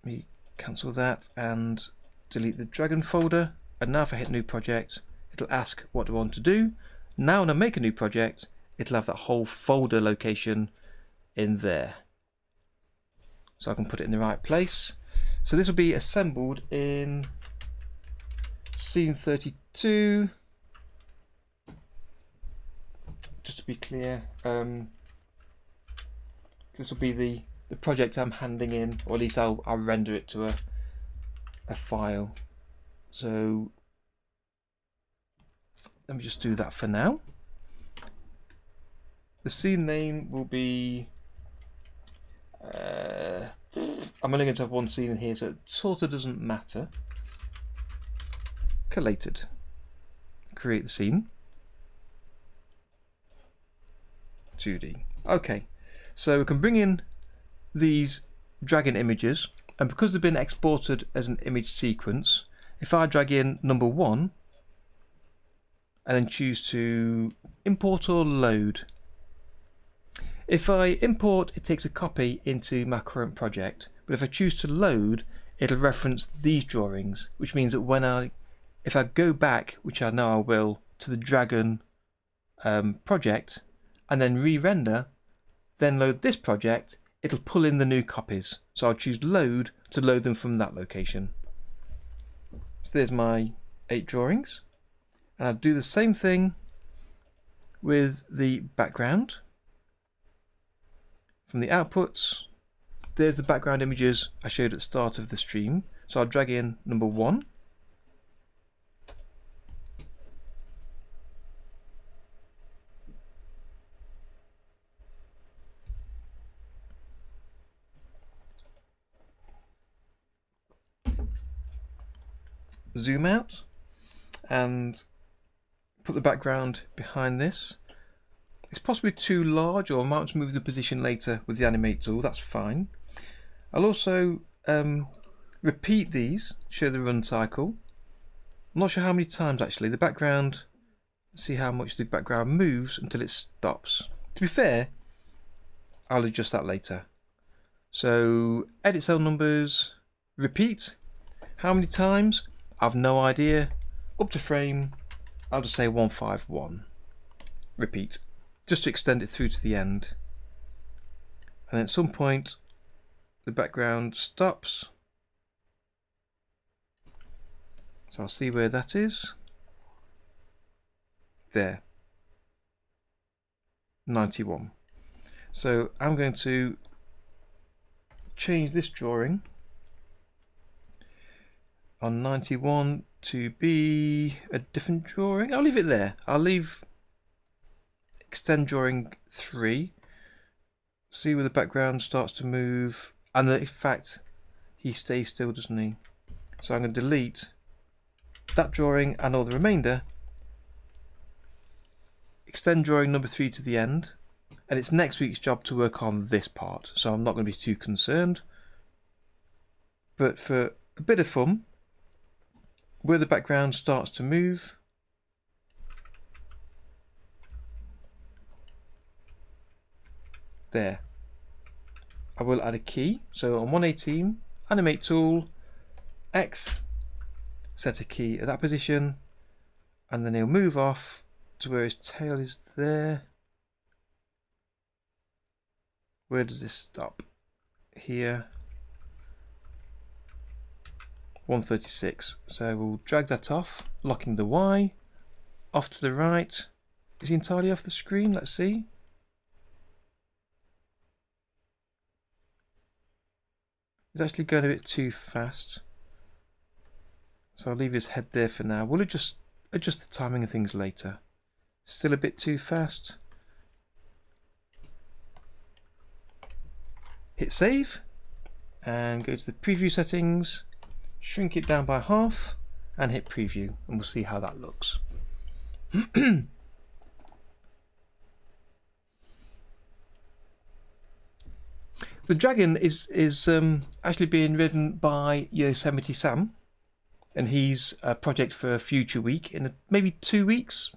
Let me cancel that and delete the Dragon folder. And now if I hit New Project, it'll ask what do I want to do. Now when I make a new project, it'll have that whole folder location in there. So I can put it in the right place. So this will be assembled in scene 32. Just to be clear, this will be the project I'm handing in, or at least I'll render it to a file. So let me just do that for now. The scene name will be I'm only going to have one scene in here, so it sort of doesn't matter. Collated. Create the scene. 2D. Okay, so we can bring in these dragon images, and because they've been exported as an image sequence, if I drag in number 1 and then choose to import or load. If I import, it takes a copy into my current project, but if I choose to load, it'll reference these drawings, which means that if I go back, which I know I will, to the dragon project and then re-render, then load this project, it'll pull in the new copies. So I'll choose load to load them from that location. So there's my 8 drawings, and I'll do the same thing with the background. From the outputs, there's the background images I showed at the start of the stream. So I'll drag in number 1. Zoom out and put the background behind this. It's possibly too large, or I might move the position later with the animate tool, that's fine. I'll also repeat these, show the run cycle. I'm not sure how many times actually. The background, see how much the background moves until it stops. To be fair, I'll adjust that later. So edit cell numbers, repeat. How many times? I've no idea. Up to frame, I'll just say 151. Repeat, just to extend it through to the end. And at some point, the background stops. So I'll see where that is. There. 91. So I'm going to change this drawing on 91 to be a different drawing. I'll leave it there. I'll leave extend drawing 3. See where the background starts to move, and in fact he stays still, doesn't he? So I'm going to delete that drawing and all the remainder. Extend drawing number 3 to the end, and it's next week's job to work on this part, so I'm not going to be too concerned. But for a bit of fun, where the background starts to move, there, I will add a key. So on 118, animate tool, X, set a key at that position, and then he'll move off to where his tail is there. Where does this stop? Here. 136. So we'll drag that off, locking the Y. Off to the right. Is he entirely off the screen? Let's see. It's actually going a bit too fast. So I'll leave his head there for now. We'll adjust the timing of things later. Still a bit too fast. Hit save and go to the preview settings, shrink it down by half and hit preview, and we'll see how that looks. The dragon is actually being ridden by Yosemite Sam, and he's a project for a future week in maybe 2 weeks,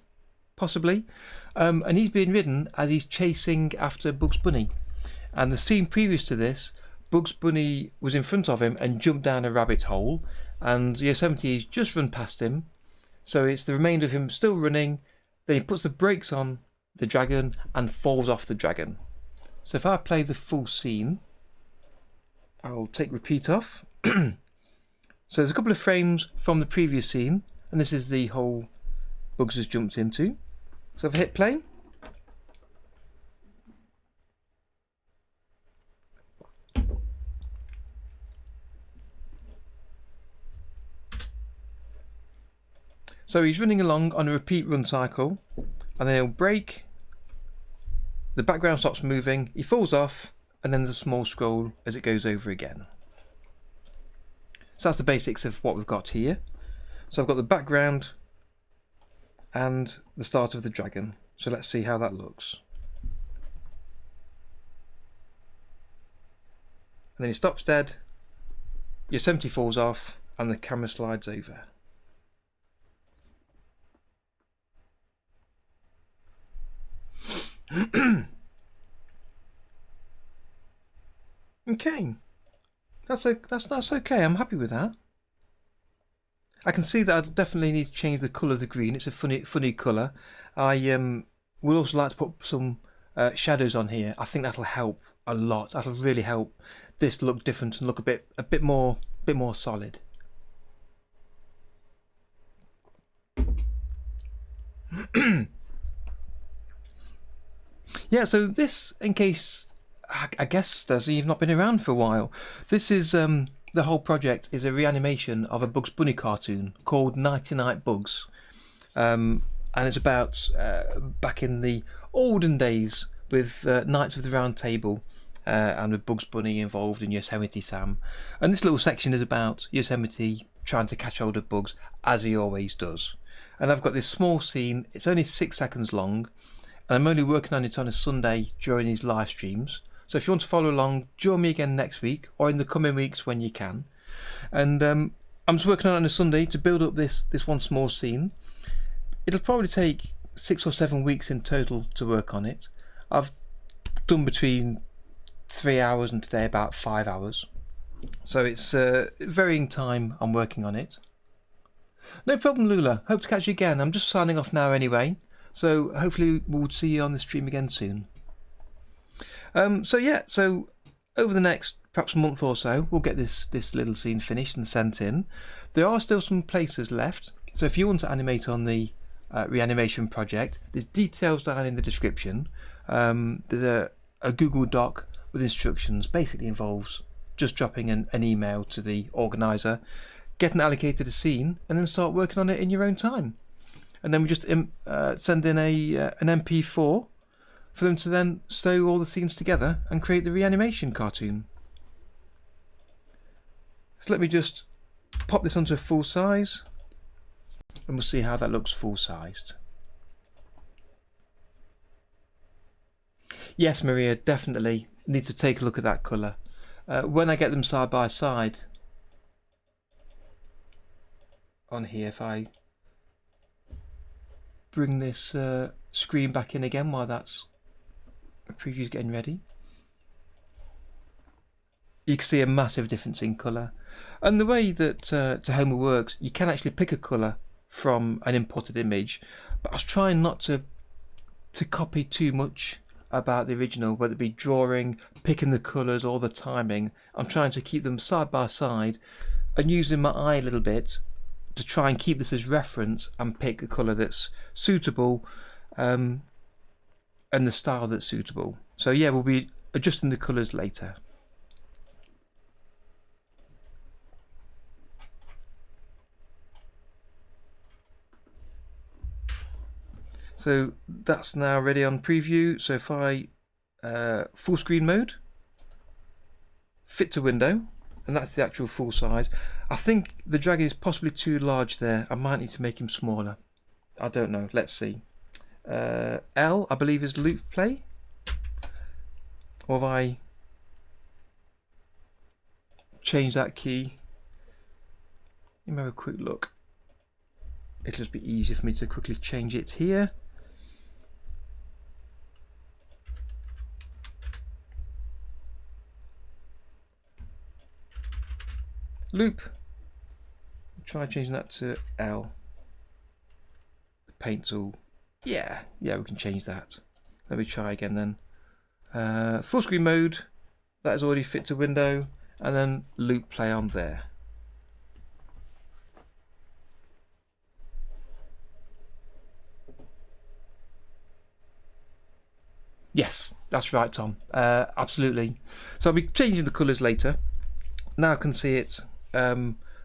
possibly. And he's being ridden as he's chasing after Bugs Bunny. And the scene previous to this, Bugs Bunny was in front of him and jumped down a rabbit hole, and Yosemite's just run past him. So it's the remainder of him still running. Then he puts the brakes on the dragon and falls off the dragon. So if I play the full scene, I'll take repeat off. So there's a couple of frames from the previous scene, and this is the hole Bugs has jumped into. So if I hit play, so he's running along on a repeat run cycle, and then he'll brake, the background stops moving, he falls off, and then there's a small scroll as it goes over again. So that's the basics of what we've got here. So I've got the background and the start of the dragon. So let's see how that looks. And then he stops dead, Yosemite falls off, and the camera slides over. Okay, that's okay. I'm happy with that. I can see that I definitely need to change the colour of the green. It's a funny colour. I would also like to put some shadows on here. I think that'll help a lot. That'll really help this look different and look a bit more solid. Yeah, so this, in case, I guess you've not been around for a while, this is, the whole project is a reanimation of a Bugs Bunny cartoon called Knighty Knight Bugs. And it's about back in the olden days with Knights of the Round Table and with Bugs Bunny involved in Yosemite Sam. And this little section is about Yosemite trying to catch hold of Bugs, as he always does. And I've got this small scene, it's only 6 seconds long, and I'm only working on it on a Sunday during these live streams. So if you want to follow along, join me again next week or in the coming weeks when you can. And I'm just working on it on a Sunday to build up this one small scene. It'll probably take 6 or 7 weeks in total to work on it. I've done between 3 hours and today about 5 hours. So it's varying time I'm working on it. No problem, Lula. Hope to catch you again. I'm just signing off now anyway. So hopefully we'll see you on the stream again soon. So over the next perhaps month or so, we'll get this little scene finished and sent in. There are still some places left. So if you want to animate on the reanimation project, there's details down in the description. There's a Google Doc with instructions. Basically involves just dropping an email to the organizer, getting allocated a scene, and then start working on it in your own time. And then we just send in an MP4 for them to then sew all the scenes together and create the reanimation cartoon. So let me just pop this onto a full size, and we'll see how that looks full sized. Yes, Maria, definitely need to take a look at that colour. When I get them side by side on here, if I bring this screen back in again while that's preview's getting ready, you can see a massive difference in colour. And the way that Tahoma works, you can actually pick a colour from an imported image, but I was trying not to copy too much about the original, whether it be drawing, picking the colours or the timing. I'm trying to keep them side by side and using my eye a little bit to try and keep this as reference and pick a colour that's suitable and the style that's suitable. So yeah, we'll be adjusting the colours later. So that's now ready on preview. So if I full screen mode, fit to window, and that's the actual full size. I think the dragon is possibly too large there. I might need to make him smaller. I don't know. Let's see. L, I believe, is loop play. Or have I changed that key? Let me have a quick look. It'll just be easier for me to quickly change it here. Loop. Try changing that to L. The paint tool. Yeah, we can change that. Let me try again then. Full screen mode. That is already fit to window, and then loop play on there. Yes, that's right, Tom. Absolutely. So I'll be changing the colours later. Now I can see it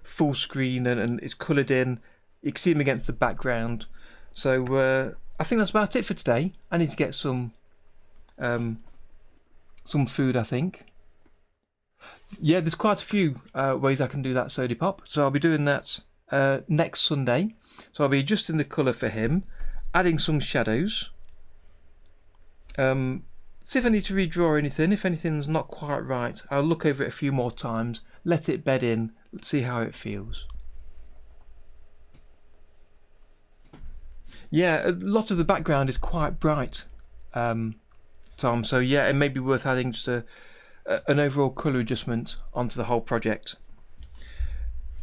full screen and it's coloured in. You can see them against the background. So I think that's about it for today. I need to get some food, I think. Yeah, there's quite a few ways I can do that Sody Pop. So I'll be doing that next Sunday. So I'll be adjusting the colour for him, adding some shadows. See if I need to redraw anything. If anything's not quite right, I'll look over it a few more times, let it bed in, let's see how it feels. Yeah, a lot of the background is quite bright, Tom, so yeah, it may be worth adding just an overall colour adjustment onto the whole project.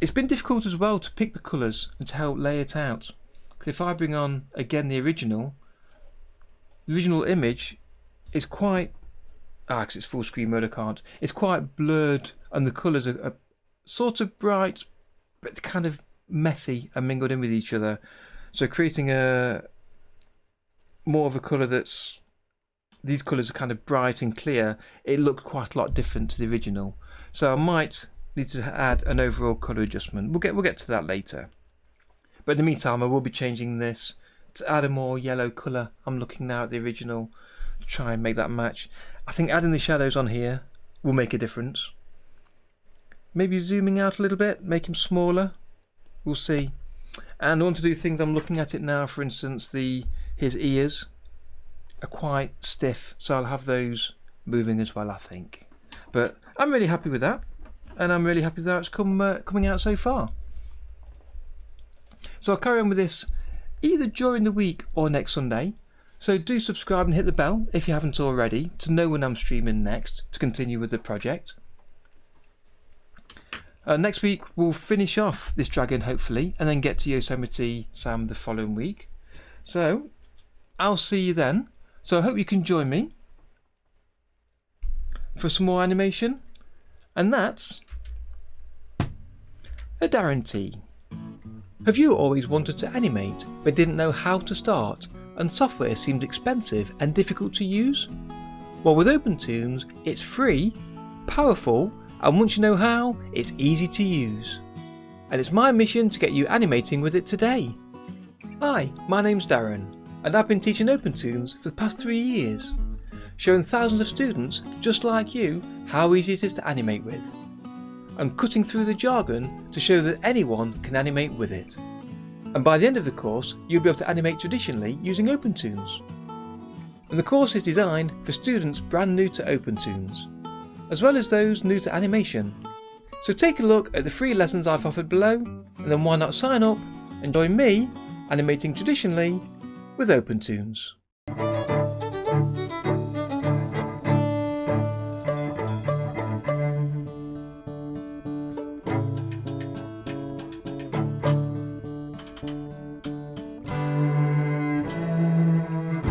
It's been difficult as well to pick the colours and to help lay it out. If I bring on again the original image is quite, because it's full screen mode I can't, it's quite blurred and the colours are sort of bright but kind of messy and mingled in with each other. So creating a more of a colour that's, these colours are kind of bright and clear, it looked quite a lot different to the original. So I might need to add an overall colour adjustment. We'll get to that later. But in the meantime I will be changing this to add a more yellow colour. I'm looking now at the original to try and make that match. I think adding the shadows on here will make a difference. Maybe zooming out a little bit, make him smaller. We'll see. And I want to do things, I'm looking at it now, for instance, his ears are quite stiff, so I'll have those moving as well, I think. But I'm really happy with that, and I'm really happy with how it's coming out so far. So I'll carry on with this either during the week or next Sunday. So do subscribe and hit the bell if you haven't already to know when I'm streaming next to continue with the project. Next week we'll finish off this dragon hopefully and then get to Yosemite Sam the following week. So I'll see you then. So I hope you can join me for some more animation, and that's a guarantee. Have you always wanted to animate but didn't know how to start and software seemed expensive and difficult to use? Well, with OpenToons it's free, powerful, and once you know how, it's easy to use. And it's my mission to get you animating with it today. Hi, my name's Darren, and I've been teaching OpenToons for the past 3 years, showing thousands of students just like you how easy it is to animate with. I'm cutting through the jargon to show that anyone can animate with it. And by the end of the course, you'll be able to animate traditionally using OpenToons. And the course is designed for students brand new to OpenToons, as well as those new to animation. So take a look at the free lessons I've offered below, and then why not sign up and join me animating traditionally with OpenToons.